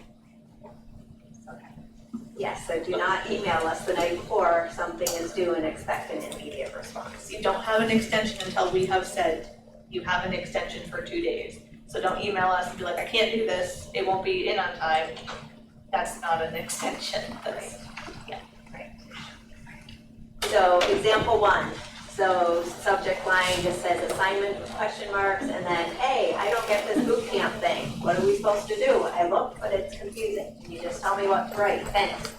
Yes, so do not email us the night before something is due and expect an immediate response. You don't have an extension until we have said you have an extension for 2 days. So don't email us and be like, I can't do this, it won't be in on time. That's not an extension, that's, So example 1, so subject line just says assignment with question marks and then, hey, I don't get this boot camp thing. What are we supposed to do? I looked, but it's confusing. Can you just tell me what to write? Thanks.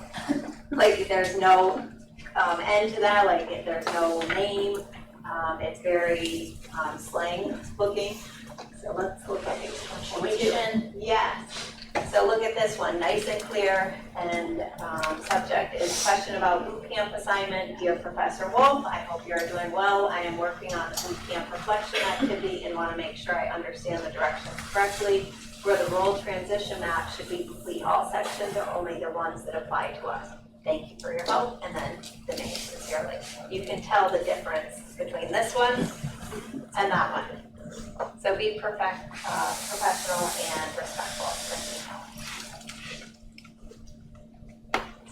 Like there's no end to that, like there's no name. It's very slang looking. So let's look at the punctuation. Yes. So look at this one, nice and clear, and subject is question about boot camp assignment. Dear Professor Wolf, I hope you're doing well. I am working on the boot camp reflection activity and want to make sure I understand the directions correctly. For the role transition map, should we complete all sections or only the ones that apply to us? Thank you for your help, and then the name sincerely. You can tell the difference between this one and that one. So be professional and respectful.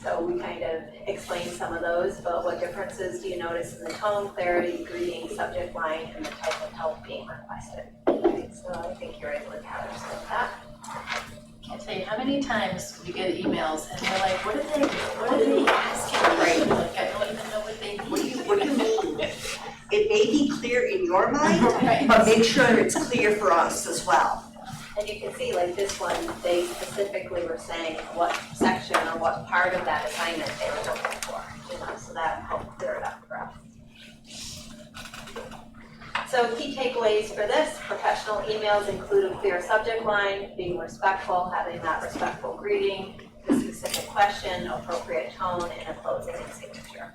So we kind of explained some of those, but what differences do you notice in the tone, clarity, greeting, subject line, and the type of help being requested? Okay, so I think you're able to capture some of that. Can't tell you how many times we get emails and they're like, what did they ask you? Right, like, I don't even know what they need. What do you mean? It may be clear in your mind, Right. but make sure it's clear for us as well. And you can see, like this one, they specifically were saying what section or what part of that assignment they were looking for, you know, so that helped clear it up for us. So key takeaways for this, professional emails include a clear subject line, being respectful, having that respectful greeting, the specific question, appropriate tone, and a closing and signature.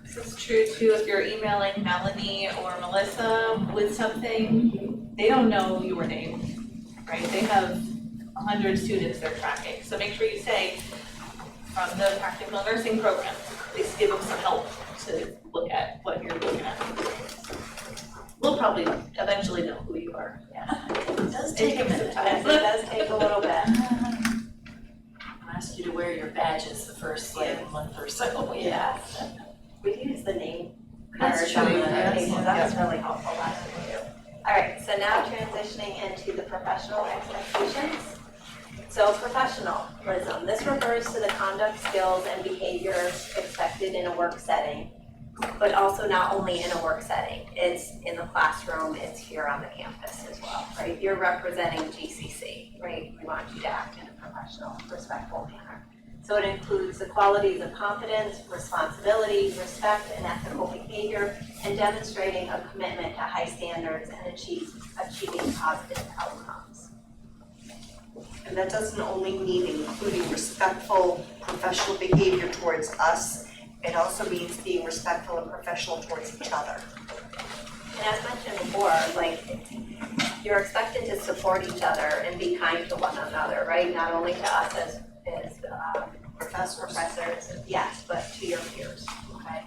this is true too if you're emailing Melanie or Melissa with something, they don't know your name, right? They have 100 students they're tracking, so make sure you say from the practical nursing program, please give them some help to look at what you're looking at. We'll probably eventually know who you are. Yeah, it does take a takes some minute. time. Yes, it does take a little bit. I'll ask you to wear your badges the first month or so, yeah. We use the name That's cards on the true, yes, table, yeah. that's really helpful, that's what we do. All right, so now transitioning into the professional expectations. So professionalism, this refers to the conduct, skills, and behaviors expected in a work setting, but also not only in a work setting, it's in the classroom, it's here on the campus as well, right? You're representing GCC, right? We want you to act in a professional, respectful manner. So it includes the qualities of competence, responsibility, respect, and ethical behavior, and demonstrating a commitment to high standards and achieving positive outcomes. And that doesn't only mean including respectful professional behavior towards us, it also means being respectful and professional towards each other. And as mentioned before, like, you're expected to support each other and be kind to one another, right? Not only to us as professors, yes, but to your peers, okay?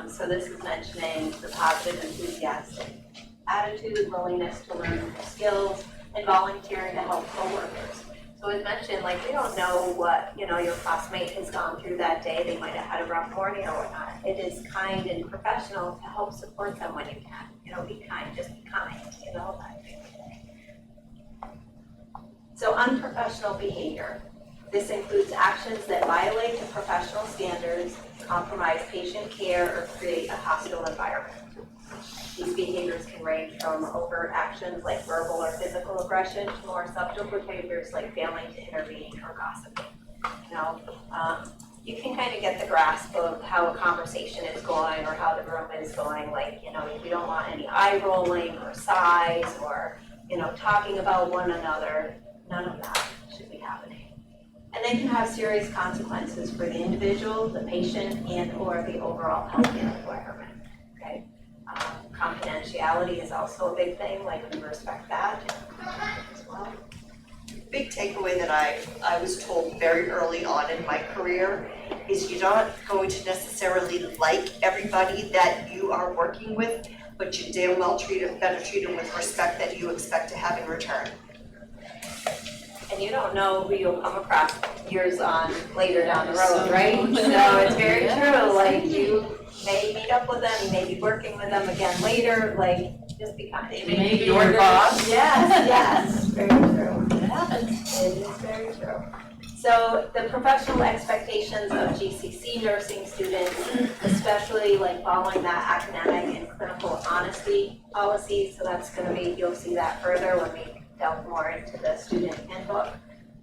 So this is mentioning the positive, enthusiastic attitude, willingness to learn new skills, and volunteering to help coworkers. So as mentioned, like, we don't know what, you know, your classmate has gone through that day. They might have had a rough morning or whatnot. It is kind and professional to help support them when you can. You know, be kind, just be kind, you know, that type of thing. So unprofessional behavior. This includes actions that violate the professional standards, compromise patient care, or create a hostile environment. These behaviors can range from overt actions like verbal or physical aggression to more subtle behaviors like failing to intervene or gossiping. You know, you can kind of get the grasp of how a conversation is going or how the room is going. Like, you know, you don't want any eye rolling or sighs or, you know, talking about one another. None of that should be happening. And they can have serious consequences for the individual, the patient, and or the overall health environment, okay? Confidentiality is also a big thing, like we respect that as well. Big takeaway that I was told very early on in my career is you're not going to necessarily like everybody that you are working with, but you damn well better treat them with respect that you expect to have in return. And you don't know who you'll come across years on later down the road, right? So it's very true, like you may meet up with them, you may be working with them again later, like just be kind. They may be your boss. Yes, very true. It happens. It is very true. So the professional expectations of GCC nursing students, especially like following that academic and clinical honesty policy, so that's gonna be, you'll see that further when we delve more into the student handbook.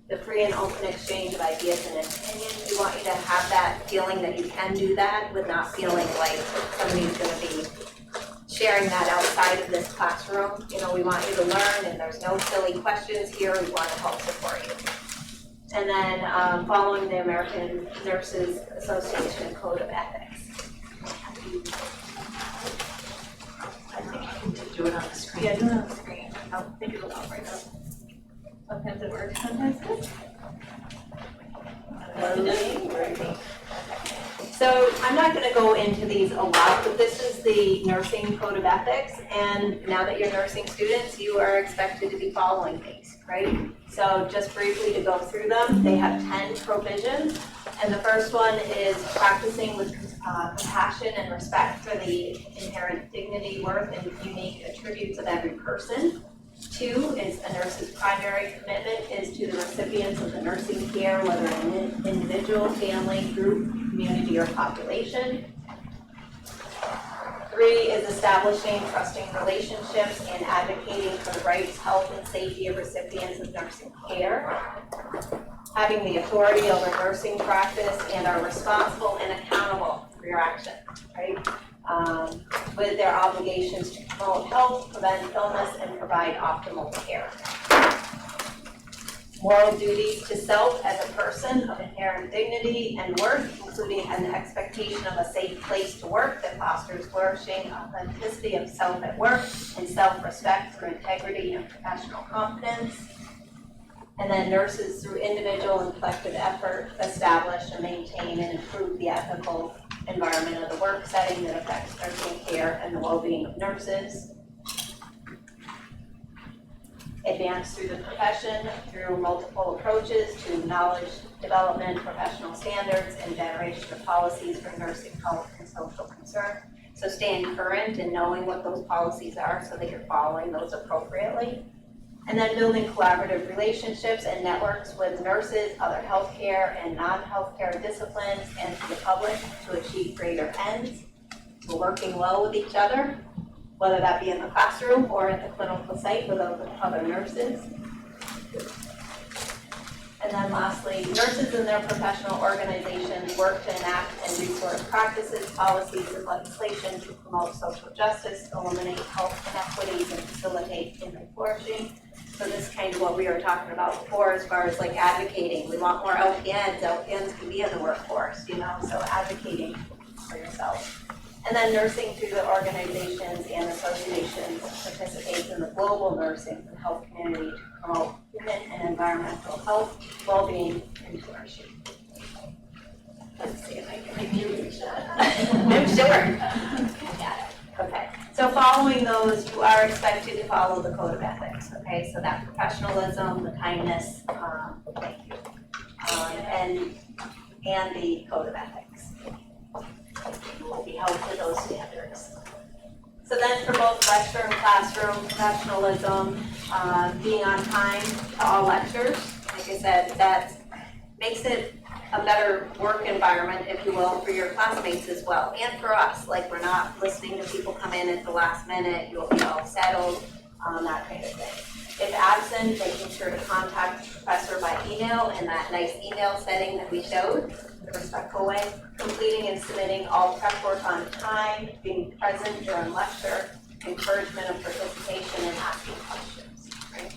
The free and open exchange of ideas and opinions, we want you to have that feeling that you can do that with not feeling like somebody's gonna be sharing that outside of this classroom. You know, we want you to learn and there's no silly questions here, we wanna help support you. And then following the American Nurses Association Code of Ethics. I think I can do it on the screen. Yeah, do it on the screen. I'll think it'll help right now. Sometimes it works, sometimes it doesn't. So I'm not gonna go into these a lot, but this is the nursing code of ethics, and now that you're nursing students, you are expected to be following these, right? So just briefly to go through them, they have 10 provisions, and the first one is practicing with compassion and respect for the inherent dignity, worth, and unique attributes of every person. 2 is a nurse's primary commitment is to the recipients of the nursing care, whether an individual, family, group, community, or population. 3 is establishing trusting relationships and advocating for the rights, health, and safety of recipients of nursing care. Having the authority over nursing practice and are responsible and accountable for your actions, right? With their obligations to promote health, prevent illness, and provide optimal care. Moral duties to self as a person of inherent dignity and worth, including an expectation of a safe place to work that fosters flourishing, authenticity of self at work, and self-respect through integrity and professional competence. And then nurses, through individual and collective effort, establish and maintain and improve the ethical environment of the work setting that affects nursing care and the well-being of nurses. Advance through the profession through multiple approaches to knowledge development, professional standards, and generation of policies for nursing health and social concern. So staying current and knowing what those policies are so that you're following those appropriately. And then building collaborative relationships and networks with nurses, other healthcare and non-healthcare disciplines, and to the public to achieve greater ends. We're working well with each other, whether that be in the classroom or at the clinical site with other nurses. And then lastly, nurses and their professional organizations work to enact and resource practices, policies, and legislation to promote social justice, eliminate health inequities, and facilitate human flourishing. So this is kind of what we were talking about before as far as like advocating. We want more LPNs. LPNs can be in the workforce, you know, so advocating for yourself. And then nursing through the organizations and associations participates in the global nursing and health community to promote human and environmental health, well-being, and flourishing. Let's see if I can make you reach that. I'm sure. Got it. Okay. So following those, you are expected to follow the code of ethics. Okay. So that professionalism, the kindness, thank you, and the code of ethics. You will be held to those standards. So then for both lecture and classroom professionalism, being on time to all lectures, like I said, that makes it a better work environment, if you will, for your classmates as well, and for us. Like, we're not listening to people come in at the last minute, you'll be all settled, that kind of thing. If absent, making sure to contact the professor by email in that nice email setting that we showed, the respectful way, completing and submitting all prep work on time, being present during lecture, encouragement of participation, and asking questions, right?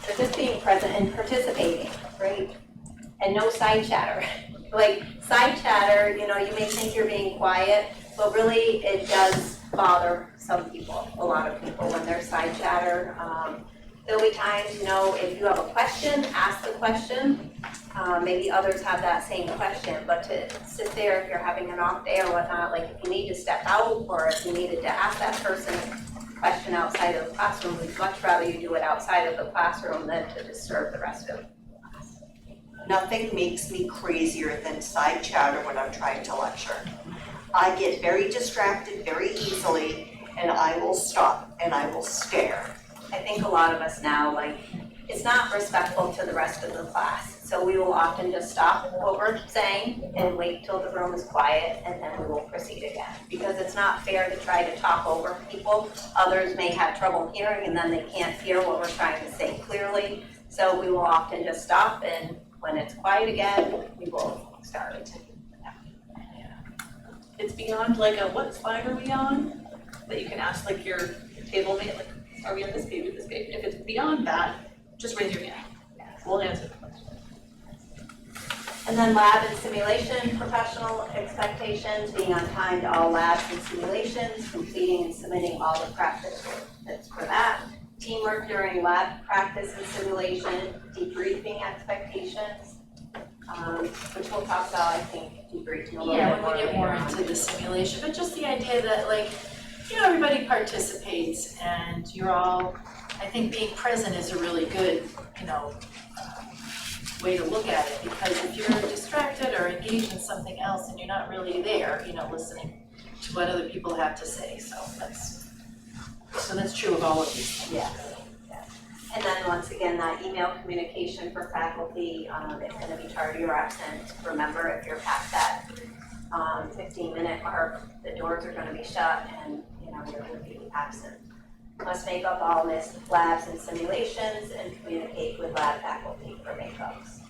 So just being present and participating, right? And no side chatter. Like, side chatter, you know, you may think you're being quiet, but really it does bother some people, a lot of people, when there's side chatter. There'll be times, you know, if you have a question, ask the question. Maybe others have that same question, but to sit there if you're having an off day or whatnot, like if you need to step out or if you needed to ask that person a question outside of the classroom, we'd much rather you do it outside of the classroom than to disturb the rest of the class. Nothing makes me crazier than side chatter when I'm trying to lecture. I get very distracted very easily, and I will stop and I will stare. I think a lot of us now, like, it's not respectful to the rest of the class. So we will often just stop what we're saying and wait till the room is quiet, and then we will proceed again. Because it's not fair to try to talk over people. Others may have trouble hearing, and then they can't hear what we're trying to say clearly. So we will often just stop, and when it's quiet again, we will start it. It's beyond like a, what slide are we on? That you can ask like your table mate, like, are we on this page or this page? If it's beyond that, just raise your hand. We'll answer the question. And then lab and simulation, professional expectations, being on time to all labs and simulations, completing and submitting all the practice that's for that. Teamwork during lab practice and simulation, debriefing expectations, which we'll talk about, I think, debriefing a little bit more. Yeah, when we get more into the simulation, but just the idea that, like, you know, everybody participates and you're all, I think being present is a really good, you know, way to look at it, because if you're distracted or engaged in something else and you're not really there, you know, listening to what other people have to say, so that's true of all of these things. Yes. And then once again, that email communication for faculty, it's gonna be tardy or absent. Remember, if you're past that 15-minute mark, the doors are gonna be shut and, you know, you're gonna be absent. Must make up all missed labs and simulations and communicate with lab faculty for makeups.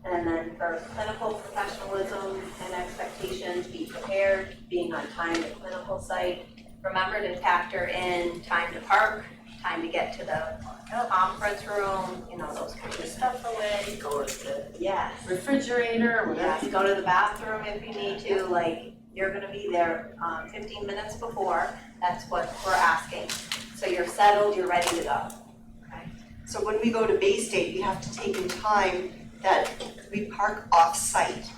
And then for clinical professionalism and expectations, be prepared, being on time at clinical site. Remember to factor in time to park, time to get to the conference room, you know, those kind of stuff away. Go to the Yes. refrigerator or whatever. Yes, go to the bathroom if you need to, like, you're gonna be there 15 minutes before, that's what we're asking. So you're settled, you're ready to go. Okay. So when we go to Bay State, we have to take in time that we park off-site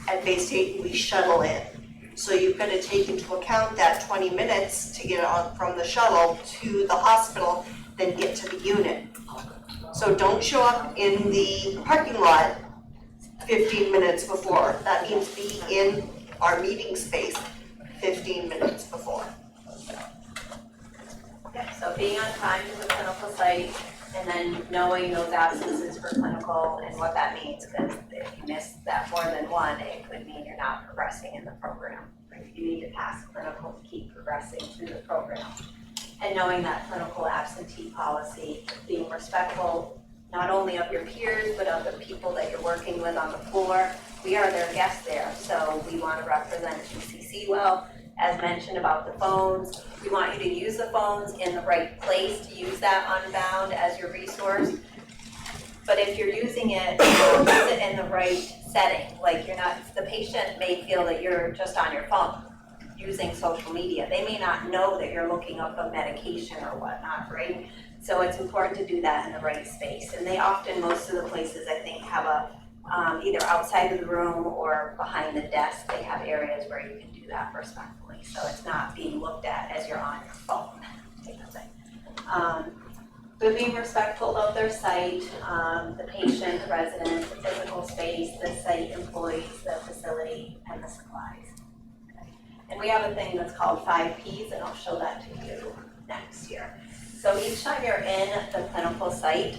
at Bay State and we shuttle in. So you've got to take into account that 20 minutes to get on from the shuttle to the hospital, then get to the unit. So don't show up in the parking lot 15 minutes before. That means be in our meeting space 15 minutes before. Yeah, so being on time to the clinical site and then knowing those absences for clinical and what that means, because if you miss that more than one, it could mean you're not progressing in the program. Right? You need to pass clinical to keep progressing through the program. And knowing that clinical absentee policy, being respectful not only of your peers, but of the people that you're working with on the floor. We are their guests there, so we want to represent GCC well. As mentioned about the phones, we want you to use the phones in the right place, to use that Unbound as your resource. But if you're using it, use it in the right setting. Like you're not, the patient may feel that you're just on your phone using social media. They may not know that you're looking up a medication or whatnot, right? So it's important to do that in the right space. And they often, most of the places I think have a, either outside of the room or behind the desk, they have areas where you can do that respectfully. So it's not being looked at as you're on your phone, type of thing. But being respectful of their site, the patient, the resident, the physical space, the site employees, the facility, and the supplies. Okay. And we have a thing that's called 5 Ps, and I'll show that to you next year. So each time you're in the clinical site,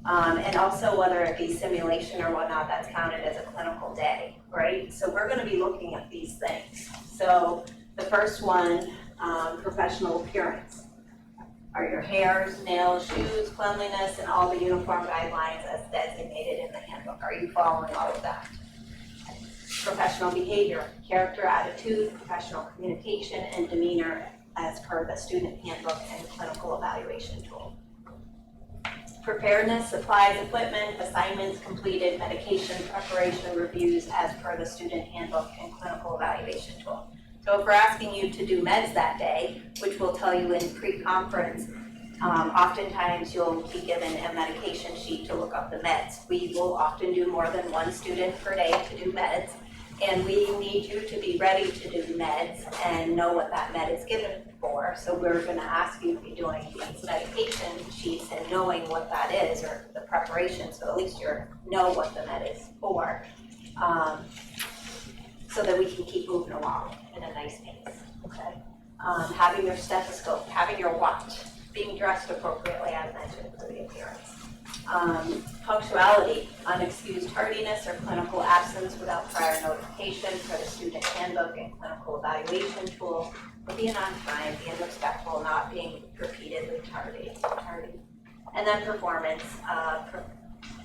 and also whether it be simulation or whatnot, that's counted as a clinical day, right? So we're gonna be looking at these things. So the first one, professional appearance. Are your hairs, nails, shoes, cleanliness, and all the uniform guidelines as designated in the handbook? Are you following all of that? Professional behavior, character, attitude, professional communication, and demeanor as per the student handbook and clinical evaluation tool. Preparedness, supplies, equipment, assignments completed, medication preparation reviews as per the student handbook and clinical evaluation tool. So if we're asking you to do meds that day, which we'll tell you in pre-conference, oftentimes you'll be given a medication sheet to look up the meds. We will often do more than one student per day to do meds, and we need you to be ready to do meds and know what that med is given for. So we're gonna ask you to be doing these medication sheets and knowing what that is, or the preparation, so at least you know what the med is for, so that we can keep moving along in a nice pace, okay? Having your stethoscope, having your watch, being dressed appropriately as mentioned for the appearance. Punctuality, unexcused tardiness or clinical absence without prior notification for the student handbook and clinical evaluation tool. Being on time, being respectful, not being repeatedly tardy. And then performance,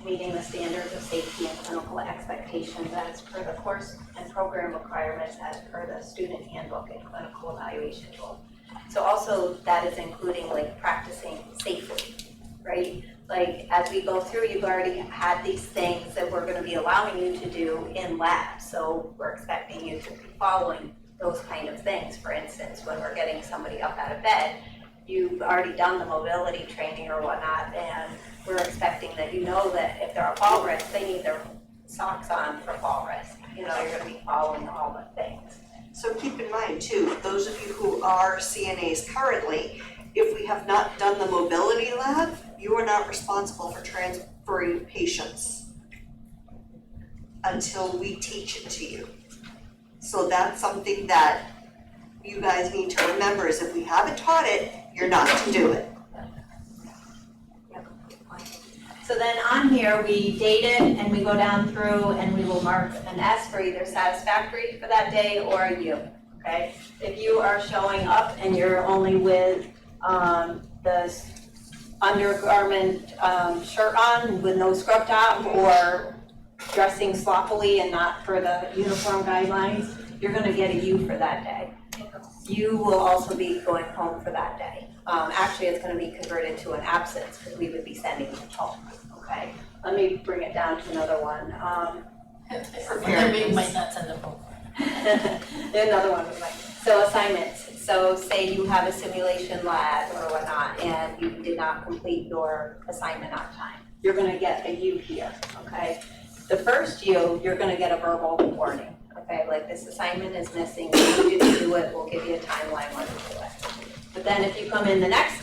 meeting the standards of safety and clinical expectations as per the course and program requirements as per the student handbook and clinical evaluation tool. So also that is including like practicing safely, right? Like as we go through, you've already had these things that we're gonna be allowing you to do in lab. So we're expecting you to be following those kind of things. For instance, when we're getting somebody up out of bed, you've already done the mobility training or whatnot, and we're expecting that you know that if they're a fall risk, they need their socks on for fall risk. You know, you're gonna be following all the things. So keep in mind too, those of you who are CNAs currently, if we have not done the mobility lab, you are not responsible for transferring patients until we teach it to you. So that's something that you guys need to remember, is if we haven't taught it, you're not to do it. So then on here, we date it and we go down through and we will mark an S for either satisfactory for that day or a U, okay? If you are showing up and you're only with the undergarment shirt on with no scrub top, or dressing sloppily and not for the uniform guidelines, you're gonna get a U for that day. You will also be going home for that day. Actually, it's gonna be converted to an absence because we would be sending you home, okay? Let me bring it down to another one. They might not send them home. Another one we might. So assignments. So say you have a simulation lab or whatnot and you did not complete your assignment on time. You're gonna get a U here, okay? The first U, you're gonna get a verbal warning, okay? Like this assignment is missing, you didn't do it, we'll give you a timeline when to do it. But then if you come in the next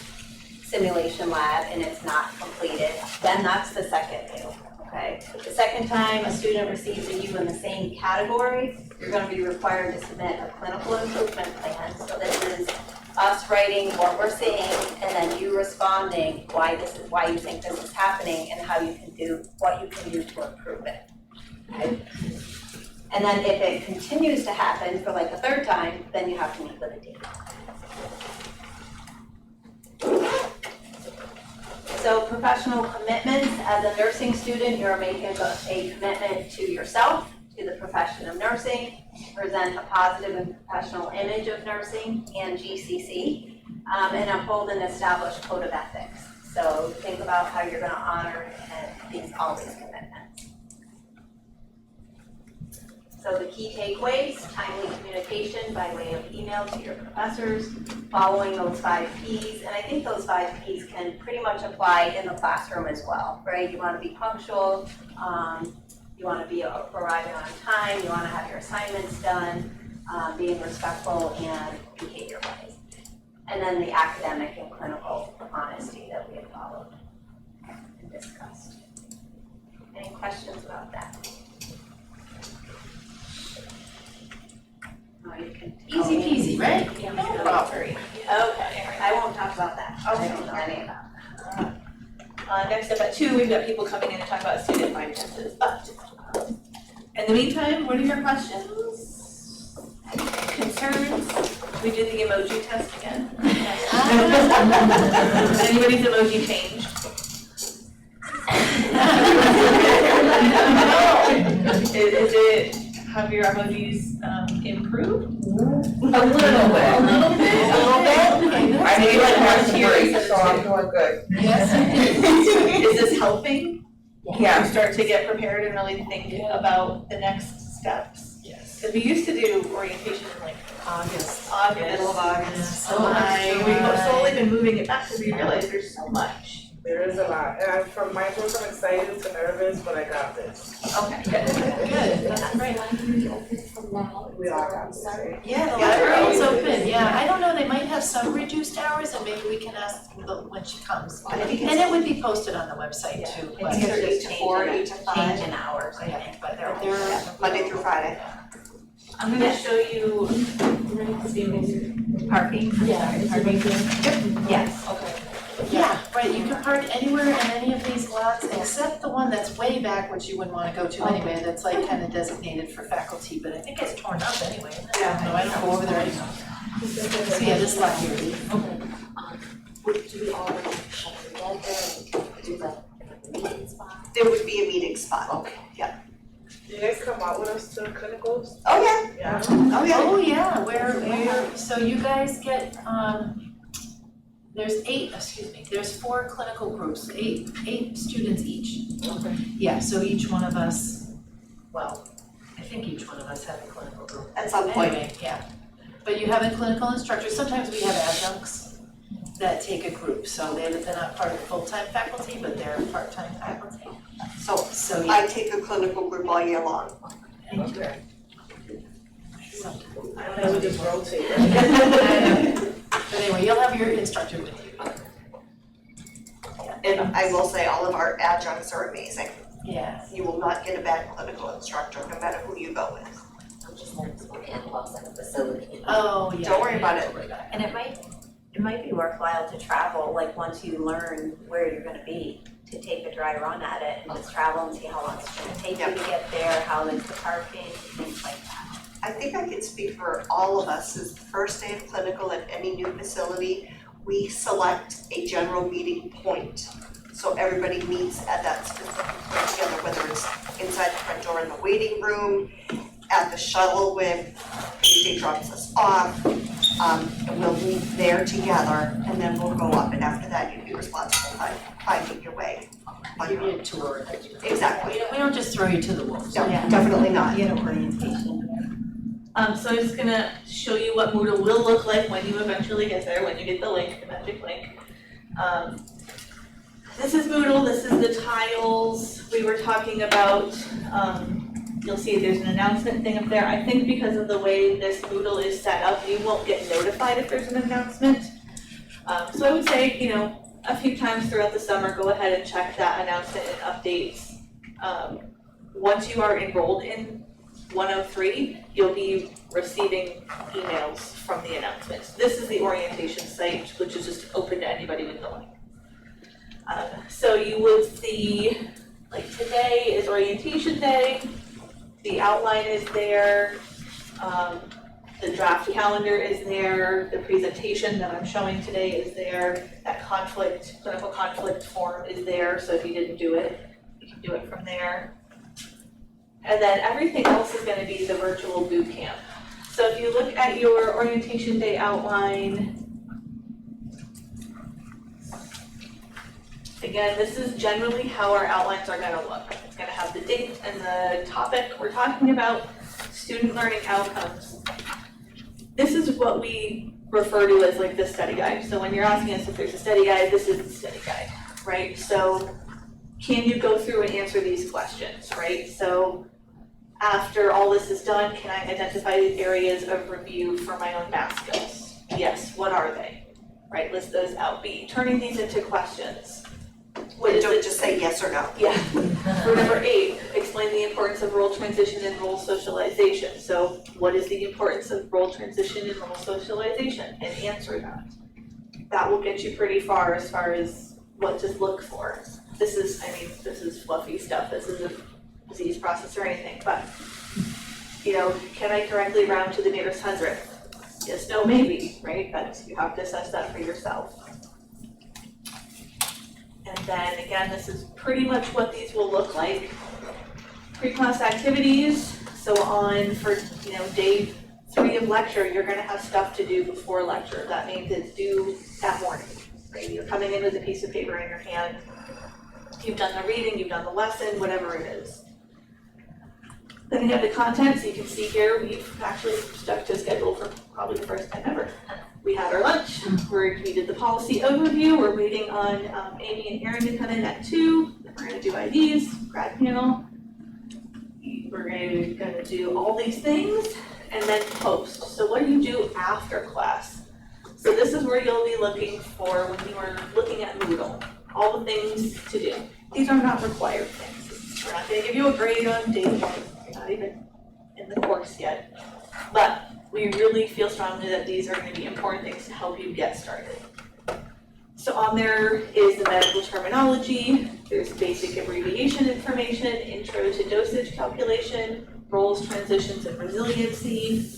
simulation lab and it's not completed, then that's the second U, Okay, the second time a student receives a U in the same category, you're gonna be required to submit a clinical improvement plan. So this is us writing what we're seeing and then you responding why you think this is happening and how you can do, what you can do to improve it. Okay? And then if it continues to happen for like a third time, then you have to meet with a dean. So professional commitments, as a nursing student, you're making a commitment to yourself, to the profession of nursing, present a positive and professional image of nursing and GCC, and uphold an established code of ethics. So think about how you're gonna honor all these commitments. So the key takeaways, timely communication by way of email to your professors, following those 5 Ps, and I think those 5 Ps can pretty much apply in the classroom as well, right? You wanna be punctual, you wanna be arriving on time, you wanna have your assignments done, being respectful and behavior-wise. And then the academic and clinical honesty that we have followed and discussed. Any questions about that? Oh, you can. Easy peasy, right? Yeah, No we problem. Okay, I won't talk about that. I don't know any about that. Next up at 2, we've got people coming in to talk about student finances. But in the meantime, what are your questions? Concerns? We did the emoji test again. Anybody's emoji changed? Is it, have your emojis improved? A little bit. A little bit? I need like more break, serious. so I'm doing good. Yes, Is this helping? Yeah. You start to get prepared and really think about the next steps? Yes. Because we used to do orientation in like August. Middle of August. So high, We've slowly been moving it back because we realize there's so much. There is a lot, and from my book, I'm excited to nervous, but I got this. Okay. Good, that's great. We all got this. Yeah, the library's open, yeah, I don't know, they might have some reduced hours and maybe we can ask when she comes. I think And it would be posted on the website too, but. It's either 8 to 4, changing 8 to 5. Change in hours, I think, but they're. Monday through Friday. I'm gonna show you parking. Yeah. Parking. Yes. Okay. Yeah, right, you can park anywhere in any of these lots except the one that's way back, which you wouldn't wanna go to anyway, that's like kind of designated for faculty, but I think it's torn up anyway. Yeah. No, I don't go over there anymore. So yeah, this lot here. Do we all do the meeting spot? There would be a meeting spot. Okay. Do you guys come out with us to clinicals? Oh, yeah. Yeah. Oh, yeah. Oh, yeah, where, so you guys get, there's 4 clinical groups, 8 students each. Okay. Yeah, so each one of us, well, I think each one of us have a clinical group. At some point. Anyway, yeah. But you have a clinical instructor, sometimes we have adjuncts that take a group, so they're not part of the full-time faculty, but they're part-time faculty. So yeah. I take a clinical group all year long. Okay. Sometimes. I don't know, we just rotate. But anyway, you'll have your instructor with you. And I will say, all of our adjuncts are amazing. Yeah. You will not get a bad clinical instructor, no matter who you go with. I'm just nervous about animals at the facility. Oh, yeah. Don't worry about it. And it might be worthwhile to travel, like once you learn where you're gonna be, to take a dry run at it and just travel and see how long it's gonna take you to get there, how is the parking, things like that. I think I can speak for all of us, is the first day of clinical at any new facility, we select a general meeting point. So everybody meets at that specific point together, whether it's inside the front door in the waiting room, at the shuttle when PJ drops us off, and we'll meet there together, and then we'll go up, and after that, you'd be responsible for finding your way. on Give your you own. a tour. Exactly. We don't just throw you to the wolves. No, definitely not. Get an orientation. So I'm just gonna show you what Moodle will look like when you eventually get there, when you get the link, the magic link. This is Moodle, this is the tiles we were talking about. You'll see there's an announcement thing up there. I think because of the way this Moodle is set up, you won't get notified if there's an announcement. So I would say, a few times throughout the summer, go ahead and check that announcement and updates Once you are enrolled in 103, you'll be receiving emails from the announcements. This is the orientation site, which is just open to anybody with the link. So you would see, like today is orientation day, the outline is there, the draft calendar is there, the presentation that I'm showing today is there, that clinical conflict form is there, so if you didn't do it, you can do it from there. And then everything else is gonna be the virtual boot camp. So if you look at your orientation day outline, again, this is generally how our outlines are gonna look. It's gonna have the date and the topic we're talking about, student learning outcomes. This is what we refer to as like the study guide. So when you're asking us if there's a study guide, this is the study guide, right? So can you go through and answer these questions, right? So after all this is done, can I identify areas of review for my own math skills? Yes, what are they? Right, list those out. B, turning these into questions. Don't just say yes or no. Yeah. For number 8, explain the importance of role transition and role socialization. So what is the importance of role transition and role socialization? And answer that. That will get you pretty far as what to look for. This is fluffy stuff. This isn't disease process or anything, but, can I correctly round to the nearest hundredth? Yes, no, maybe, right? But you have to assess that for yourself. And then again, this is pretty much what these will look like. Pre-class activities, so for day 3 of lecture, you're gonna have stuff to do before lecture. That means it's due that morning, right? You're coming in with a piece of paper in your hand. You've done the reading, you've done the lesson, whatever it is. Then you have the content, so you can see here, we've actually stuck to schedule for probably the first time ever. We had our lunch, we did the policy overview, we're waiting on Amy and Erin to come in at 2, then we're gonna do IDs, grad panel. We're gonna do all these things, and then post. So what do you do after class? So this is where you'll be looking for when you are looking at Moodle, all the things to do. These are not required things. We're not gonna give you a grade on day 1, you're not even in the course yet. But we really feel strongly that these are going to be important things to help you get started. So on there is the medical terminology, there's basic abbreviation information, intro to dosage calculation, roles, transitions, and resiliency,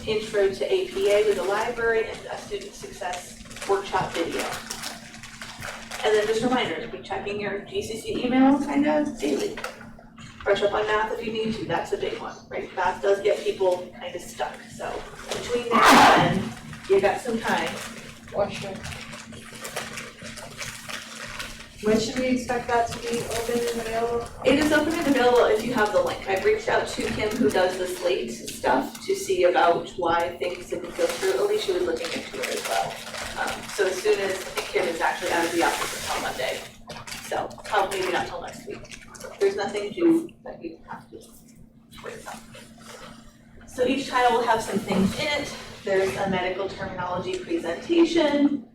intro to APA with the library, and a student success workshop video. And then just reminders, be checking your GCC email kind of daily. Brush up on math if you need to, that's a big one, right? Math does get people kind of stuck, so between now and then, you got some time. Question. When should we expect that to be open and available? It is open and available if you have the link. I've reached out to Kim, who does the Slate stuff, to see about why things didn't go through. Alicia was looking into it as well. So as soon as Kim is actually out of the office until Monday, so probably maybe not till next week. There's nothing due that you have to worry about. So each title will have some things in it. There's a medical terminology presentation.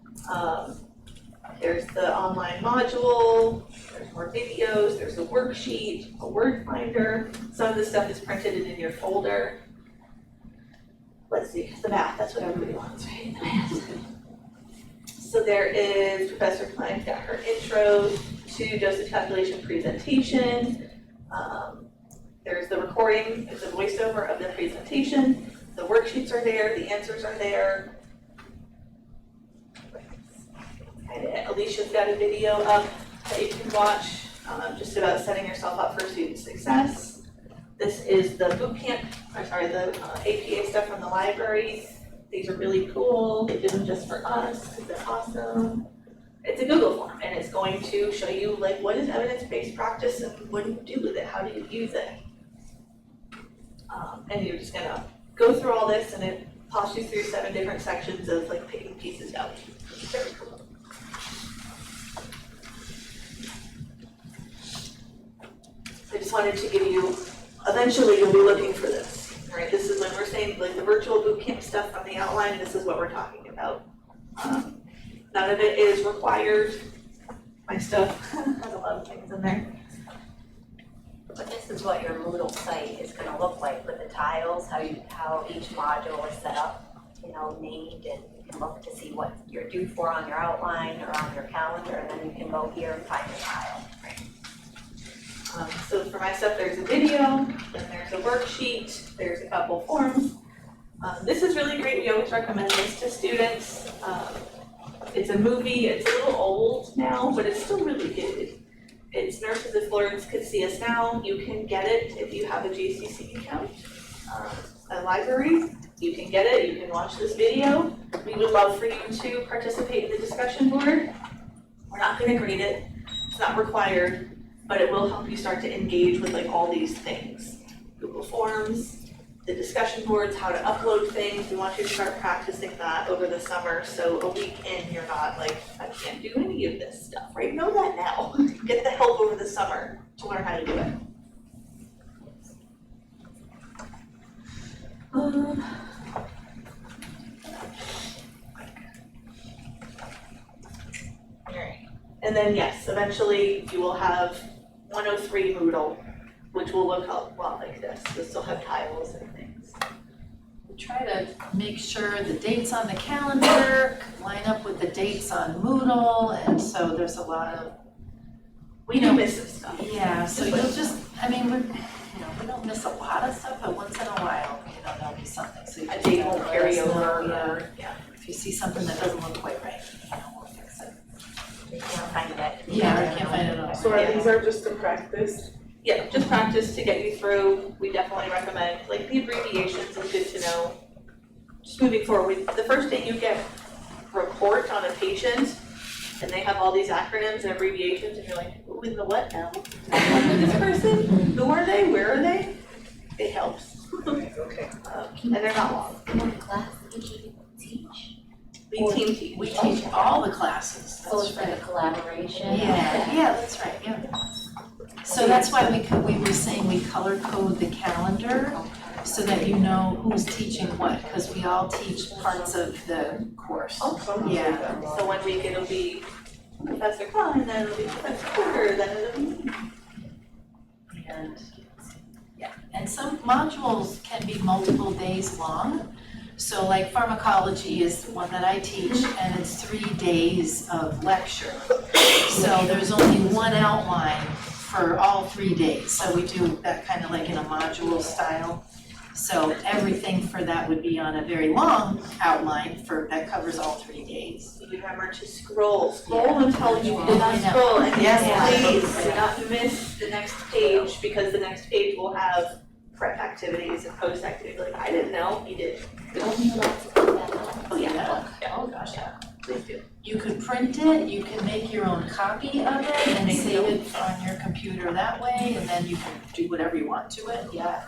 There's the online module. There's more videos. There's a worksheet, a word finder. Some of this stuff is printed in your folder. Let's see, the math, that's what everybody wants, right? The math. So there is Professor Klein's got her intro to dosage calculation presentation. There's the recording, it's a voiceover of the presentation. The worksheets are there, the answers are there. And Alicia's got a video up that you can watch, just about setting yourself up for student success. This is the the APA stuff from the library. These are really cool. They did them just for us because they're awesome. It's a Google form, and it's going to show you like what is evidence-based practice and what do you do with it? How do you use it? And you're just gonna go through all this, and it pops you through 7 different sections of like picking pieces out. It's very cool. I just wanted to give you. Eventually, you'll be looking for this. Right? This is when we're saying like the virtual bootcamp stuff from the outline. This is what we're talking about. None of it is required. My stuff has a lot of things in there. But this is what your Moodle site is gonna look like with the tiles, how each module is set up, named, and you can look to see what you're due for on your outline or on your calendar, and then you can go here and find the tile. So for my stuff, there's a video, then there's a worksheet, there's a couple forms. This is really great, we always recommend this to students. It's a movie, it's a little old now, but it's still really good. It's Nurses If Florence Could See Us Now. You can get it if you have a JCC account, a library. You can get it, you can watch this video. We would love for you to participate in the discussion board. We're not gonna grade it, it's not required, but it will help you start to engage with like all these things. Google Forms, the discussion boards, how to upload things. We want you to start practicing that over the summer, so a week in, you're not like, I can't do any of this stuff, right? Know that now. Get the help over the summer to learn how to do it. Alright, and then yes, eventually you will have 103 Moodle, which will look a lot like this. You'll still have tiles and things. We try to make sure the dates on the calendar line up with the dates on Moodle, and so there's a lot of, We do miss some stuff. yeah, so you'll just, I mean, we don't miss a lot of stuff, but once in a while, there'll be something, so you A just date gotta won't let carry us know, over yeah. or, yeah. If you see something that doesn't look quite right, we'll fix it. You can't find it. Yeah, I can't find it all. So these are just to practice? Yeah, just practice to get you through. We definitely recommend, like the abbreviations is good to know. Just moving forward, the first day you get report on a patient and they have all these acronyms and abbreviations and you're like, who in the what now? This person, who are they, where are they? It helps. Okay. And they're not long. What class did you teach? We team teach. We teach all the classes, So it's that's for the right. collaboration? Yeah, that's right, yeah. So that's why we were saying we color code the calendar so that you know who's teaching what, because we all teach parts of the course. Yeah. So 1 week it'll be Professor Klein, then it'll be Professor Porter, then it'll be. And, yeah, and some modules can be multiple days long. So like pharmacology is the one that I teach, and it's 3 days of lecture. So there's only one outline for all 3 days, so we do that kind of like in a module style. So everything for that would be on a very long outline that covers all 3 days. Remember to scroll until you did not scroll, and Yes, please do not miss the next page, because the next page will have prep activities and post activities, like I didn't know, you did. Oh yeah. Oh gosh, yeah. Please do. You could print it, you can make your own copy of it and save it on your computer that way, and then you can do whatever you want to it, yeah.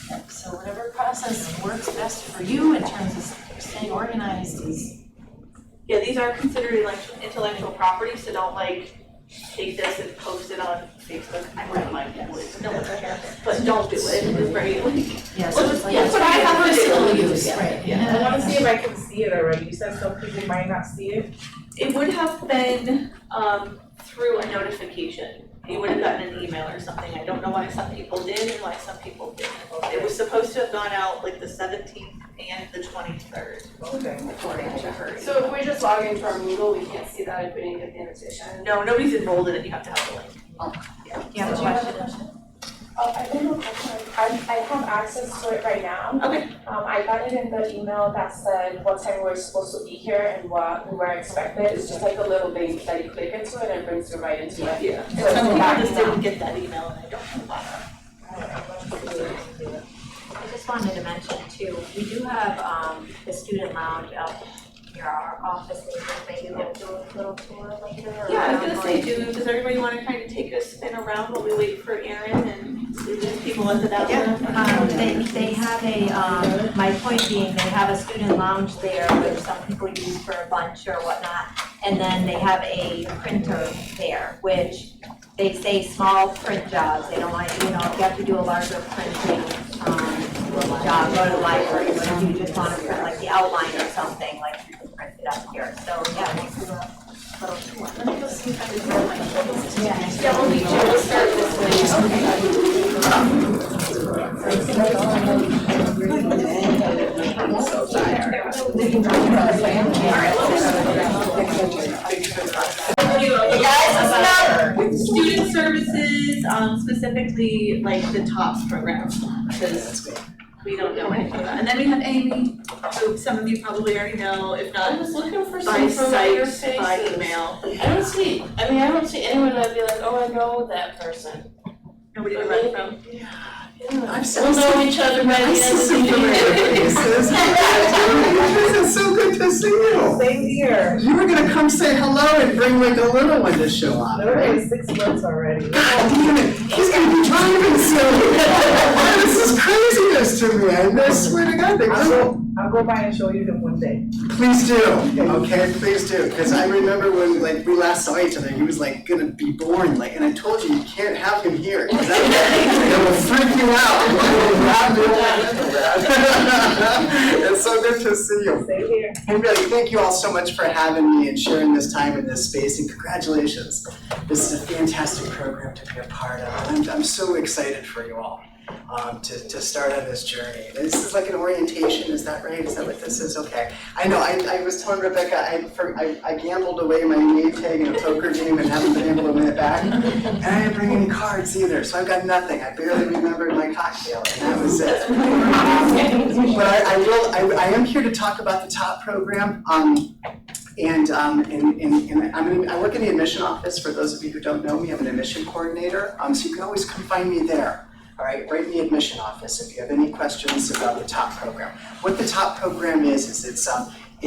Yep, so whatever process works best for you in terms of staying organized is. Yeah, these are considered intellectual property, so don't like take this and post it on Facebook. I wouldn't mind that, no one cares, but don't do it, it's very like. Yeah, so it's like. That's what I have to do. Personal use, right, I wanna see if I can see it already. You said some people might not see it. It would have been through a notification. You would have gotten an email or something. I don't know why some people did and why some people didn't. It was supposed to have gone out like the 17th and the 23rd, Okay. according to her. So if we just log into our Moodle, we can't see that if we didn't get the invitation? No, nobody's enrolled in it. You have to have the link. Yeah, Do you have a question? I think a question, I have access to it right now. Okay. I got it in the email that said what time we're supposed to be here and what we were expected. It's just like a little link that you click into it and it brings you right into it. Yeah. So Some people back just now. didn't get that email and I don't know why. I just wanted to mention too, we do have the student lounge up near our office, maybe we'll do a little tour later or. Yeah, I was gonna say, does everybody wanna kind of take a spin around while we wait for Erin and the people at the downtown? They have a, my point being, they have a student lounge there, which some people use for a lunch or whatnot. And then they have a printer there, which they say small print jobs, they don't want, if you have to do a larger printing, job, go to the library, but if you just wanna print like the outline or something, like you can print it up here, so yeah, we'll do a little tour. let me go see if I can. Yeah, we'll start this way. Student services, specifically like the TOPS program, because we don't know anything about. And then we have Amy, who some of you probably already know, if I not was looking for by some familiar sight, by faces. email. I don't see anyone that'd be like, oh, I know that person. Nobody to run from. We'll know each other by the end of the year. It's so good to see you. Same here. You were gonna come say hello and bring like a little one to show up, right? Literally 6 months already. God damn it, he's gonna be driving soon. This is craziness to me, I swear to God. I'll go by and show you him one day. Please do, okay, please do, because I remember when like we last saw each other, he was like gonna be born, like, and I told you can't have him here, because that will freak you out. It's so good to see you. Same here. And really, thank you all so much for having me and sharing this time in this space, and congratulations. This is a fantastic program to be a part of. I'm so excited for you all to start on this journey. This is like an orientation, is that right? Is that what this is? Okay. I know, I was telling Rebecca, I gambled away my name tag in a poker game and haven't been able to win it back. And I didn't bring any cards either, so I've got nothing. I barely remembered my cocktail, and that was it. But I am here to talk about the TOP program. And I work in the admission office. For those of you who don't know me, I'm an admission coordinator. So you can always come find me there. All right, right in the admission office if you have any questions about the TOP program. What the TOP program is it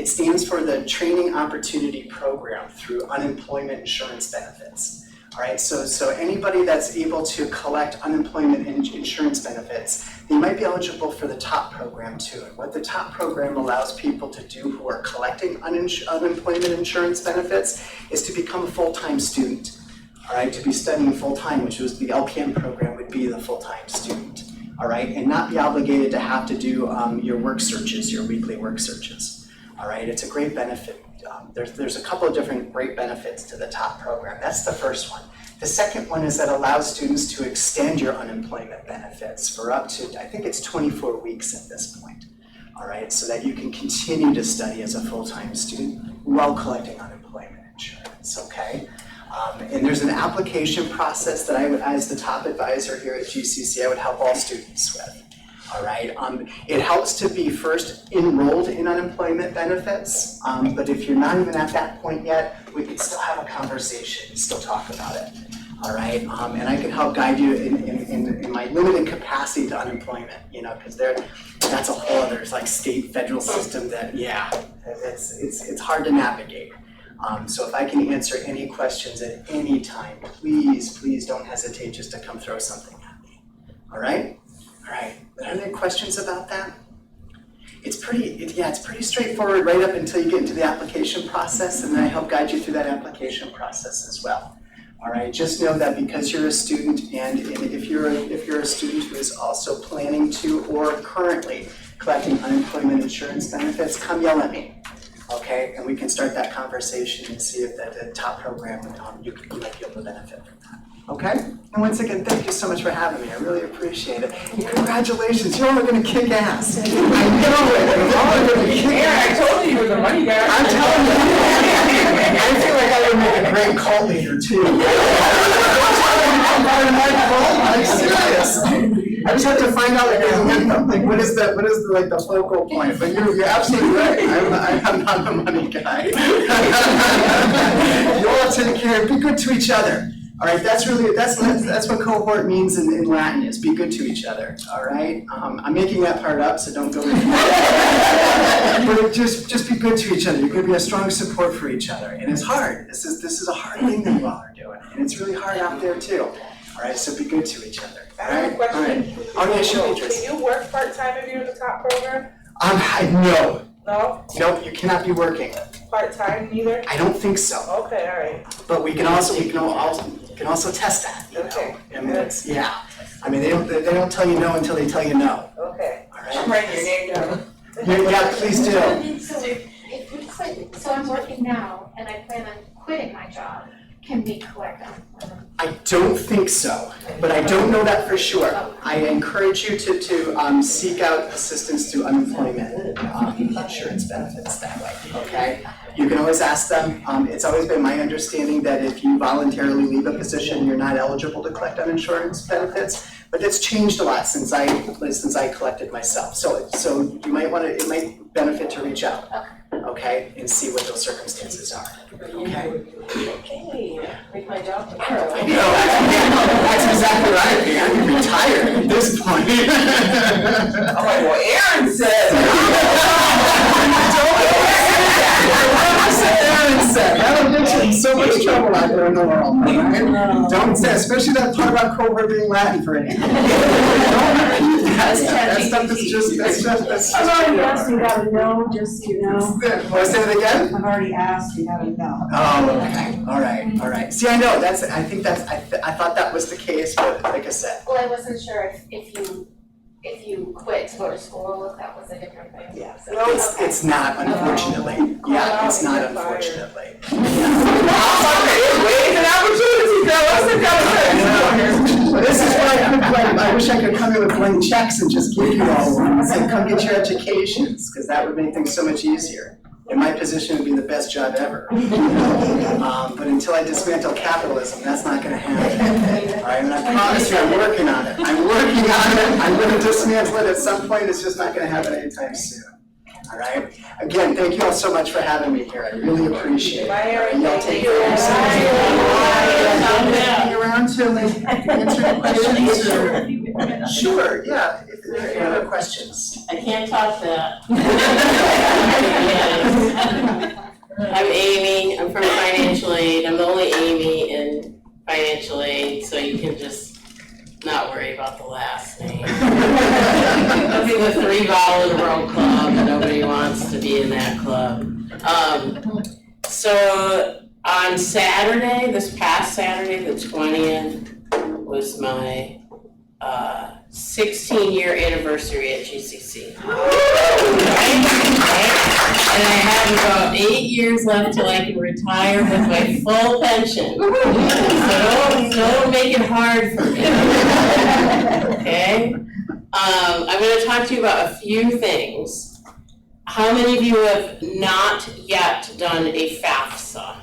stands for the Training Opportunity Program through Unemployment Insurance Benefits. All right, so anybody that's able to collect unemployment insurance benefits, they might be eligible for the TOP program too. And what the TOP program allows people to do who are collecting unemployment insurance benefits is to become a full-time student. All right, to be studying full-time, which was the LPN program would be the full-time student. All right, and not be obligated to have to do your work searches, your weekly work searches. All right, it's a great benefit. There's a couple of different great benefits to the TOP program. That's the first one. The second one is that allows students to extend your unemployment benefits for up to, I think it's 24 weeks at this point. All right, so that you can continue to study as a full-time student while collecting unemployment insurance, okay? And there's an application process that I would, as the TOP advisor here at GCC, I would help all students with. All right, it helps to be first enrolled in unemployment benefits, but if you're not even at that point yet, we can still have a conversation, still talk about it. All right, and I can help guide you in my limited capacity to unemployment, you know, because that's a whole other like state, federal system that, yeah, it's hard to navigate. So if I can answer any questions at any time, please don't hesitate just to come throw something at me. All right? All right. Are there questions about that? It's pretty straightforward right up until you get into the application process, and then I help guide you through that application process as well. All right. Just know that because you're a student, and if you're a student who is also planning to or currently collecting unemployment insurance benefits, come yell at me. Okay, and we can start that conversation and see if the TOP program, you might be able to benefit from that. Okay? And once again, thank you so much for having me. I really appreciate it. And congratulations, you all are gonna kick ass. I know it. You all are gonna kick ass. I told you you were the money guy. I'm telling you. I feel like I would make a great cult leader too. I'm serious. I just have to find out like what is the focal point. But you're absolutely right. I'm not the money guy. You all take care. Be good to each other. All right. That's what cohort means in Latin, is be good to each other. All right. I'm making that part up, so don't go with me. But just be good to each other. You're going to be a strong support for each other, and it's hard. This is a hard thing that you all are doing, and it's really hard out there too. All right, so be good to each other. I have a question. Right. Oh yeah, sure, Idris. Can you work part-time if you're in the TOP program? No. No? Nope, you cannot be working. Part-time either? I don't think so. Okay, all right. But we can also test that. You know? Okay. I mean, they don't tell you no until they tell you no. Okay. All right. I'm writing your name down. Yeah, please do. So if you quit, so I'm working now and I plan on quitting my job, can we collect unemployment? I don't think so, but I don't know that for sure. I encourage you to seek out assistance through unemployment insurance benefits that way, okay? You can always ask them. It's always been my understanding that if you voluntarily leave a position, you're not eligible to collect on insurance benefits. But it's changed a lot since I collected myself. So you might want to, it might benefit to reach out, okay, and see what those circumstances are, okay? Okay, make my job tomorrow. I know, that's exactly right. I'm retired at this point. I'm like, well, Aaron said. Aaron said, that'll get you in so much trouble out there in the world, right? Don't say, especially that part about Cobra being Latin for anything. Don't repeat that stuff. That stuff is just, that's just. I've already asked, you gotta know, just so you know. Want to say it again? I've already asked, you gotta know. Oh, okay, all right. See, I know, I thought that was the case, but like I said. Well, I wasn't sure if you quit to go to school, if that was a different thing. Yeah. It's not, unfortunately. Yeah, it's not, unfortunately. Well, this is why I wish I could come in with blank checks and just give you all one and say, come get your educations, because that would make things so much easier. In my position, it would be the best job ever. But until I dismantle capitalism, that's not gonna happen. All right, and I promise you, I'm working on it. I'm gonna dismantle it at some point, it's just not gonna happen anytime soon. All right? Again, thank you all so much for having me here, I really appreciate it. Bye, Erin. Y'all take care of yourselves. Hang around till they answer any questions or. Sure, yeah, if there are any other questions. I can't top that. I'm Amy, I'm from financial aid, I'm the only Amy in financial aid, so you can just not worry about the last name. I'll be the 3 Ball in a Row club, nobody wants to be in that club. So on Saturday, this past Saturday, the 20th, was my 16-year anniversary at GCC. Right? And I have about 8 years left till I can retire with my full pension. So don't make it hard for me. Okay? I'm gonna talk to you about a few things. How many of you have not yet done a FAFSA?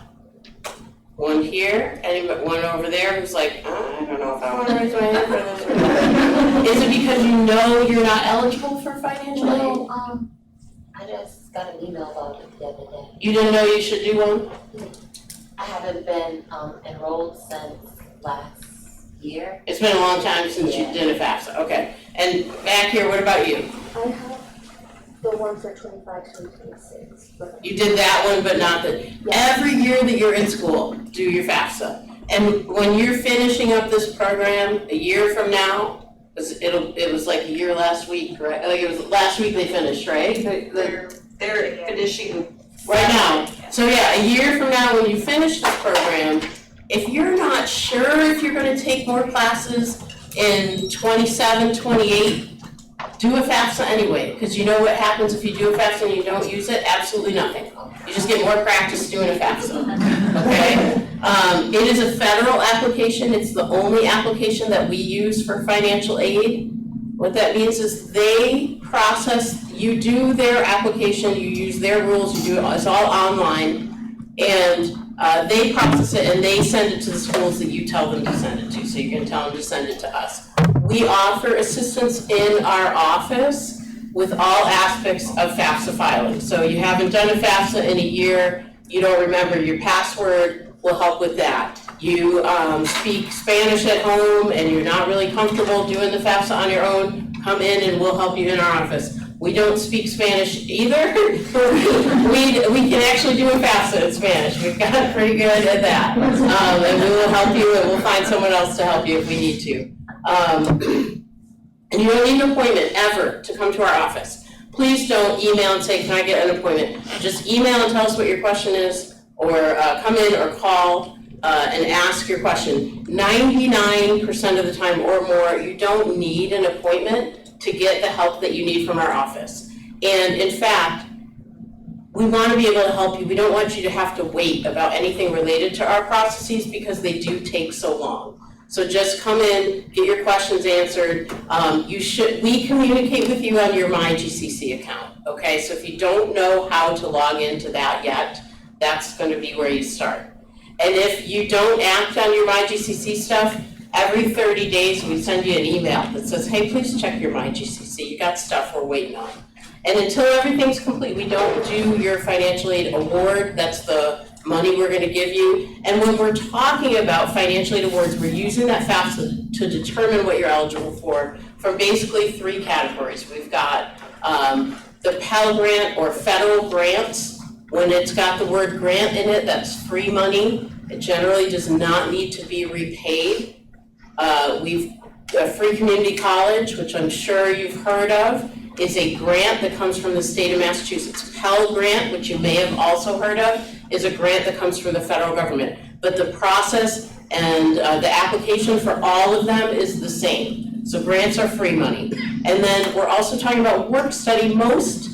One here, and one over there who's like, I don't know if I want to raise my hand for this or not. Is it because you know you're not eligible for financial aid? No, I just got an email about it the other day. You didn't know you should do one? I haven't been enrolled since last year. It's been a long time since you did a FAFSA, okay. And back here, what about you? I have the one for 2026. You did that one, but not the, every year that you're in school, do your FAFSA. And when you're finishing up this program, a year from now, it was like a year last week, right? Like it was last week they finished, right? They're finishing. Right now. So yeah, a year from now, when you finish this program, if you're not sure if you're gonna take more classes in 27, 28, do a FAFSA anyway, because you know what happens if you do a FAFSA and you don't use it? Absolutely nothing. You just get more practice doing a FAFSA, okay? It is a federal application, it's the only application that we use for financial aid. What that means is they process, you do their application, you use their rules, you do it, it's all online, and they process it and they send it to the schools that you tell them to send it to, so you can tell them to send it to us. We offer assistance in our office with all aspects of FAFSA filing. So you haven't done a FAFSA in a year, you don't remember your password, we'll help with that. You speak Spanish at home and you're not really comfortable doing the FAFSA on your own, come in and we'll help you in our office. We don't speak Spanish either. We can actually do a FAFSA in Spanish. We've got pretty good at that. And we will help you and we'll find someone else to help you if we need to. And you don't need an appointment ever to come to our office. Please don't email and say, can I get an appointment? Just email and tell us what your question is, or come in or call and ask your question. 99% of the time or more, you don't need an appointment to get the help that you need from our office. And in fact, we want to be able to help you. We don't want you to have to wait about anything related to our processes because they do take so long. So just come in, get your questions answered. We communicate with you on your MyGCC account, okay? So if you don't know how to log into that yet, that's gonna be where you start. And if you don't act on your MyGCC stuff, every 30 days we send you an email that says, hey, please check your MyGCC, you got stuff we're waiting on. And until everything's complete, we don't do your financial aid award, that's the money we're gonna give you. And when we're talking about financial aid awards, we're using that FAFSA to determine what you're eligible for from basically 3 categories. We've got the Pell Grant or federal grants. When it's got the word grant in it, that's free money. It generally does not need to be repaid. We've a Free Community College, which I'm sure you've heard of, is a grant that comes from the state of Massachusetts. Pell Grant, which you may have also heard of, is a grant that comes from the federal government. But the process and the application for all of them is the same. So grants are free money. And then we're also talking about work study. Most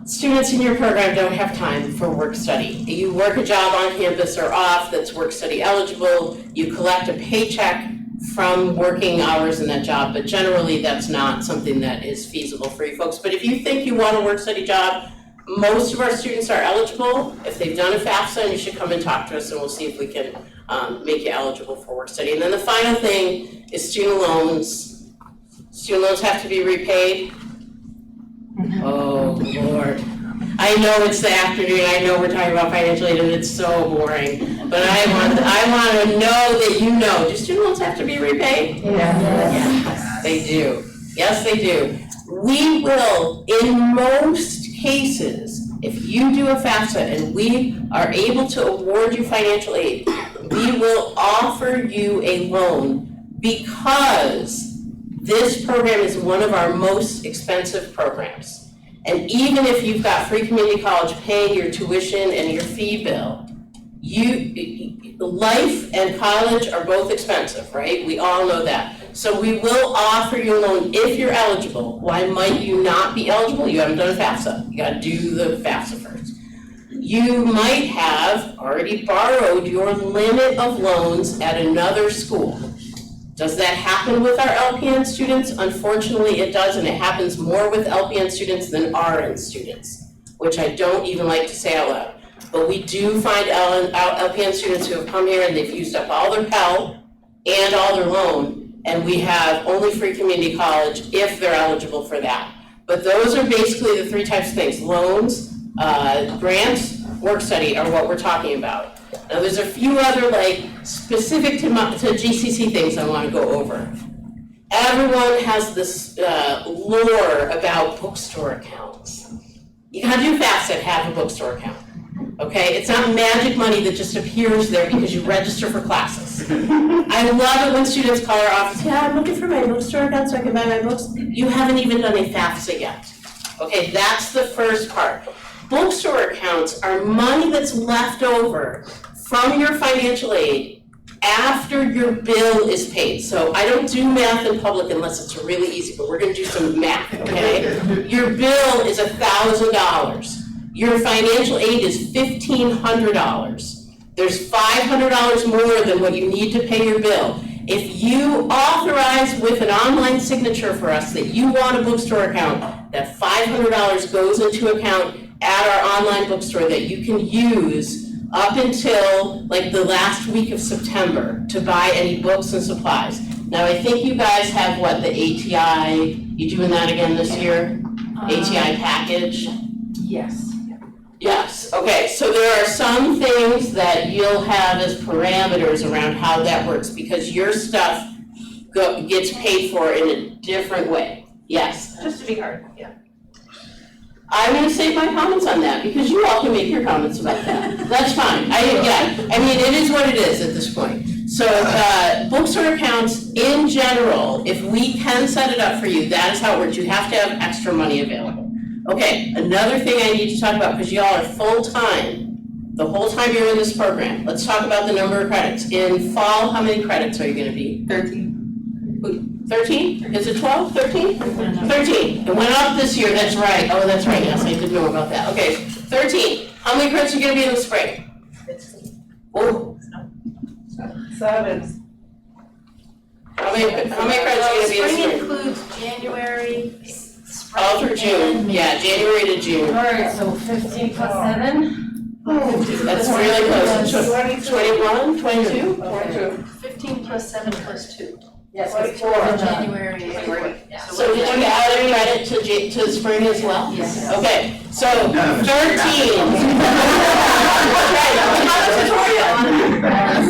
students in your program don't have time for work study. You work a job on campus or off that's work study eligible, you collect a paycheck from working hours in that job, but generally that's not something that is feasible for you folks. But if you think you want a work study job, most of our students are eligible. If they've done a FAFSA, you should come and talk to us and we'll see if we can make you eligible for work study. And then the final thing is student loans. Student loans have to be repaid. Oh, Lord. I know it's the afternoon, I know we're talking about financial aid and it's so boring, but I want to know that you know, do student loans have to be repaid? Yes, they do. Yes, they do. We will, in most cases, if you do a FAFSA and we are able to award you financial aid, we will offer you a loan because this program is one of our most expensive programs. And even if you've got Free Community College paying your tuition and your fee bill, life and college are both expensive, right? We all know that. So we will offer you a loan if you're eligible. Why might you not be eligible? You haven't done a FAFSA. You gotta do the FAFSA first. You might have already borrowed your limit of loans at another school. Does that happen with our LPN students? Unfortunately, it does, and it happens more with LPN students than RN students, which I don't even like to say out loud. But we do find LPN students who have come here and they've used up all their Pell and all their loan, and we have only Free Community College if they're eligible for that. But those are basically the 3 types of things: loans, grants, work study are what we're talking about. Now there's a few other specific to GCC things I want to go over. Everyone has this lore about bookstore accounts. You gotta do FAFSA to have a bookstore account, okay? It's not magic money that just appears there because you register for classes. I love it when students call our office, yeah, I'm looking for my bookstore account so I can buy my books. You haven't even done a FAFSA yet. Okay, that's the first part. Bookstore accounts are money that's left over from your financial aid after your bill is paid. So I don't do math in public unless it's really easy, but we're gonna do some math, okay? Your bill is $1,000. Your financial aid is $1,500. There's $500 more than what you need to pay your bill. If you authorize with an online signature for us that you want a bookstore account, that $500 goes into account at our online bookstore that you can use up until the last week of September to buy any books and supplies. Now, I think you guys have the ATI, you doing that again this year? ATI package? Yes. Yes, okay, so there are some things that you'll have as parameters around how that works because your stuff gets paid for in a different way. Yes? Just to be heard, yeah. I'm gonna save my comments on that because you all can make your comments about that. That's fine. It is what it is at this point. So bookstore accounts in general, if we can set it up for you, that is how it works. You have to have extra money available. Okay, another thing I need to talk about, because y'all are full-time, the whole time you're in this program. Let's talk about the number of credits. In fall, how many credits are you gonna be? 13. 13? Is it 12? 13? 13. It went up this year, that's right. Oh, that's right, yes, I did know about that. Okay, 13. How many credits are you gonna be in the spring? 15. Oh. 7. How many credits are gonna be in Spring spring? includes January, spring All through June, and May. yeah, January to June. Alright, so 15 plus 7? That's really close. 21, 22? 15 plus 7 plus 2. Yes, So it's 4. January, February. So did you add a credit to spring as well? Yes. Okay, so 13.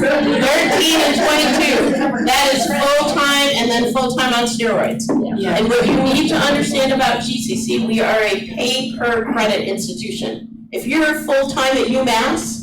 13 and 22, that is full-time and then full-time on steroids. Yeah. And what you need to understand about GCC, we are a pay-per-credit institution. If you're full-time at UMass,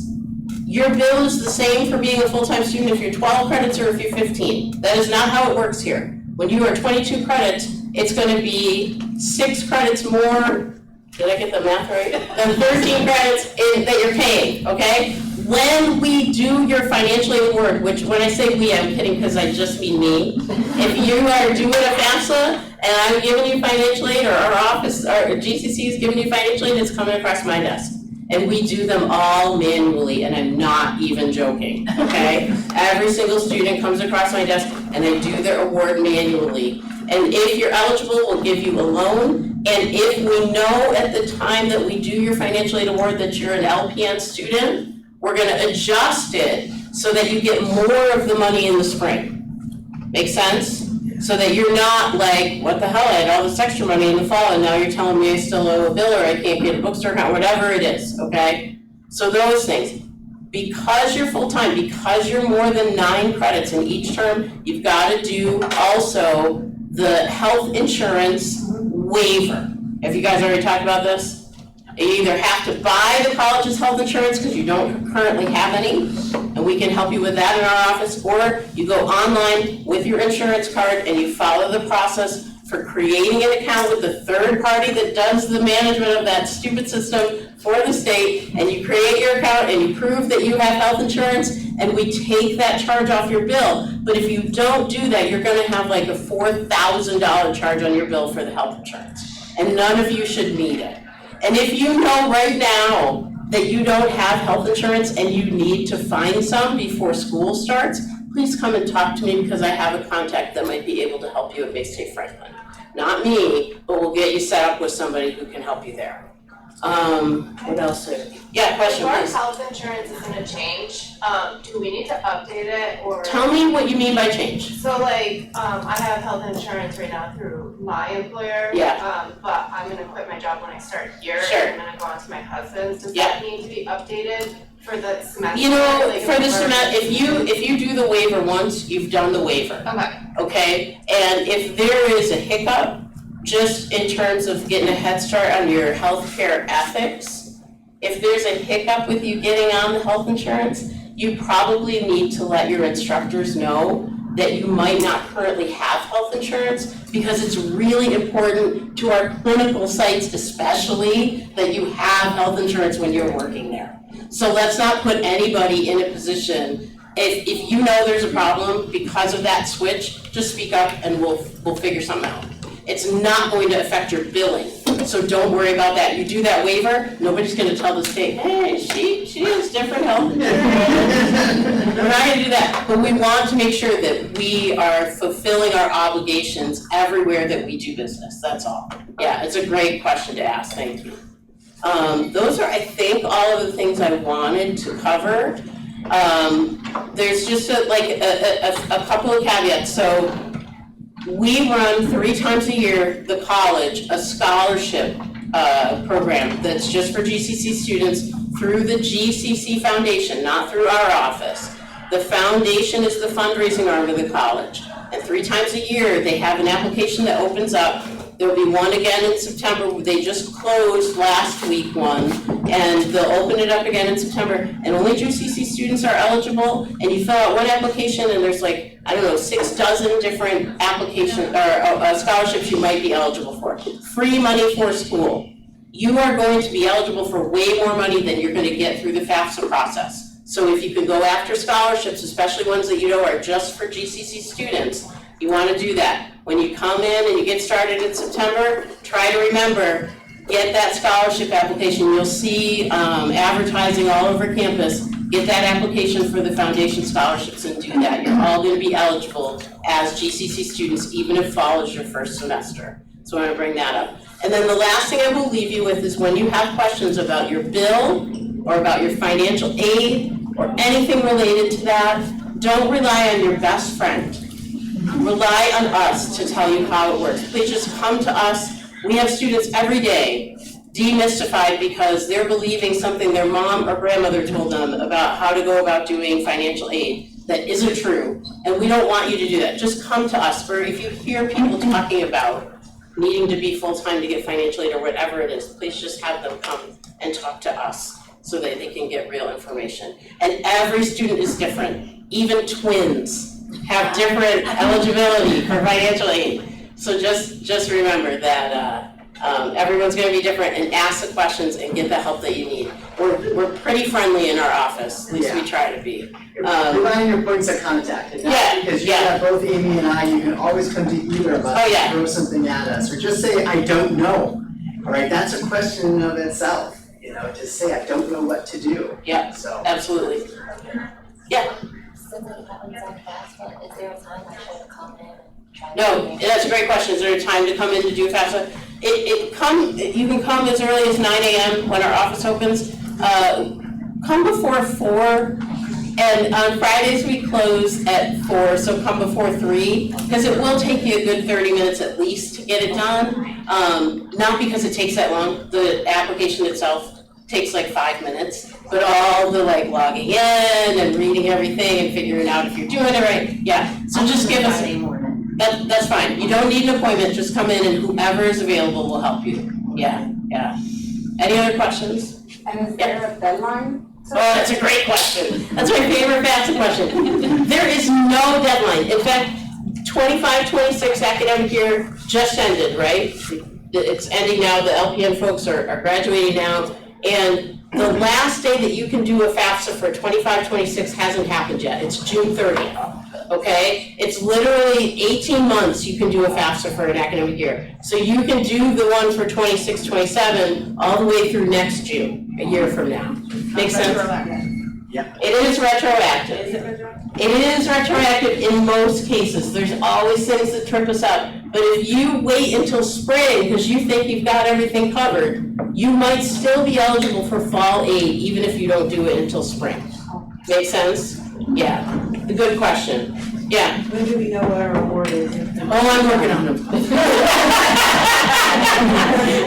your bill is the same for being a full-time student if you're 12 credits or if you're 15. That is not how it works here. When you are 22 credits, it's gonna be 6 credits more, did I get the math right? Than 13 credits that you're paying, okay? When we do your financial aid award, which when I say we, I'm kidding because I just mean me. If you are doing a FAFSA and I'm giving you financial aid, or our office, or GCC is giving you financial aid, it's coming across my desk. And we do them all manually, and I'm not even joking, okay? Every single student comes across my desk and they do their award manually. And if you're eligible, we'll give you a loan. And if we know at the time that we do your financial aid award that you're an LPN student, we're gonna adjust it so that you get more of the money in the spring. Make sense? So that you're not like, what the hell, I had all this extra money in the fall and now you're telling me I still owe a bill or I can't get a bookstore account, whatever it is, okay? So those things. Because you're full-time, because you're more than 9 credits in each term, you've gotta do also the health insurance waiver. Have you guys already talked about this? You either have to buy the college's health insurance because you don't currently have any, and we can help you with that in our office, or you go online with your insurance card and you follow the process for creating an account with the third party that does the management of that stupid system for the state, and you create your account and you prove that you have health insurance, and we take that charge off your bill. But if you don't do that, you're gonna have like a $4,000 charge on your bill for the health insurance, and none of you should need it. And if you know right now that you don't have health insurance and you need to find some before school starts, please come and talk to me because I have a contact that might be able to help you at Bay State Franklin. Not me, but we'll get you set up with somebody who can help you there. What else? Yeah, question, If our please. health insurance is gonna change, do we need to update it or? Tell me what you mean by change. So like, I have health insurance right now through my employer. Yeah. But I'm gonna quit my job when I start here. Sure. And I'm gonna go on to my husband's. Does Yeah. that need to be updated for the semester? You know, Like, for the we're- semester, if you do the waiver once, you've done the waiver. Okay. Okay, and if there is a hiccup, just in terms of getting a head start on your healthcare ethics, if there's a hiccup with you getting on the health insurance, you probably need to let your instructors know that you might not currently have health insurance, because it's really important to our clinical sites especially that you have health insurance when you're working there. So let's not put anybody in a position, if you know there's a problem because of that switch, just speak up and we'll figure something out. It's not going to affect your billing, so don't worry about that. You do that waiver, nobody's gonna tell the state, hey, she has different health insurance. We're not gonna do that, but we want to make sure that we are fulfilling our obligations everywhere that we do business, that's all. Yeah, it's a great question to ask, thank you. Those are, I think, all of the things I wanted to cover. There's just a couple of caveats, so we run 3 times a year, the college, a scholarship program that's just for GCC students through the GCC Foundation, not through our office. The foundation is the fundraising arm of the college. And 3 times a year, they have an application that opens up. There'll be one again in September. They just closed last week one, and they'll open it up again in September. And only GCC students are eligible, and you fill out one application and there's like, I don't know, 6 dozen different application or scholarships you might be eligible for. Free money for school. You are going to be eligible for way more money than you're gonna get through the FAFSA process. So if you can go after scholarships, especially ones that you know are just for GCC students, you wanna do that. When you come in and you get started in September, try to remember, get that scholarship application. You'll see advertising all over campus. get that application for the foundation scholarships and do that. You're all gonna be eligible as GCC students, even if fall is your first semester. So I wanna bring that up. And then the last thing I will leave you with is when you have questions about your bill or about your financial aid or anything related to that, don't rely on your best friend. Rely on us to tell you how it works. Please just come to us. We have students every day demystified because they're believing something their mom or grandmother told them about how to go about doing financial aid that isn't true. And we don't want you to do that. Just come to us. Or if you hear people talking about needing to be full-time to get financial aid or whatever it is, please just have them come and talk to us so that they can get real information. And every student is different. Even twins have different eligibility for financial aid. So just remember that everyone's gonna be different, and ask the questions and get the help that you need. We're pretty friendly in our office, at least we try to be. Rely on your points of contact, and Yeah, not because you yeah. have both Amy and I, you can always come to either of us Oh, yeah. and throw something at us, or just say, I don't know. All right, that's a question in of itself, you know, just say, I don't know what to do. Yeah, So. absolutely. Yeah. Since I haven't done FAFSA, is there a time I should come in and try to? No, that's a great question. Is there a time to come in to do FAFSA? You can come as early as 9 a.m. when our office opens. Come before 4, and on Fridays we close at 4, so come before 3, because it will take you a good 30 minutes at least to get it done. Not because it takes that long. The application itself takes like 5 minutes, but all the like logging in and reading everything and figuring out if you're doing it right, yeah. So just give us, that's fine. You don't need an appointment, just come in and whoever is available will help you. Yeah. Any other questions? And is there a deadline? Oh, that's a great question. That's my favorite FAFSA question. There is no deadline. In fact, 25-26 academic year just ended, right? It's ending now. The LPN folks are graduating now. And the last day that you can do a FAFSA for 25-26 hasn't happened yet. It's June 30th, okay? It's literally 18 months you can do a FAFSA for an academic year. So you can do the one for 26-27 all the way through next June, a year from now. Makes sense? Yeah. It is retroactive. It is retroactive in most cases. There's always things that trip us up. But if you wait until spring because you think you've got everything covered, you might still be eligible for fall aid even if you don't do it until spring. Make sense? Yeah. A good question. Yeah. When do we know what our award is? Oh, I'm working on them.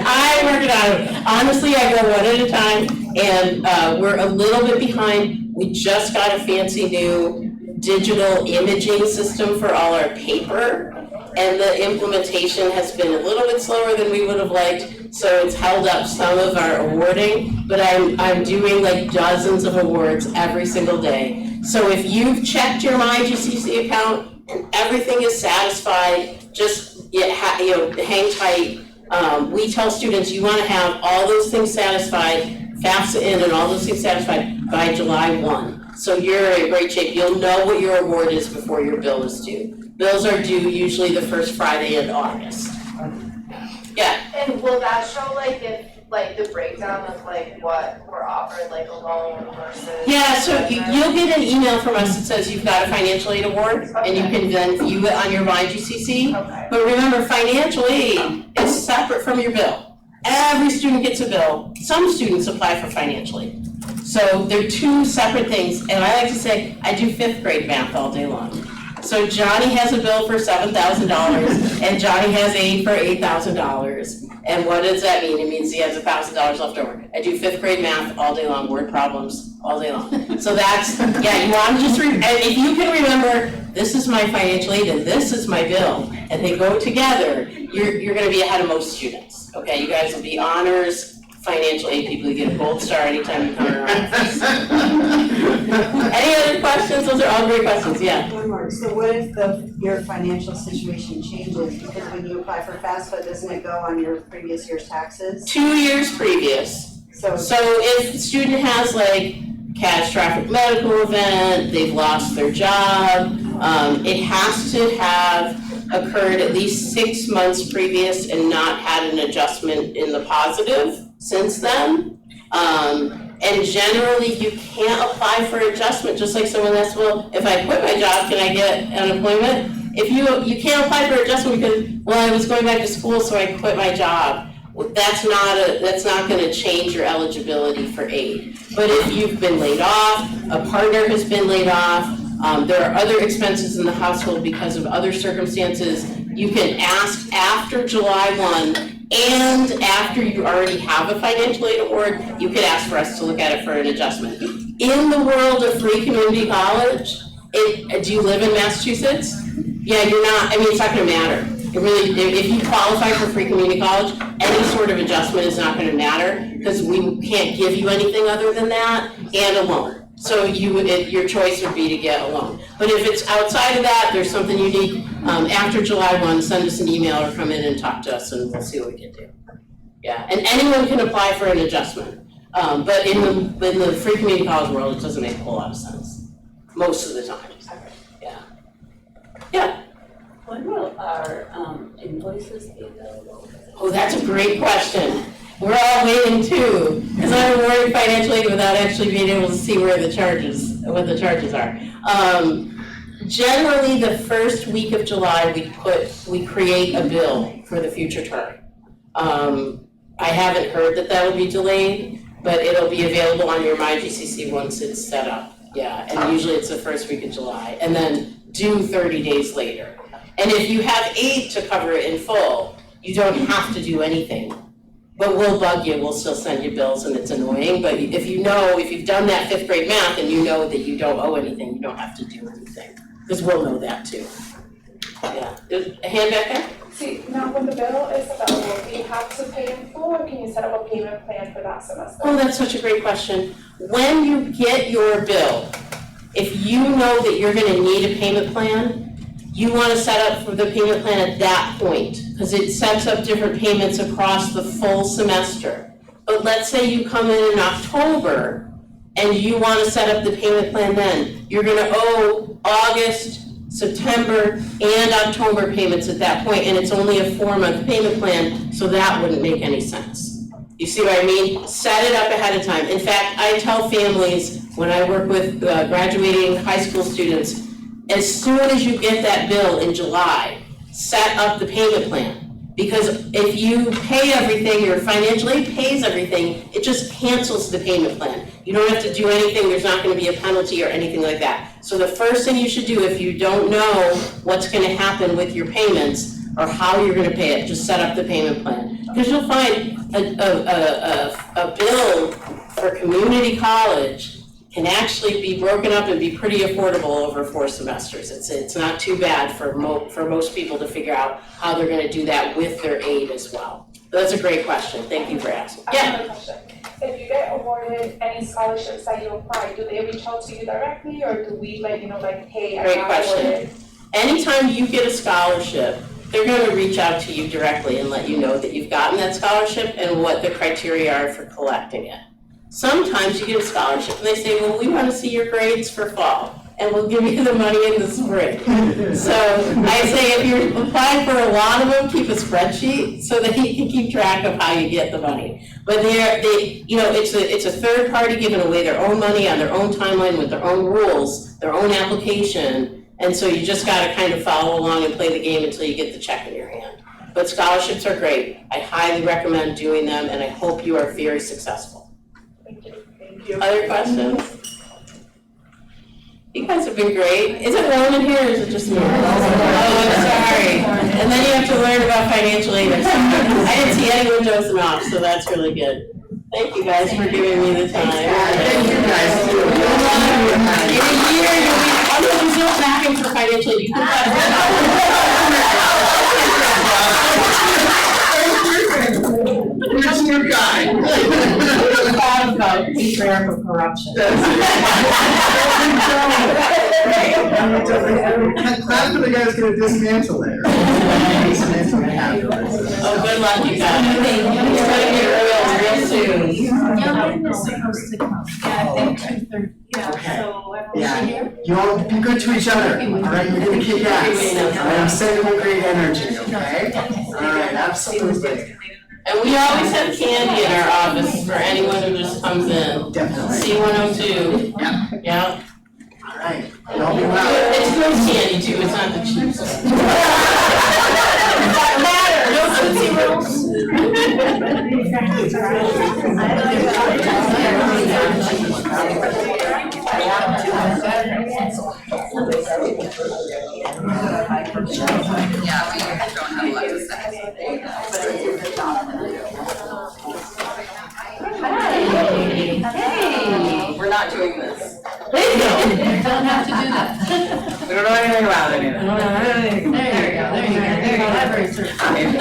I'm working on it. Honestly, I go one at a time, and we're a little bit behind. We just got a fancy new digital imaging system for all our paper, and the implementation has been a little bit slower than we would have liked, so it's held up some of our awarding, but I'm doing like dozens of awards every single day. So if you've checked your MyGCC account and everything is satisfied, just hang tight. We tell students you want to have all those things satisfied, FAFSA in and all those things satisfied by July 1. So you're in great shape. You'll know what your award is before your bill is due. Bills are due usually the first Friday in August. Yeah. And will that show like if, like the breakdown of like what we're offered, like a loan versus? Yeah, so you'll get an email from us that says you've got a financial aid award, and you can then view it on your MyGCC. Okay. But remember, financial aid is separate from your bill. Every student gets a bill. Some students apply for financial aid. So they're two separate things, and I like to say, I do 5th grade math all day long. So Johnny has a bill for $7,000, and Johnny has aid for $8,000. And what does that mean? It means he has $1,000 left over. I do 5th grade math all day long, word problems all day long. So that's, yeah, you want to just, and if you can remember, this is my financial aid and this is my bill, and they go together, you're gonna be ahead of most students, okay? You guys will be honors, financial aid people, you get a gold star anytime you come in our office. Any other questions? Those are all great questions, yeah. One more, so what if your financial situation changes, because when you apply for FAFSA, doesn't it go on your previous year's taxes? 2 years previous. So if the student has like catastrophic medical event, they've lost their job, it has to have occurred at least 6 months previous and not had an adjustment in the positive since then. And generally, you can't apply for adjustment, just like someone asks, well, if I quit my job, can I get unemployment? If you can't apply for adjustment because, well, I was going back to school, so I quit my job. Well, that's not gonna change your eligibility for aid. But if you've been laid off, a partner has been laid off, there are other expenses in the household because of other circumstances, you can ask after July 1 and after you already have a financial aid award, you could ask for us to look at it for an adjustment. In the world of free community college, do you live in Massachusetts? Yeah, you're not, I mean, it's not gonna matter. It really, if you qualify for free community college, any sort of adjustment is not gonna matter because we can't give you anything other than that and a loan. So your choice would be to get a loan. But if it's outside of that, there's something you need, after July 1, send us an email or come in and talk to us and we'll see what we can do. Yeah, and anyone can apply for an adjustment. But in the free community college world, it doesn't make a whole lot of sense, most of the time. Yeah. Yeah. When will our invoices be available? Oh, that's a great question. We're all waiting too, because I'm awarded financial aid without actually being able to see what the charges are. Generally, the first week of July, we create a bill for the future term. I haven't heard that will be delayed, but it'll be available on your MyGCC once it's set up. Yeah, and usually it's the first week of July, and then due 30 days later. And if you have aid to cover it in full, you don't have to do anything. But we'll bug you, we'll still send you bills and it's annoying, but if you've done that 5th grade math and you know that you don't owe anything, you don't have to do anything, because we'll know that too. Yeah, there's a hand back there? See, now when the bill is available, do you have to pay in full or can you set up a payment plan for that semester? Oh, that's such a great question. When you get your bill, if you know that you're gonna need a payment plan, you wanna set up for the payment plan at that point, because it sets up different payments across the full semester. But let's say you come in October and you wanna set up the payment plan then, you're gonna owe August, September, and October payments at that point, and it's only a 4-month payment plan, so that wouldn't make any sense. You see what I mean? Set it up ahead of time. In fact, I tell families when I work with graduating high school students, as soon as you get that bill in July, set up the payment plan. Because if you pay everything, your financial aid pays everything, it just cancels the payment plan. You don't have to do anything, there's not gonna be a penalty or anything like that. So the first thing you should do if you don't know what's gonna happen with your payments or how you're gonna pay it, just set up the payment plan. Because you'll find a bill for community college can actually be broken up and be pretty affordable over 4 semesters. It's not too bad for most people to figure out how they're gonna do that with their aid as well. So that's a great question, thank you for asking. I have a question. If you get awarded any scholarships that you apply, do they reach out to you directly or do we hey, I Great got question. awarded? Anytime you get a scholarship, they're gonna reach out to you directly and let you know that you've gotten that scholarship and what the criteria are for collecting it. Sometimes you get a scholarship and they say, well, we want to see your grades for fall and we'll give you the money in the spring. So I say if you're applying for a lot of them, keep a spreadsheet so that you can keep track of how you get the money. But it's a third party giving away their own money on their own timeline with their own rules, their own application. And so you just gotta kind of follow along and play the game until you get the check in your hand. But scholarships are great. I highly recommend doing them and I hope you are very successful. Thank you. Other questions? You guys have been great. Is it warm in here or is it just me? Oh, I'm sorry. And then you have to learn about financial aid. I didn't see any windows and off, so that's really good. Thank you guys for giving me the time. Thank you guys. In a year, you'll be, although you're still backing for financial aid, you can Where's your guy? Proud about patriarchal corruption. Clap for the guy who's gonna dismantle it. Oh, good luck, you guys. It's gonna get real soon. Young is supposed to come. Yeah, I think 2:30. Okay. So everyone Yeah. here? You all be good to each other, all right? You're gonna kick ass. All right, I'm sending you great energy, okay? All right, absolutely. And we always have candy in our office for anyone who just comes in. Definitely. C102. Yeah. All right, y'all be well. It's good candy too, it's not the cheap stuff. No Tootsie Rolls. Yeah, we don't have a lot to Hey, we're not doing this. There you go. You don't have to do that. We don't know anything about it either. There you go, library certificate.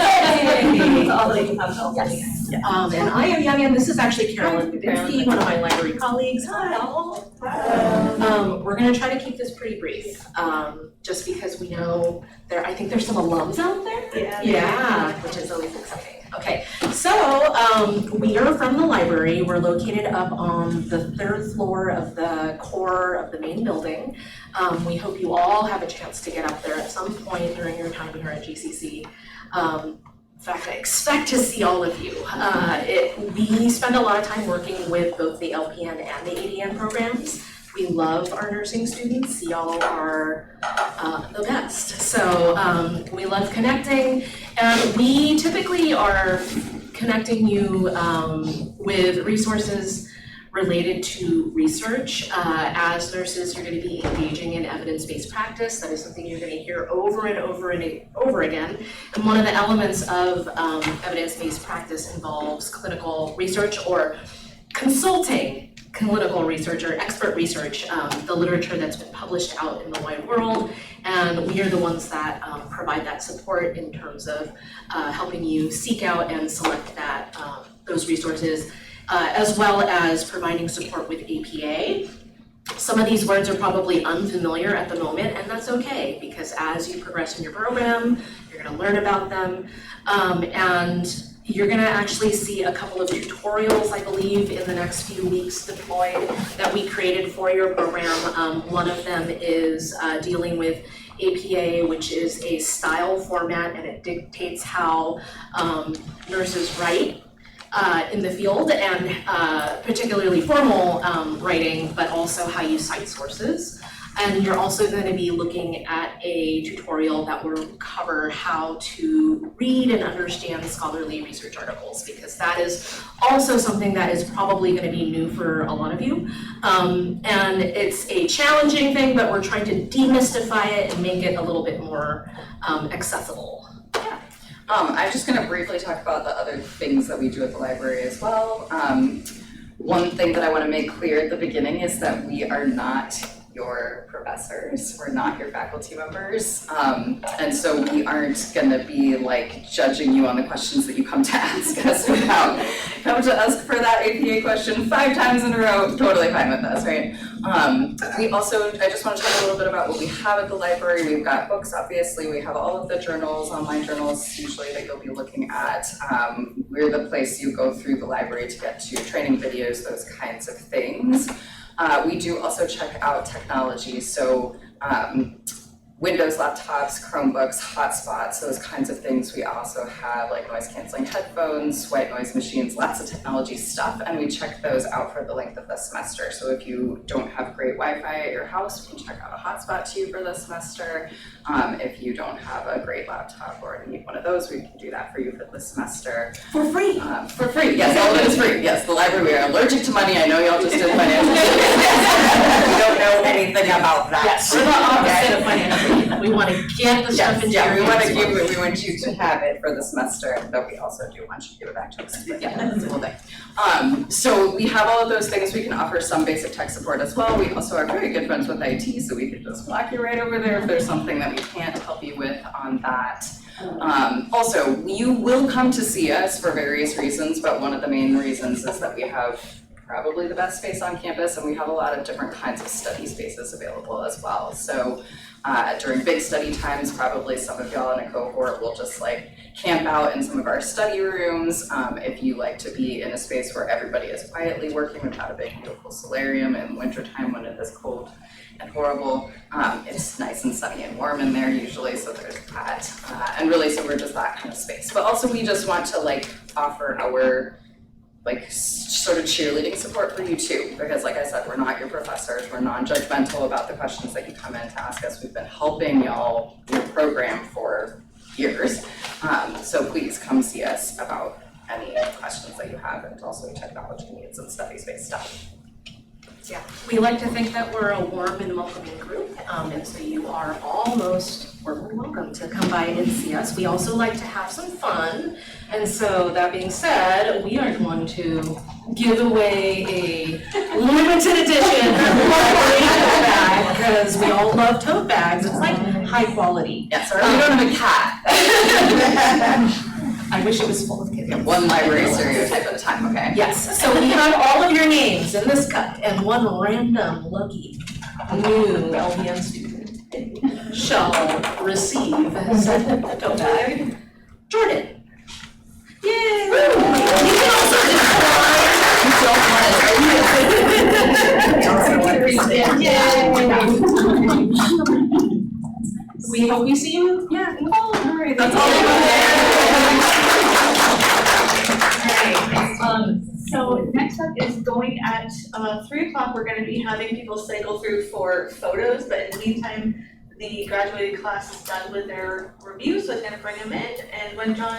And I am Young, and this is actually Carolyn Babinski, one of my library colleagues. Hi all. We're gonna try to keep this pretty brief, just because we know I think there's some alums out there. Yeah, which is always exciting. Okay, so we are from the library. We're located up on the 3rd floor of the core of the main building. We hope you all have a chance to get up there at some point during your time here at GCC. In fact, I expect to see all of you. We spend a lot of time working with both the LPN and the ADN programs. We love our nursing students. Y'all are the best. So we love connecting, and we typically are connecting you with resources related to research. As nurses, you're going to be engaging in evidence-based practice. That is something you're going to hear over and over and over again. And one of the elements of evidence-based practice involves clinical research or consulting clinical research or expert research, the literature that's been published out in the wide world. And we are the ones that provide that support in terms of helping you seek out and select those resources, as well as providing support with APA. Some of these words are probably unfamiliar at the moment, and that's okay, because as you progress in your program, you're gonna learn about them, and you're gonna actually see a couple of tutorials, I believe, in the next few weeks deployed that we created for your program. One of them is dealing with APA, which is a style format, and it dictates how nurses write in the field, and particularly formal writing, but also how you cite sources. And you're also going to be looking at a tutorial that will cover how to read and understand scholarly research articles, because that is also something that is probably going to be new for a lot of you. And it's a challenging thing, but we're trying to demystify it and make it a little bit more accessible. I'm just gonna briefly talk about the other things that we do at the library as well. One thing that I wanna make clear at the beginning is that we are not your professors, we're not your faculty members. And so we aren't gonna be like judging you on the questions that you come to ask us about. Come to ask for that APA question 5 times in a row, totally fine with us, right? We also, I just want to talk a little bit about what we have at the library. We've got books, obviously, we have all of the journals, online journals usually that you'll be looking at. We're the place you go through the library to get to training videos, those kinds of things. We do also check out technology, so Windows laptops, Chromebooks, hotspots, those kinds of things. We also have like noise canceling headphones, white noise machines, lots of technology stuff, and we check those out for the length of the semester. So if you don't have great Wi-Fi at your house, we can check out a hotspot to you for the semester. If you don't have a great laptop or need one of those, we can do that for you for the semester. For free? For free, yes, all of it is free. Yes, the library, we are allergic to money. I know y'all just did financial statistics. We don't know anything about that. Yes, we're the opposite of financial. We want to get the stuff into your hands. We want you to have it for the semester, but we also do want you to give it back to us. But yeah, that's the whole thing. So we have all of those things. We can offer some basic tech support as well. We also are very good friends with IT, so we could just block you right over there if there's something that we can't help you with on that. Also, you will come to see us for various reasons, but one of the main reasons is that we have probably the best space on campus, and we have a lot of different kinds of study spaces available as well. So during big study times, probably some of y'all in a cohort will just like camp out in some of our study rooms. If you like to be in a space where everybody is quietly working, we've got a big beautiful solarium in wintertime when it is cold and horrible. It's nice and sunny and warm in there usually, so there's that. And really, so we're just that kind of space. But also we just want to like offer our like sort of cheerleading support for you too, because like I said, we're not your professors, we're non-judgmental about the questions that you come in to ask us. We've been helping y'all your program for years. So please come see us about any questions that you have, and also technology needs and study space stuff. Yeah, we like to think that we're a warm and welcoming group, and so you are all most warmly welcome to come by and see us. We also like to have some fun, and so that being said, we are going to give away a limited edition tote bag, because we all love tote bags. It's like high quality. Yes, we don't have a cat. I wish it was full of kids. One library stereotype at a time, okay? Yes, so we have all of your names in this cup, and one random lucky new LPN student shall receive said tote bag. Jordan. Yay! You can also We hope we see you, yeah, in the fall. All right, that's all we So next up is going at 3 o'clock, we're gonna be having people cycle through for photos, but in the meantime, the graduating class is done with their review, so it's gonna bring them in, and when John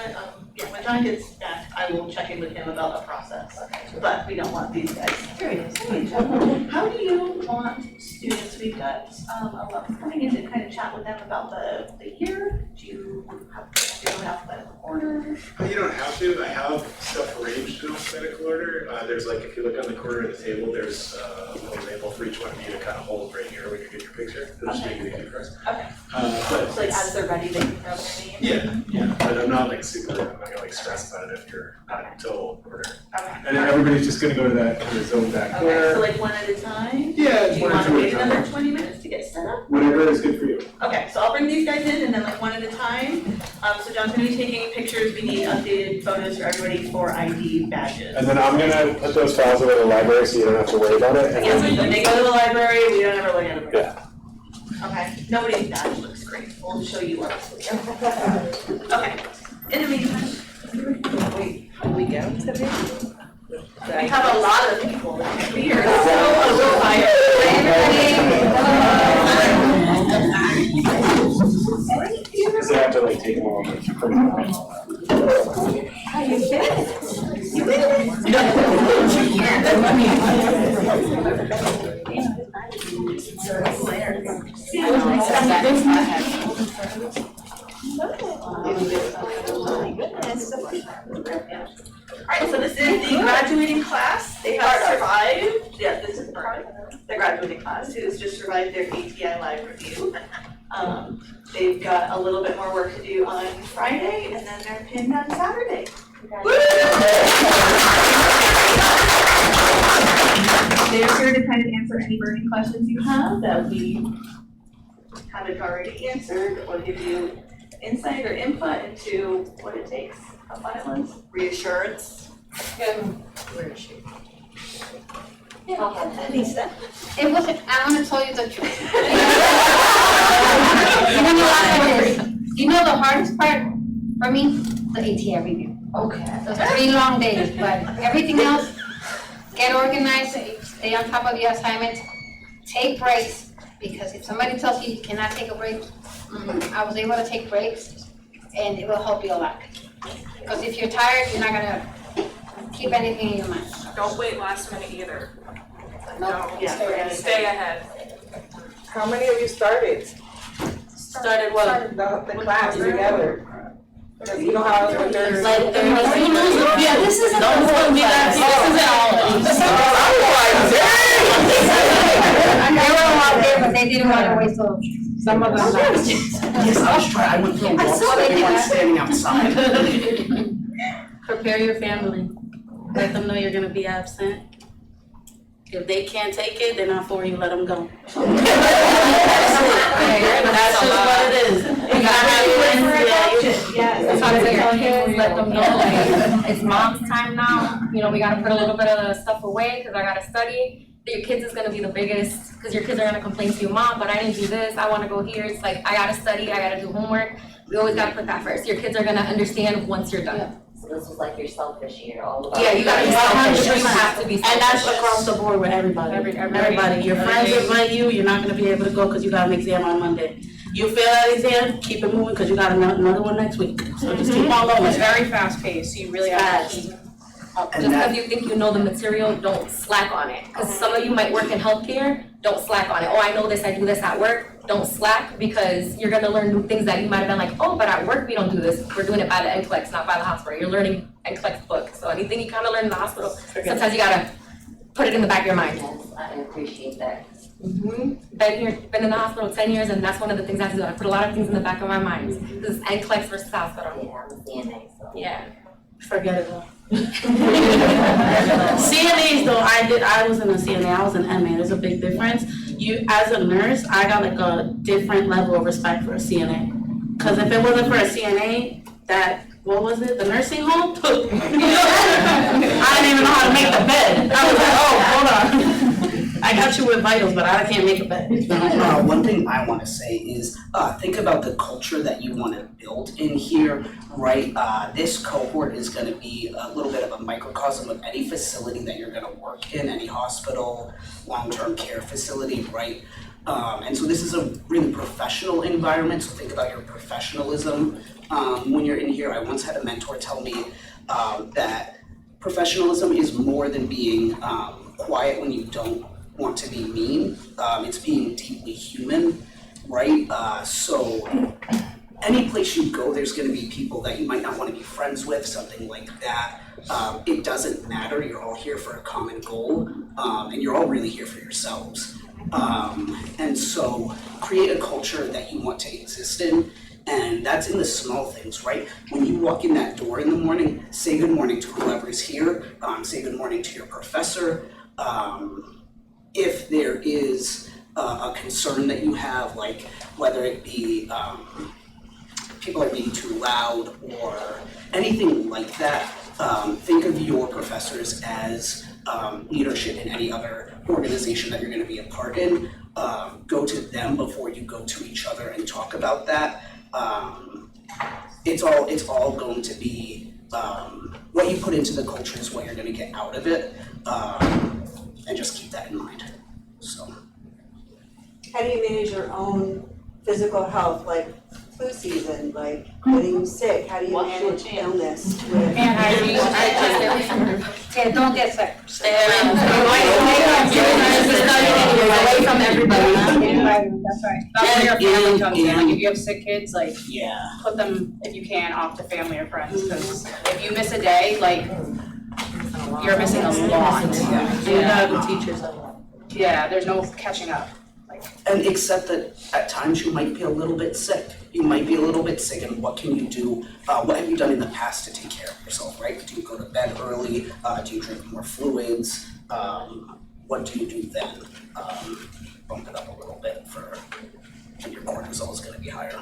gets back, I will check in with him about the process. But we don't want these guys. Here he is. Hey, John. How do you want students, we've got a lot coming in to kind of chat with them about the year? Do you have to do it in alphabetical order? You don't have to. I have stuff arranged in alphabetical order. There's like, if you look on the corner of the table, there's a little label for each one of you to kind of hold right here when you get your picture. It'll just make it easy for us. Okay. But So like as they're ready, they can grab their name? yeah, but I'm not like super, I'm not gonna like stress about it if you're not until order. Okay. And then everybody's just gonna go to that kind of zone back Okay, there. so like one at a time? Yeah, Do you one or wanna two at a wait time. another 20 minutes to get set up? Whatever is good for you. Okay, so I'll bring these guys in and then like one at a time. So John's gonna be taking pictures, we need updated photos for everybody for ID badges. And then I'm gonna put those files over in the library so you don't have to worry about it. And Yeah, so then- when they go to the library, we don't ever look at them. Yeah. Okay, nobody's badge looks great, we'll show you what. Okay, in the meantime. Wait, how do we go today? We have a lot of people, we are so overtired. Because they have to like take them all. How you been? You made Alright, so this is the graduating class. They have survived, yeah, this is part, the graduating class who's just survived their ATI live review. They've got a little bit more work to do on Friday and then they're pinned on Saturday. They're here to kind of answer any burning questions you have that we haven't already answered, or give you insight or input into what it takes of violence. Reassurance. Where is she? Lisa. It wasn't, I wanna tell you the truth. You know the hardest part for me? The ATI review. Okay. Those 3 long days, but everything else, get organized, stay on top of your assignments, take breaks, because if somebody tells you you cannot take a break, I was able to take breaks, and it will help you a lot. Because if you're tired, you're not gonna keep anything in your mind. Don't wait last minute either. No, Stay ahead. How many of you started? Started what? The class together? Because you know how it's there's. Like, yeah, this isn't the whole class. This isn't They were out there, but they didn't want to wait till some of them. Yes, I was trying, I would feel lost with everyone standing outside. Prepare your family. Let them know you're gonna be absent. If they can't take it, they're not for you, let them go. That's just what it is. You gotta have friends, Yes. Talk to your kids, let them know, like, It's mom's time now, you know, we gotta put a little bit of the stuff away, cause I gotta study. Your kids is gonna be the biggest, cause your kids are gonna complain to you, Mom, but I didn't do this, I wanna go here, it's like, I gotta study, I gotta do homework. We always gotta put that first, your kids are gonna understand once you're done. So this is like your selfish year, all about. Yeah, you gotta be selfish. You have to be selfish. And that's across the board with everybody. Everybody, your friends invite you, you're not gonna be able to go because you got an exam on Monday. You fail that exam, keep it moving because you got another one next week. So just keep on going. It's very fast paced, so you really have to keep up. Just because you think you know the material, don't slack on it. Because some of you might work in healthcare, don't slack on it. Oh, I know this, I do this at work. Don't slack because you're gonna learn new things that you might have been like, oh, but at work we don't do this. We're doing it by the NCLEX, not by the hospital. You're learning NCLEX book. So anything you kind of learn in the hospital, sometimes you gotta put it in the back of your mind. Yes, I appreciate that. Been in the hospital 10 years, and that's one of the things I have to do. I put a lot of things in the back of my mind. This is NCLEX versus hospital. Yeah, I'm a CNA, so. Yeah. Forget it all. CNAs though, I was in a CNA, I was an MA, there's a big difference. You, as a nurse, I got like a different level of respect for a CNA. Cause if it wasn't for a CNA, what was it, the nursing home? I didn't even know how to make the bed. I was like, oh, hold on. I got you with vitals, but I can't make a bed. One thing I want to say is think about the culture that you want to build in here, right? This cohort is going to be a little bit of a microcosm of any facility that you're going to work in, any hospital, long-term care facility, right? And so this is a really professional environment, so think about your professionalism when you're in here. I once had a mentor tell me that professionalism is more than being quiet when you don't want to be mean. It's being deeply human, right? So any place you go, there's gonna be people that you might not wanna be friends with, something like that. It doesn't matter, you're all here for a common goal, and you're all really here for yourselves. And so create a culture that you want to exist in, and that's in the small things, right? When you walk in that door in the morning, say good morning to whoever's here, say good morning to your professor. If there is a concern that you have, like whether it be people are being too loud or anything like that, think of your professors as leadership in any other organization that you're going to be a part in. Go to them before you go to each other and talk about that. It's all going to be what you put into the culture is what you're going to get out of it. And just keep that in mind, so. How do you manage your own physical health, like flu season, like getting sick? How do you manage illness with? Don't get sick. Away from everybody. That's right. That's where your family comes in, like if you have sick kids, like yeah, put them, if you can, off to family or friends, because if you miss a day, like you're missing a lot. You gotta be teachers. Yeah, there's no catching up. And accept that at times you might be a little bit sick. You might be a little bit sick, and what can you do? What have you done in the past to take care of yourself, right? Do you go to bed early? Do you drink more fluids? What do you do then? Bump it up a little bit for when your cortisol is gonna be higher.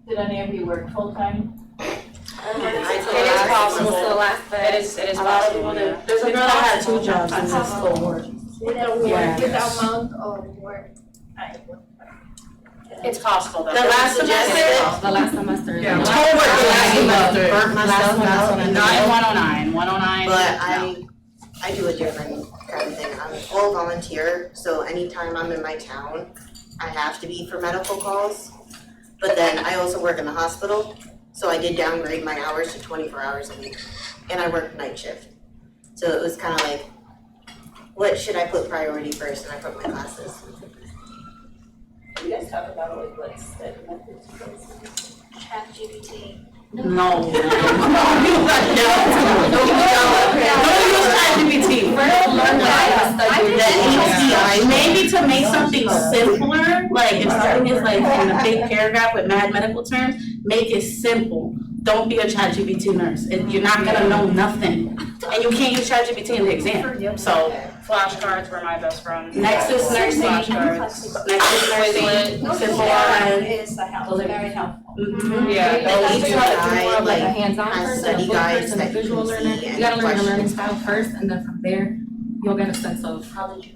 Did any of you work full-time? It is possible. It is possible. There's a girl that had 2 jobs and is still working. Without month of work. It's possible though. The last semester? The last semester. Yeah. Burnt myself out. Not in 109, 109. But I do a different kind of thing. I'm all volunteer, so anytime I'm in my town, I have to be for medical calls. But then I also work in the hospital, so I did downgrade my hours to 24 hours a week. And I work night shift. So it was kind of like, what should I put priority first? And I put my classes. You guys talk about like what's the methods you guys use? ChatGPT. No. Don't use ChatGPT. Maybe to make something simpler, like if something is like in a big paragraph with mad medical terms, make it simple. don't be a ChatGPT nurse. You're not gonna know nothing. And you can't use ChatGPT in the exam, so. Flashcards were my best friend. Next is nursing, Flashcards. next is nursing, simple one. Is the help, very helpful. Yeah, That's those two. more of like a like, hands-on has person, a study book guides person, a that you visual can learner. see You and gotta learn the learning questions. style first, and then from there, you'll get a sense of. How did you?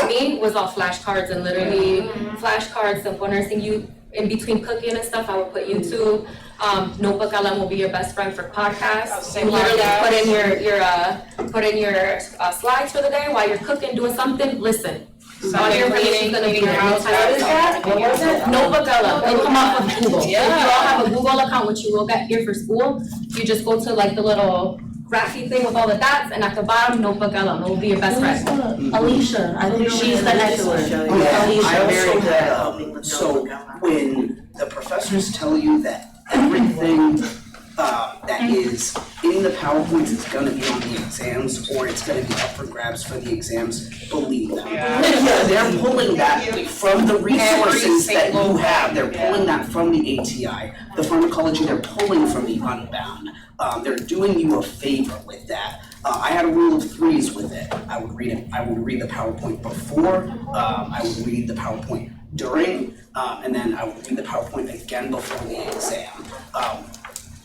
Me was all flashcards and literally flashcards, simple nursing. You, in between cooking and stuff, I would put YouTube. Notebook LM will be your best friend for podcasts. You literally put in your slides for the day while you're cooking, doing something, listen. All your information's gonna be there. What is that? What was it? Notebook LM, it'll come off of Google. If you all have a Google account, which you will get here for school, you just go to like the little graphy thing with all the dots, and at the bottom, Notebook LM, it will be your best friend. Alicia, I think she's the next one. Yeah, Alicia. I also had, so when the professors tell you that everything that is in the PowerPoints is gonna be on the exams, or it's gonna be up for grabs for the exams, believe them. They're pulling that from the resources that you have, they're pulling that from the ATI, the pharmacology, they're pulling from the Unbound. They're doing you a favor with that. I had a rule of threes with it. I would read the PowerPoint before, I would read the PowerPoint during, and then I would read the PowerPoint again before the exam.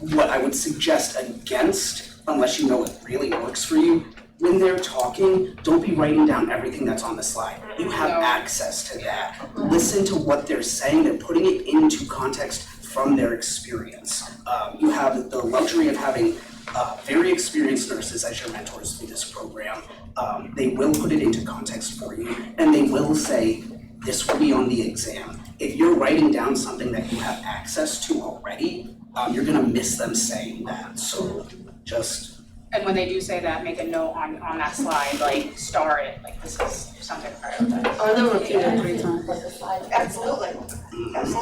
What I would suggest against, unless you know it really works for you, when they're talking, don't be writing down everything that's on the slide. You have access to that. Listen to what they're saying, they're putting it into context from their experience. You have the luxury of having very experienced nurses as your mentors through this program. They will put it into context for you, and they will say, this will be on the exam. If you're writing down something that you have access to already, you're gonna miss them saying that, so just. And when they do say that, make a note on that slide, like star it, like this is something to prioritize. Or they'll repeat it 3 times. Absolutely.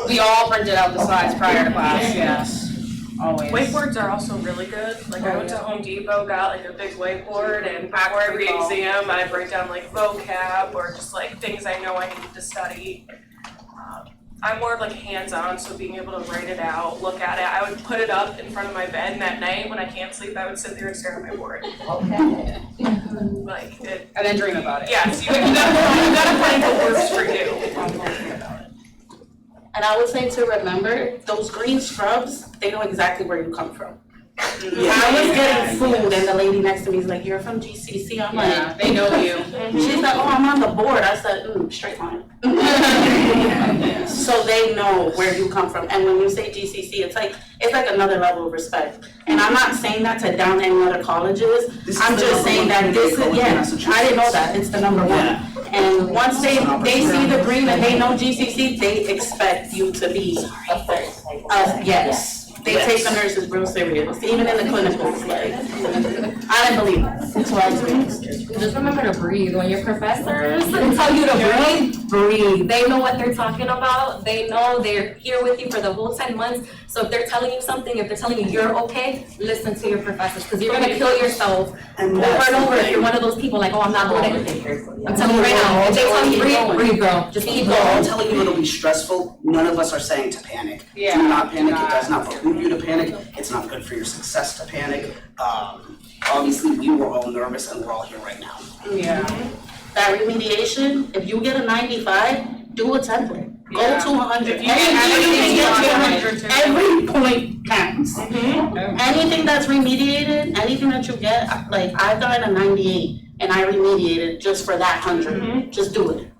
We all printed out the slides prior to class, yes, always. Whiteboards are also really good, like I went to Home Depot, got like a big whiteboard, and before every exam, I break down like vocab or just like things I know I need to study. I'm more of like hands-on, so being able to write it out, look at it, I would put it up in front of my bed, and at night when I can't sleep, I would sit there and stare at my board. Okay. Like it. And then dream about it. Yes, you gotta find what works for you. And I would say to remember, those green scrubs, they know exactly where you come from. I was getting food and the lady next to me is like, you're from GCC? I'm like, they know you. She's like, oh, I'm on the board. I said, straight line. So they know where you come from. And when you say GCC, it's like another level of respect. And I'm not saying that to down any other colleges. I'm just saying that this is, I didn't know that. It's the number one. And once they see the green and they know GCC, they expect you to be, yes. They take the nurses real serious, even in the clinicals, like, I didn't believe it, it's what I experienced. Just remember to breathe. When your professors tell you to breathe. They know what they're talking about. They know they're here with you for the whole 10 months. So if they're telling you something, if they're telling you you're okay, listen to your professors, because you're gonna kill yourself over and over if you're one of those people like, oh, I'm not doing it. I'm telling you right now, if they tell you breathe, girl, just keep going. I'm telling you it'll be stressful, none of us are saying to panic. Yeah. Do not panic, it does not behoove you to panic, it's not good for your success to panic. Obviously, we were all nervous and we're all here right now. Yeah. That remediation, if you get a 95, do a template. Go to 100. If you get Every point counts. Anything that's remediated, anything that you get, like I've gotten a 98 and I remediated just for that 100. Just do it.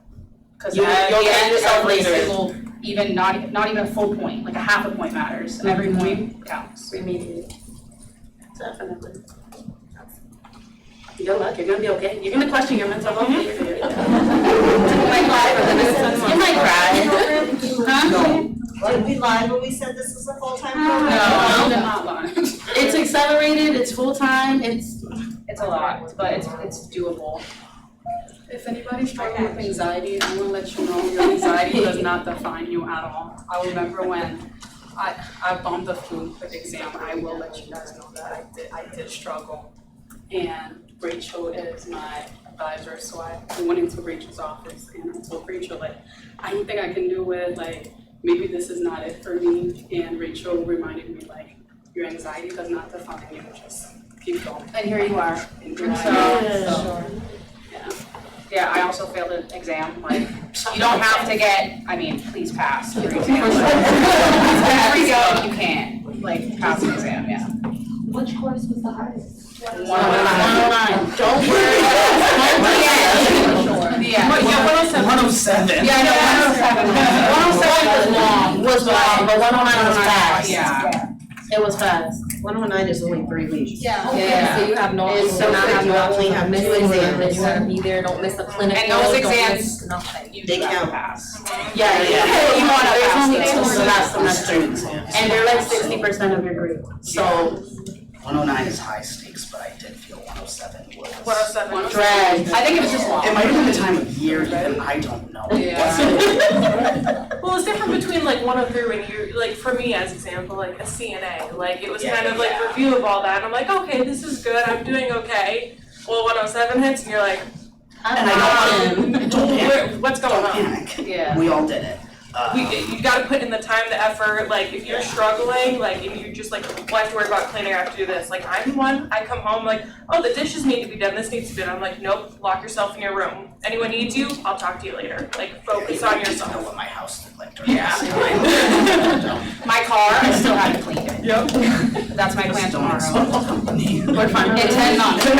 Because You'll get yourself every later. single, even not even a full point, like a half a point matters, and every point counts. Remediate. Definitely. Good luck, you're gonna be okay. You're gonna question your mental health. You might cry for the next 10 months. You might cry. Huh? Did we lie when we said this is a full-time No, program? I did not lie. It's accelerated, it's full-time, it's a lot, but it's doable. If anybody's struggling with anxiety, I want to let you know your anxiety does not define you at all. I remember when I bombed the food exam, I will let you guys know that I did struggle. And Rachel is my advisor, so I went into Rachel's office and I told Rachel, like, anything I can do with, like, maybe this is not it for me. And Rachel reminded me, like, your anxiety does not define you, just keep going. And here you are. Yeah, I also failed an exam, like, you don't have to get, I mean, please pass your exam. Every go you can, like, pass an exam, yeah. Which course was the hardest? 109. Don't worry. Yeah. 107. Yeah, I know, 107 was long, but 109 was fast. Yeah. It was fast. 109 is only 3 weeks. Yeah, okay, so you have no, It's you so not quick, have you no only option have to miss 2 exams, exams. you gotta be there, don't miss a clinical, And those don't exams, miss nothing. you They do have to count. pass. Yeah, you want to, there's only 2 last semester. exams. And they're like 60% of your grade. So 109 is high stakes, but I did feel 107 was. 107. drag. I think it was just long. It might have been the time of year even, I don't know. Yeah. Well, it's different between like 103 when you, like for me as example, like a CNA, like it was kind of like review of all that, and I'm like, okay, this is good, I'm doing okay. Well, 107 hits and you're like, And I don't panic. what's going on? Don't panic. Yeah. We all did it. You gotta put in the time, the effort, like if you're struggling, like and you're just like, well, I have to worry about cleaning, I have to do this. Like I'm one, I come home like, oh, the dishes need to be done, this needs to be done. I'm like, nope, lock yourself in your room. Anyone needs you, I'll talk to you later. Like focus on I yourself. know what my house looked like during this time. My car, I still haven't cleaned it. Yep. That's my plan Don't tomorrow. insult the company. We're fine. Intend not to.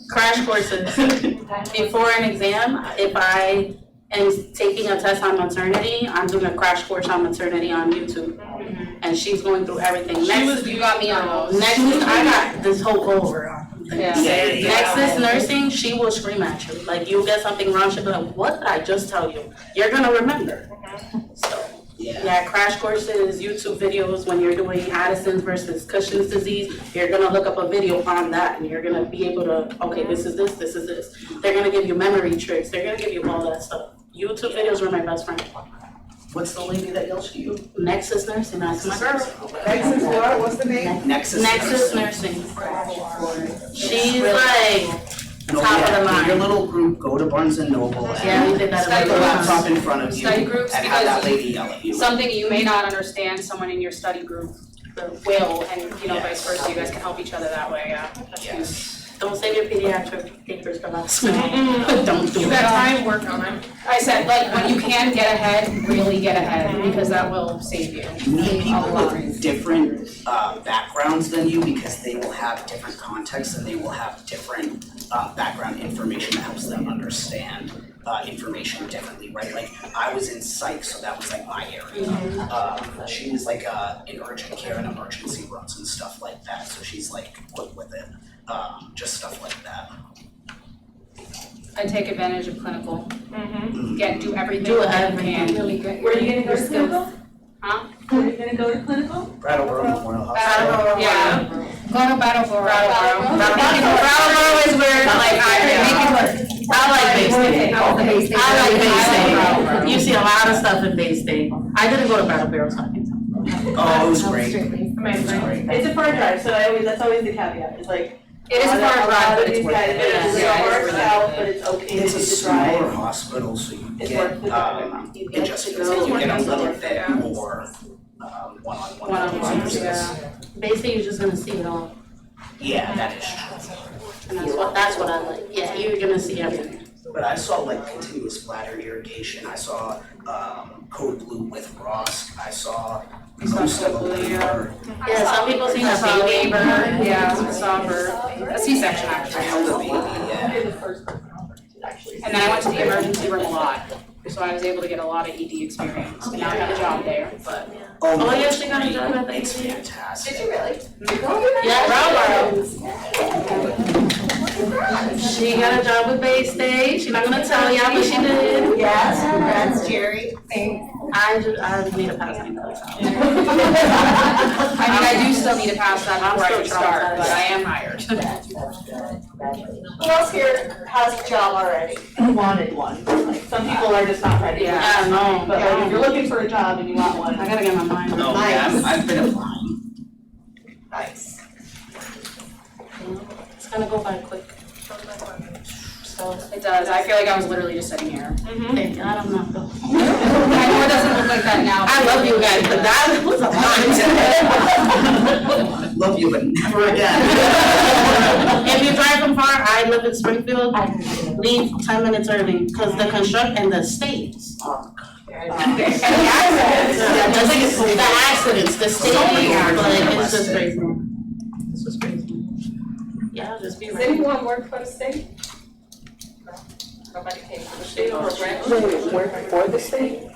Crash courses. Before an exam, if I am taking a test on maternity, I'm doing a crash course on maternity on YouTube. And she's going through everything. You got me on those. Next, I got this whole cohort on. Yeah. Nexus nursing, she will scream at you. Like you'll get something wrong, she'll be like, what did I just tell you? You're gonna remember. So, yeah, crash courses, YouTube videos when you're doing Addison's versus Cushing's disease, you're gonna look up a video on that and you're gonna be able to, okay, this is this, this is this. They're gonna give you memory tricks, they're gonna give you all that stuff. YouTube videos were my best friend. What's the lady that yells at you? Nexus Nursing, that's my girl. Nexus what? What's the name? Nexus. Nexus Nursing. She's like top of the line. Your little group, go to Barnes and Noble Yeah, we and did that. put the laptop in front of you Study groups, and have that because lady yell at you. something you may not understand, someone in your study group will, and you know, vice versa, you guys can help each other that way, yeah. That's Yes. Don't save your pediatric papers for last minute. Don't do You it. got time, work on it. I said, like, when you can get ahead, really get ahead, because that will save you. You need people with different backgrounds than you because they will have different contexts and they will have different background information that helps them understand information differently, right? Like I was in psych, so that was like my area. She was like in urgent care and emergency rooms and stuff like that, so she's like quick with it. Just stuff like that. I take advantage of clinical, Mm-hmm. do everything Do that you everything. can. Really good. Were you gonna go to Your skills. clinical? Huh? Were you gonna go to clinical? Brattleboro Memorial Hospital. Yeah. Go to Brattleboro. Brattleboro is where like I make it work. I like Bay State. That was the Bay State. I like Bay Brattleboro. State. You see a lot of stuff in Bay State. I didn't go to Brattleboro, so I can tell. Oh, it was great. Amazing. It's a far drive, so that's always the caveat, it's like. It is a far drive, but it's worth it. It's north, south, but it's okay to It's do a the smaller drive. hospital, so you It's get worth the drive. it just feels like you get a little bit more one-on-one services. Bay State, you're just gonna see it all. Yeah, that is true. And that's what I like. Yeah, you're gonna see everything. But I saw like continuous bladder irrigation, I saw Code Blue with Rosk, I saw most of them were. Yeah, some people see that baby bird. Yeah, I saw her, a C-section I actually. held a baby, yeah. And then I went to the emergency room a lot, so I was able to get a lot of ED experience. And now I have a job there, but. Oh, yeah, she got a job at the It's fantastic. Did you really? Yeah, she got a job with Bay State. She's not gonna tell y'all, but she did. Yes, congrats, Jerry. Thanks. I need a pass my class. I mean, I do still need to pass that before I can start, but I am hired. Who else here has a job already? Wanted one, like some people are just not ready. Yeah. I know. But like if you're looking for a job and you want one. I gotta get my mind. Oh, yeah, I've been applying. Nice. It's gonna go by quick. so. It does, I feel like I was literally just sitting here. Thank you, I don't know. I know it doesn't look like that now. I love you guys, but that was a lot. Love you, but never again. If you drive from far, I live in Springfield, leave 10 minutes early, because the construct and the states. And the accidents, the states, like, it's just crazy. It's just crazy. Yeah, just be Does ready. anyone work for the state? Nobody came from the state or grant? Work for the state?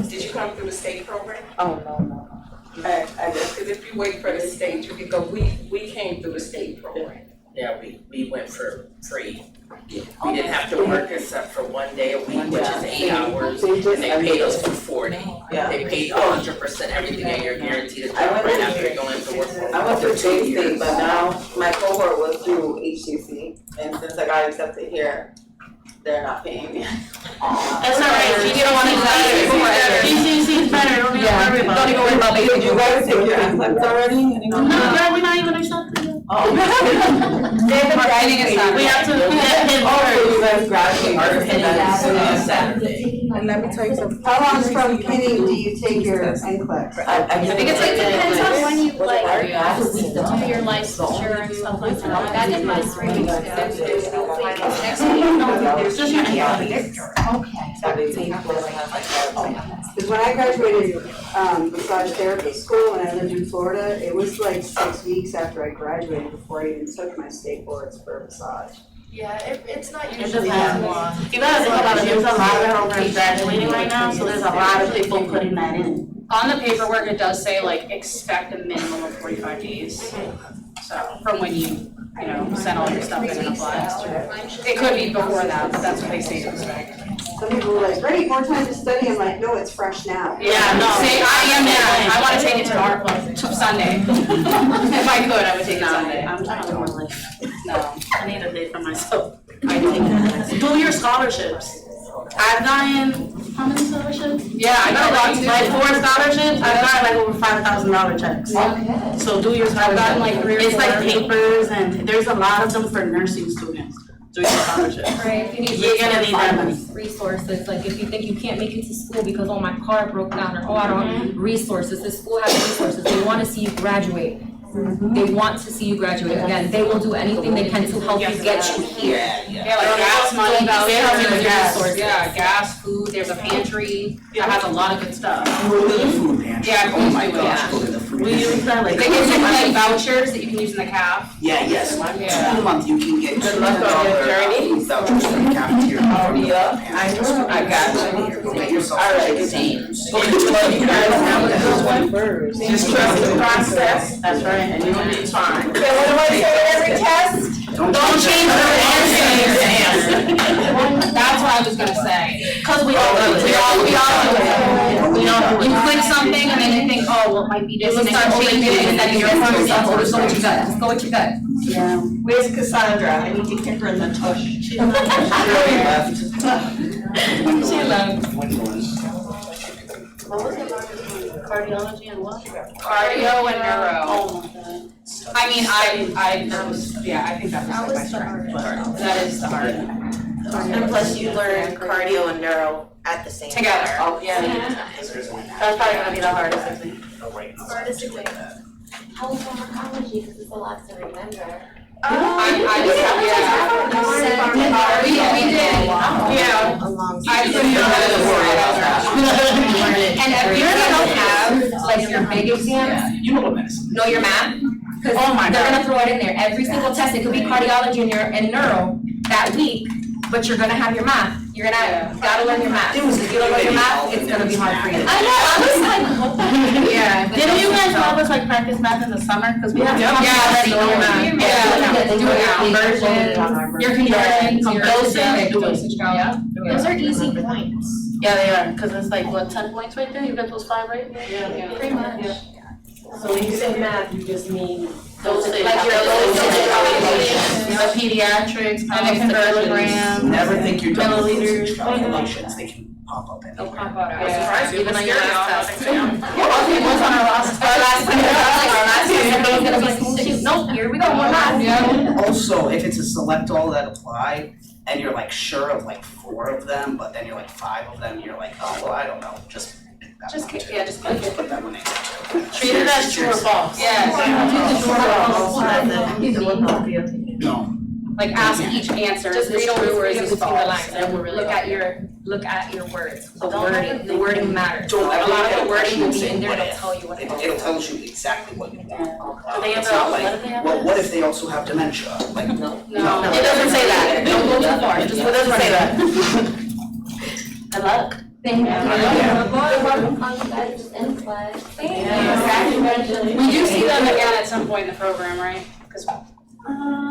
Did you come through the state program? Oh, no. Because if you wait for the state, you can go, we came through the state program. Yeah, we went for free. We didn't have to work except for one day a week, which is 8 hours, and they paid us for 40. They paid 100% everything, and you're guaranteed a job right after you go into work for. I went through J-State, but now my cohort was through HCC, and since I got accepted here, they're not paying me. That's alright, you don't want to do GCC is better, don't even worry about it. Don't even worry about it. Did you guys take your NCLEX already? No, girl, we're not even accepted yet. They've been graduating. We have to get him Oh, you guys graduate Saturday. And let me tell you something. How long from Kenny do you take your NCLEX? I think it's like depends on when you like do your licensure and stuff like that. That did my 3 weeks ago. Next week, It's just your Because when I graduated massage therapy school and I lived in Florida, it was like 6 weeks after I graduated before I even took my state boards for massage. Yeah, it's not It usually depends. that long. You gotta think about it, there's a lot of programs graduating right now, so there's a lot of people putting that in. On the paperwork, it does say like expect a minimum of 45 days. So from when you send all your stuff in and apply. It could be before that, but that's what they say to expect. Some people are like, ready, more time to study. I'm like, no, it's fresh now. Yeah, no, say I am now. I want to take it to Sunday. If I could, I would take it Sunday. I'm trying to live my life. No, I need a day for myself. I take it. Do your scholarships. I've gotten, how many scholarships? Yeah, I got like 4 scholarships. I've gotten like over $5,000 checks. Okay. So do your scholarships. I've gotten like 3 or 4. It's like papers and there's a lot of them for nursing students. Do your scholarships. Right, if you need You're gonna need that money. resources, like if you think you can't make it to school because my car broke down or I don't have resources, the school has resources, they wanna see you graduate. They want to see you graduate. Again, they will do anything they can to help you get you here. Yeah, like gas money, They have vouchers, your gas. resources. Yeah, gas, food, there's a pantry that has a lot of good stuff. Go to the food pantry. Yeah, Oh my food, gosh, yeah. go to the food We pantry. use that like. They give you like vouchers that you can use in the caf. Yeah, yes, Yeah. 2 month you can get Good luck on your journey. $2 vouchers from the cafeteria. from the Yeah, pantry. I got you. Here, go get yourself All right. some games. Well, you guys have a good one. Just trust the process. That's right, and You'll be fine. Okay, what do I say at every test? Don't change your answers. That's what I was gonna say. Cause we all do it. We all do it. We all do it. You click something and then you think, oh, well, it might be this, and then you change it, and then you're for yourself, or just go with your gut, just go with your gut. Yeah. Where's Cassandra? I need to kick her in the tush. She left. She left. What was it? Cardiology and what? Cardio and neuro. Oh my god. I mean, I think that's like my strength, but that is the hard. And plus you learn cardio and neuro at the same time. Together. Oh, yeah. That's probably gonna be the hardest, I think. Hardest exam. How was pharmacology, because it's a lot to remember. We did. Yeah. I And if you don't have like your big exams, You know what medicine is. know your math, because Oh my they're God. gonna throw it in there. Every single test, it could be cardiology and neuro that week, but you're gonna have your math. You're gonna, you gotta learn your math. If you don't learn your math, it's gonna be hard for you. I know, I was like, what the heck? Yeah. Didn't you guys help us like practice math in the summer? Cause we have. Yeah, already know your math. Yeah, do it now. Your conversions, your Dosage. Yeah. Those are easy points. Yeah, they are, cause it's like, what, 10 points right there? You got those 5 right? Yeah. Pretty much. So when you say math, you just mean Dosage. Like your The pediatrics, And the conversions. kilograms. Never think you're done with Milliliters. those calculations. They can pop up anywhere. They'll pop out. I was surprised Even people on your scared last now, test. it was on our last Shoot, nope, here we go, one last. Also, if it's a select all that apply, and you're like sure of like 4 of them, but then you're like 5 of them, you're like, oh, well, I don't know, just pick that one too. just Put that one in too. Treat it as true or false. No. Like ask each answer, Just is this read true or read is this between the false? lines, and And look at your words, the wording matters. Don't A ever lot look of at the wording will be questions in there, and it'll what tell you what it is. It'll tell you exactly what you want. Do they It's have not a- like, what do they have well, on what this? if they also have dementia? Like, no. It doesn't say that. Don't go too far, just It doesn't say that. Good luck. Thank you. Yeah. You're welcome, guys, input. Thank you. Congratulations. We do see them again at some point in the program, right? Because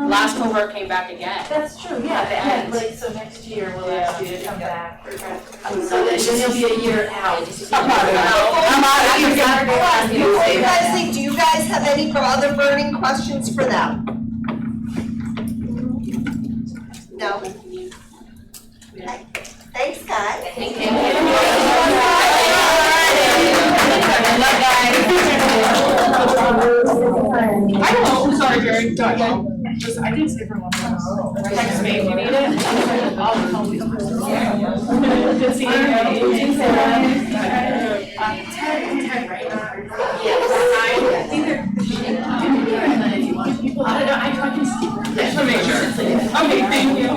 last cohort came back again. That's true, At the end. like, so next year we'll ask you to come back. So then you'll be a year out. I'm out of here. Before you guys leave, do you guys have any other burning questions for them? No? Okay. Thanks, guys. Thank you. I know, sorry, Jerry, just, I didn't say for one minute. Text me if you need it. Good seeing you. Ten, right? I think they're. I don't know, I can see. Just to make sure. Okay, thank you.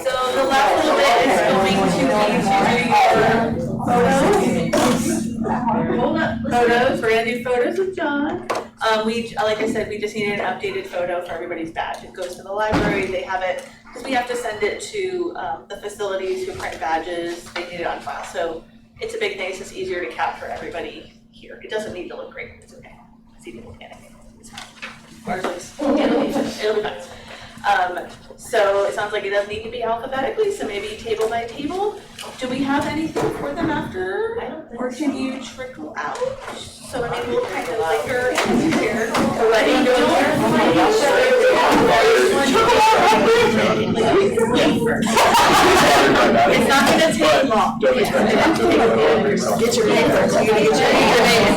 So the last little bit is going to be your photos. We're gonna do photos with John. Like I said, we just needed an updated photo for everybody's badge. It goes to the library, they have it, because we have to send it to the facilities who print badges, they need it on file. So it's a big thing, it's just easier to capture everybody here. It doesn't need to look great, it's okay. See people panicking. It's fine. Ours looks, it'll be fine. So it sounds like it does need to be alphabetically, so maybe table by table. Do we have anything for them after? Or can you trickle out? So I mean, we'll kind of linger and share. It's not gonna take long. Don't expect it. Get your name first, you gotta get your name.